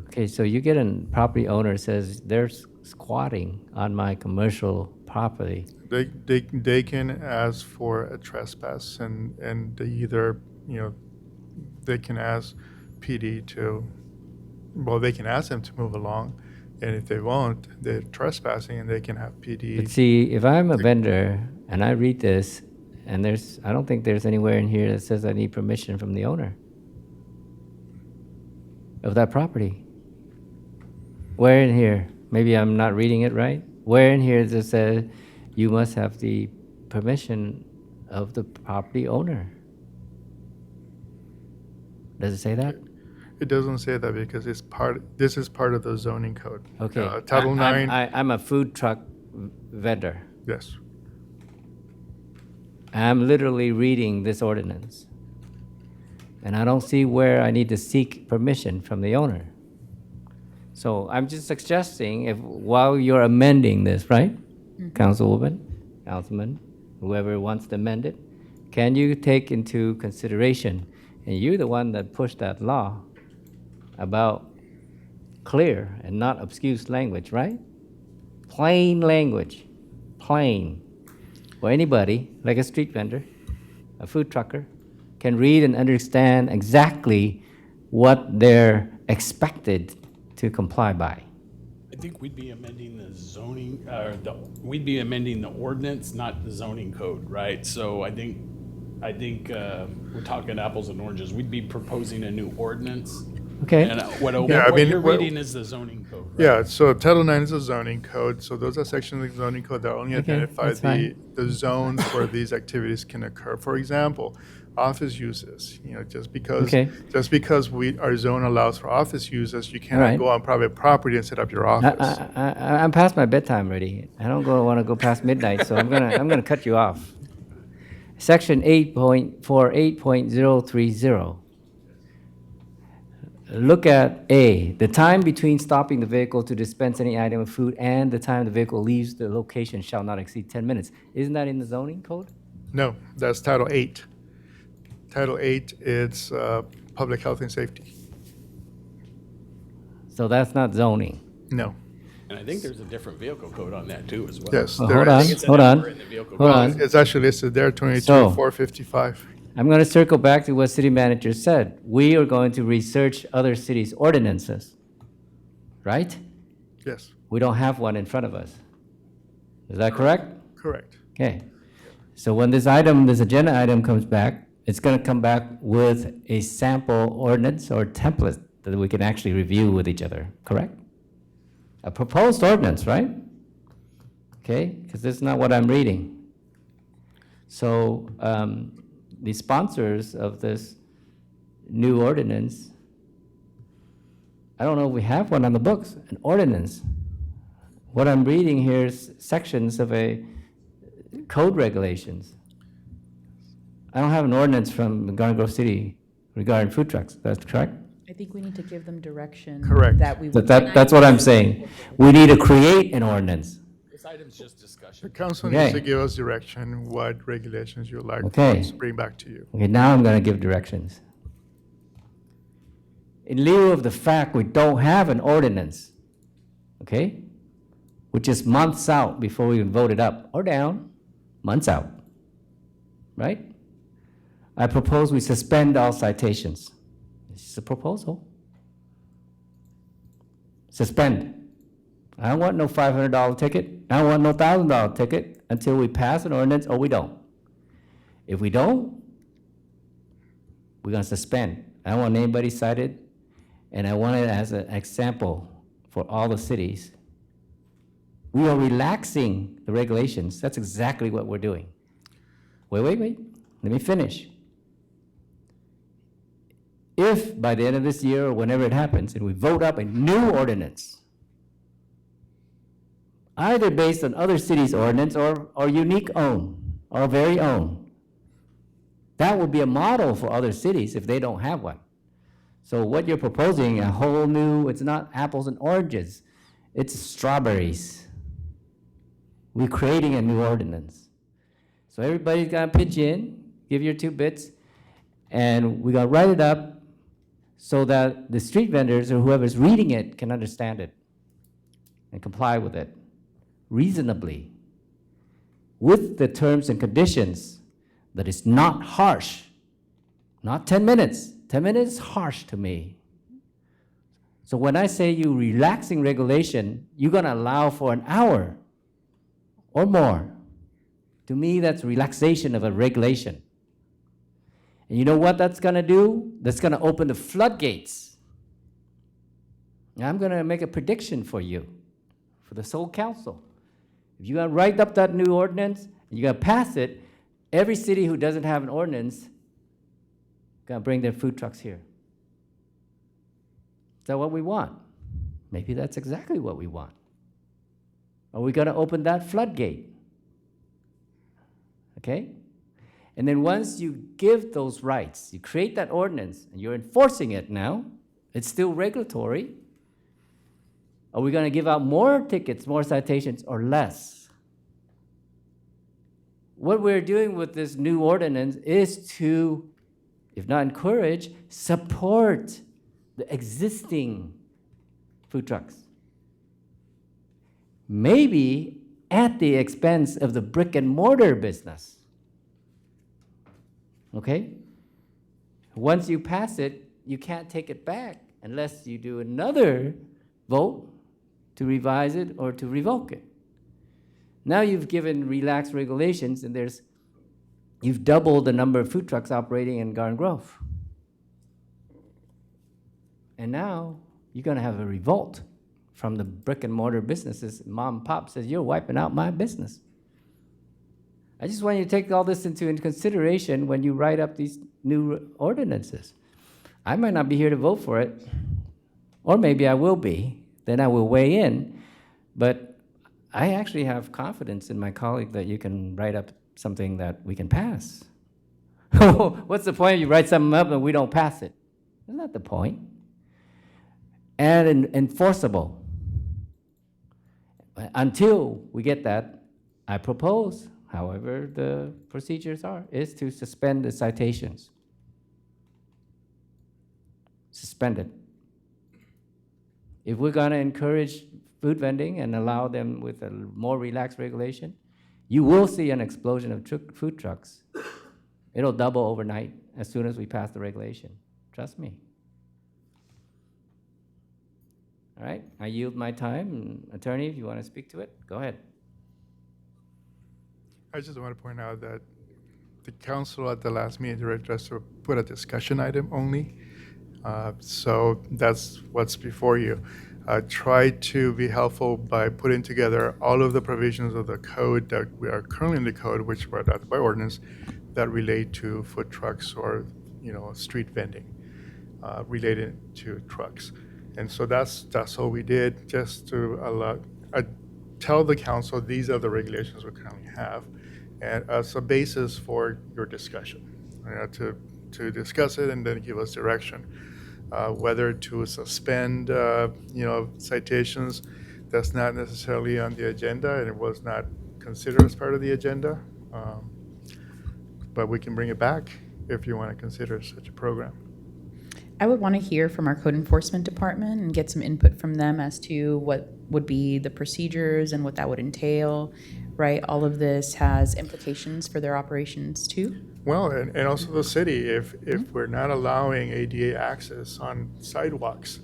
Okay, so you get a property owner says they're squatting on my commercial property. They can ask for a trespass and they either, they can ask PD they can ask them to move along. And if they won't, they're trespassing and they can have PD. But see, if I'm a vendor and I read this, and I don't think there's anywhere in here that says I need permission from the owner of that property. Where in here? Maybe I'm not reading it right. Where in here does it say you must have the permission of the property owner? Does it say that? It doesn't say that because this is part of the zoning code. Okay. Title IX. I'm a food truck vendor. Yes. I'm literally reading this ordinance. And I don't see where I need to seek permission from the owner. So I'm just suggesting while you're amending this, right? Councilwoman, Councilman, whoever wants to amend it, can you take into consideration, and you're the one that pushed that law about clear and not obscure language, right? Plain language, plain. Or anybody, like a street vendor, a food trucker, can read and understand exactly what they're expected to comply by. I think we'd be amending the zoning, we'd be amending the ordinance, not the zoning code, right? So I think we're talking apples and oranges. We'd be proposing a new ordinance. Okay. And what you're reading is the zoning code, right? Yeah, so Title IX is a zoning code, so those are sections of the zoning code that only Okay, identify that's fine. the zones where these activities can occur. For example, office uses, just because our zone allows for office uses, you cannot right. go on private property and set up your office. I'm past my bedtime already. I don't want to go past midnight, so I'm gonna cut you off. Section 8.48.030. Look at A, the time between stopping the vehicle to dispense any item of food and the time the vehicle leaves the location shall not exceed 10 minutes. Isn't that in the zoning code? No, that's Title VIII. Title VIII, it's public health and safety. So that's not zoning. No. And I think there's a different vehicle code on that too as well. Yes, Well, there hold is. on, I think it's a hold number on, in the vehicle hold code. on. It's actually listed there, 22,455. I'm going to circle back to what city manager said. We are going to research other cities' ordinances, right? Yes, We don't have one in front of us. Is that correct? correct. Okay. So when this agenda item comes back, it's going to come back with a sample ordinance or template that we can actually review with each other, correct? A proposed ordinance, right? Okay, because this is not what I'm reading. So the sponsors of this new ordinance, I don't know if we have one on the books, an ordinance. What I'm reading here is sections of a code regulations. I don't have an ordinance from Garden Grove City regarding food trucks, that's correct? I think we need to give them direction. Correct. That we would. That's what I'm saying. We need to create an ordinance. This item's just discussion. The council Okay. needs to give us direction, what regulations you'd like Okay. us to bring back to you. Okay, now I'm going to give directions. In lieu of the fact we don't have an ordinance, okay, which is months out before we even vote it up or down, months out, right? I propose we suspend all citations. This is a proposal. Suspend. I don't want no $500 ticket. I don't want no $1,000 ticket until we pass an ordinance or we don't. If we don't, we're gonna suspend. I don't want anybody cited, and I want it as an example for all the cities. We are relaxing the regulations. That's exactly what we're doing. Wait. Let me finish. If by the end of this year or whenever it happens, and we vote up a new ordinance, either based on other cities' ordinance or unique own, our very own, that would be a model for other cities if they don't have one. So what you're proposing, a whole new, it's not apples and oranges, it's strawberries. We're creating a new ordinance. So everybody's gonna pitch in, give your 2 bits, and we're gonna write it up so that the street vendors or whoever's reading it can understand it and comply with it reasonably, with the terms and conditions that is not harsh, not 10 minutes. 10 minutes is harsh to me. So when I say you relaxing regulation, you're gonna allow for an hour or more. To me, that's relaxation of a regulation. And you know what that's gonna do? That's gonna open the floodgates. Now, I'm gonna make a prediction for you, for the whole council. If you're gonna write up that new ordinance, and you're gonna pass it, every city who doesn't have an ordinance gonna bring their food trucks here. Is that what we want? Maybe that's exactly what we want. Are we gonna open that floodgate? Okay? And then once you give those rights, you create that ordinance, and you're enforcing it now, it's still regulatory. Are we gonna give out more tickets, more citations, or less? What we're doing with this new ordinance is to, if not encourage, support the existing food trucks. Maybe at the expense of the brick and mortar business. Okay? Once you pass it, you can't take it back unless you do another vote to revise it or to revoke it. Now you've given relaxed regulations, and you've doubled the number of food trucks operating in Garden Grove. And now you're gonna have a revolt from the brick and mortar businesses. Mom and pop says, you're wiping out my business. I just want you to take all this into consideration when you write up these new ordinances. I might not be here to vote for it, or maybe I will be, then I will weigh in, but I actually have confidence in my colleague that you can write up something that we can pass. What's the point if you write something up and we don't pass it? Isn't that the point? And enforceable. Until we get that, I propose, however the procedures are, is to suspend the citations. Suspend it. If we're gonna encourage food vending and allow them with a more relaxed regulation, you will see an explosion of food trucks. It'll double overnight as soon as we pass the regulation. Trust me. All right, I yield my time. Attorney, if you want to speak to it, go ahead. I just want to point out that the council at the last meeting directed us to put a discussion item only. So that's what's before you. Try to be helpful by putting together all of the provisions of the code that we are currently in the code, which were adopted by ordinance, that relate to food trucks or street vending related to trucks. And so that's all we did, just to tell the council these are the regulations we currently have, and as a basis for your discussion, to discuss it and then give us direction. Whether to suspend, citations, that's not necessarily on the agenda, and it was not considered as part of the agenda. But we can bring it back if you want to consider such a program. I would want to hear from our code enforcement department and get some input from them as to what would be the procedures and what that would entail, right? All of this has implications for their operations too. Well, and also the city, if we're not allowing ADA access on sidewalks,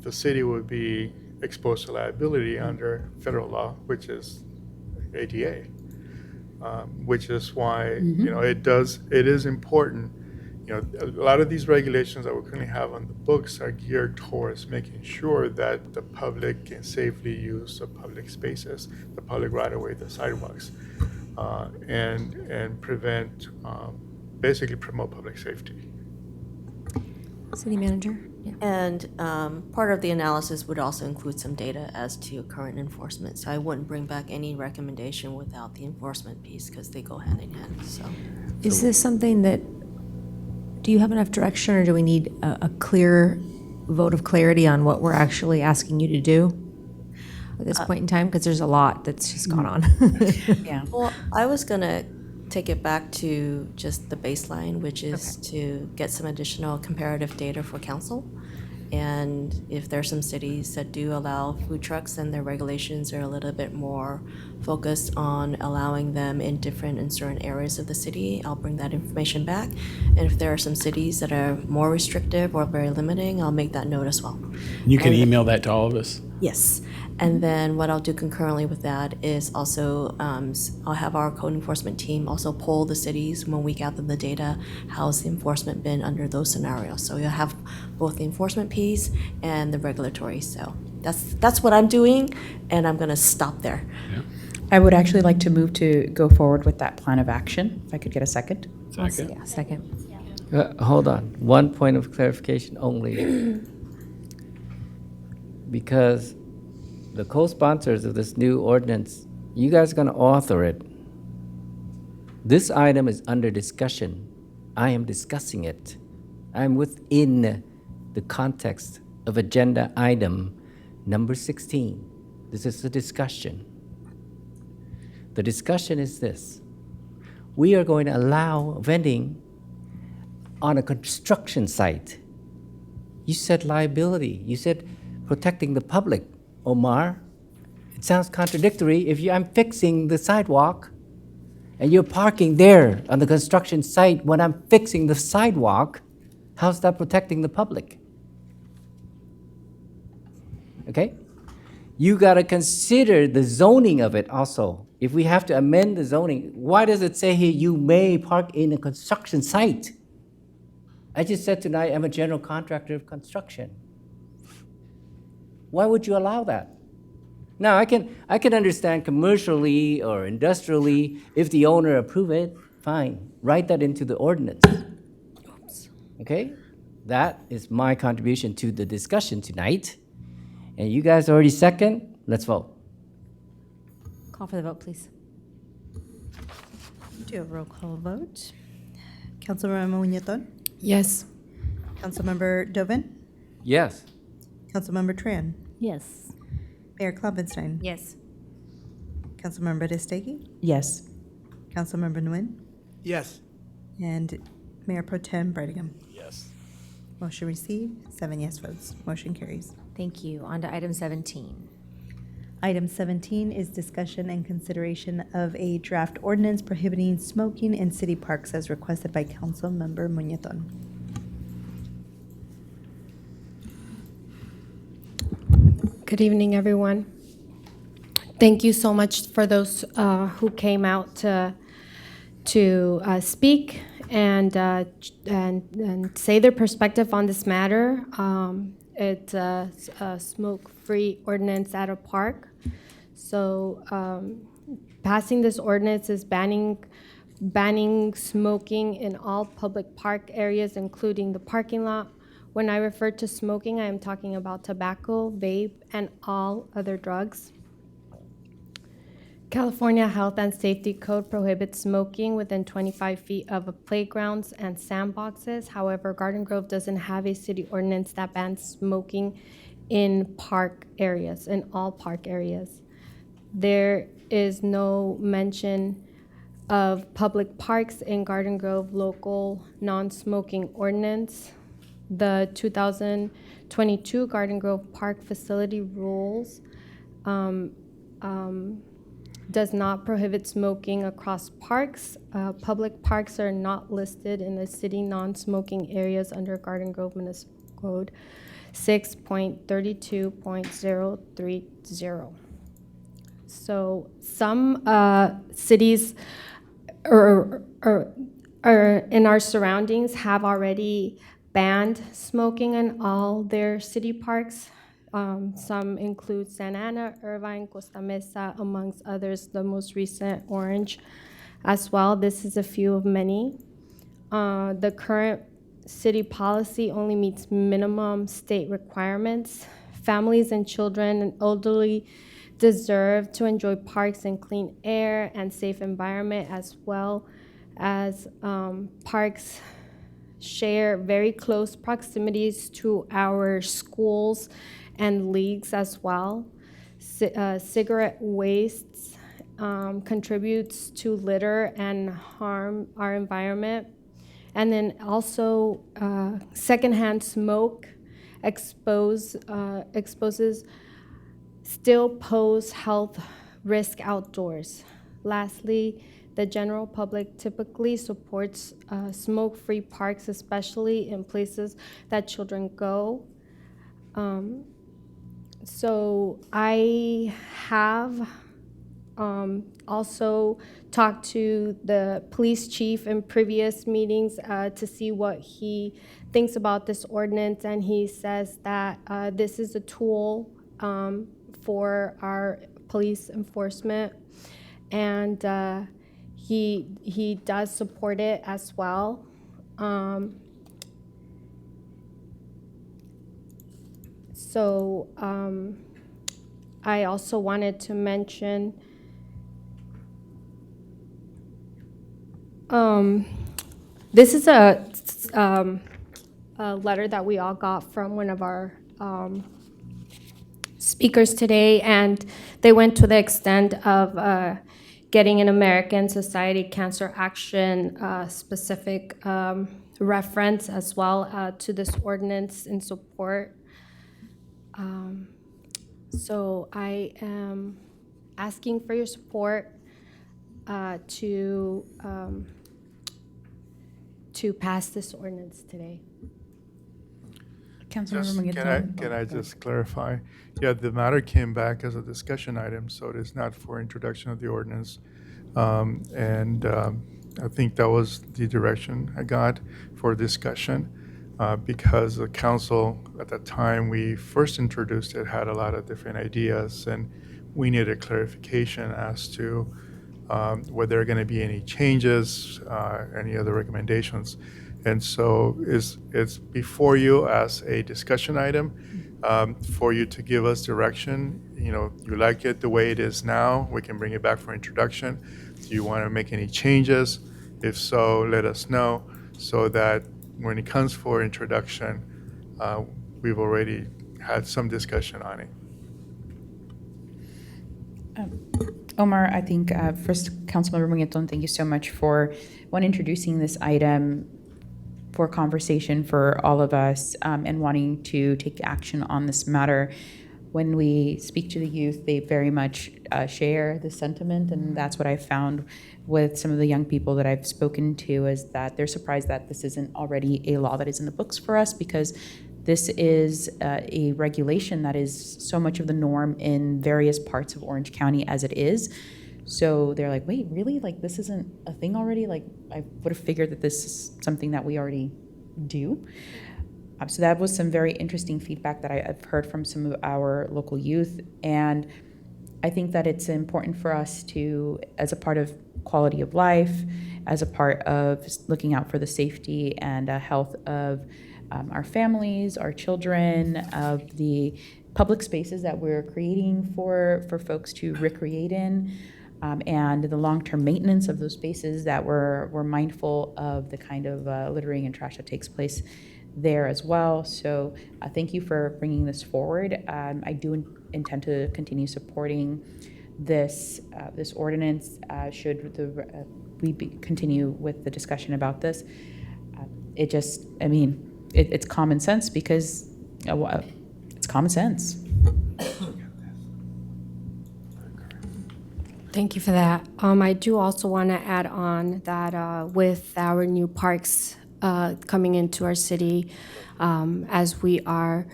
the city would be exposed to liability under federal law, which is ADA. Which is why, you know, it is important. You know, a lot of these regulations that we currently have on the books are geared towards making sure that the public can safely use the public spaces, the public right-of-way, the sidewalks, and prevent, basically promote public safety. City Manager? And part of the analysis would also include some data as to current enforcement. So I wouldn't bring back any recommendation without the enforcement piece because they go hand in hand, so. Is this something that, do you have enough direction, or do we need a clear vote of clarity on what we're actually asking you to do at this point in time? Because there's a lot that's just gone on. Yeah. Well, I was gonna take it back to just the baseline, which is to get some additional comparative data for council. And if there are some cities that do allow food trucks, then their regulations are a little bit more focused on allowing them in different and certain areas of the city, I'll bring that information back. And if there are some cities that are more restrictive or very limiting, I'll make that note as well. You can And- email that to all of us. Yes. And then what I'll do concurrently with that is also, I'll have our code enforcement team also poll the cities when we gather the data, how's the enforcement been under those scenarios? So you'll have both the enforcement piece and the regulatory. So that's what I'm doing, and I'm gonna stop there. I would actually like to move to go forward with that plan of action, if I could get a second. Second. Yeah, second. Hold on, one point of clarification only. Because the co-sponsors of this new ordinance, you guys are gonna author it. This item is under discussion. I am discussing it. I'm within the context of agenda item number 16. This is a discussion. The discussion is this. We are going to allow vending on a construction site. You said liability. You said protecting the public. Omar, it sounds contradictory. If I'm fixing the sidewalk and you're parking there on the construction site when I'm fixing the sidewalk, how's that protecting the public? Okay? You gotta consider the zoning of it also. If we have to amend the zoning, why does it say here you may park in a construction site? I just said tonight I'm a general contractor of construction. Why would you allow that? Now, I can understand commercially or industrially, if the owner approve it, fine, write that into the ordinance. Okay? That is my contribution to the discussion tonight. And you guys already second, let's vote. Call for the vote, please. Do a roll call vote. Councilmember Muñetón? Yes. Councilmember Dovin? Yes. Councilmember Tran? Yes. Mayor Kloppenstein? Yes. Councilmember Destegi? Yes. Councilmember Nguyen? Yes. And Mayor Pro Tem Brightingham? Yes. Motion received, 7 yes votes. Motion carries. Thank you. On to item 17. Item 17 is discussion and consideration of a draft ordinance prohibiting smoking in city parks as requested by Councilmember Muñetón. Good evening, everyone. Thank you so much for those who came out to speak and say their perspective on this matter. It's a smoke-free ordinance at a park. So passing this ordinance is banning smoking in all public park areas, including the parking lot. When I refer to smoking, I am talking about tobacco, vape, and all other drugs. California Health and Safety Code prohibits smoking within 25 feet of playgrounds and sandboxes. However, Garden Grove doesn't have a city ordinance that bans smoking in park areas, in all park areas. There is no mention of public parks in Garden Grove local non-smoking ordinance. The 2022 Garden Grove Park Facility Rules does not prohibit smoking across parks. Public parks are not listed in the city non-smoking areas under Garden Grove Municipal Code. 6.32.030. So some cities or in our surroundings have already banned smoking in all their city parks. Some include Santa Ana, Irvine, Costa Mesa, amongst others, the most recent Orange as well. This is a few of many. The current city policy only meets minimum state requirements. Families and children and elderly deserve to enjoy parks and clean air and safe environment, as well as parks share very close proximities to our schools and leagues as well. Cigarette waste contributes to litter and harm our environment. And then also secondhand smoke exposes still pose health risk outdoors. Lastly, the general public typically supports smoke-free parks, especially in places that children go. So I have also talked to the police chief in previous meetings to see what he thinks about this ordinance, and he says that this is a tool for our police enforcement, and he does support it as well. So I also wanted to mention this is a letter that we all got from one of our speakers today, and they went to the extent of getting an American Society Cancer Action specific reference as well to this ordinance in support. So I am asking for your support to pass this ordinance today. Just, can I just clarify? Yeah, the matter came back as a discussion item, so it is not for introduction of the ordinance. I think that was the direction I got for discussion, because the council, at the time we first introduced it, had a lot of different ideas, and we needed clarification as to whether there are going to be any changes, any other recommendations. And so it's before you as a discussion item for you to give us direction. You know, you like it the way it is now, we can bring it back for introduction. Do you want to make any changes? If so, let us know so that when it comes for introduction, we've already had some discussion on it. Omar, I think first, Councilmember Mungueton, thank you so much for introducing this item for conversation for all of us and wanting to take action on this matter. When we speak to the youth, they very much share the sentiment, and that's what I found with some of the young people that I've spoken to, is that they're surprised that this isn't already a law that is in the books for us, because this is a regulation that is so much of the norm in various parts of Orange County as it is. So they're like, wait, really? Like, this isn't a thing already? Like, I would have figured that this is something that we already do. So that was some very interesting feedback that I've heard from some of our local youth. And I think that it's important for us to, as a part of quality of life, as a part of looking out for the safety and health of our families, our children, of the public spaces that we're creating for folks to recreate in, and the long-term maintenance of those spaces, that we're mindful of the kind of littering and trash that takes place there as well. So thank you for bringing this forward. I do intend to continue supporting this ordinance should we continue with the discussion about this. It's common sense, because it's common sense. Thank you for that. I do also want to add on that with our new parks coming into our city, as we are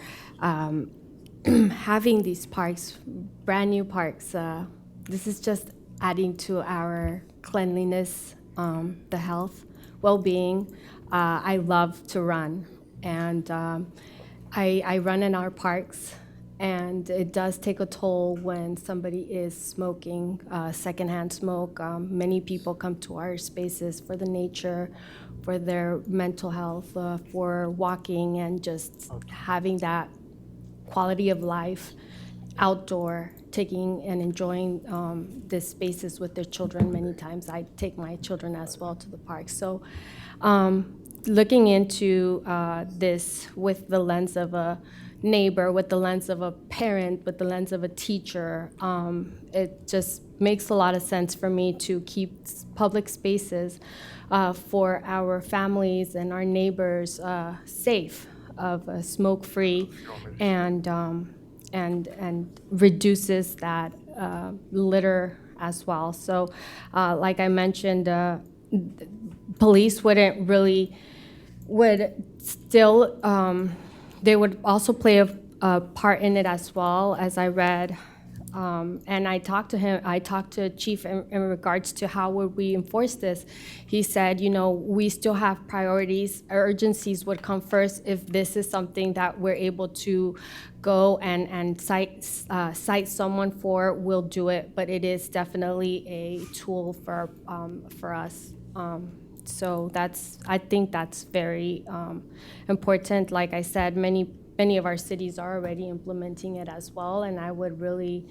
having these parks, brand new parks, this is just adding to our cleanliness, the health, well-being. I love to run, and I run in our parks, and it does take a toll when somebody is smoking secondhand smoke. Many people come to our spaces for the nature, for their mental health, for walking, and just having that quality of life outdoor, taking and enjoying the spaces with their children. Many times I take my children as well to the park. So looking into this with the lens of a neighbor, with the lens of a parent, with the lens of a teacher, it just makes a lot of sense for me to keep public spaces for our families and our neighbors safe, of smoke-free, and reduces that litter as well. So like I mentioned, police would still, they would also play a part in it as well, as I read. And I talked to Chief in regards to how would we enforce this. He said, we still have priorities. Urgencies would come first if this is something that we're able to go and cite someone for, we'll do it. But it is definitely a tool for us. So I think that's very important. Like I said, many of our cities are already implementing it as well, and I would really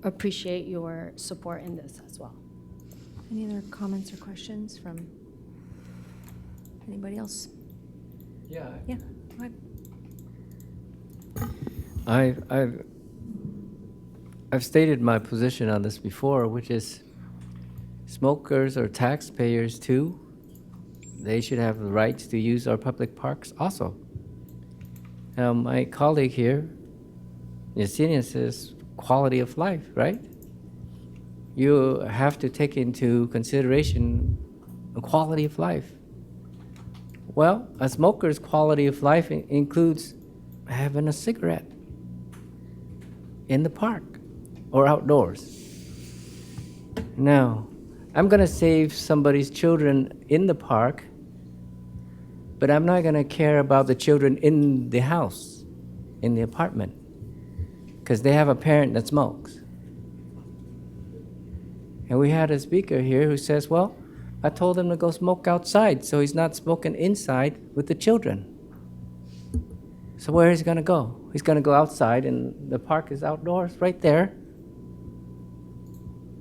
appreciate your support in this as well. Any other comments or questions from anybody else? Yeah. Yeah, go ahead. I've stated my position on this before, which is smokers are taxpayers too. They should have the rights to use our public parks also. Now, my colleague here, Yesenia, says quality of life, right? You have to take into consideration the quality of life. Well, a smoker's quality of life includes having a cigarette in the park or outdoors. Now, I'm going to save somebody's children in the park, but I'm not going to care about the children in the house, in the apartment, because they have a parent that smokes. And we had a speaker here who says, well, I told him to go smoke outside, so he's not smoking inside with the children. So where is he going to go? He's going to go outside, and the park is outdoors, right there.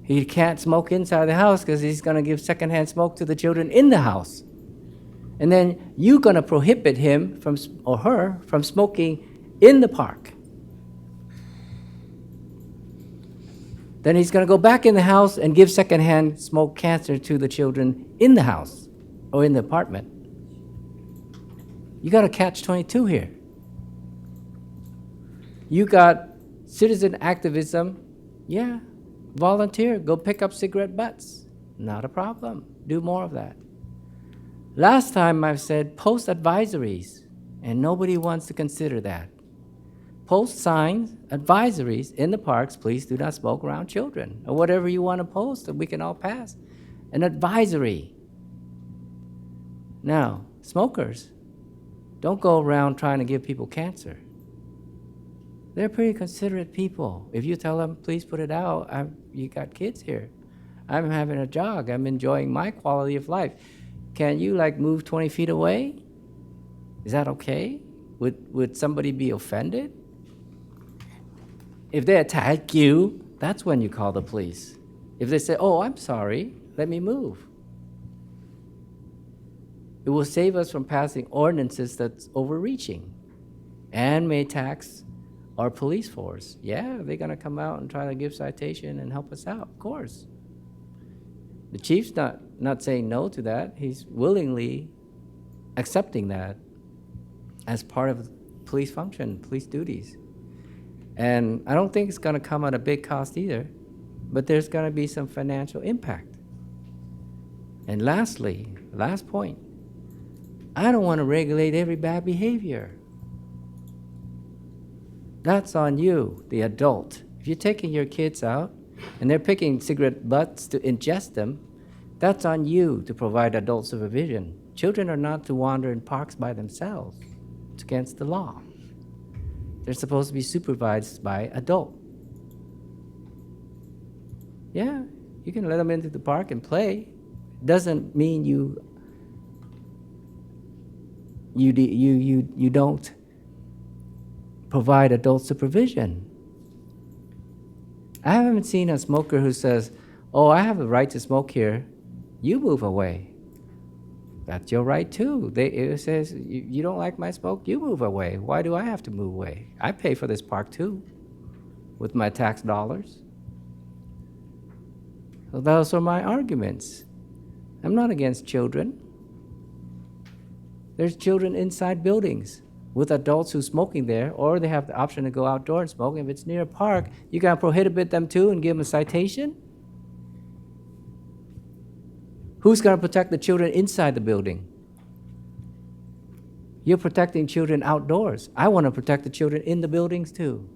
He can't smoke inside the house because he's going to give secondhand smoke to the children in the house. And then you're going to prohibit him or her from smoking in the park. Then he's going to go back in the house and give secondhand smoke cancer to the children in the house or in the apartment. You got a catch-22 here. You got citizen activism, yeah. Volunteer, go pick up cigarette butts. Not a problem. Do more of that. Last time I've said post advisories, and nobody wants to consider that. Post signs, advisories in the parks, please do not smoke around children, or whatever you want to post that we can all pass. An advisory. Now, smokers, don't go around trying to give people cancer. They're pretty considerate people. If you tell them, please put it out, you got kids here. I'm having a jog. I'm enjoying my quality of life. Can you move 20 feet away? Is that okay? Would somebody be offended? If they attack you, that's when you call the police. If they say, oh, I'm sorry, let me move. It will save us from passing ordinances that's overreaching and may tax our police force. Yeah, they're going to come out and try to give citation and help us out, of course. The chief's not saying no to that. He's willingly accepting that as part of police function, police duties. And I don't think it's going to come at a big cost either, but there's going to be some financial impact. And lastly, last point, I don't want to regulate every bad behavior. That's on you, the adult. If you're taking your kids out and they're picking cigarette butts to ingest them, that's on you to provide adult supervision. Children are not to wander in parks by themselves. It's against the law. They're supposed to be supervised by adult. Yeah, you can let them into the park and play. Doesn't mean you don't provide adult supervision. I haven't seen a smoker who says, "Oh, I have a right to smoke here. You move away." That's your right too. It says, "You don't like my smoke? You move away. Why do I have to move away? I pay for this park too, with my tax dollars." So those are my arguments. I'm not against children. There's children inside buildings with adults who's smoking there, or they have the option to go outdoor and smoke. If it's near a park, you gotta prohibit them too and give them a citation? Who's gonna protect the children inside the building? You're protecting children outdoors. I wanna protect the children in the buildings too.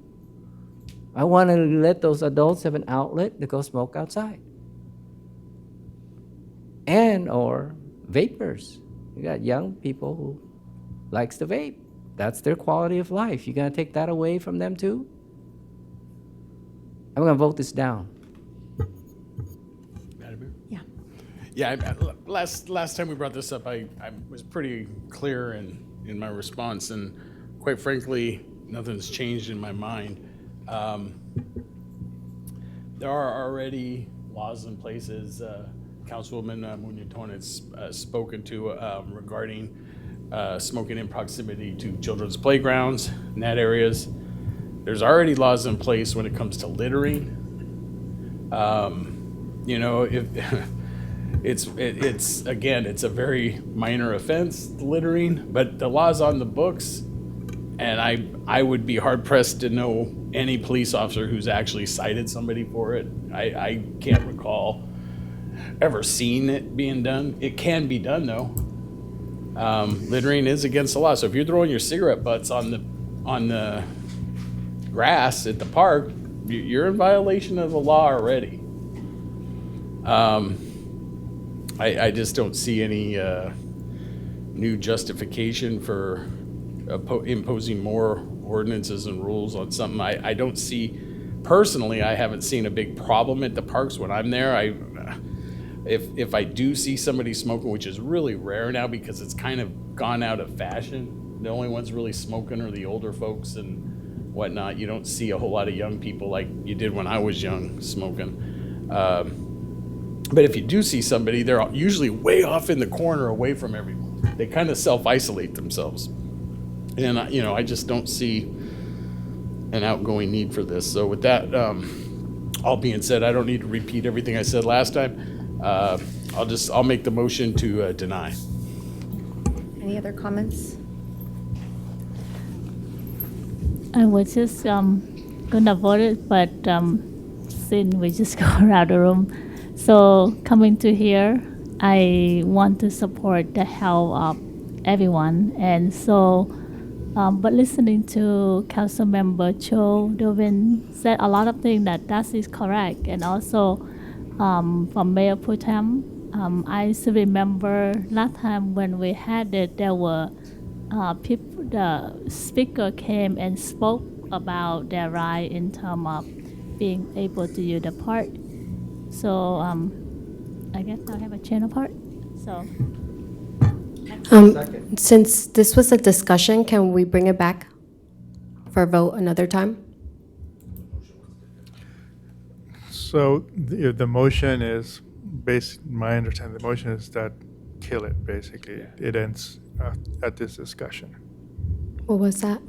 I wanna let those adults have an outlet to go smoke outside. And or vapors. You got young people who likes to vape. That's their quality of life. You gonna take that away from them too? I'm gonna vote this down. Yeah, last time we brought this up, I was pretty clear in my response, and quite frankly, nothing's changed in my mind. There are already laws in places. Councilwoman Muñetón has spoken to regarding smoking in proximity to children's playgrounds, net areas. There's already laws in place when it comes to littering. You know, if it's again, it's a very minor offense, littering, but the law's on the books, and I would be hard pressed to know any police officer who's actually cited somebody for it. I can't recall ever seen it being done. It can be done though. Littering is against the law. So if you're throwing your cigarette butts on the grass at the park, you're in violation of the law already. I just don't see any new justification for imposing more ordinances and rules on something. I don't see, personally, I haven't seen a big problem at the parks when I'm there. If I do see somebody smoking, which is really rare now because it's kind of gone out of fashion, the only ones really smoking are the older folks and whatnot. You don't see a whole lot of young people like you did when I was young smoking. But if you do see somebody, they're usually way off in the corner away from everyone. They kind of self-isolate themselves. And, I just don't see an outgoing need for this. So with that, all being said, I don't need to repeat everything I said last time. I'll make the motion to deny. Any other comments? I was just gonna vote it, but since we just go around the room, so coming to here, I want to support the health of everyone, and so. But listening to Councilmember Cho Dovin said a lot of things that is correct, and also from Mayor Pro Tem, I still remember last time when we had it, there were people. The speaker came and spoke about their right in terms of being able to use the park. So I guess I have a change of heart. So. Since this was a discussion, can we bring it back for a vote another time? So the motion is, my understanding, the motion is that kill it, basically. It ends at this discussion. What was that?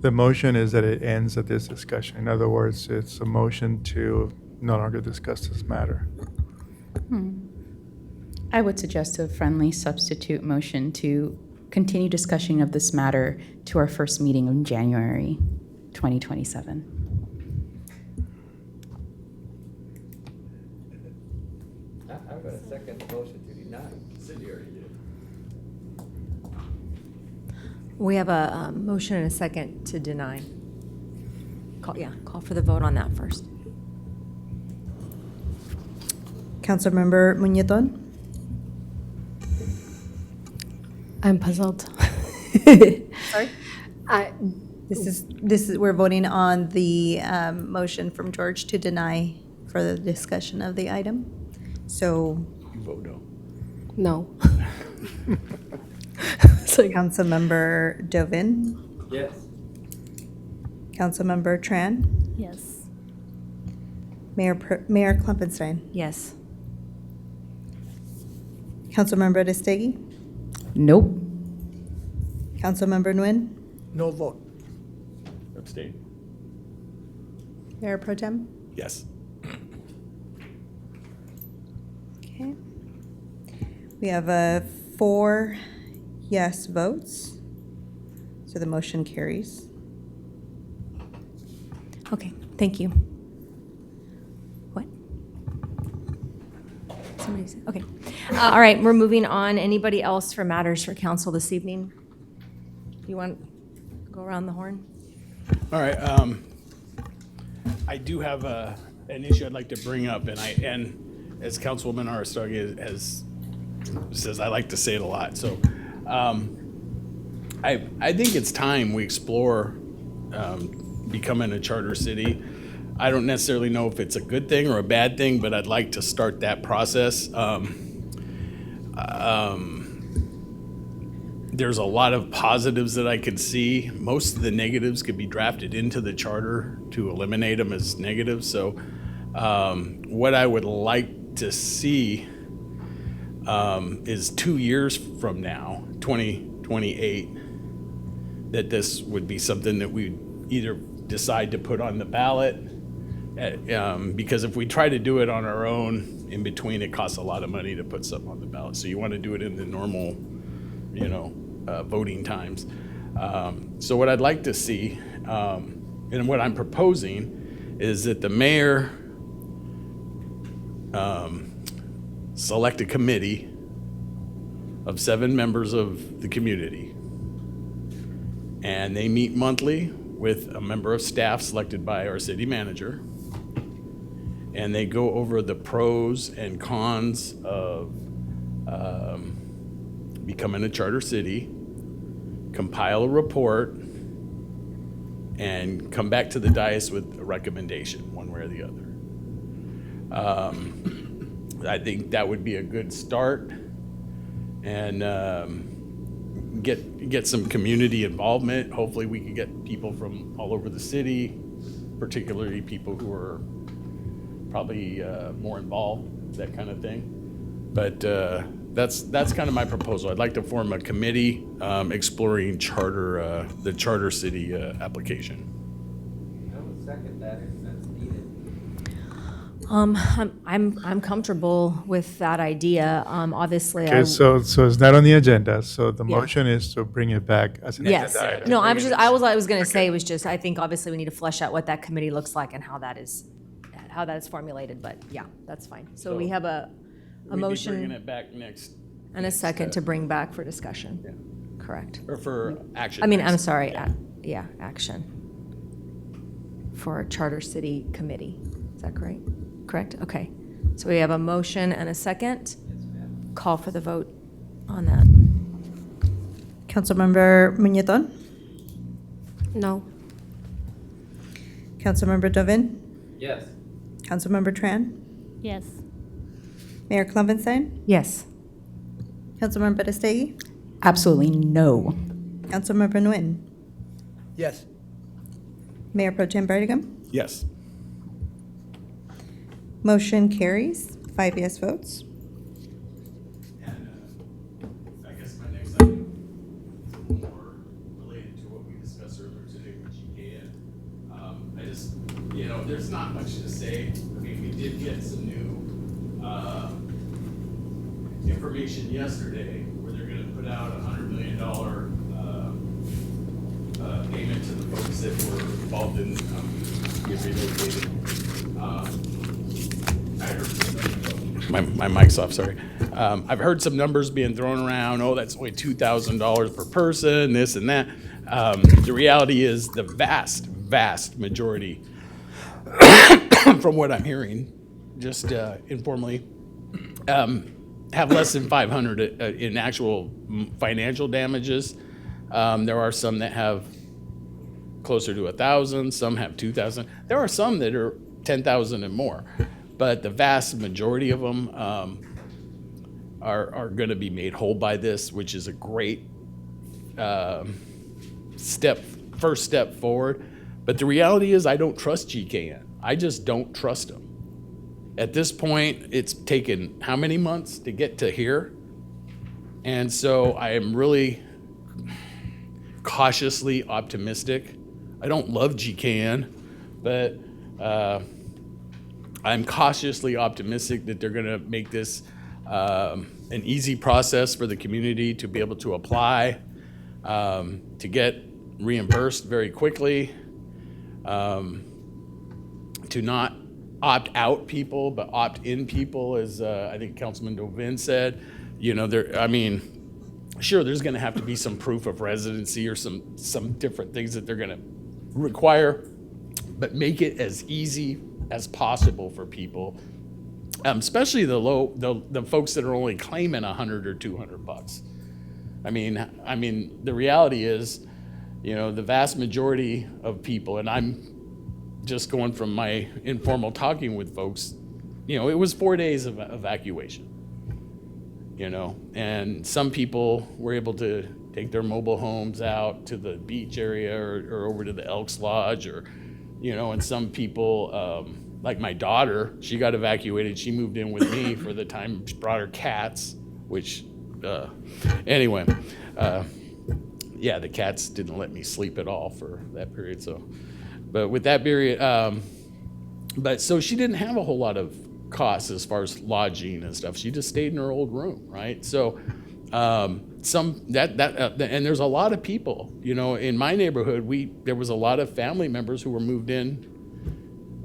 The motion is that it ends at this discussion. In other words, it's a motion to no longer discuss this matter. I would suggest a friendly substitute motion to continue discussion of this matter to our first meeting in January 2027. I'm going to second the motion to deny. Cindy already did. We have a motion and a second to deny. Call for the vote on that first. Councilmember Muñetón? I'm puzzled. Sorry? I, This is, we're voting on the motion from George to deny for the discussion of the item. So. You vote no. no. Councilmember Dovin? Yes. Councilmember Tran? Yes. Mayor Klumpenstein? Yes. Councilmember Destegi? Nope. Councilmember Nguyen? No vote. Abstain. Mayor Pro Tem? Yes. Okay. We have 4 yes votes, so the motion carries. Okay, thank you. What? Somebody said, okay. All right, we're moving on. Anybody else for matters for council this evening? You want to go around the horn? All right, I do have an issue I'd like to bring up, and as Councilwoman Aristogui says, I like to say it a lot, so I think it's time we explore becoming a charter city. I don't necessarily know if it's a good thing or a bad thing, but I'd like to start that process. There's a lot of positives that I could see. Most of the negatives could be drafted into the charter to eliminate them as negatives. So what I would like to see is 2 years from now, 2028, that this would be something that we either decide to put on the ballot, because if we try to do it on our own, in between, it costs a lot of money to put something on the ballot. So you want to do it in the normal, voting times. So what I'd like to see, and what I'm proposing, is that the mayor select a committee of 7 members of the community. And they meet monthly with a member of staff selected by our city manager. And they go over the pros and cons of becoming a charter city, compile a report, and come back to the dais with a recommendation, one way or the other. I think that would be a good start, and get some community involvement. Hopefully we can get people from all over the city, particularly people who are probably more involved, that kind of thing. But that's kind of my proposal. I'd like to form a committee exploring the charter city application. I would second that if that's needed. I'm comfortable with that idea. Obviously, Okay, so it's not on the agenda, so the Yeah. motion is to bring it back as an yes. agenda item. No, I was going to say was just I think obviously we need to flesh out what that committee looks like and how that is formulated. But yeah, that's fine. So we have a We'd be motion bringing it back next. and a second to bring back for discussion. Correct. Or for action. I mean, I'm next. sorry. Action for a charter city committee. Is that correct? Correct? Okay. So we have a motion and a second. Call for the vote on that. Councilmember Muñetón? No. Councilmember Dovin? Yes. Councilmember Tran? Yes. Mayor Klumpenstein? Yes. Councilmember Destegi? Absolutely no. Councilmember Nguyen? Yes. Mayor Pro Tem Bertigam? Yes. Motion carries, 5 yes votes. I guess my next item is more related to what we discussed earlier today with GKN. I just, there's not much to say. I mean, we did get some new information yesterday where they're going to put out a $100 million payment to the folks that were involved in get relocated. I heard something my mic's off, sorry. I've heard some numbers being thrown around, oh, that's only $2,000 per person, this and that. The reality is the vast majority, from what I'm hearing, just informally, have less than 500 in actual financial damages. There are some that have closer to 1,000, some have 2,000. There are some that are 10,000 and more, but the vast majority of them are going to be made whole by this, which is a great first step forward. But the reality is I don't trust GKN. I just don't trust them. At this point, it's taken how many months to get to here? And so I am really cautiously optimistic. I don't love GKN, but I'm cautiously optimistic that they're gonna make this an easy process for the community to be able to apply, to get reimbursed very quickly, to not opt out people, but opt in people, as I think Councilman Dovin said. You know, sure, there's gonna have to be some proof of residency or some different things that they're gonna require, but make it as easy as possible for people, especially the folks that are only claiming $100 or $200. I mean, the reality is, you know, the vast majority of people, and I'm just going from my informal talking with folks, you know, it was 4 days of evacuation, you know, and some people were able to take their mobile homes out to the beach area or over to the Elks Lodge, or, you know, and some people, like my daughter, she got evacuated. She moved in with me for the time, she brought her cats, which, anyway, yeah, the cats didn't let me sleep at all for that period. So, but with that period, but so she didn't have a whole lot of costs as far as lodging and stuff. She just stayed in her old room, right? So, and there's a lot of people, you know, in my neighborhood, there was a lot of family members who were moved in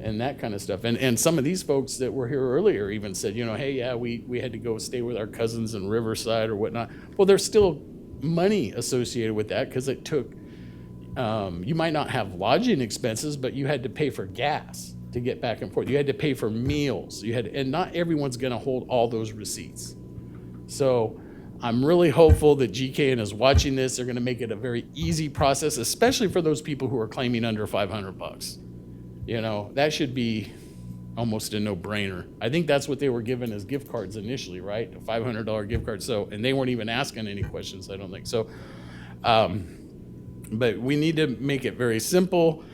and that kind of stuff. And some of these folks that were here earlier even said, you know, hey, yeah, we had to go stay with our cousins in Riverside or whatnot. Well, there's still money associated with that, because it took, you might not have lodging expenses, but you had to pay for gas to get back and forth. You had to pay for meals. And not everyone's gonna hold all those receipts. So I'm really hopeful that GKN is watching this. They're gonna make it a very easy process, especially for those people who are claiming under $500. You know, that should be almost a no-brainer. I think that's what they were given as gift cards initially, right? A $500 gift card. So, and they weren't even asking any questions, I don't think. So, but we need to make it very simple,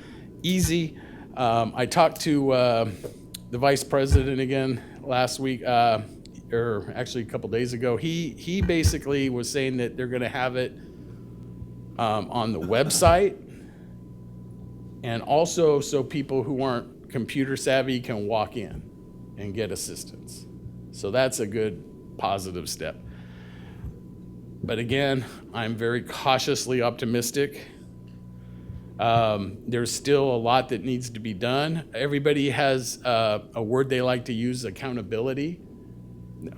easy. I talked to the vice president again last week, or actually a couple days ago. He basically was saying that they're gonna have it on the website, and also so people who aren't computer savvy can walk in and get assistance. So that's a good positive step. But again, I'm very cautiously optimistic. There's still a lot that needs to be done. Everybody has a word they like to use, accountability.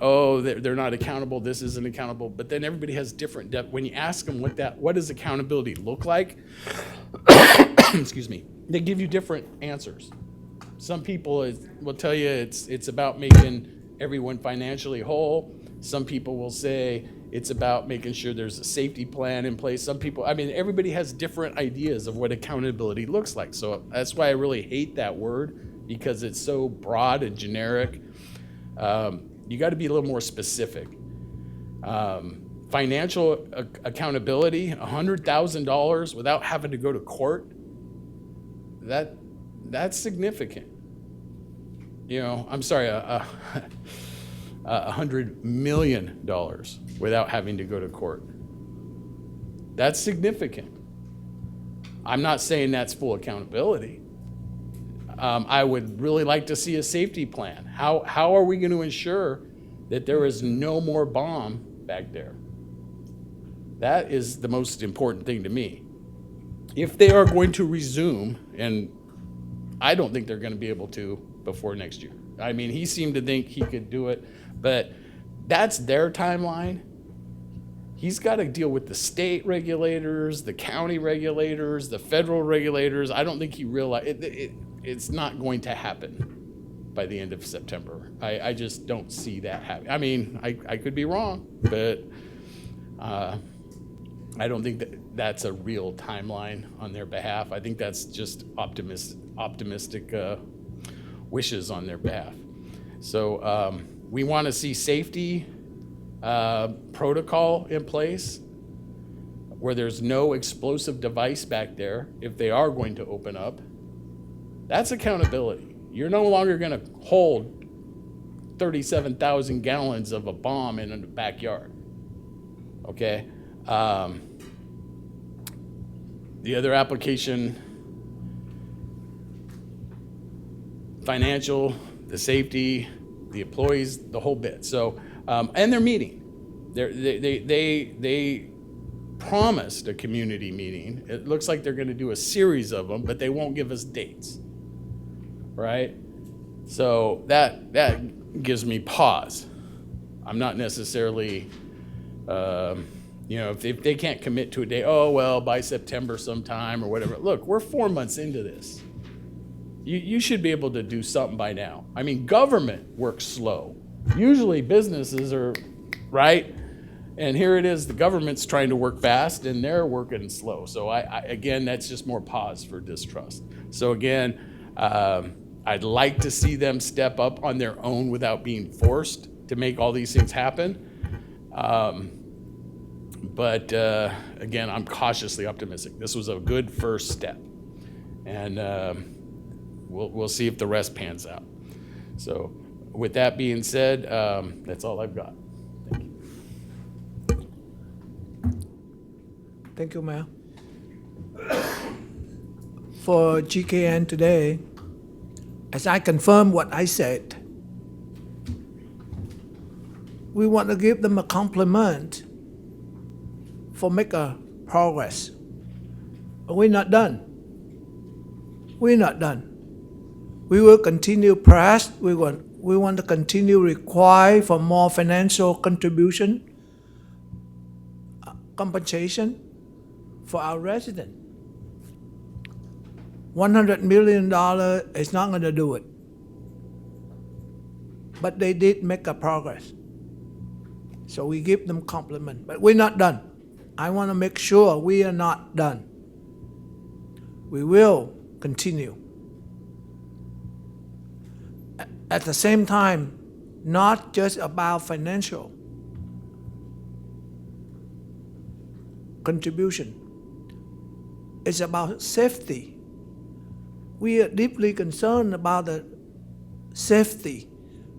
Oh, they're not accountable, this isn't accountable, but then everybody has different depth. When you ask them what does accountability look like, excuse me, they give you different answers. Some people will tell you it's about making everyone financially whole. Some people will say it's about making sure there's a safety plan in place. Some people, I mean, everybody has different ideas of what accountability looks like. So that's why I really hate that word, because it's so broad and generic. You got to be a little more specific. Financial accountability, $100,000 without having to go to court, that's significant. You know, I'm sorry, $100 million without having to go to court. That's significant. I'm not saying that's full accountability. I would really like to see a safety plan. How are we going to ensure that there is no more bomb back there? That is the most important thing to me. If they are going to resume, and I don't think they're going to be able to before next year. I mean, he seemed to think he could do it, but that's their timeline. He's got to deal with the state regulators, the county regulators, the federal regulators. I don't think he realized it's not going to happen by the end of September. I just don't see that happening. I mean, I could be wrong, but I don't think that's a real timeline on their behalf. I think that's just optimistic wishes on their behalf. So we want to see safety protocol in place where there's no explosive device back there if they are going to open up. That's accountability. You're no longer going to hold 37,000 gallons of a bomb in the backyard. Okay? The other application, financial, the safety, the employees, the whole bit. So, and they're meeting. They promised a community meeting. It looks like they're going to do a series of them, but they won't give us dates, right? So that gives me pause. I'm not necessarily, if they can't commit to a date, oh, well, by September sometime or whatever. Look, we're 4 months into this. You should be able to do something by now. I mean, government works slow. Usually businesses are, right? And here it is, the government's trying to work fast and they're working slow. So again, that's just more pause for distrust. So again, I'd like to see them step up on their own without being forced to make all these things happen. But again, I'm cautiously optimistic. This was a good first step. And we'll see if the rest pans out. So with that being said, that's all I've got. Thank you, Mayor. For GKN today, as I confirm what I said, we want to give them a compliment for make a progress. But we're not done. We're not done. We will continue press. We want to continue require for more financial contribution, compensation for our residents. $100 million is not going to do it. But they did make a progress. So we give them compliment. But we're not done. I want to make sure we are not done. We will continue. At the same time, not just about financial contribution. It's about safety. We are deeply concerned about the safety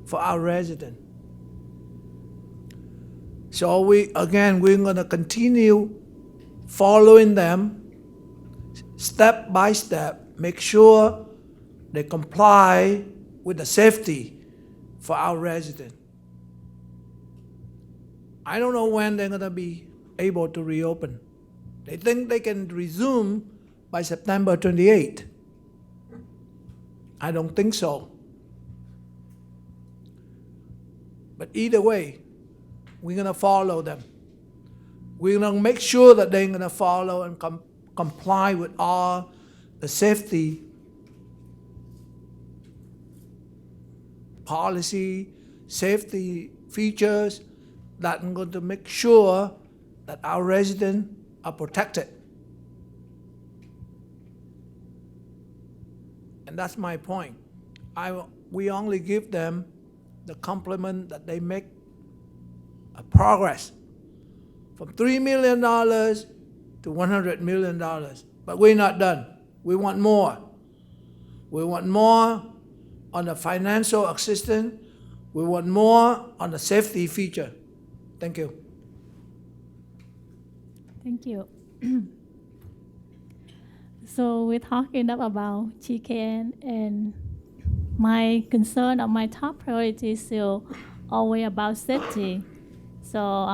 for our residents. So we're going to continue following them step by step, make sure they comply with the safety for our residents. I don't know when they're going to be able to reopen. They think they can resume by September 28. I don't think so. But either way, we're going to follow them. We're going to make sure that they're going to follow and comply with all the safety policy, safety features that are going to make sure that our residents are protected. And that's my point. We only give them the compliment that they make a progress from $3 million to $100 million. But we're not done. We want more. We want more on the financial assistance. We want more on the safety feature. Thank you. Thank you. So we're talking about GKN, and my concern or my top priority is still always about safety. So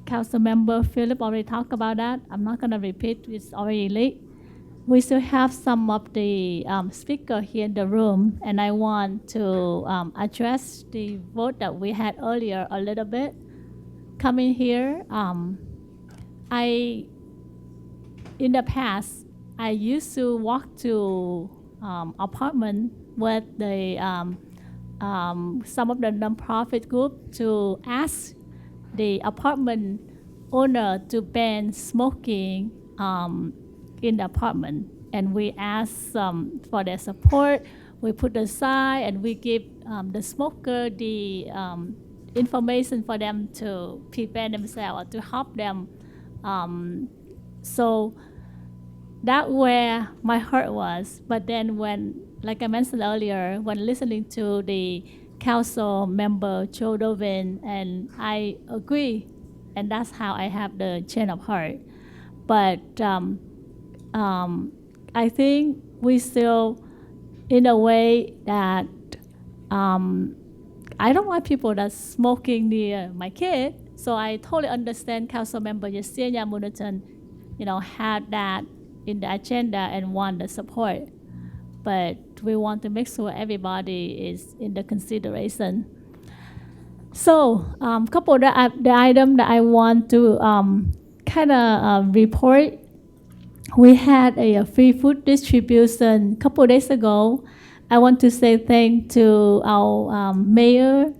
Council Member Philip already talked about that. I'm not going to repeat. It's already late. we still have some of the speaker here in the room, and I want to address the vote that we had earlier a little bit. Coming here, in the past, I used to walk to apartment with the some of the nonprofit group to ask the apartment owner to ban smoking in the apartment, and we ask for their support. We put aside and we give the smoker the information for them to prepare themselves or to help them. So that where my heart was. But then when, like I mentioned earlier, when listening to the council member Joe Dovin, and I agree, and that's how I have the change of heart. But I think we still, in a way that I don't want people that's smoking near my kid. So I totally understand Council Member Yesenia Munutan, had that in the agenda and want the support. But we want to make sure everybody is in the consideration. So couple of the item that I want to report. We had a free food distribution a couple of days ago. I want to say thank to our mayor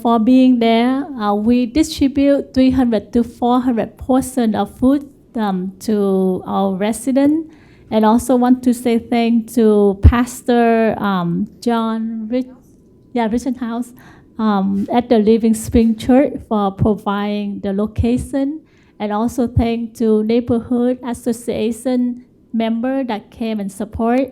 for being there. We distribute 300 to 400 portions of food to our residents. And also want to say thank to Pastor John Rittenhouse at the Living Spring Church for providing the location. And also thank to Neighborhood Association member that came and support.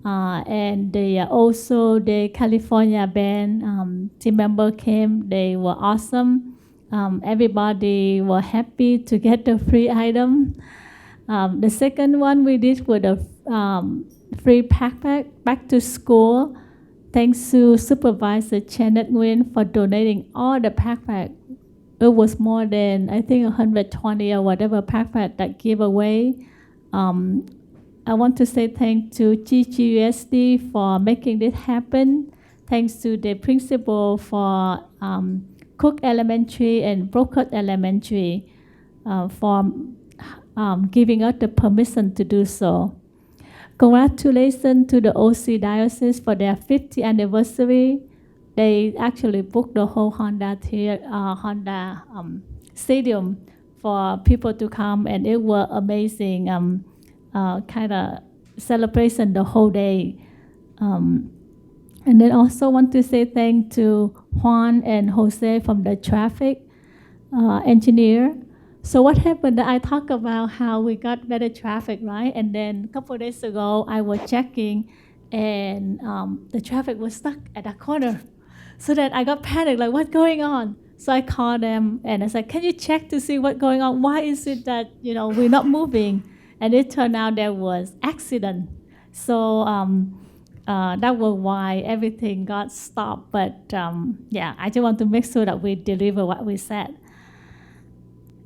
And also the California band team member came. They were awesome. Everybody were happy to get the free item. The second one we did with a free backpack back to school. Thanks to Supervisor Janet Nguyen for donating all the backpack. It was more than, I think, 120 or whatever backpack that gave away. I want to say thanks to GGUSD for making this happen. Thanks to the principal for Cook Elementary and Brookwood Elementary for giving us the permission to do so. Congratulations to the OC Diocese for their 50th anniversary. They actually booked the whole Honda Stadium for people to come, and it was amazing kind of celebration the whole day. And then also want to say thank to Juan and Jose from the traffic engineer. So what happened, I talked about how we got better traffic, right? And then a couple of days ago, I was checking and the traffic was stuck at that corner. So that I got panicked, like what's going on? So I called them and I said, can you check to see what's going on? Why is it that, we're not moving? And it turned out there was accident. So that was why everything got stopped. But I just want to make sure that we deliver what we said.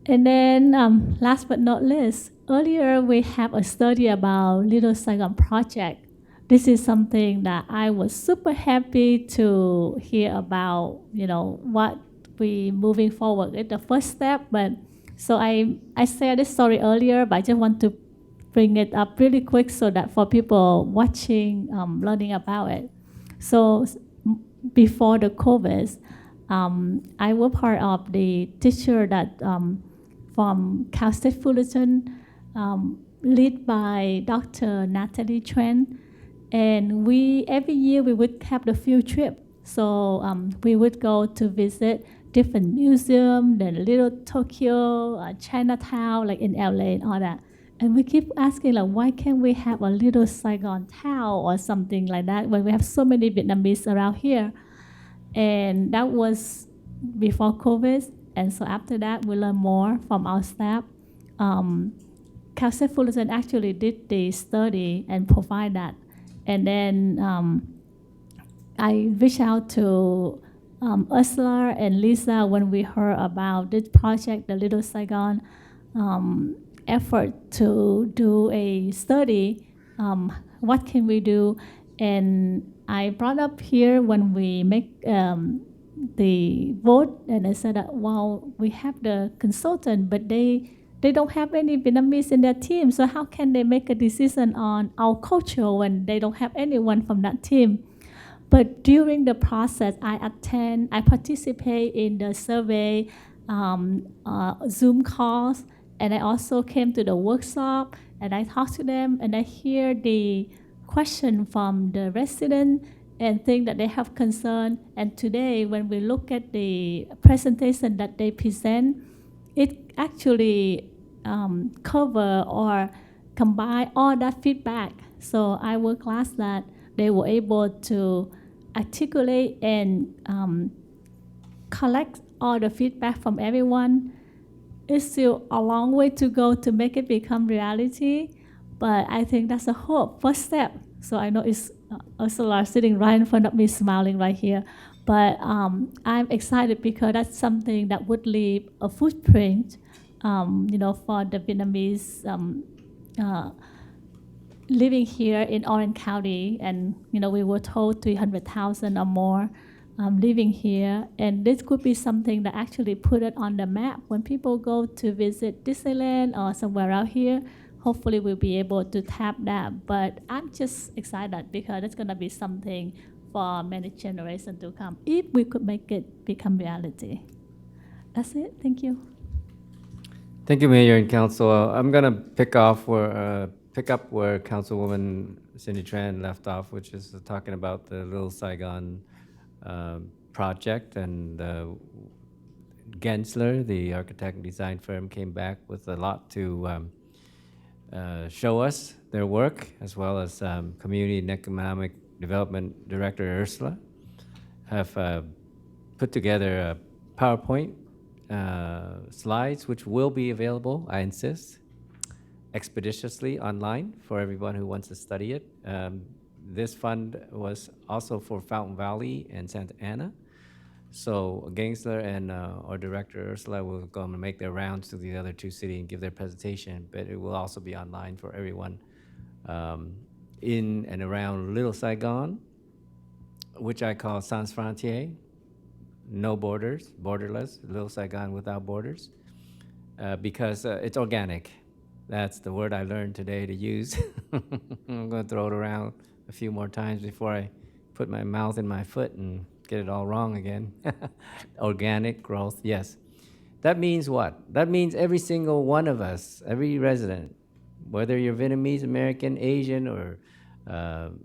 And then last but not least, earlier we have a study about Little Saigon Project. This is something that I was super happy to hear about, what we moving forward. It's the first step, but so I shared this story earlier, but I just want to bring it up really quick so that for people watching, learning about it. So before the COVID, I was part of the teacher that from Cal State Fullerton, led by Dr. Natalie Tran. And every year we would have the field trip. So we would go to visit different museums, the Little Tokyo, Chinatown, like in LA and all that. And we keep asking, like, why can't we have a Little Saigon town or something like that when we have so many Vietnamese around here? And that was before COVID. And so after that, we learned more from our staff. Cal State Fullerton actually did the study and provide that. And then I reached out to Ursula and Lisa when we heard about this project, the Little Saigon. effort to do a study. What can we do? And I brought up here when we make the vote, and I said, well, we have the consultant, but they don't have any Vietnamese in their team. So how can they make a decision on our culture when they don't have anyone from that team? But during the process, I participate in the survey, Zoom calls, and I also came to the workshop, and I talked to them, and I hear the question from the resident and think that they have concern. And today, when we look at the presentation that they present, it actually cover or combine all that feedback. So I was glad that they were able to articulate and collect all the feedback from everyone. It's still a long way to go to make it become reality, but I think that's a hope, first step. So I know it's Ursula sitting right in front of me, smiling right here. But I'm excited because that's something that would leave a footprint, for the Vietnamese living here in Orange County. And, we were told 300,000 or more living here. And this could be something that actually put it on the map. When people go to visit Disneyland or somewhere out here, hopefully we'll be able to tap that. But I'm just excited because it's going to be something for many generations to come, if we could make it become reality. That's it. Thank you. Thank you, Mayor and Council. I'm going to pick up where Councilwoman Cindy Tran left off, which is talking about the Little Saigon project. And Gensler, the architect and design firm, came back with a lot to show us their work, as well as Community and Economic Development Director Ursula have put together a PowerPoint slides, which will be available, I insist, expeditiously online for everyone who wants to study it. This fund was also for Fountain Valley and Santa Ana. So Gensler and our director Ursula will go and make their rounds to the other two cities and give their presentation, but it will also be online for everyone in and around Little Saigon, which I call Sans Frontières, no borders, borderless, Little Saigon without borders, because it's organic. That's the word I learned today to use. I'm going to throw it around a few more times before I put my mouth in my foot and get it all wrong again. Organic growth, yes. That means what? That means every single one of us, every resident, whether you're Vietnamese, American, Asian, or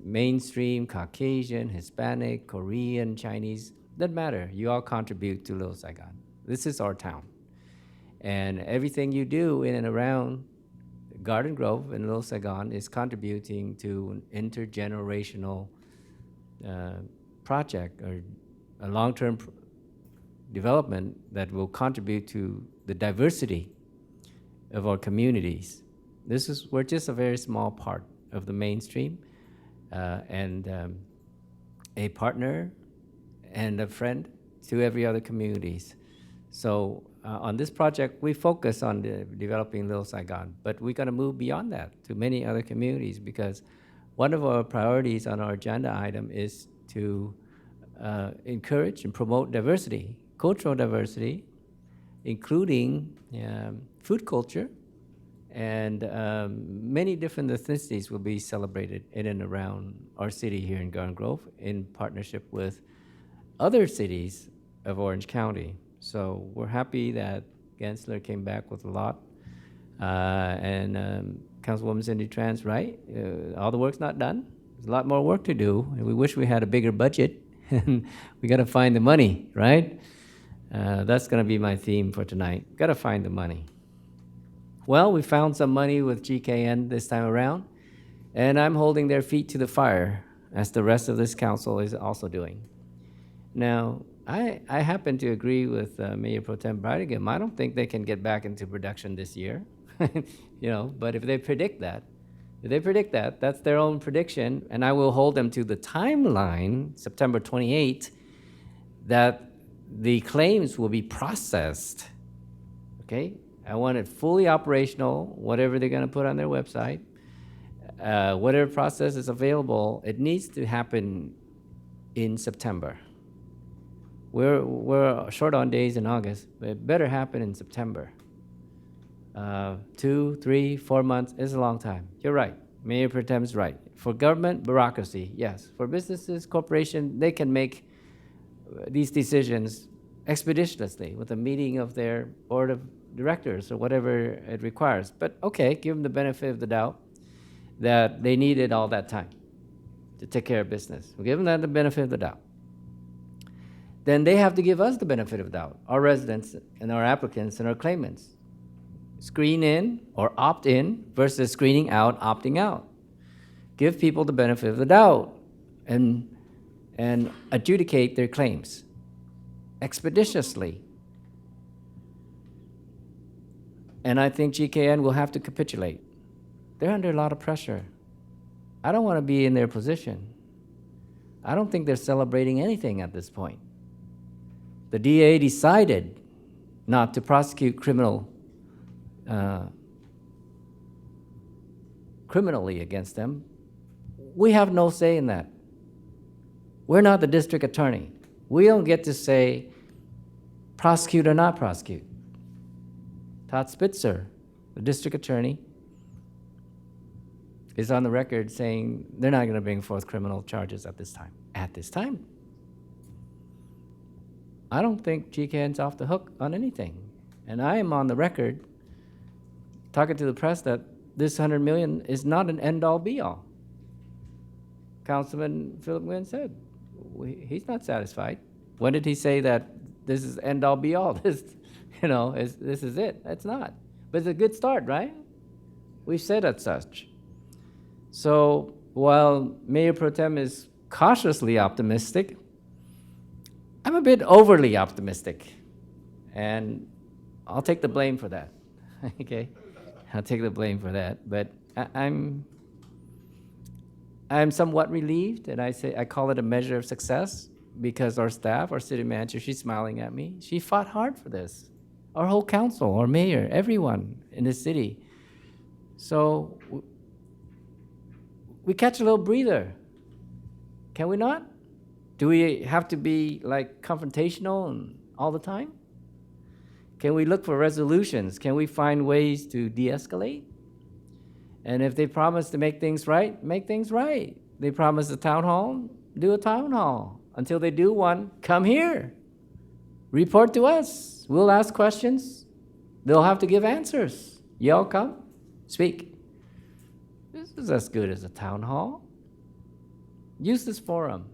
mainstream, Caucasian, Hispanic, Korean, Chinese, doesn't matter. You all contribute to Little Saigon. This is our town. And everything you do in and around Garden Grove and Little Saigon is contributing to an intergenerational project or a long-term development that will contribute to the diversity of our communities. We're just a very small part of the mainstream, and a partner and a friend to every other communities. So on this project, we focus on developing Little Saigon, but we're gonna move beyond that to many other communities, because one of our priorities on our agenda item is to encourage and promote diversity, cultural diversity, including food culture, and many different ethnicities will be celebrated in and around our city here in Garden Grove in partnership with other cities of Orange County. So we're happy that Gensler came back with a lot. And Councilwoman Cindy Tran's right. All the work's not done. There's a lot more work to do. And we wish we had a bigger budget. And we got to find the money, right? That's going to be my theme for tonight. Got to find the money. Well, we found some money with GKN this time around. And I'm holding their feet to the fire, as the rest of this council is also doing. Now, I happen to agree with Mayor Pro Tem Brightingham. I don't think they can get back into production this year. But if they predict that, that's their own prediction, and I will hold them to the timeline, September 28th, that the claims will be processed, okay? I want it fully operational, whatever they're going to put on their website. Whatever process is available, it needs to happen in September. We're short on days in August, but it better happen in September. 2, 3, 4 months is a long time. You're right. Mayor Pro Tem is right. For government, bureaucracy, yes. For businesses, corporation, they can make these decisions expeditiously with a meeting of their board of directors or whatever it requires. But okay, give them the benefit of the doubt that they needed all that time to take care of business. We'll give them the benefit of the doubt. Then they have to give us the benefit of the doubt, our residents and our applicants and our claimants. Screen in or opt in versus screening out, opting out. Give people the benefit of the doubt and adjudicate their claims expeditiously. And I think GKN will have to capitulate. They're under a lot of pressure. I don't want to be in their position. I don't think they're celebrating anything at this point. The DA decided not to prosecute criminally against them. We have no say in that. We're not the district attorney. We don't get to say prosecute or not prosecute. Todd Spitzer, the district attorney, is on the record saying they're not going to bring forth criminal charges at this time. At this time. I don't think GKN's off the hook on anything. And I am on the record talking to the press that this $100 million is not an end-all be-all. Councilman Philip Nguyen said he's not satisfied. When did he say that this is end-all be-all? This is it. It's not. But it's a good start, right? We've said as such. So while Mayor Pro Tem is cautiously optimistic, I'm a bit overly optimistic. And I'll take the blame for that. Okay? I'll take the blame for that. But I'm somewhat relieved, and I call it a measure of success because our staff, our city manager, she's smiling at me. She fought hard for this. Our whole council, our mayor, everyone in the city. So we catch a little breather. Can we not? Do we have to be like confrontational and all the time? Can we look for resolutions? Can we find ways to de-escalate? And if they promise to make things right, make things right. They promise a town hall, do a town hall. Until they do one, come here. Report to us. We'll ask questions. They'll have to give answers. Y'all come, speak. This is as good as a town hall. Use this forum.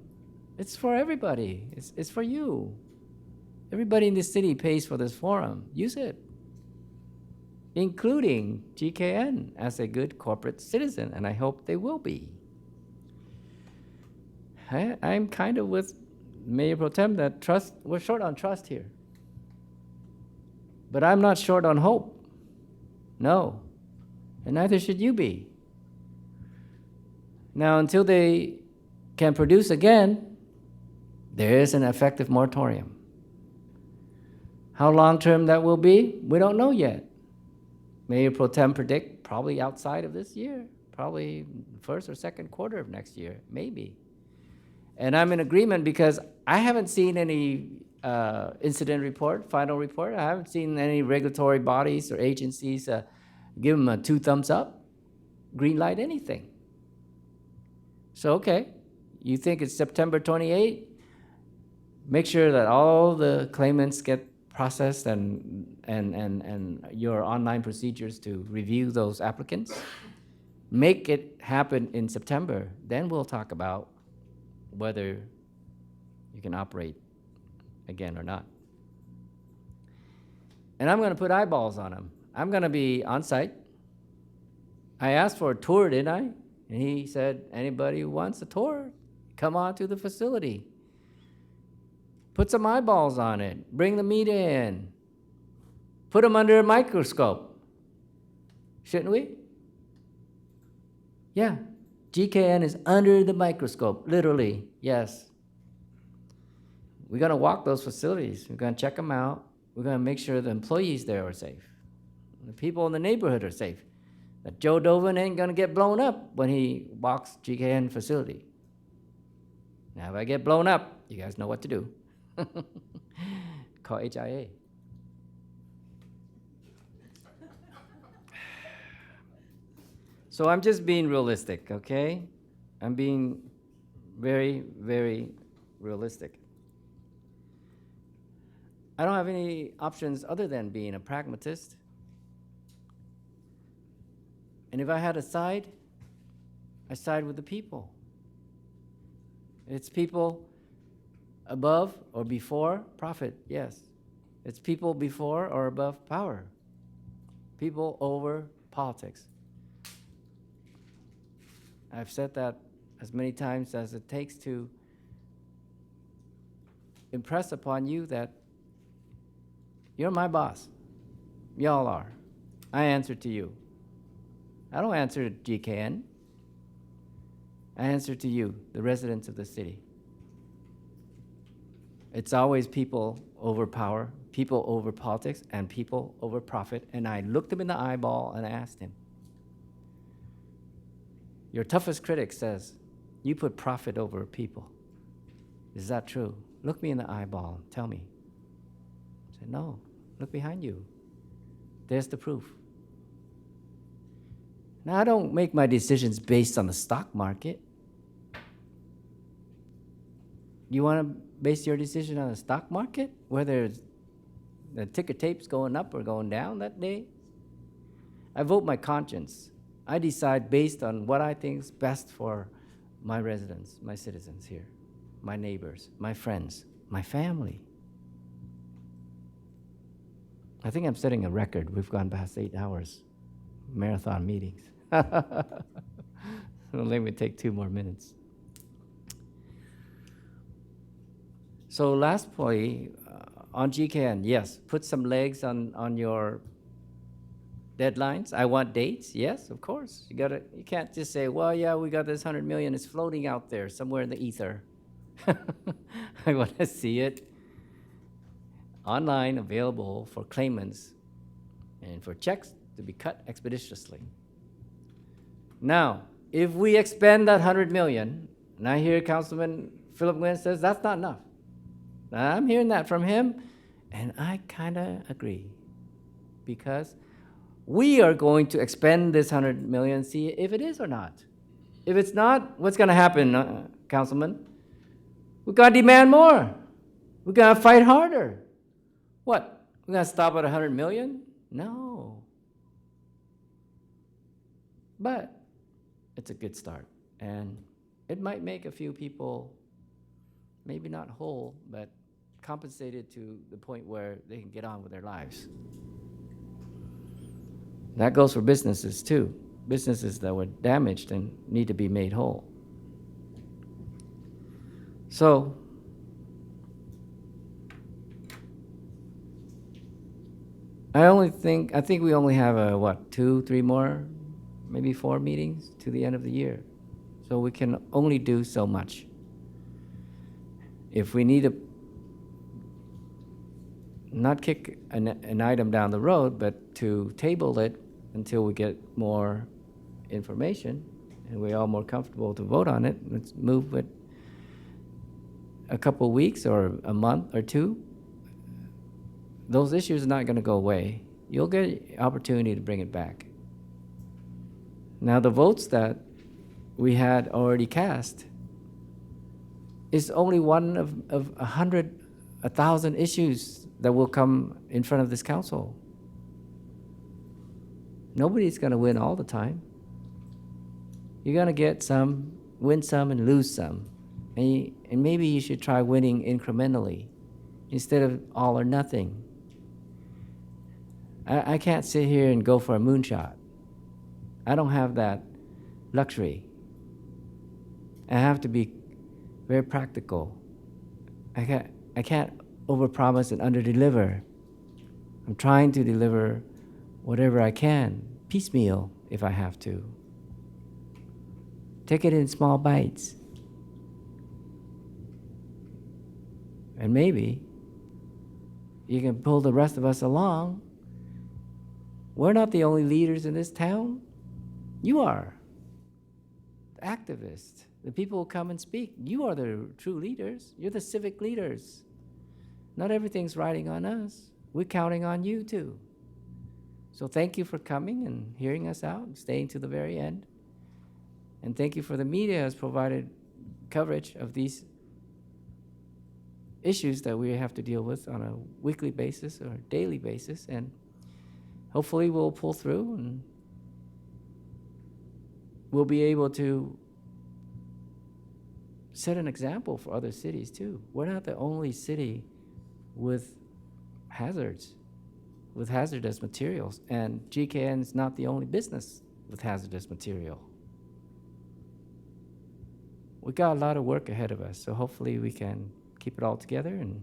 It's for everybody. It's for you. Everybody in this city pays for this forum. Use it. Including GKN as a good corporate citizen, and I hope they will be. I'm kind of with Mayor Pro Tem that we're short on trust here. But I'm not short on hope. No. And neither should you be. Now, until they can produce again, there is an effective moratorium. How long-term that will be, we don't know yet. Mayor Pro Tem predict probably outside of this year, probably first or second quarter of next year, maybe. And I'm in agreement because I haven't seen any incident report, final report. I haven't seen any regulatory bodies or agencies give them a 2 thumbs up, green light, anything. So, okay, you think it's September 28? Make sure that all the claimants get processed and your online procedures to review those applicants. Make it happen in September. Then we'll talk about whether you can operate again or not. And I'm going to put eyeballs on him. I'm going to be on site. I asked for a tour, didn't I? And he said, anybody who wants a tour, come on to the facility. Put some eyeballs on it. Bring the media in. Put them under a microscope. Shouldn't we? Yeah. GKN is under the microscope, literally, yes. We're going to walk those facilities. We're going to check them out. We're going to make sure the employees there are safe. The people in the neighborhood are safe. That Joe Dovan ain't gonna get blown up when he walks GKN facility. Now, if I get blown up, you guys know what to do. Call HIA. So I'm just being realistic, okay? I'm being very, very realistic. I don't have any options other than being a pragmatist. And if I had a side, I side with the people. It's people above or before profit, yes. It's people before or above power. People over politics. I've said that as many times as it takes to impress upon you that you're my boss. Y'all are. I answer to you. I don't answer to GKN. I answer to you, the residents of the city. It's always people over power, people over politics, and people over profit. And I looked him in the eyeball and asked him, your toughest critic says, you put profit over people. Is that true? Look me in the eyeball and tell me. I said, no, look behind you. There's the proof. Now, I don't make my decisions based on the stock market. You want to base your decision on the stock market, whether the ticker tape's going up or going down that day? I vote my conscience. I decide based on what I think is best for my residents, my citizens here, my neighbors, my friends, my family. I think I'm setting a record. We've gone past 8 hours, marathon meetings. Let me take 2 more minutes. So lastly, on GKN, yes, put some legs on your deadlines. I want dates. Yes, of course. You can't just say, well, yeah, we got this 100 million. It's floating out there somewhere in the ether. I want to see it online, available for claimants and for checks to be cut expeditiously. Now, if we expend that 100 million, and I hear Councilman Philip Nguyen says that's not enough. Now, I'm hearing that from him, and I kind of agree, because we are going to expend this 100 million, see if it is or not. If it's not, what's going to happen, Councilman? We've got to demand more. We've got to fight harder. What? We're going to stop at 100 million? No. But it's a good start, and it might make a few people maybe not whole, but compensated to the point where they can get on with their lives. That goes for businesses too. Businesses that were damaged and need to be made whole. So, I think we only have 2, 3 more, maybe 4 meetings to the end of the year. So we can only do so much. If we need to not kick an item down the road, but to table it until we get more information and we're all more comfortable to vote on it, let's move it a couple of weeks or a month or 2. Those issues are not going to go away. You'll get an opportunity to bring it back. Now, the votes that we had already cast is only one of 1,000 issues that will come in front of this council. Nobody's going to win all the time. You're going to get some, win some, and lose some. And maybe you should try winning incrementally instead of all or nothing. I can't sit here and go for a moonshot. I don't have that luxury. I have to be very practical. I can't overpromise and underdeliver. I'm trying to deliver whatever I can, piecemeal if I have to. Take it in small bites. And maybe you can pull the rest of us along We're not the only leaders in this town. You are. The activists, the people who come and speak. You are the true leaders. You're the civic leaders. Not everything's riding on us. We're counting on you too. So thank you for coming and hearing us out and staying to the very end. And thank you for the media has provided coverage of these issues that we have to deal with on a weekly basis or daily basis. And hopefully we'll pull through and we'll be able to set an example for other cities too. We're not the only city with hazards, with hazardous materials, and GKN is not the only business with hazardous material. We got a lot of work ahead of us, so hopefully we can keep it all together and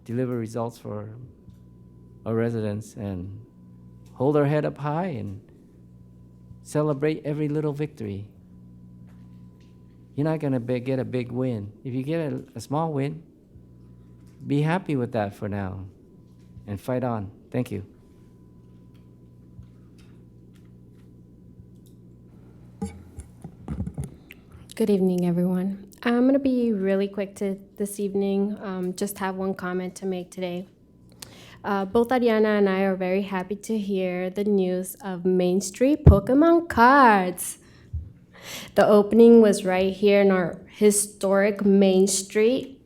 deliver results for our residents and hold our head up high and celebrate every little victory. You're not gonna get a big win. If you get a small win, be happy with that for now and fight on. Thank you. Good evening, everyone. I'm going to be really quick this evening. Just have one comment to make today. Both Ariana and I are very happy to hear the news of Main Street Pokemon cards. The opening was right here in our historic Main Street.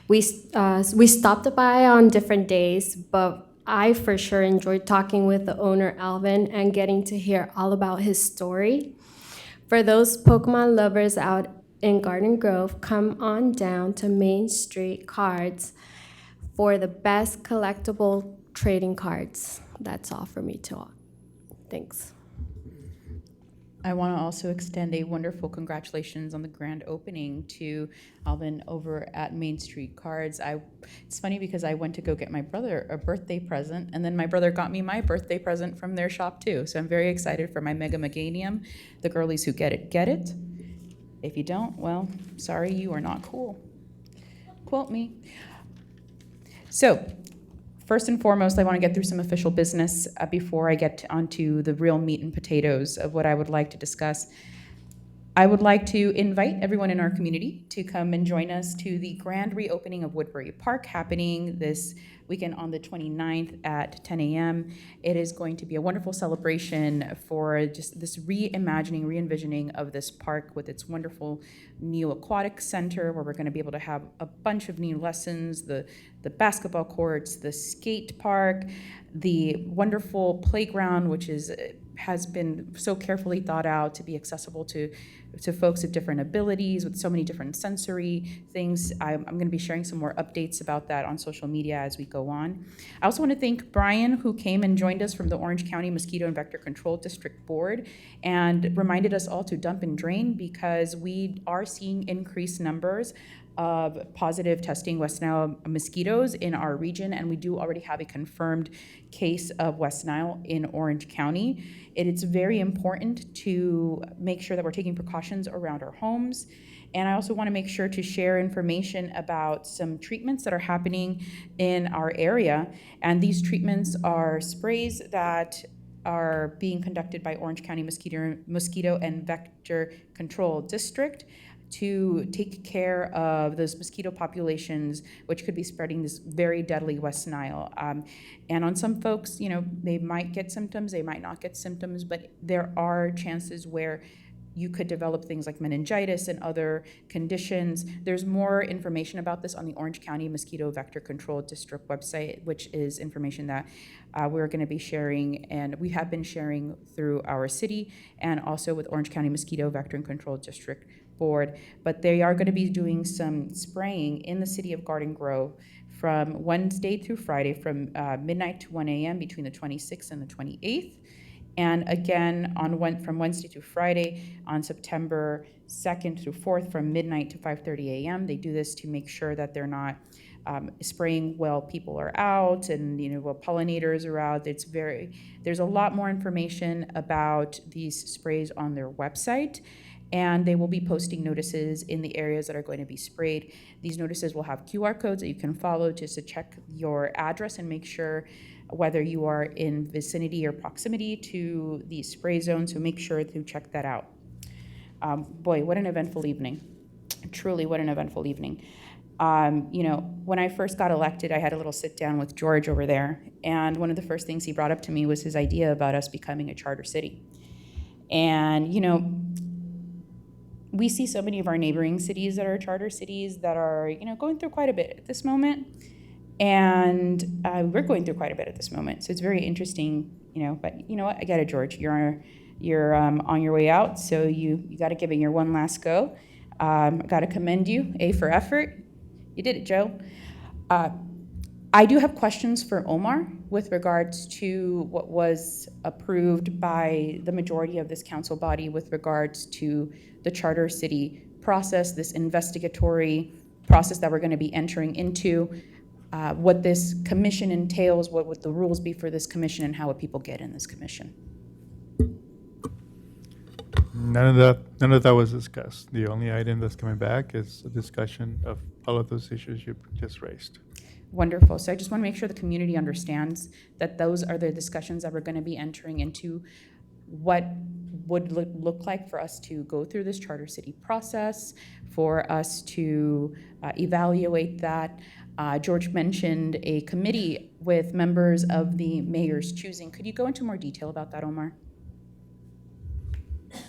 We stopped by on different days, but I for sure enjoyed talking with the owner, Alvin, and getting to hear all about his story. For those Pokemon lovers out in Garden Grove, come on down to Main Street Cards for the best collectible trading cards. That's all for me to all. Thanks. I want to also extend a wonderful congratulations on the grand opening to Alvin over at Main Street Cards. It's funny because I went to go get my brother a birthday present, and then my brother got me my birthday present from their shop too. So I'm very excited for my Mega Meganium. The girlies who get it, get it. If you don't, well, sorry, you are not cool. Quote me. So, first and foremost, I want to get through some official business before I get onto the real meat and potatoes of what I would like to discuss. I would like to invite everyone in our community to come and join us to the grand reopening of Woodbury Park happening this weekend on the 29th at 10 a.m. It is going to be a wonderful celebration for just this reimagining, re-envisioning of this park with its wonderful new aquatic center where we're going to be able to have a bunch of new lessons, the basketball courts, the skate park, the wonderful playground, which has been so carefully thought out to be accessible to folks with different abilities, with so many different sensory things. I'm going to be sharing some more updates about that on social media as we go on. I also want to thank Brian, who came and joined us from the Orange County Mosquito and Vector Control District Board and reminded us all to dump and drain because we are seeing increased numbers of positive testing West Nile mosquitoes in our region, and we do already have a confirmed case of West Nile in Orange County. It's very important to make sure that we're taking precautions around our homes. And I also want to make sure to share information about some treatments that are happening in our area. And these treatments are sprays that are being conducted by Orange County Mosquito and Vector Control District to take care of those mosquito populations, which could be spreading this very deadly West Nile. And on some folks, they might get symptoms, they might not get symptoms, but there are chances where you could develop things like meningitis and other conditions. There's more information about this on the Orange County Mosquito Vector Control District website, which is information that we're going to be sharing, and we have been sharing through our city and also with Orange County Mosquito Vector and Control District Board. But they are going to be doing some spraying in the city of Garden Grove from Wednesday through Friday from midnight to 1 a.m. between the 26th and the 28th. And again, from Wednesday to Friday on September 2nd through 4th from midnight to 5:30 a.m. They do this to make sure that they're not spraying while people are out and while pollinators are out. There's a lot more information about these sprays on their website. And they will be posting notices in the areas that are going to be sprayed. These notices will have QR codes that you can follow just to check your address and make sure whether you are in vicinity or proximity to the spray zone, so make sure to check that out. Boy, what an eventful evening. Truly, what an eventful evening. When I first got elected, I had a little sit down with George over there, and one of the first things he brought up to me was his idea about us becoming a charter city. And, we see so many of our neighboring cities that are charter cities that are, going through quite a bit at this moment. And we're going through quite a bit at this moment. So it's very interesting, but you know what? I get it, George. You're on your way out, so you got to give it your one last go. I got to commend you, A, for effort. You did it, Joe. I do have questions for Omar with regards to what was approved by the majority of this council body with regards to the charter city process, this investigatory process that we're going to be entering into, what this commission entails, what would the rules be for this commission, and how would people get in this commission? None of that was discussed. The only item that's coming back is a discussion of all of those issues you just raised. Wonderful. So I just want to make sure the community understands that those are the discussions that we're going to be entering into. What would look like for us to go through this charter city process, for us to evaluate that. George mentioned a committee with members of the mayor's choosing. Could you go into more detail about that, Omar?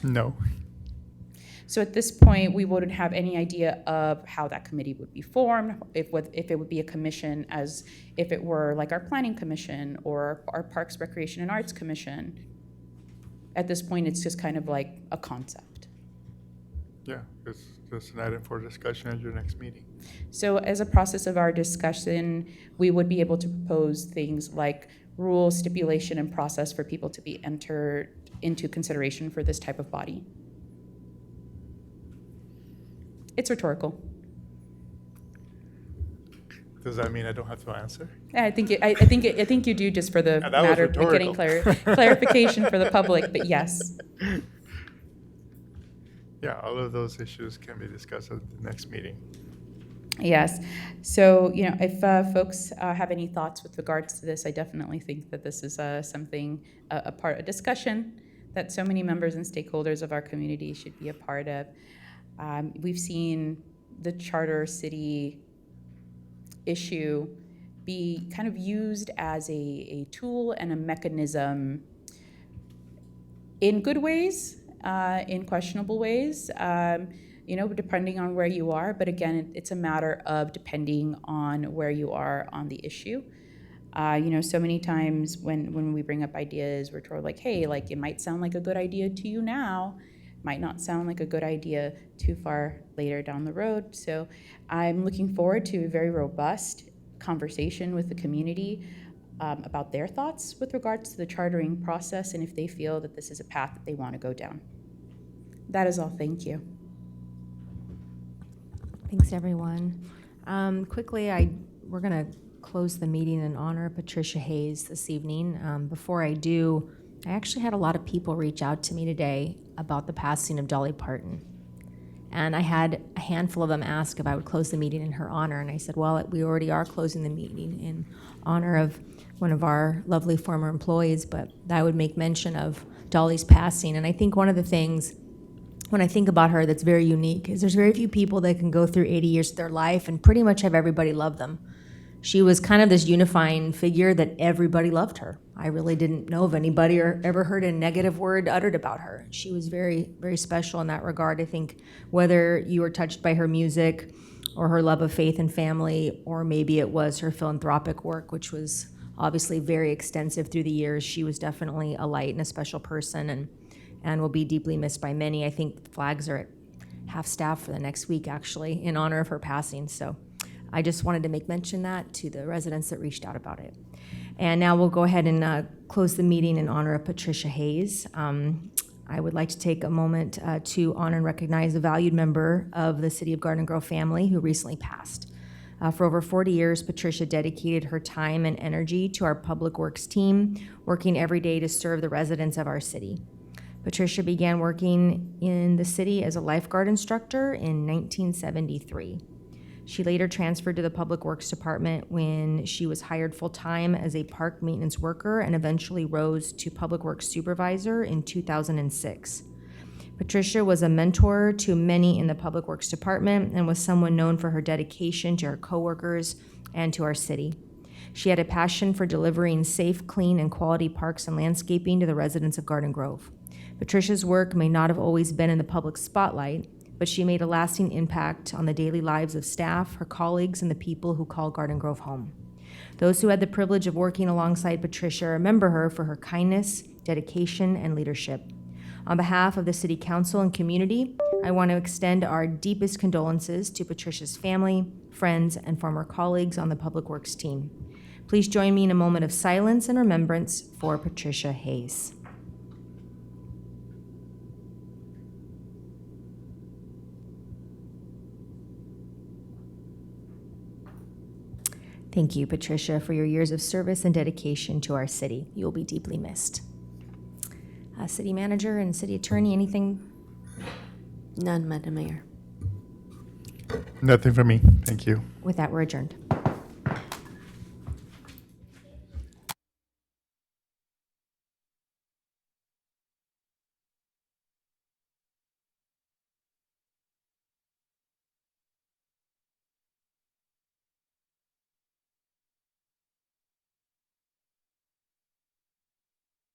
No. So at this point, we wouldn't have any idea of how that committee would be formed, if it would be a commission, as if it were like our planning commission or our Parks, Recreation, and Arts Commission. At this point, it's just kind of like a concept. Yeah, it's just an item for discussion at your next meeting. So as a process of our discussion, we would be able to propose things like rules, stipulation, and process for people to be entered into consideration for this type of body. It's rhetorical. Does that mean I don't have to answer? I think you do, just for the matter of getting clarification for the public. But yes. Yeah, all of those issues can be discussed at the next meeting. Yes. So, if folks have any thoughts with regards to this, I definitely think that this is something, a discussion that so many members and stakeholders of our community should be a part of. We've seen the charter city issue be kind of used as a tool and a mechanism in good ways, in questionable ways, depending on where you are. But again, it's a matter of depending on where you are on the issue. So many times when we bring up ideas, we're told like, hey, like it might sound like a good idea to you now, might not sound like a good idea too far later down the road. So I'm looking forward to a very robust conversation with the community about their thoughts with regards to the chartering process and if they feel that this is a path that they want to go down. That is all. Thank you. Thanks, everyone. Quickly, we're going to close the meeting in honor of Patricia Hayes this evening. Before I do, I actually had a lot of people reach out to me today about the passing of Dolly Parton. And I had a handful of them ask if I would close the meeting in her honor. And I said, well, we already are closing the meeting in honor of one of our lovely former employees, but I would make mention of Dolly's passing. And I think one of the things, when I think about her, that's very unique is there's very few people that can go through 80 years of their life and pretty much have everybody love them. She was kind of this unifying figure that everybody loved her. I really didn't know of anybody or ever heard a negative word uttered about her. She was very, very special in that regard. I think whether you were touched by her music or her love of faith and family, or maybe it was her philanthropic work, which was obviously very extensive through the years, she was definitely a light and a special person and will be deeply missed by many. I think flags are at half staff for the next week, actually, in honor of her passing. So I just wanted to make mention that to the residents that reached out about it. And now we'll go ahead and close the meeting in honor of Patricia Hayes. I would like to take a moment to honor and recognize a valued member of the City of Garden Grove family who recently passed. For over 40 years, Patricia dedicated her time and energy to our public works team, working every day to serve the residents of our city. Patricia began working in the city as a lifeguard instructor in 1973. She later transferred to the Public Works Department when she was hired full-time as a park maintenance worker and eventually rose to Public Works Supervisor in 2006. Patricia was a mentor to many in the Public Works Department and was someone known for her dedication to her coworkers and to our city. She had a passion for delivering safe, clean, and quality parks and landscaping to the residents of Garden Grove. Patricia's work may not have always been in the public spotlight, but she made a lasting impact on the daily lives of staff, her colleagues, and the people who call Garden Grove home. Those who had the privilege of working alongside Patricia remember her for her kindness, dedication, and leadership. On behalf of the City Council and community, I want to extend our deepest condolences to Patricia's family, friends, and former colleagues on the Public Works team. Please join me in a moment of silence and remembrance for Patricia Hayes. Thank you, Patricia, for your years of service and dedication to our city. You will be deeply missed. City Manager and City Attorney, anything? None, Madam Mayor. Nothing from me. Thank you. With that, we're adjourned.